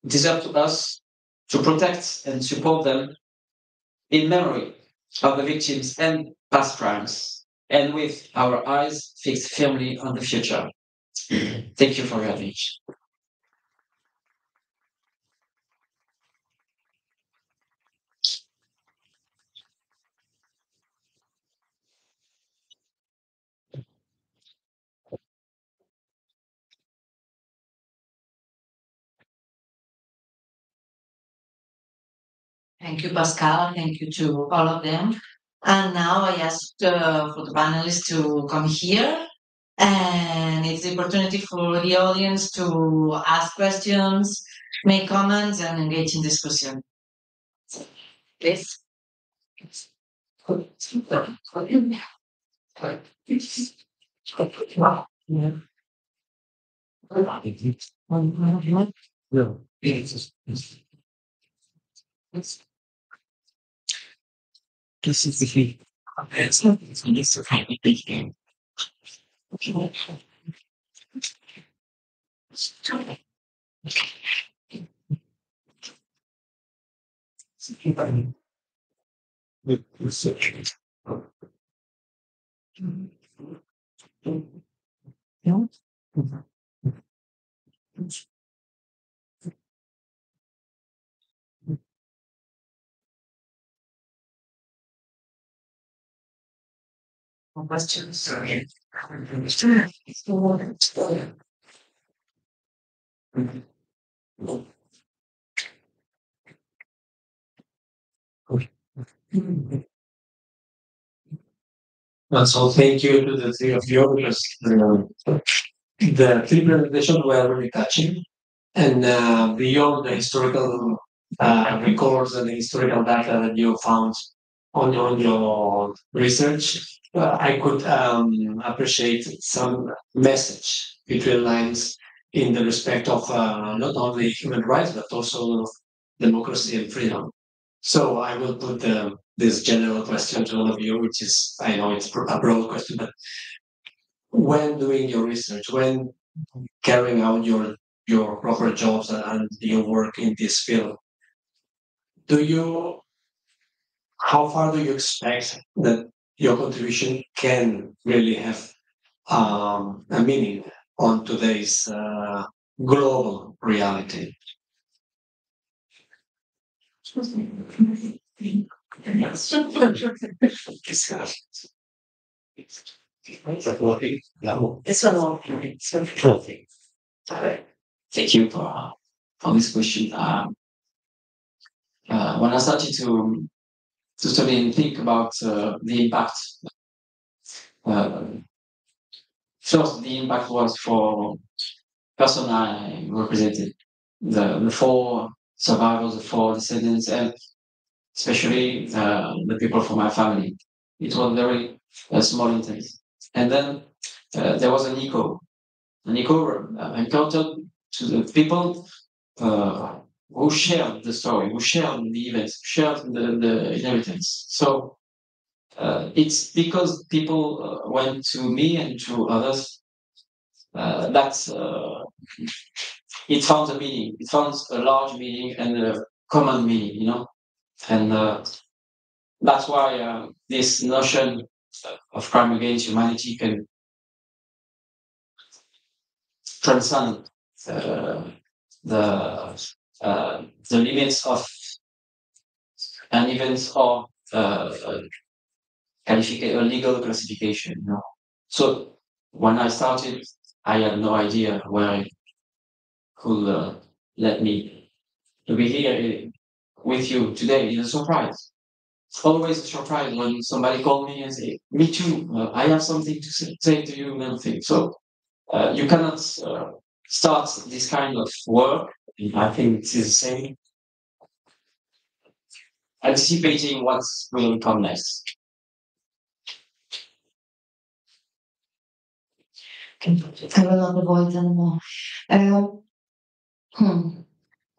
It is up to us to protect and support them in memory of the victims and past crimes, and with our eyes fixed firmly on the future. Thank you for your attention. Thank you, Pascal. Thank you to all of them. And now I ask for the panelists to come here. And it's the opportunity for the audience to ask questions, make comments, and engage in discussion. Please. Das ist viel. Das ist nicht so viel. Ja. Questions? And so thank you to the three of you because the three presentations were really touching. And beyond the historical records and the historical data that you found on your research, I could appreciate some message between lines in the respect of not only human rights, but also democracy and freedom. So I will put this general question to all of you, which is, I know it's a broad question, but when doing your research, when carrying out your proper jobs and your work in this field, how far do you expect that your contribution can really have a meaning on today's global reality? Thank you for this question. When I started to study and think about the impact, first the impact was for person I represented, the four survivors, the four descendants, and especially the people from my family. It was very small intense. And then there was an echo encountered to the people who shared the story, who shared the events, shared the inheritance. So it's because people went to me and to others that it found a meaning. It found a large meaning and a common meaning, And that's why this notion of crime against humanity can transcend the limits of an event or legal classification. So when I started, I had no idea where it could let me to be here with you today. It's a surprise. It's always a surprise when somebody called me and say, "Me too. I have something to say to you." And everything. So you cannot start this kind of work. I think it is the same. Anticipating what will come next. I will not avoid anymore.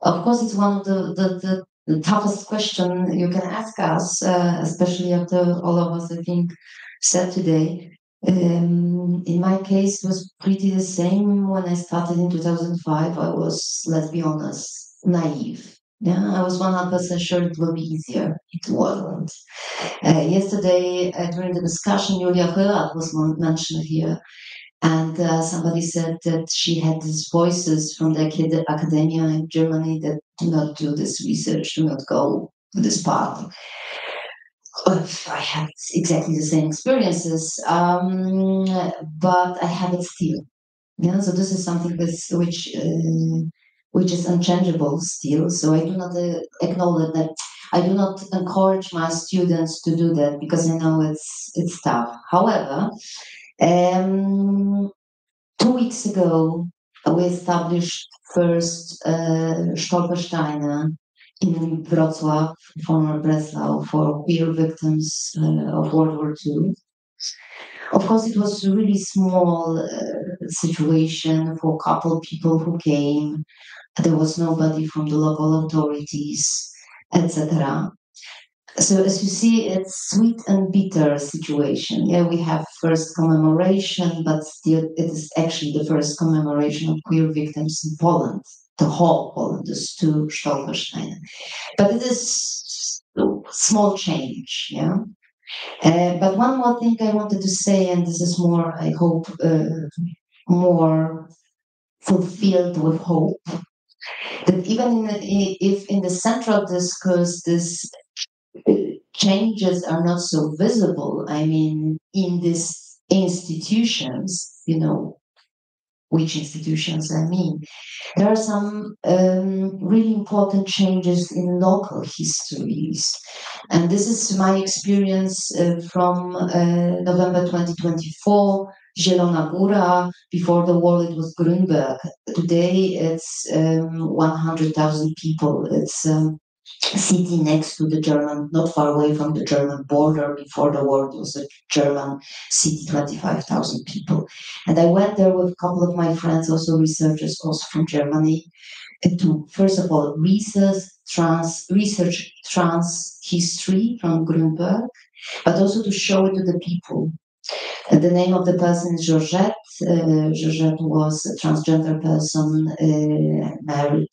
Of course, it's one of the toughest question you can ask us, especially after all of us, I think, said today. In my case, it was pretty the same when I started in 2005. I was, let's be honest, naive. Yeah, I was 100% sure it will be easier. It wasn't. Yesterday, during the discussion, Julia Hörat was mentioned here. And somebody said that she had these voices from the academia in Germany that do not do this research, do not go to this path. I had exactly the same experiences, but I have it still. Yeah, so this is something which is unchangeable still. So I do not acknowledge that. I do not encourage my students to do that because I know it's tough. However, 2 weeks ago, we established first Stolpersteine in Wrocław, former Breslau, for queer victims of World War II. Of course, it was a really small situation for a couple people who came. There was nobody from the local authorities, etc. So as you see, it's sweet and bitter situation. Yeah, we have first commemoration, but still it is actually the first commemoration of queer victims in Poland, the whole Poland, there's two Stolpersteine. But it is a small change, yeah. But one more thing I wanted to say, and this is more, I hope, more fulfilled with hope, that even if in the central discourse this changes are not so visible, I mean, in these institutions, which institutions I mean. There are some really important changes in local histories. And this is my experience from November 2024, Zielona Góra. Before the war, it was Grünberg. Today, it's 100,000 people. It's a city next to the German, not far away from the German border. Before the war, it was a German city, 25,000 people. And I went there with a couple of my friends, also researchers, also from Germany, to first of all research trans history from Grünberg, but also to show it to the people. The name of the person is Georgette. Georgette was a transgender person married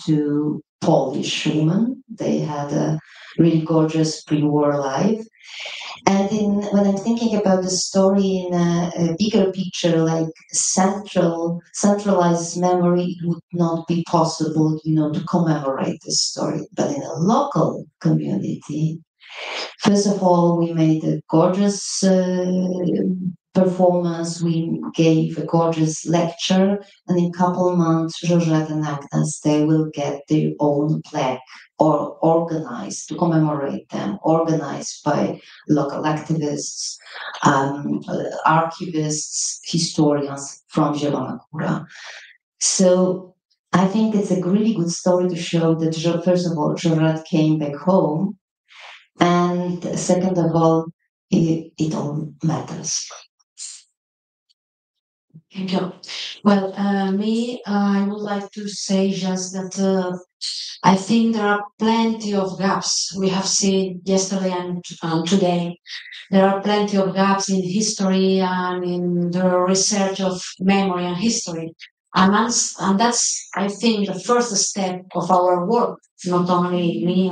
to Polish woman. They had a really gorgeous pre-war life. And when I'm thinking about the story in a bigger picture, like centralized memory, it would not be possible, to commemorate this story. But in a local community, first of all, we made a gorgeous performance. We gave a gorgeous lecture, and in a couple of months, Georgette and Agnes, they will get their own plaque or organized to commemorate them, organized by local activists, archivists, historians from Zielona Góra. So I think it's a really good story to show that, first of all, Georgette came back home, and second of all, it all matters. Thank you. Well, I would like to say just that I think there are plenty of gaps. We have seen yesterday and today. There are plenty of gaps in history and in the research of memory and history. And that's, I think, the first step of our work, not only me,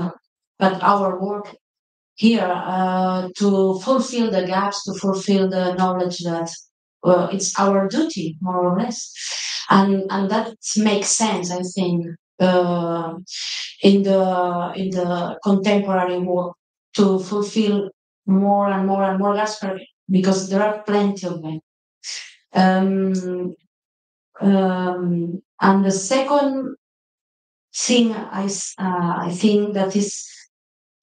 but our work here to fulfill the gaps, to fulfill the knowledge that it's our duty, more or less, and that makes sense, I think, in the contemporary work to fulfill more and more and more gaps, because there are plenty of them. And the second thing I think that is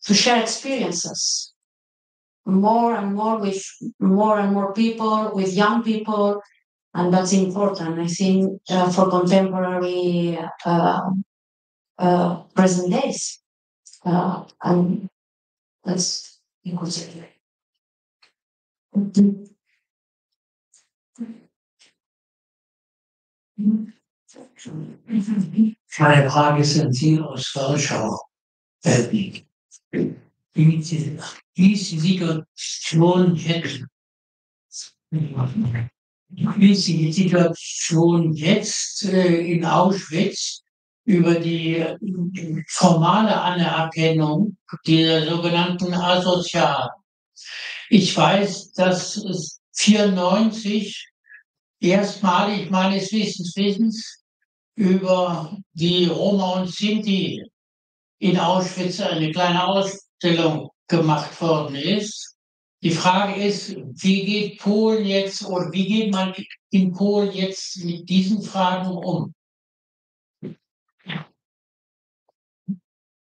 to share experiences more and more with more and more people, with young people, and that's important, I think, for contemporary present days. And that's inclusive. Meine Frage ist an Sie aus Warschau. Wie ist die Situation jetzt? Wie ist die Situation jetzt in Auschwitz über die formale Anerkennung dieser sogenannten ASOCIAL? Ich weiß, dass es 1994 erstmalig meines Wissens über die Roma und Sinti in Auschwitz eine kleine Ausstellung gemacht worden ist. Die Frage ist, wie geht Polen jetzt oder wie geht man in Polen jetzt mit diesen Fragen um?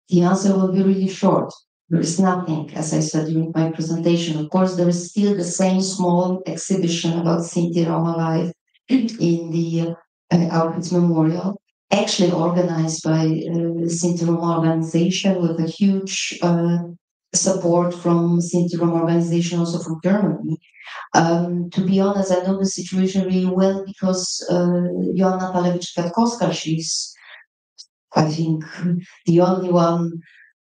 The answer will be really short. There is nothing, as I said during my presentation. Of course, there is still the same small exhibition about Sinti Roma life in the Auschwitz Memorial, actually organized by the Sinti Roma organization with a huge support from Sinti Roma organization, also from Germany. To be honest, I know the situation really well because Joanna Palewicz-Kwiatkowska, she's, I think, the only one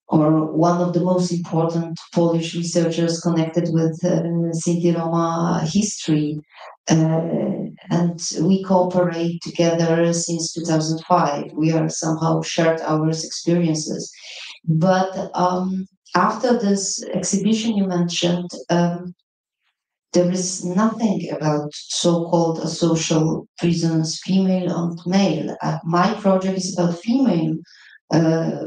or one of the most important Polish researchers connected with Sinti Roma history. And we cooperate together since 2005. We are somehow shared our experiences. But after this exhibition you mentioned, there is nothing about so-called social prisons, female and male. My project is about female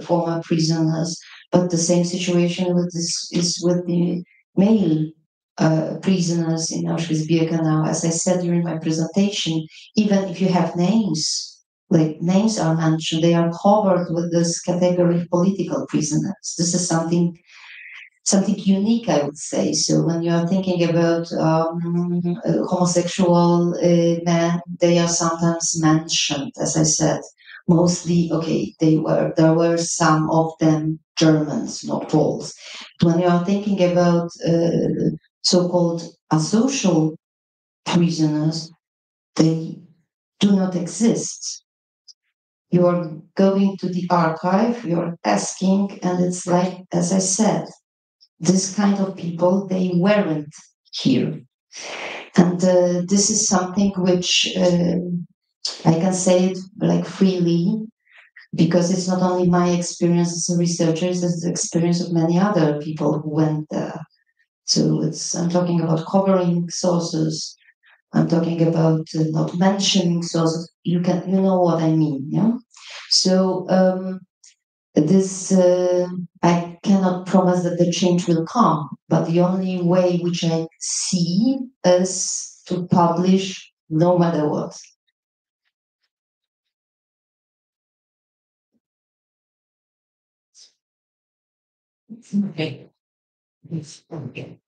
former prisoners, but the same situation is with the male prisoners in Auschwitz-Birkenau. As I said during my presentation, even if you have names, like names are mentioned, they are covered with this category of political prisoners. This is something unique, I would say. So when you are thinking about homosexual men, they are sometimes mentioned, as I said. Mostly, okay, there were some of them Germans, not Poles. But when you are thinking about so-called asocial prisoners, they do not exist. You are going to the archive, you are asking, and it's like, as I said, this kind of people, they weren't here. And this is something which I can say it like freely, because it's not only my experience as a researcher, it's the experience of many other people who went there. So I'm talking about covering sources, I'm talking about not mentioning sources. You know what I mean, yeah? So this I cannot promise that the change will come, but the only way which I see is to publish no matter what. Okay. Okay.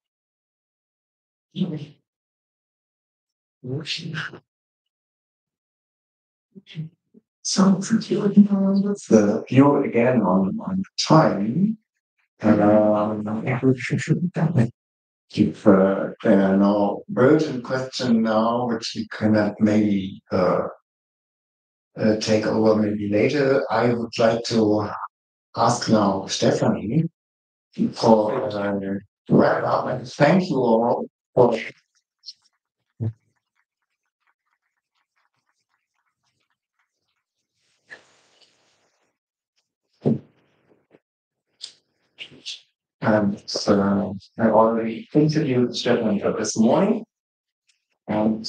So the view again on time. Give no urgent question now, which we cannot maybe take over maybe later. I would like to ask now Stephanie for to wrap up, and thank you all for. And so I already interviewed Stephanie this morning, and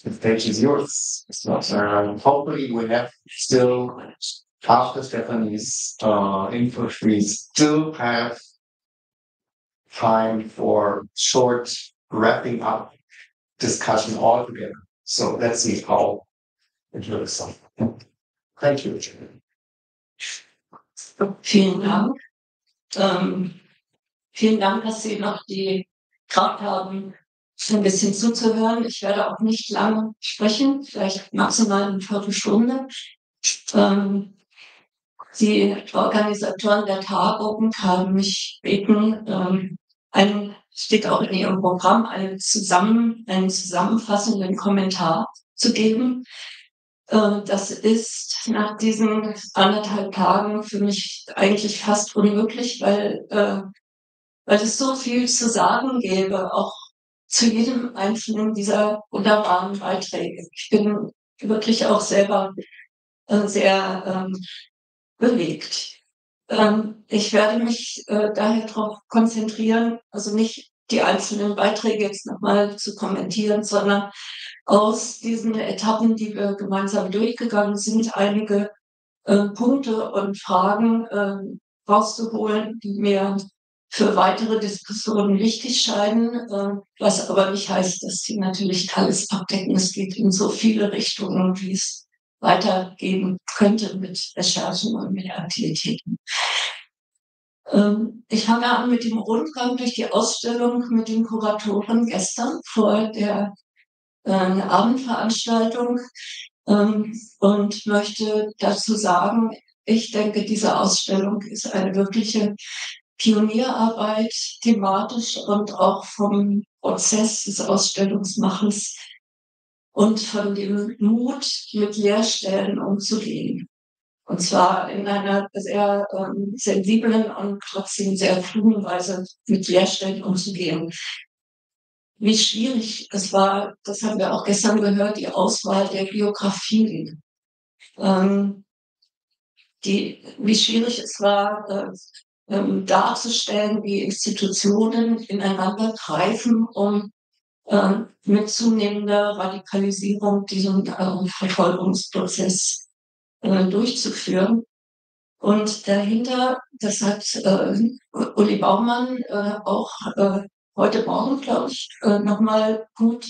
the stage is yours. So, hopefully we have still, after Stephanie's input, we still have time for short wrapping up discussion altogether. So let's see how it looks. Thank you. Vielen Dank. Vielen Dank, dass Sie noch die Kraft haben, so ein bisschen zuzuhören. Ich werde auch nicht lange sprechen, vielleicht maximal eine Viertelstunde. Die Organisatoren der Tagung haben mich gebeten, steht auch in Ihrem Programm, einen zusammenfassenden Kommentar zu geben. Das ist nach diesen 1,5 Tagen für mich eigentlich fast unmöglich, weil es so viel zu sagen gäbe, auch zu jedem einzelnen dieser wunderbaren Beiträge. Ich bin wirklich auch selber sehr bewegt. Ich werde mich daher darauf konzentrieren, also nicht die einzelnen Beiträge jetzt nochmal zu kommentieren, sondern aus diesen Etappen, die wir gemeinsam durchgegangen sind, einige Punkte und Fragen rauszuholen, die mir für weitere Diskussionen wichtig scheinen, was aber nicht heißt, dass sie natürlich alles abdecken. Es geht in so viele Richtungen, wie es weitergehen könnte mit Recherchen und mit Aktivitäten. Ich fange an mit dem Rundgang durch die Ausstellung mit den Kuratoren gestern vor der Abendveranstaltung und möchte dazu sagen, ich denke, diese Ausstellung ist eine wirkliche Pionierarbeit, thematisch und auch vom Prozess des Ausstellungsmachens und von dem Mut, mit Leerstellen umzugehen. Und zwar in einer sehr sensiblen und trotzdem sehr klugen Weise mit Leerstellen umzugehen. Wie schwierig es war, das haben wir auch gestern gehört, die Auswahl der Biografien. Wie schwierig es war, darzustellen, wie Institutionen ineinander greifen, um mit zunehmender Radikalisierung diesen Verfolgungsprozess durchzuführen. Und dahinter, das hat Uli Baumann auch heute Morgen, glaube ich, nochmal gut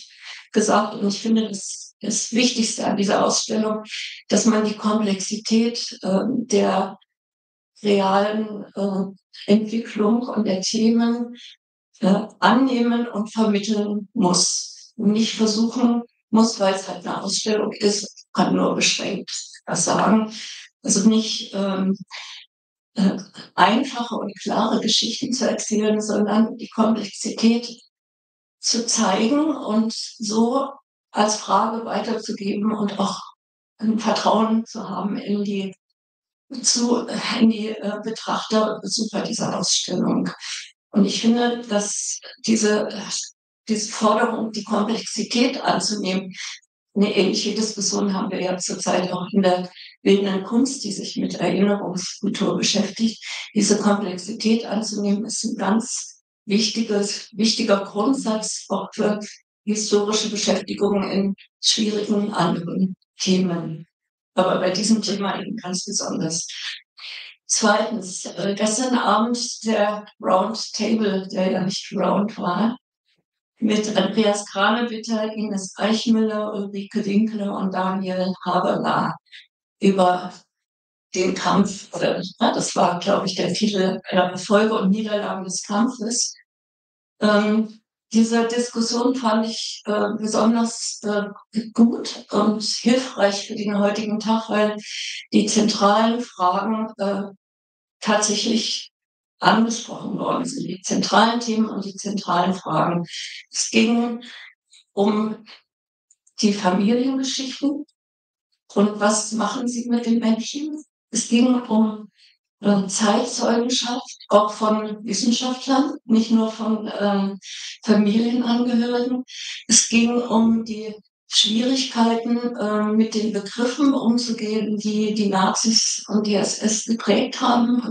gesagt. Und ich finde, das Wichtigste an dieser Ausstellung, dass man die Komplexität der realen Entwicklung und der Themen annehmen und vermitteln muss. Und nicht versuchen muss, weil es halt eine Ausstellung ist, kann nur beschränkt was sagen. Also nicht einfache und klare Geschichten zu erzählen, sondern die Komplexität zu zeigen und so als Frage weiterzugeben und auch ein Vertrauen zu haben in die Betrachterbesucher dieser Ausstellung. Und ich finde, dass diese Forderung, die Komplexität anzunehmen, eine ähnliche Diskussion haben wir ja zurzeit auch in der bildenden Kunst, die sich mit Erinnerungskultur beschäftigt. Diese Komplexität anzunehmen, ist ein ganz wichtiger Grundsatz auch für historische Beschäftigung in schwierigen anderen Themen. Aber bei diesem Thema eben ganz besonders. Zweitens, gestern Abend der Round Table, der ja nicht round war, mit Andreas Kranebitter, Ines Eichmüller, Ulrike Winkler und Daniel Haberla über den Kampf, oder das war, glaube ich, der Titel, Erfolge und Niederlagen des Kampfes. Diese Diskussion fand ich besonders gut und hilfreich für den heutigen Tag, weil die zentralen Fragen tatsächlich angesprochen worden sind. Die zentralen Themen und die zentralen Fragen. Es ging um die Familiengeschichten und was machen sie mit den Menschen. Es ging um Zeitzeugenschaft, auch von Wissenschaftlern, nicht nur von Familienangehörigen. Es ging um die Schwierigkeiten, mit den Begriffen umzugehen, die die Nazis und die SS geprägt haben.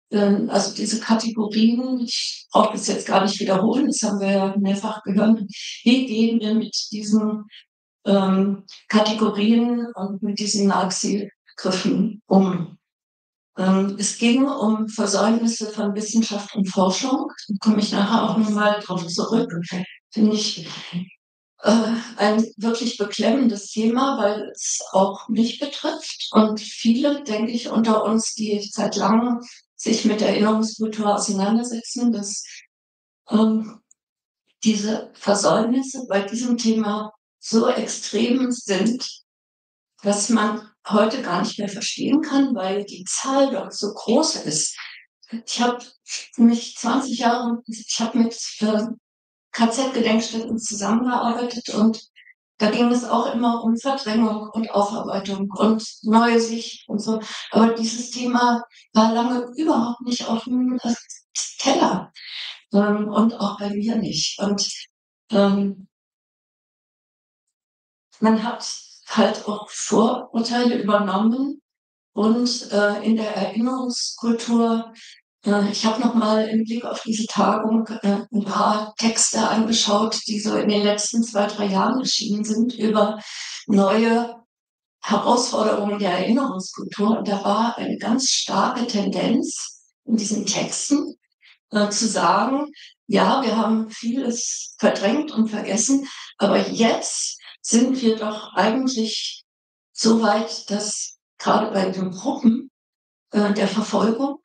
Also diese Kategorien, ich brauche das jetzt gar nicht wiederholen, das haben wir ja mehrfach gehört. Wie gehen wir mit diesen Kategorien und mit diesen Nazi-Begriffen um? Es ging um Versäumnisse von Wissenschaft und Forschung. Da komme ich nachher auch nochmal drauf zurück. Finde ich ein wirklich beklemmendes Thema, weil es auch mich betrifft. Und viele, denke ich, unter uns, die seit langem sich mit der Erinnerungskultur auseinandersetzen, dass diese Versäumnisse bei diesem Thema so extrem sind, dass man heute gar nicht mehr verstehen kann, weil die Zahl dort so groß ist. Ich habe mich 20 Jahre, ich habe mit KZ-Gedenkstätten zusammengearbeitet und da ging es auch immer um Verdrängung und Aufarbeitung und neue Sicht und so. Aber dieses Thema war lange überhaupt nicht auf dem Teller und auch bei mir nicht. Und man hat halt auch Vorurteile übernommen und in der Erinnerungskultur, ich habe noch mal im Blick auf diese Tagung ein paar Texte angeschaut, die so in den letzten 2-3 Jahren erschienen sind über neue Herausforderungen der Erinnerungskultur. Und da war eine ganz starke Tendenz in diesen Texten zu sagen, ja, wir haben vieles verdrängt und vergessen, aber jetzt sind wir doch eigentlich so weit, dass gerade bei den Gruppen der Verfolgung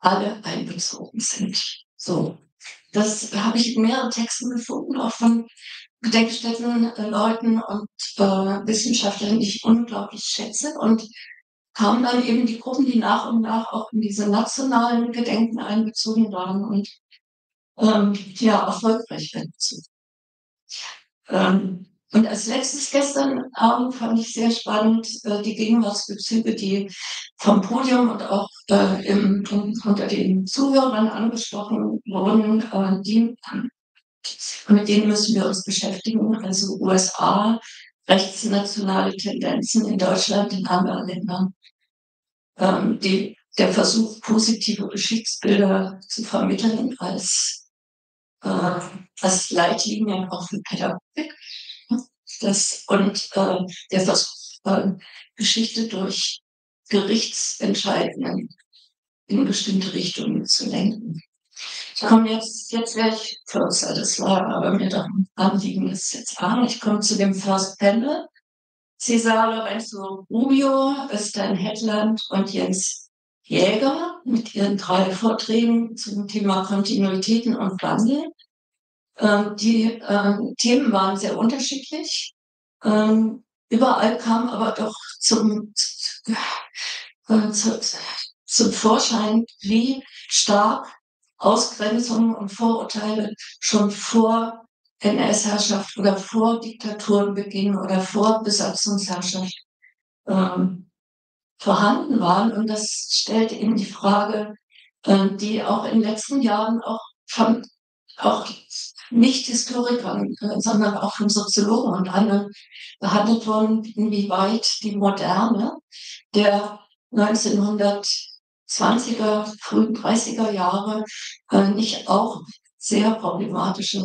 alle einbezogen sind. So, das habe ich in mehreren Texten gefunden, auch von Gedenkstätten, Leuten und Wissenschaftlern, die ich unglaublich schätze. Und kamen dann eben die Gruppen, die nach und nach auch in diese nationalen Gedenken einbezogen waren und ja, erfolgreich einbezogen. Und als letztes gestern Abend fand ich sehr spannend die Gegenwartsbezüge, die vom Podium und auch unter den Zuhörern angesprochen wurden, mit denen müssen wir uns beschäftigen. Also USA, rechtsnationale Tendenzen in Deutschland, in anderen Ländern. Der Versuch, positive Geschichtsbilder zu vermitteln als Leitlinien auch für Pädagogik. Der Versuch, Geschichte durch Gerichtsentscheidungen in bestimmte Richtungen zu lenken. Ich komme jetzt wäre ich kürzer, das war aber mir doch ein Anliegen, das jetzt an. Ich komme zu dem First Panel. Cesar Lorenzo Rubio, Östein Hetland und Jens Jäger mit ihren 3 Vorträgen zum Thema Kontinuitäten und Wandel. Die Themen waren sehr unterschiedlich. Überall kam aber doch zum Vorschein, wie stark Ausgrenzung und Vorurteile schon vor NS-Herrschaft oder vor Diktaturenbeginn oder vor Besatzungsherrschaft vorhanden waren. Und das stellt eben die Frage, die auch in den letzten Jahren auch von auch nicht Historikern, sondern auch von Soziologen und anderen behandelt worden, inwieweit die Moderne der 1920er, frühen 30er Jahre nicht auch sehr problematische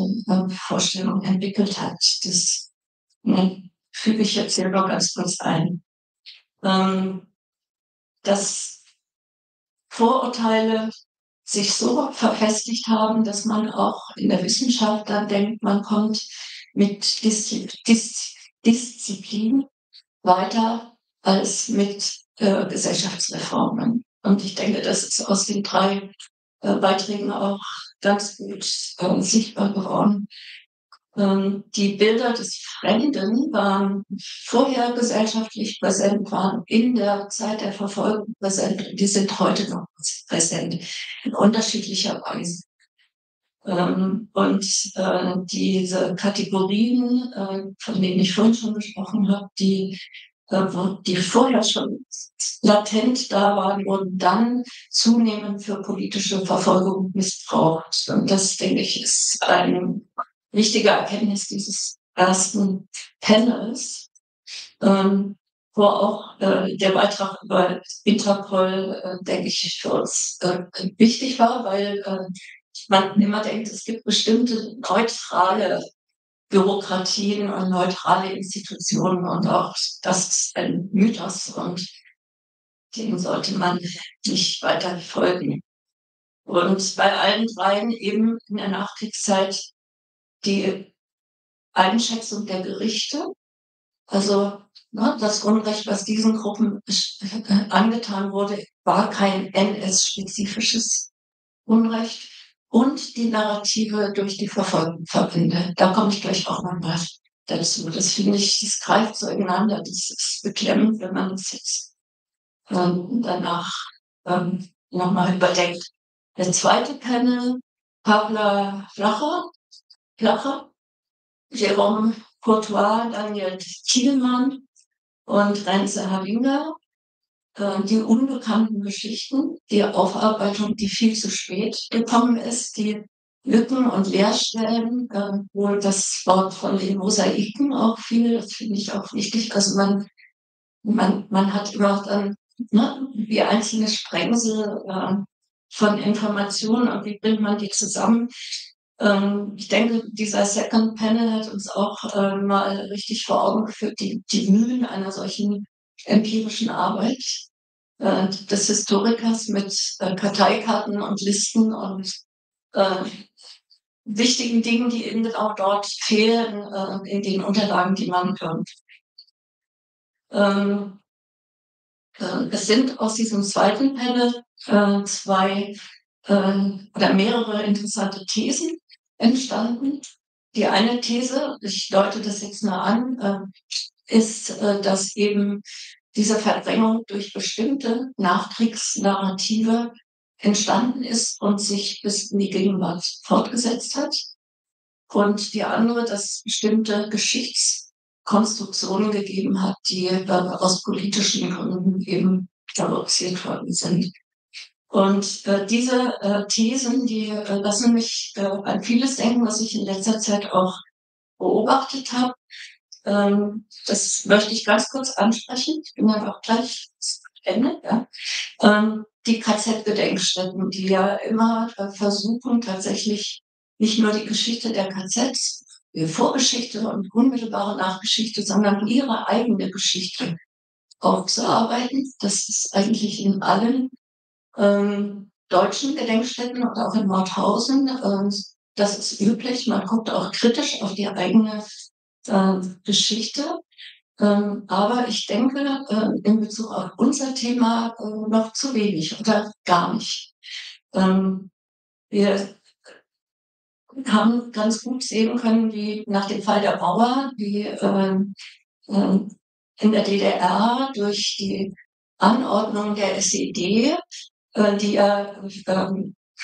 Vorstellungen entwickelt hat. Das füge ich jetzt hier noch ganz kurz ein. Dass Vorurteile sich so verfestigt haben, dass man auch in der Wissenschaft dann denkt, man kommt mit Disziplin weiter als mit Gesellschaftsreformen. Und ich denke, das ist aus den 3 Beiträgen auch ganz gut sichtbar geworden. Die Bilder des Fremden waren vorher gesellschaftlich präsent, waren in der Zeit der Verfolgung präsent, die sind heute noch präsent, in unterschiedlicher Weise. Und diese Kategorien, von denen ich vorhin schon gesprochen habe, die vorher schon latent da waren, wurden dann zunehmend für politische Verfolgung missbraucht. Und das, denke ich, ist eine wichtige Erkenntnis dieses ersten Panels, wo auch der Beitrag über Interpol, denke ich, für uns wichtig war, weil man immer denkt, es gibt bestimmte neutrale Bürokratien und neutrale Institutionen und auch das ist ein Mythos und dem sollte man nicht weiter folgen. Und bei allen 3 eben in der Nachkriegszeit die Einschätzung der Gerichte, also das Unrecht, was diesen Gruppen angetan wurde, war kein NS-spezifisches Unrecht und die Narrative durch die Verfolgungsverbände. Da komme ich gleich auch noch mal dazu. Das finde ich, das greift so ineinander. Das ist beklemmend, wenn man das jetzt danach nochmal überdenkt. Der zweite Panel, Pavla Flacher, Jérôme Courtois, Daniel Thielmann und Renze Havinga. Die unbekannten Geschichten, die Aufarbeitung, die viel zu spät gekommen ist, die Lücken und Leerstellen, wo das Wort von den Mosaiken auch viel, das finde ich auch wichtig. Also man hat immer dann wie einzelne Sprengsel von Informationen und wie bringt man die zusammen. Ich denke, dieser Second Panel hat uns auch mal richtig vor Augen geführt, die Mühen einer solchen empirischen Arbeit des Historikers mit Karteikarten und Listen und wichtigen Dingen, die eben auch dort fehlen in den Unterlagen, die man es sind aus diesem zweiten Panel 2 oder mehrere interessante Thesen entstanden. Die eine These, ich deute das jetzt mal an, ist, dass eben diese Verdrängung durch bestimmte Nachkriegsnarrative entstanden ist und sich bis in die Gegenwart fortgesetzt hat. Und die andere, dass es bestimmte Geschichtskonstruktionen gegeben hat, die aus politischen Gründen eben fabriziert worden sind. Und diese Thesen, die lassen mich an vieles denken, was ich in letzter Zeit auch beobachtet habe. Das möchte ich ganz kurz ansprechen. Ich bin dann auch gleich zu Ende. Ja. Die KZ-Gedenkstätten, die ja immer versuchen, tatsächlich nicht nur die Geschichte der KZs, die Vorgeschichte und unmittelbare Nachgeschichte, sondern ihre eigene Geschichte aufzuarbeiten. Das ist eigentlich in allen deutschen Gedenkstätten und auch in Mauthausen. Das ist üblich. Man guckt auch kritisch auf die eigene Geschichte. Aber ich denke, in Bezug auf unser Thema noch zu wenig oder gar nicht. Wir haben ganz gut sehen können, wie nach dem Fall der Mauer, wie in der DDR durch die Anordnung der SED, die ja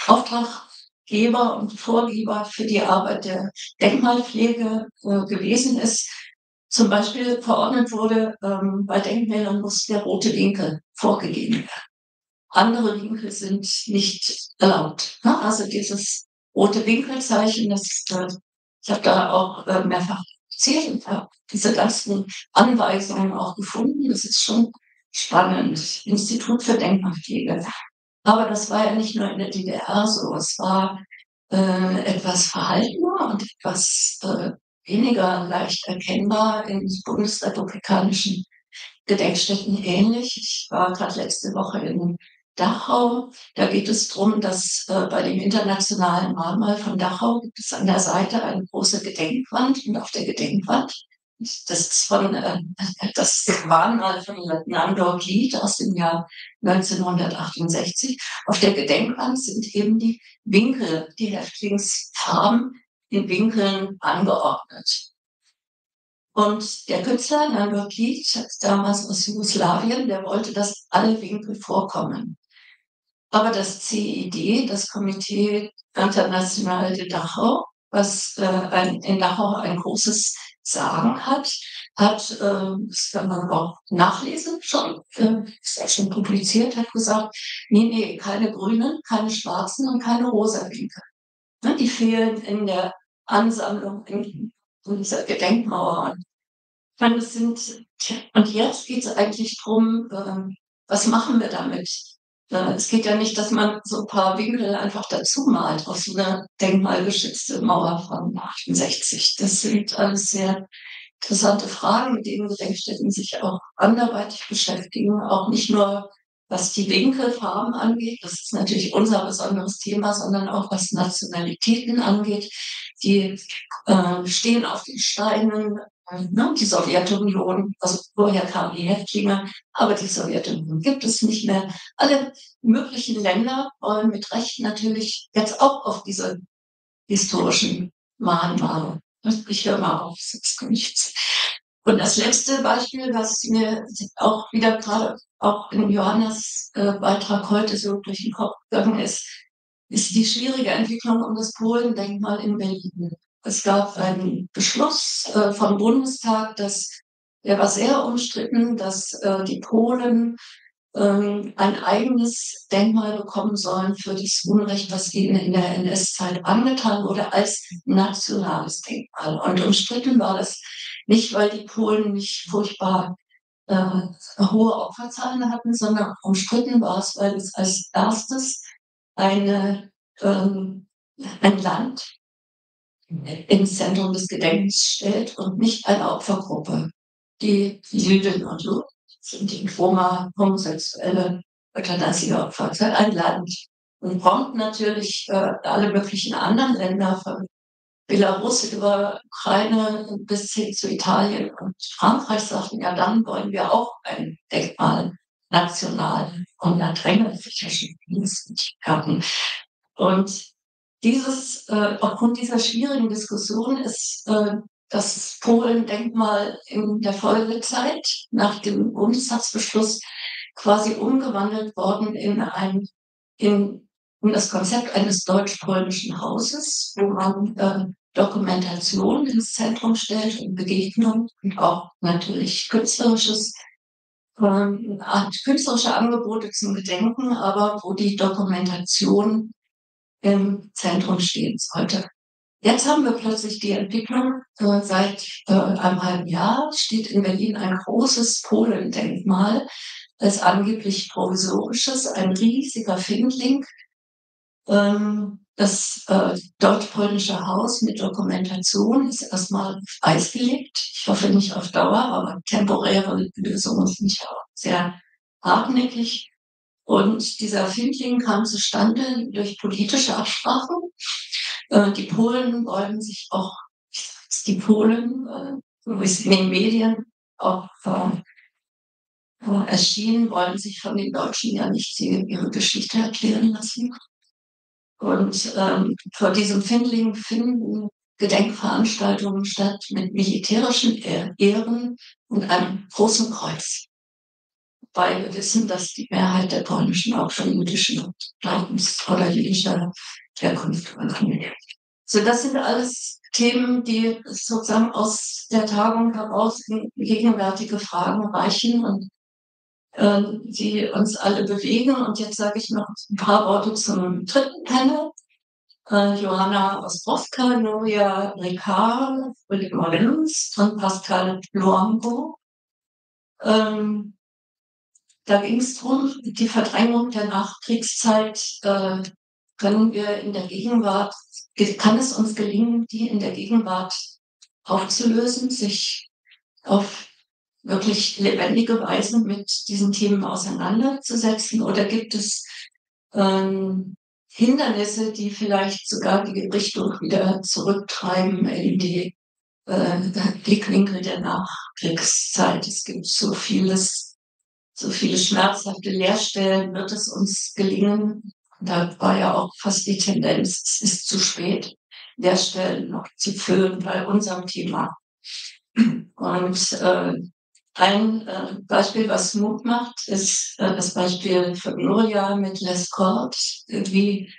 Auftraggeber und Vorgeber für die Arbeit der Denkmalpflege gewesen ist, zum Beispiel verordnet wurde, bei Denkmälern muss der rote Winkel vorgegeben werden. Andere Winkel sind nicht erlaubt. Ne? Also dieses rote Winkelzeichen, ich habe da auch mehrfach erzählt und habe diese ganzen Anweisungen auch gefunden. Das ist schon spannend. Institut für Denkmalpflege. Aber das war ja nicht nur in der DDR so. Es war etwas verhaltener und etwas weniger leicht erkennbar in bundesrepublikanischen Gedenkstätten ähnlich. Ich war gerade letzte Woche in Dachau. Da geht es darum, dass bei dem Internationalen Mahnmal von Dachau gibt es an der Seite eine große Gedenkwand und auf der Gedenkwand, das ist von das Mahnmal von Landau Glied aus dem Jahr 1968. Auf der Gedenkwand sind eben die Winkel, die Häftlingsfarben in Winkeln angeordnet. Und der Künstler Landau Glied, damals aus Jugoslawien, der wollte, dass alle Winkel vorkommen. Aber das CID, das Komitee International de Dachau, was in Dachau ein großes Sagen hat, das kann man auch nachlesen schon, ist auch schon publiziert, hat gesagt, nee, keine grünen, keine schwarzen und keine rosa Winkel. Ne, die fehlen in der Ansammlung in dieser Gedenkmauer. Ich meine, und jetzt geht es eigentlich darum, was machen wir damit? Es geht ja nicht, dass man so ein paar Winkel einfach dazu malt auf so eine denkmalgeschützte Mauer von 68. Das sind alles sehr interessante Fragen, mit denen Gedenkstätten sich auch anderweitig beschäftigen, auch nicht nur was die Winkelfarben angeht, das ist natürlich unser besonderes Thema, sondern auch was Nationalitäten angeht. Die stehen auf den Steinen, ne? Die Sowjetunion, also woher kamen die Häftlinge, aber die Sowjetunion gibt es nicht mehr. Alle möglichen Länder wollen mit Recht natürlich jetzt auch auf diese historischen Mahnmale. Ich höre mal auf, sonst komme ich jetzt. Und das letzte Beispiel, was mir auch wieder gerade auch in Johannas Beitrag heute so durch den Kopf gegangen ist die schwierige Entwicklung um das Polendenkmal in Berlin. Es gab einen Beschluss vom Bundestag, der war sehr umstritten, dass die Polen ein eigenes Denkmal bekommen sollen für das Unrecht, was ihnen in der NS-Zeit angetan wurde, als nationales Denkmal. Und umstritten war das nicht, weil die Polen nicht furchtbar hohe Opferzahlen hatten, sondern umstritten war es, weil es als erstes ein Land ins Zentrum des Gedenkens stellt und nicht eine Opfergruppe. Die Jüdinnen und Juden sind die Roma, Homosexuelle, Euthanasie-Opfer. Es ist ein Land. Und prompt natürlich alle möglichen anderen Länder, von Belarus über Ukraine bis hin zu Italien und Frankreich, sagten, ja, dann wollen wir auch ein Denkmal national. Und da drängen sich ja schon Dienstlichkeiten. Und aufgrund dieser schwierigen Diskussion ist das Polen-Denkmal in der Folgezeit nach dem Bundestagsbeschluss quasi umgewandelt worden in das Konzept eines deutsch-polnischen Hauses, wo man Dokumentation ins Zentrum stellt und Begegnung und auch natürlich künstlerische Angebote zum Gedenken, aber wo die Dokumentation im Zentrum stehen sollte. Jetzt haben wir plötzlich die Entwicklung, seit einem halben Jahr steht in Berlin ein großes Polendenkmal als angeblich provisorisches, ein riesiger Findling. Das deutsch-polnische Haus mit Dokumentation ist erstmal auf Eis gelegt. Ich hoffe nicht auf Dauer, aber temporäre Lösungen sind ja auch sehr hartnäckig. Und dieser Findling kam zustande durch politische Absprachen. Die Polen wollen sich auch, die Polen, so wie es in den Medien auch erschienen, wollen sich von den Deutschen ja nicht ihre Geschichte erklären lassen. Und vor diesem Findling finden Gedenkveranstaltungen statt mit militärischen Ehren und einem großen Kreuz. Weil wir wissen, dass die Mehrheit der Polnischen auch schon jüdischen Glaubens oder jüdischer Herkunft war. So, das sind alles Themen, die sozusagen aus der Tagung heraus in gegenwärtige Fragen reichen und die uns alle bewegen. Und jetzt sage ich noch ein paar Worte zum dritten Panel. Johanna Ostrowska, Nuria Ricard, Philipp Morens und Pascal Luango. Da ging es darum, die Verdrängung der Nachkriegszeit können wir in der Gegenwart, kann es uns gelingen, die in der Gegenwart aufzulösen, sich auf wirklich lebendige Weise mit diesen Themen auseinanderzusetzen? Oder gibt es Hindernisse, die vielleicht sogar die Richtung wieder zurücktreiben in die Blickwinkel der Nachkriegszeit? Es gibt so viele schmerzhafte Leerstellen. Wird es uns gelingen? Da war ja auch fast die Tendenz, es ist zu spät, Leerstellen noch zu füllen bei unserem Thema. Und ein Beispiel, was Mut macht, ist das Beispiel von Nuria mit Lescott, wie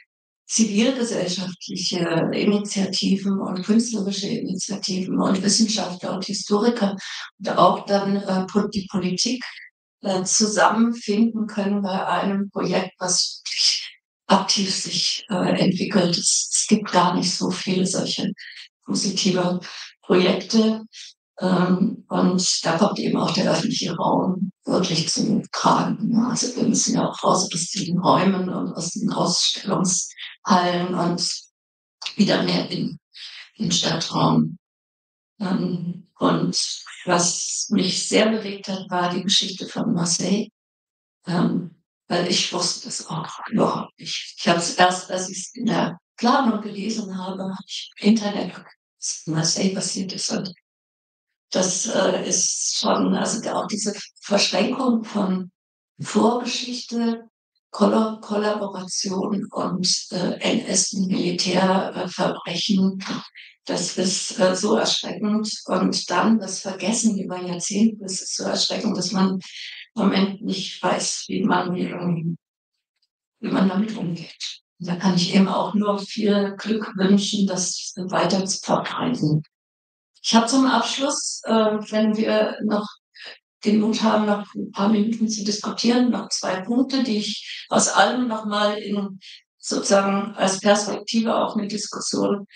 zivilgesellschaftliche Initiativen und künstlerische Initiativen und Wissenschaftler und Historiker und auch dann die Politik zusammenfinden können bei einem Projekt, was aktiv sich entwickelt. Es gibt gar nicht so viele solche positive Projekte. Und da kommt eben auch der öffentliche Raum wirklich zum Tragen. Also wir müssen ja auch raus aus den Räumen und aus den Ausstellungshallen und wieder mehr in den Stadtraum. Und was mich sehr bewegt hat, war die Geschichte von Marseille. Weil ich wusste das auch überhaupt nicht. Ich habe es erst, als ich es in der Planung gelesen habe, habe ich im Internet geguckt, was in Marseille passiert ist. Und das ist schon, also auch diese Verschränkung von Vorgeschichte, Kollaboration und NS- und Militärverbrechen, das ist so erschreckend. Und dann das Vergessen über Jahrzehnte, das ist so erschreckend, dass man im Moment nicht weiß, wie man damit umgeht. Da kann ich eben auch nur viel Glück wünschen, das weiter zu verbreiten. Ich habe zum Abschluss, wenn wir noch den Mut haben, noch ein paar Minuten zu diskutieren, noch 2 Punkte, die ich aus allem nochmal sozusagen als Perspektive auch eine Diskussion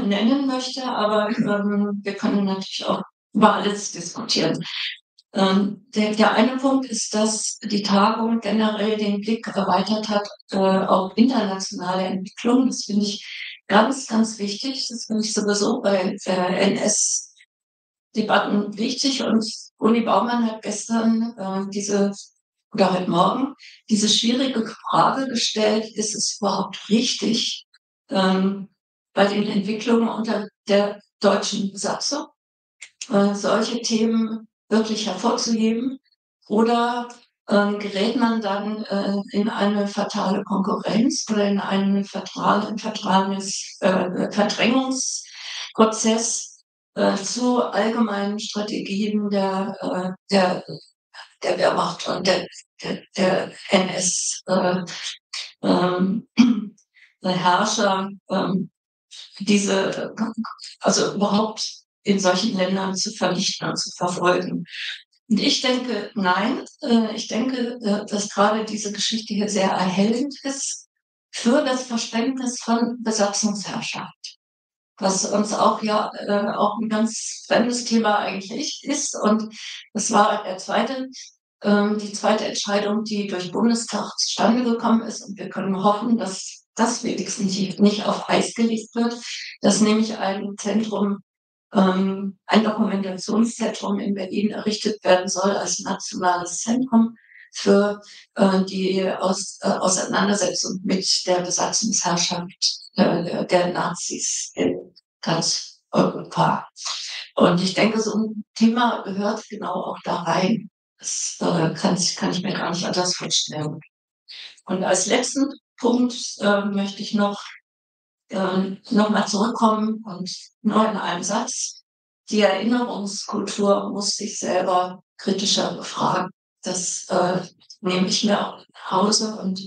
nennen möchte. Aber wir können natürlich auch über alles diskutieren. Der eine Punkt ist, dass die Tagung generell den Blick erweitert hat auf internationale Entwicklungen. Das finde ich ganz, ganz wichtig. Das finde ich sowieso bei NS-Debatten wichtig. Und Uli Baumann hat gestern oder heute Morgen diese schwierige Frage gestellt, ist es überhaupt richtig, bei den Entwicklungen unter der deutschen Besatzung solche Themen wirklich hervorzuheben? Oder gerät man dann in eine fatale Konkurrenz oder in einen Verdrängungsprozess zu allgemeinen Strategien der Wehrmacht und der NS-Herrscher, also überhaupt in solchen Ländern zu vernichten und zu verfolgen. Und ich denke, nein, ich denke, dass gerade diese Geschichte hier sehr erhellend ist für das Verständnis von Besatzungsherrschaft, was uns auch auch ein ganz fremdes Thema eigentlich ist. Und das war die zweite Entscheidung, die durch Bundestag zustande gekommen ist. Und wir können hoffen, dass das wenigstens nicht auf Eis gelegt wird, dass nämlich ein Dokumentationszentrum in Berlin errichtet werden soll als nationales Zentrum für die Auseinandersetzung mit der Besatzungsherrschaft der Nazis in ganz Europa. Und ich denke, so ein Thema gehört genau auch da rein. Das kann ich mir gar nicht anders vorstellen. Und als letzten Punkt möchte ich noch mal zurückkommen und nur in einem Satz. Die Erinnerungskultur muss sich selber kritischer befragen. Das nehme ich mir auch nach Hause und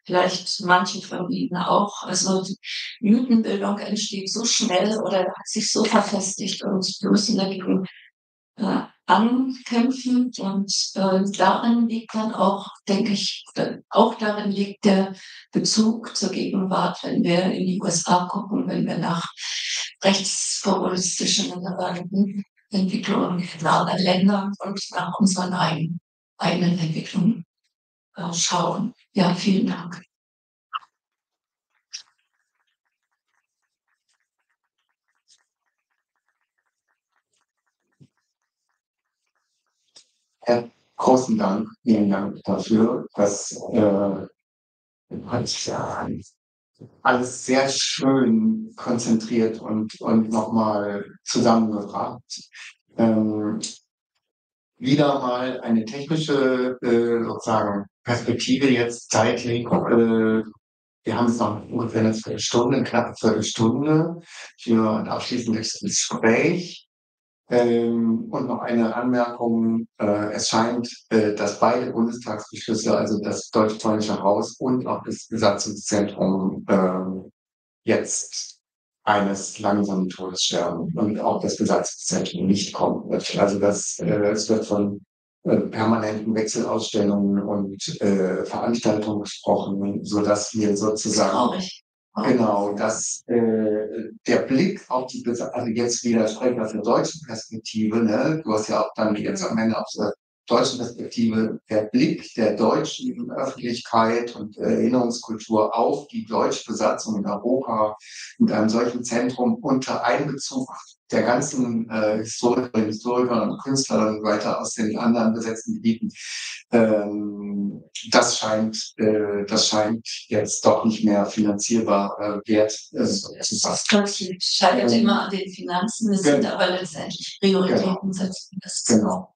vielleicht manche von Ihnen auch. Also die Mythenbildung entsteht so schnell oder hat sich so verfestigt und wir müssen dagegen ankämpfen. Und darin liegt dann auch, denke ich, auch darin liegt der Bezug zur Gegenwart, wenn wir in die USA gucken, wenn wir nach rechtspopulistischen Entwicklungen in anderen Ländern und nach unseren eigenen Entwicklungen schauen. Ja, vielen Dank. Ja, großen Dank, vielen Dank dafür. Das hat sich alles sehr schön konzentriert und nochmal zusammengebracht. Wieder mal eine technische sozusagen Perspektive jetzt zeitlich. Wir haben jetzt noch ungefähr eine Viertelstunde, eine knappe Viertelstunde für ein abschließendes Gespräch. Und noch eine Anmerkung. Es scheint, dass beide Bundestagsbeschlüsse, also das Deutsch-Polnische Haus und auch das Besatzungszentrum, jetzt eines langsamen Todes sterben und auch das Besatzungszentrum nicht kommen wird. Also es wird von permanenten Wechselausstellungen und Veranstaltungen gesprochen, sodass wir sozusagen genau, dass der Blick auf die, also jetzt wieder sprechen aus der deutschen Perspektive, ne? Du hast ja auch dann jetzt am Ende aus der deutschen Perspektive, der Blick der deutschen Öffentlichkeit und Erinnerungskultur auf die deutsche Besatzung in Europa mit einem solchen Zentrum unter Einbezug der ganzen Historiker und Künstler und weiter aus den anderen besetzten Gebieten, das scheint jetzt doch nicht mehr finanzierbar wert zu sein. Das scheitert immer an den Finanzen, es sind aber letztendlich Prioritäten setzen. Genau.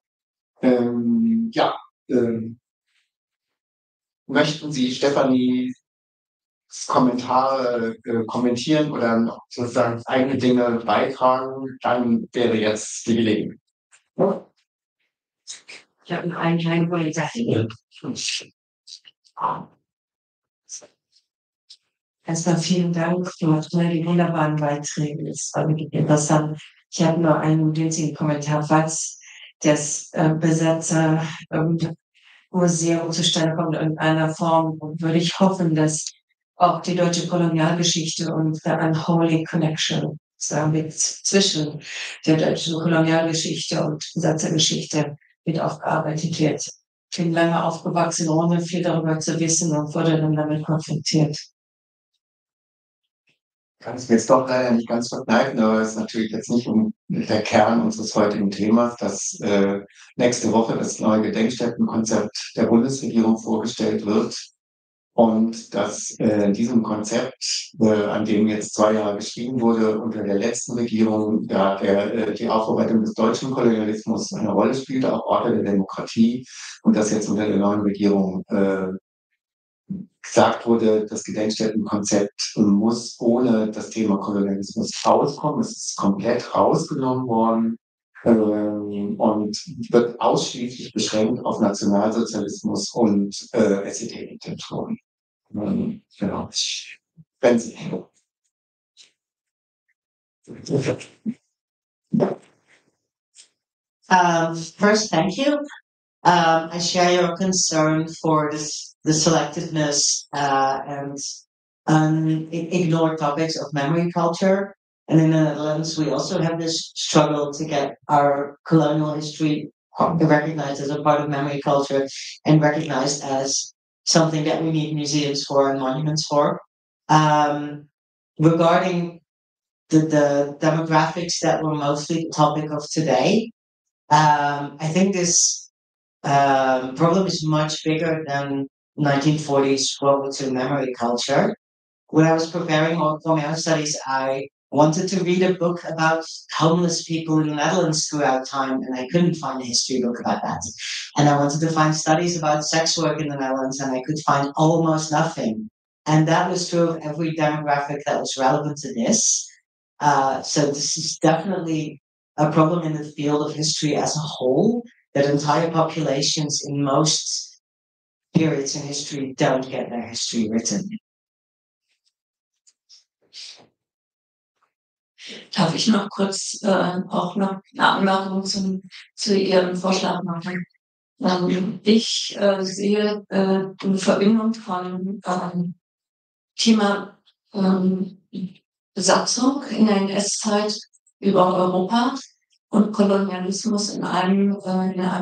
Möchten Sie, Stefanie, Kommentare kommentieren oder noch sozusagen eigene Dinge beitragen, dann wäre jetzt die Gelegenheit. Ich habe noch einen kleinen Kommentar. Erstmal vielen Dank für die wunderbaren Beiträge. Das war wirklich interessant. Ich habe nur einen winzigen Kommentar. Falls das Besetzer-Museum zustande kommt in einer Form, würde ich hoffen, dass auch die deutsche Kolonialgeschichte und the unholy connection zwischen der deutschen Kolonialgeschichte und Besatzergeschichte mit aufgearbeitet wird. Ich bin lange aufgewachsen, ohne viel darüber zu wissen und wurde dann damit konfrontiert. Kann ich mir jetzt doch leider nicht ganz verkneifen, aber es ist natürlich jetzt nicht der Kern unseres heutigen Themas, dass nächste Woche das neue Gedenkstättenkonzept der Bundesregierung vorgestellt wird und dass in diesem Konzept, an dem jetzt 2 Jahre geschrieben wurde, unter der letzten Regierung, da die Aufarbeitung des deutschen Kolonialismus eine Rolle spielte, auch Orte der Demokratie, und dass jetzt unter der neuen Regierung gesagt wurde, das Gedenkstättenkonzept muss ohne das Thema Kolonialismus rauskommen. Es ist komplett rausgenommen worden und wird ausschließlich beschränkt auf Nationalsozialismus und SED-Diktatur. Genau. Wenn Sie. First, thank you. I share your concern for the selectiveness and ignored topics of memory culture. And in the Netherlands, we also have this struggle to get our colonial history recognized as a part of memory culture and recognized as something that we need museums for and monuments for. Regarding the demographics that were mostly the topic of today, I think this problem is much bigger than 1940s World War II memory culture. When I was preparing for my own studies, I wanted to read a book about homeless people in the Netherlands throughout time, and I couldn't find a history book about that. And I wanted to find studies about sex work in the Netherlands, and I could find almost nothing. And that was true of every demographic that was relevant to this. So this is definitely a problem in the field of history as a whole, that entire populations in most periods in history don't get their history written. Darf ich noch kurz auch noch eine Anmerkung zu Ihrem Vorschlag machen? Ich sehe die Verbindung von Thema Besatzung in der NS-Zeit über Europa und Kolonialismus in einem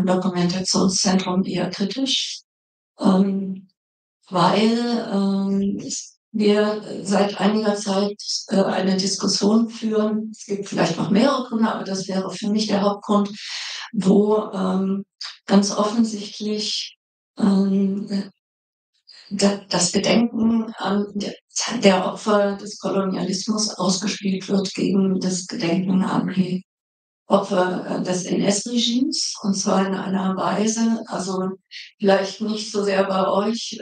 Dokumentationszentrum eher kritisch, weil wir seit einiger Zeit eine Diskussion führen. Es gibt vielleicht noch mehrere Gründe, aber das wäre für mich der Hauptgrund, wo ganz offensichtlich das Gedenken an der Opfer des Kolonialismus ausgespielt wird gegen das Gedenken an die Opfer des NS-Regimes, und zwar in einer Weise, also vielleicht nicht so sehr bei euch,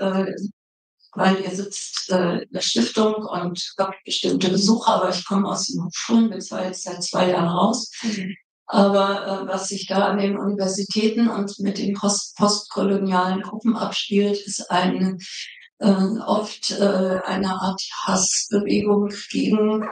weil ihr sitzt in der Stiftung und habt bestimmte Besucher, aber ich komme aus den Hochschulen, bin zwar jetzt seit 2 Jahren raus, aber was sich da an den Universitäten und mit den postkolonialen Gruppen abspielt, ist oft eine Art Hassbewegung gegen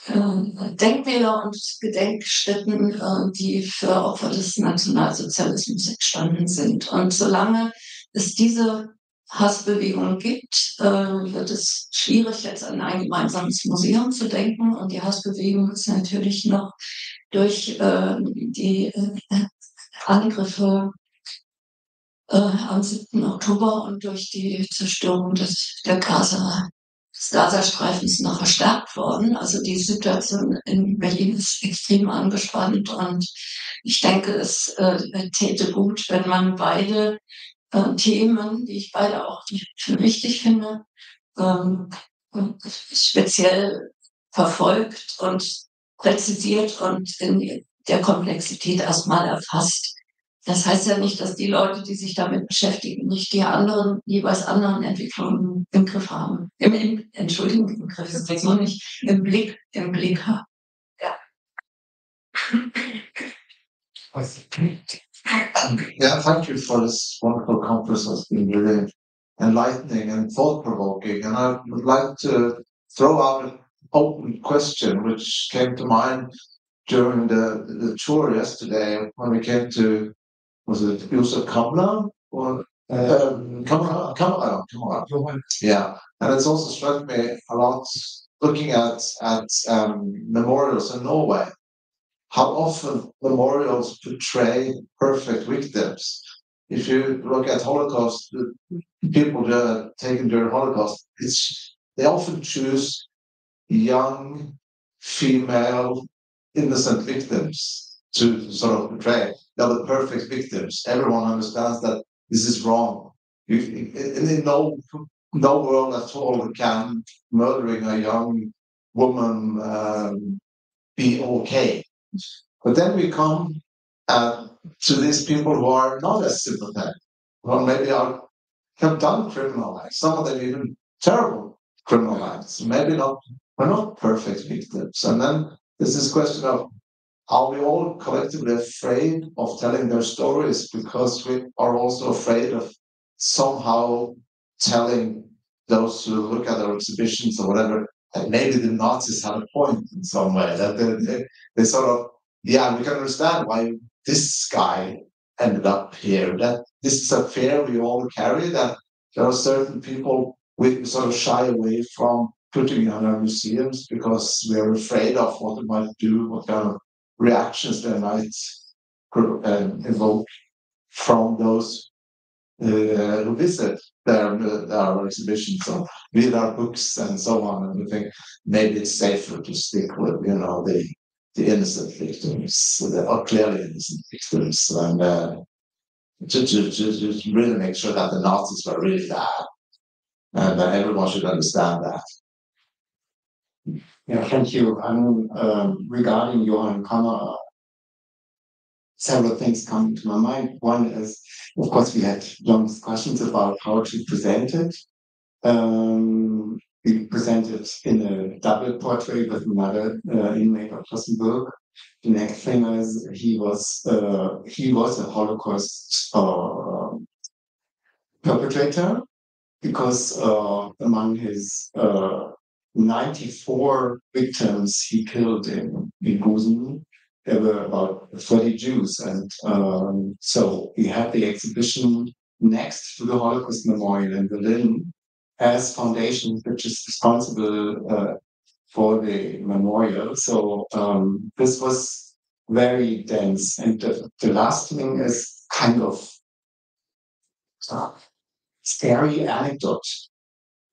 Denkmäler und Gedenkstätten, die für Opfer des Nationalsozialismus entstanden sind. Und solange es diese Hassbewegung gibt, wird es schwierig, jetzt an ein gemeinsames Museum zu denken. Und die Hassbewegung ist natürlich noch durch die Angriffe am 7. Oktober und durch die Zerstörung des Gazastreifens noch verstärkt worden. Also die Situation in Berlin ist extrem angespannt, und ich denke, es täte gut, wenn man beide Themen, die ich beide auch für wichtig finde, speziell verfolgt und präzisiert und in der Komplexität erstmal erfasst. Das heißt ja nicht, dass die Leute, die sich damit beschäftigen, nicht die jeweils anderen Entwicklungen im Griff haben. Entschuldigung, im Griff ist das noch nicht, im Blick haben. Ja. Yeah, thank you for this wonderful conference. It's been really enlightening and thought-provoking. And I would like to throw out an open question which came to mind during the tour yesterday when we came to, was it Josef Kamla? Or Kamala. Yeah, and it's also struck me a lot looking at memorials in Norway. How often memorials portray perfect victims. If you look at Holocaust, the people taken during Holocaust, they often choose young, female, innocent victims to sort of portray. They're the perfect victims. Everyone understands that this is wrong. In no world at all can murdering a young woman be okay. But then we come to these people who are not as sympathetic, or maybe have done criminal acts. Some of them even terrible criminal acts. Maybe are not perfect victims. And then there's this question of, are we all collectively afraid of telling their stories because we are also afraid of somehow telling those who look at our exhibitions or whatever that maybe the Nazis had a point in some way, that they sort of, yeah, we can understand why this guy ended up here, that this is a fear we all carry, that there are certain people we sort of shy away from putting in our museums because we are afraid of what they might do, what kind of reactions they might evoke from those who visit our exhibitions, or read our books and so on. And we think maybe it's safer to stick with, the the innocent victims, or clearly innocent victims, and to really make sure that the Nazis were really bad, and everyone should understand that. Yeah, thank you. Regarding Johann Kammerer, several things come to my mind. One is, of course, we had long discussions about how to present it. We presented in a double portrait with another inmate of Flossenburg. The next thing is he was a Holocaust perpetrator, because among his 94 victims he killed in Gusen, there were about 30 Jews, and so we had the exhibition next to the Holocaust Memorial in Berlin as foundation, which is responsible for the memorial. So this was very dense. And the last thing is kind of scary anecdote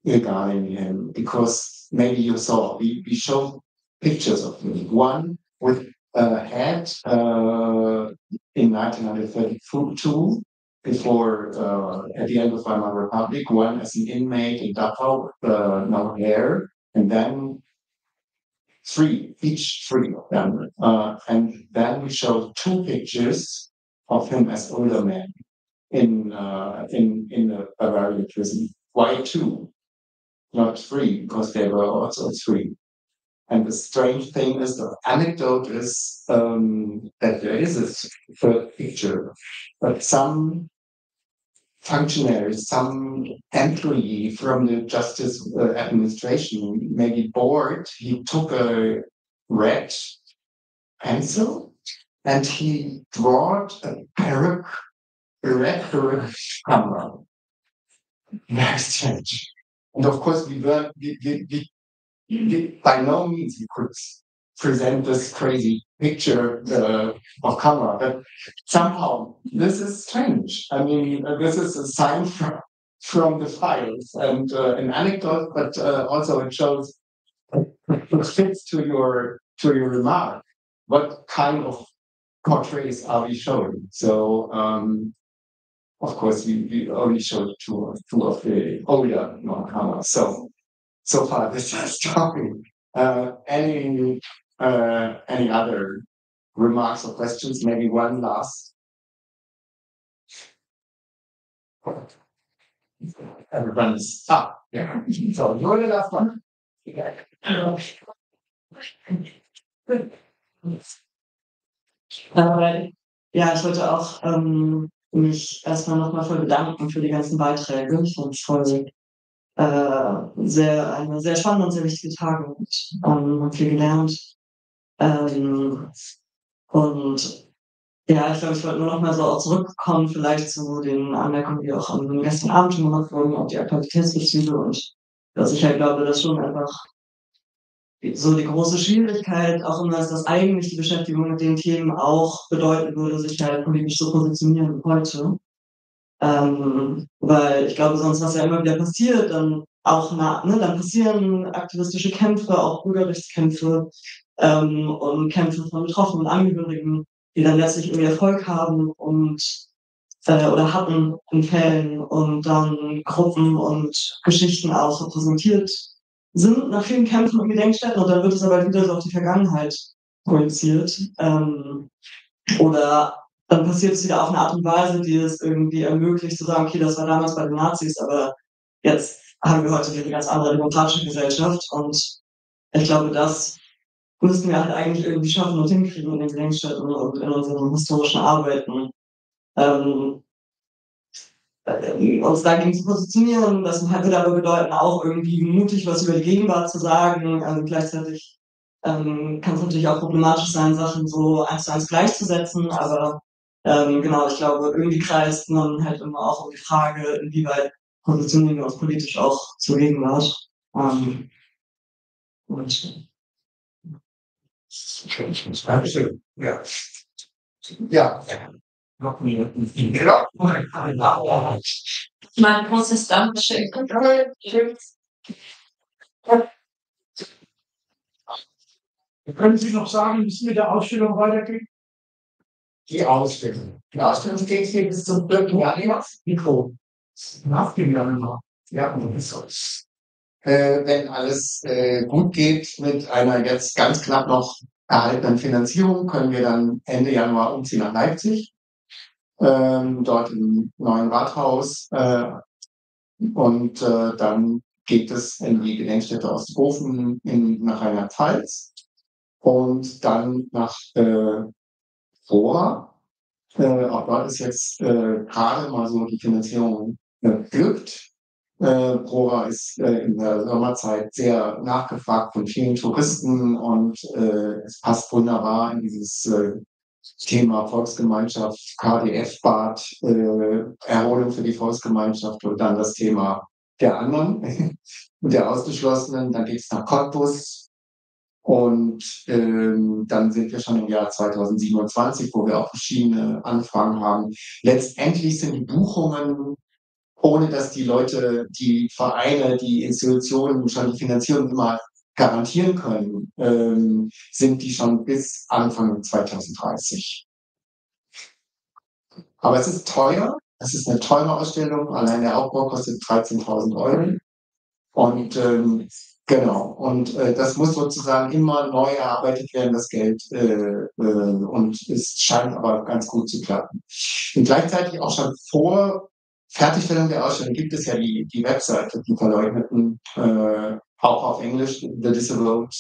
regarding him, because maybe you saw, we showed pictures of him. One with a head in 1932, before at the end of Weimar Republic, one as an inmate in Dachau with no hair, and then each three of them. And then we showed two pictures of him as older men in the Bavarian prison. Why two? Not three, because they were also three. And the strange thing is, the anecdote is that there is a third picture, but some functionary, some employee from the justice administration, maybe bored, he took a red pencil and he drew a red peruke camera. Very strange. And of course, we by no means we could present this crazy picture of camera, but somehow this is strange. I mean, this is a sign from the files and an anecdote, but also it shows, it fits to your remark. What kind of portraits are we showing? So, of course, we only showed two of the older non-cameras. So far, this is talking. Any other remarks or questions? Maybe one last. Everyone's yeah. So you're the last one. Ja, ich wollte auch mich erstmal nochmal voll bedanken für die ganzen Beiträge. Ich fand es voll eine sehr spannende und sehr wichtige Tagung. Ich habe viel gelernt. Und ja, ich glaube, ich wollte nur noch mal so auch zurückkommen, vielleicht zu den Anmerkungen, die auch am gestern Abend schon gemacht wurden, auf die Aktualitätsbezüge, und dass ich halt glaube, dass schon einfach so die große Schwierigkeit auch immer ist, dass eigentlich die Beschäftigung mit den Themen auch bedeuten würde, sich halt politisch zu positionieren heute. Weil ich glaube, sonst, was ja immer wieder passiert, dann auch dann passieren aktivistische Kämpfe, auch Bürgerrechtskämpfe und Kämpfe von Betroffenen und Angehörigen, die dann letztlich irgendwie Erfolg haben und oder hatten in Fällen, und dann Gruppen und Geschichten auch repräsentiert sind nach vielen Kämpfen und Gedenkstätten, und dann wird es aber wieder so auf die Vergangenheit projiziert. Oder dann passiert es wieder auf eine Art und Weise, die es irgendwie ermöglicht, zu sagen, okay, das war damals bei den Nazis, aber jetzt haben wir heute eine ganz andere demokratische Gesellschaft, und ich glaube, das müssten wir halt eigentlich irgendwie schaffen und hinkriegen in den Gedenkstätten und in unseren historischen Arbeiten. Uns dagegen zu positionieren, das würde aber bedeuten, auch irgendwie mutig was über die Gegenwart zu sagen. Gleichzeitig kann es natürlich auch problematisch sein, Sachen so 1:1 gleichzusetzen, aber genau, ich glaube, irgendwie kreist man halt immer auch um die Frage, inwieweit positionieren wir uns politisch auch zur Gegenwart. Ja. Mein großes Dankeschön. Können Sie noch sagen, wie es mit der Ausstellung weitergeht? Die Ausstellung. Die Ausstellung geht hier bis zum 3. Januar. Mikro. Nach dem Januar. Ja, so. Wenn alles gut geht mit einer jetzt ganz knapp noch erhaltenen Finanzierung, können wir dann Ende Januar umziehen nach Leipzig, dort im neuen Rathaus. Und dann geht es in die Gedenkstätte Osthofen nach Rheinland-Pfalz und dann nach Rohr. Auch dort ist jetzt gerade mal so die Finanzierung glückt. Prora ist in der Sommerzeit sehr nachgefragt von vielen Touristen und es passt wunderbar in dieses Thema Volksgemeinschaft, KDF-Bad, Erholung für die Volksgemeinschaft und dann das Thema der anderen und der Ausgeschlossenen. Dann geht es nach Cottbus und dann sind wir schon im Jahr 2027, wo wir auch verschiedene Anfragen haben. Letztendlich sind die Buchungen, ohne dass die Leute, die Vereine, die Institutionen schon die Finanzierung immer garantieren können, sind die schon bis Anfang 2030. Aber es ist teuer, es ist eine teure Ausstellung, allein der Aufbau kostet 13.000 Euro. Und genau, und das muss sozusagen immer neu erarbeitet werden, das Geld, und es scheint aber ganz gut zu klappen. Und gleichzeitig auch schon vor Fertigstellung der Ausstellung gibt es ja die Webseite, die Verleugneten, auch auf Englisch, The Disabled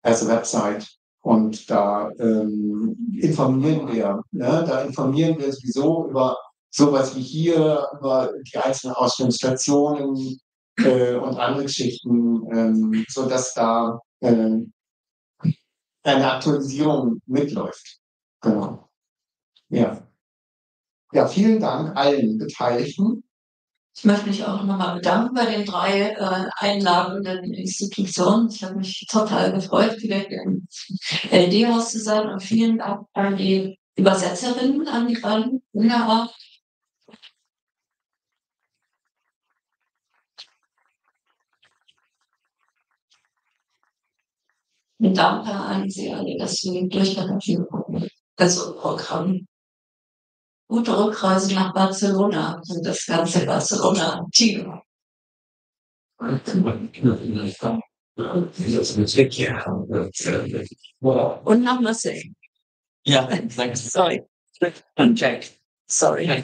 as a Website. Und da informieren wir. Ne? Da informieren wir sowieso über sowas wie hier, über die einzelnen Ausstellungsstationen und andere Geschichten, sodass da eine Aktualisierung mitläuft. Genau. Ja. Ja, vielen Dank allen Beteiligten. Ich möchte mich auch nochmal bedanken bei den 3 einladenden Institutionen. Ich habe mich total gefreut, wieder hier im LD-Haus zu sein. Und vielen Dank an die Übersetzerinnen, an die beiden. Wunderbar. Und danke an Sie alle, dass Sie durchgehalten haben. Also Programm. Gute Rückreise nach Barcelona und das ganze Barcelona-Team. Und nach Marseille. Ja, danke. Sorry. Jack. Sorry.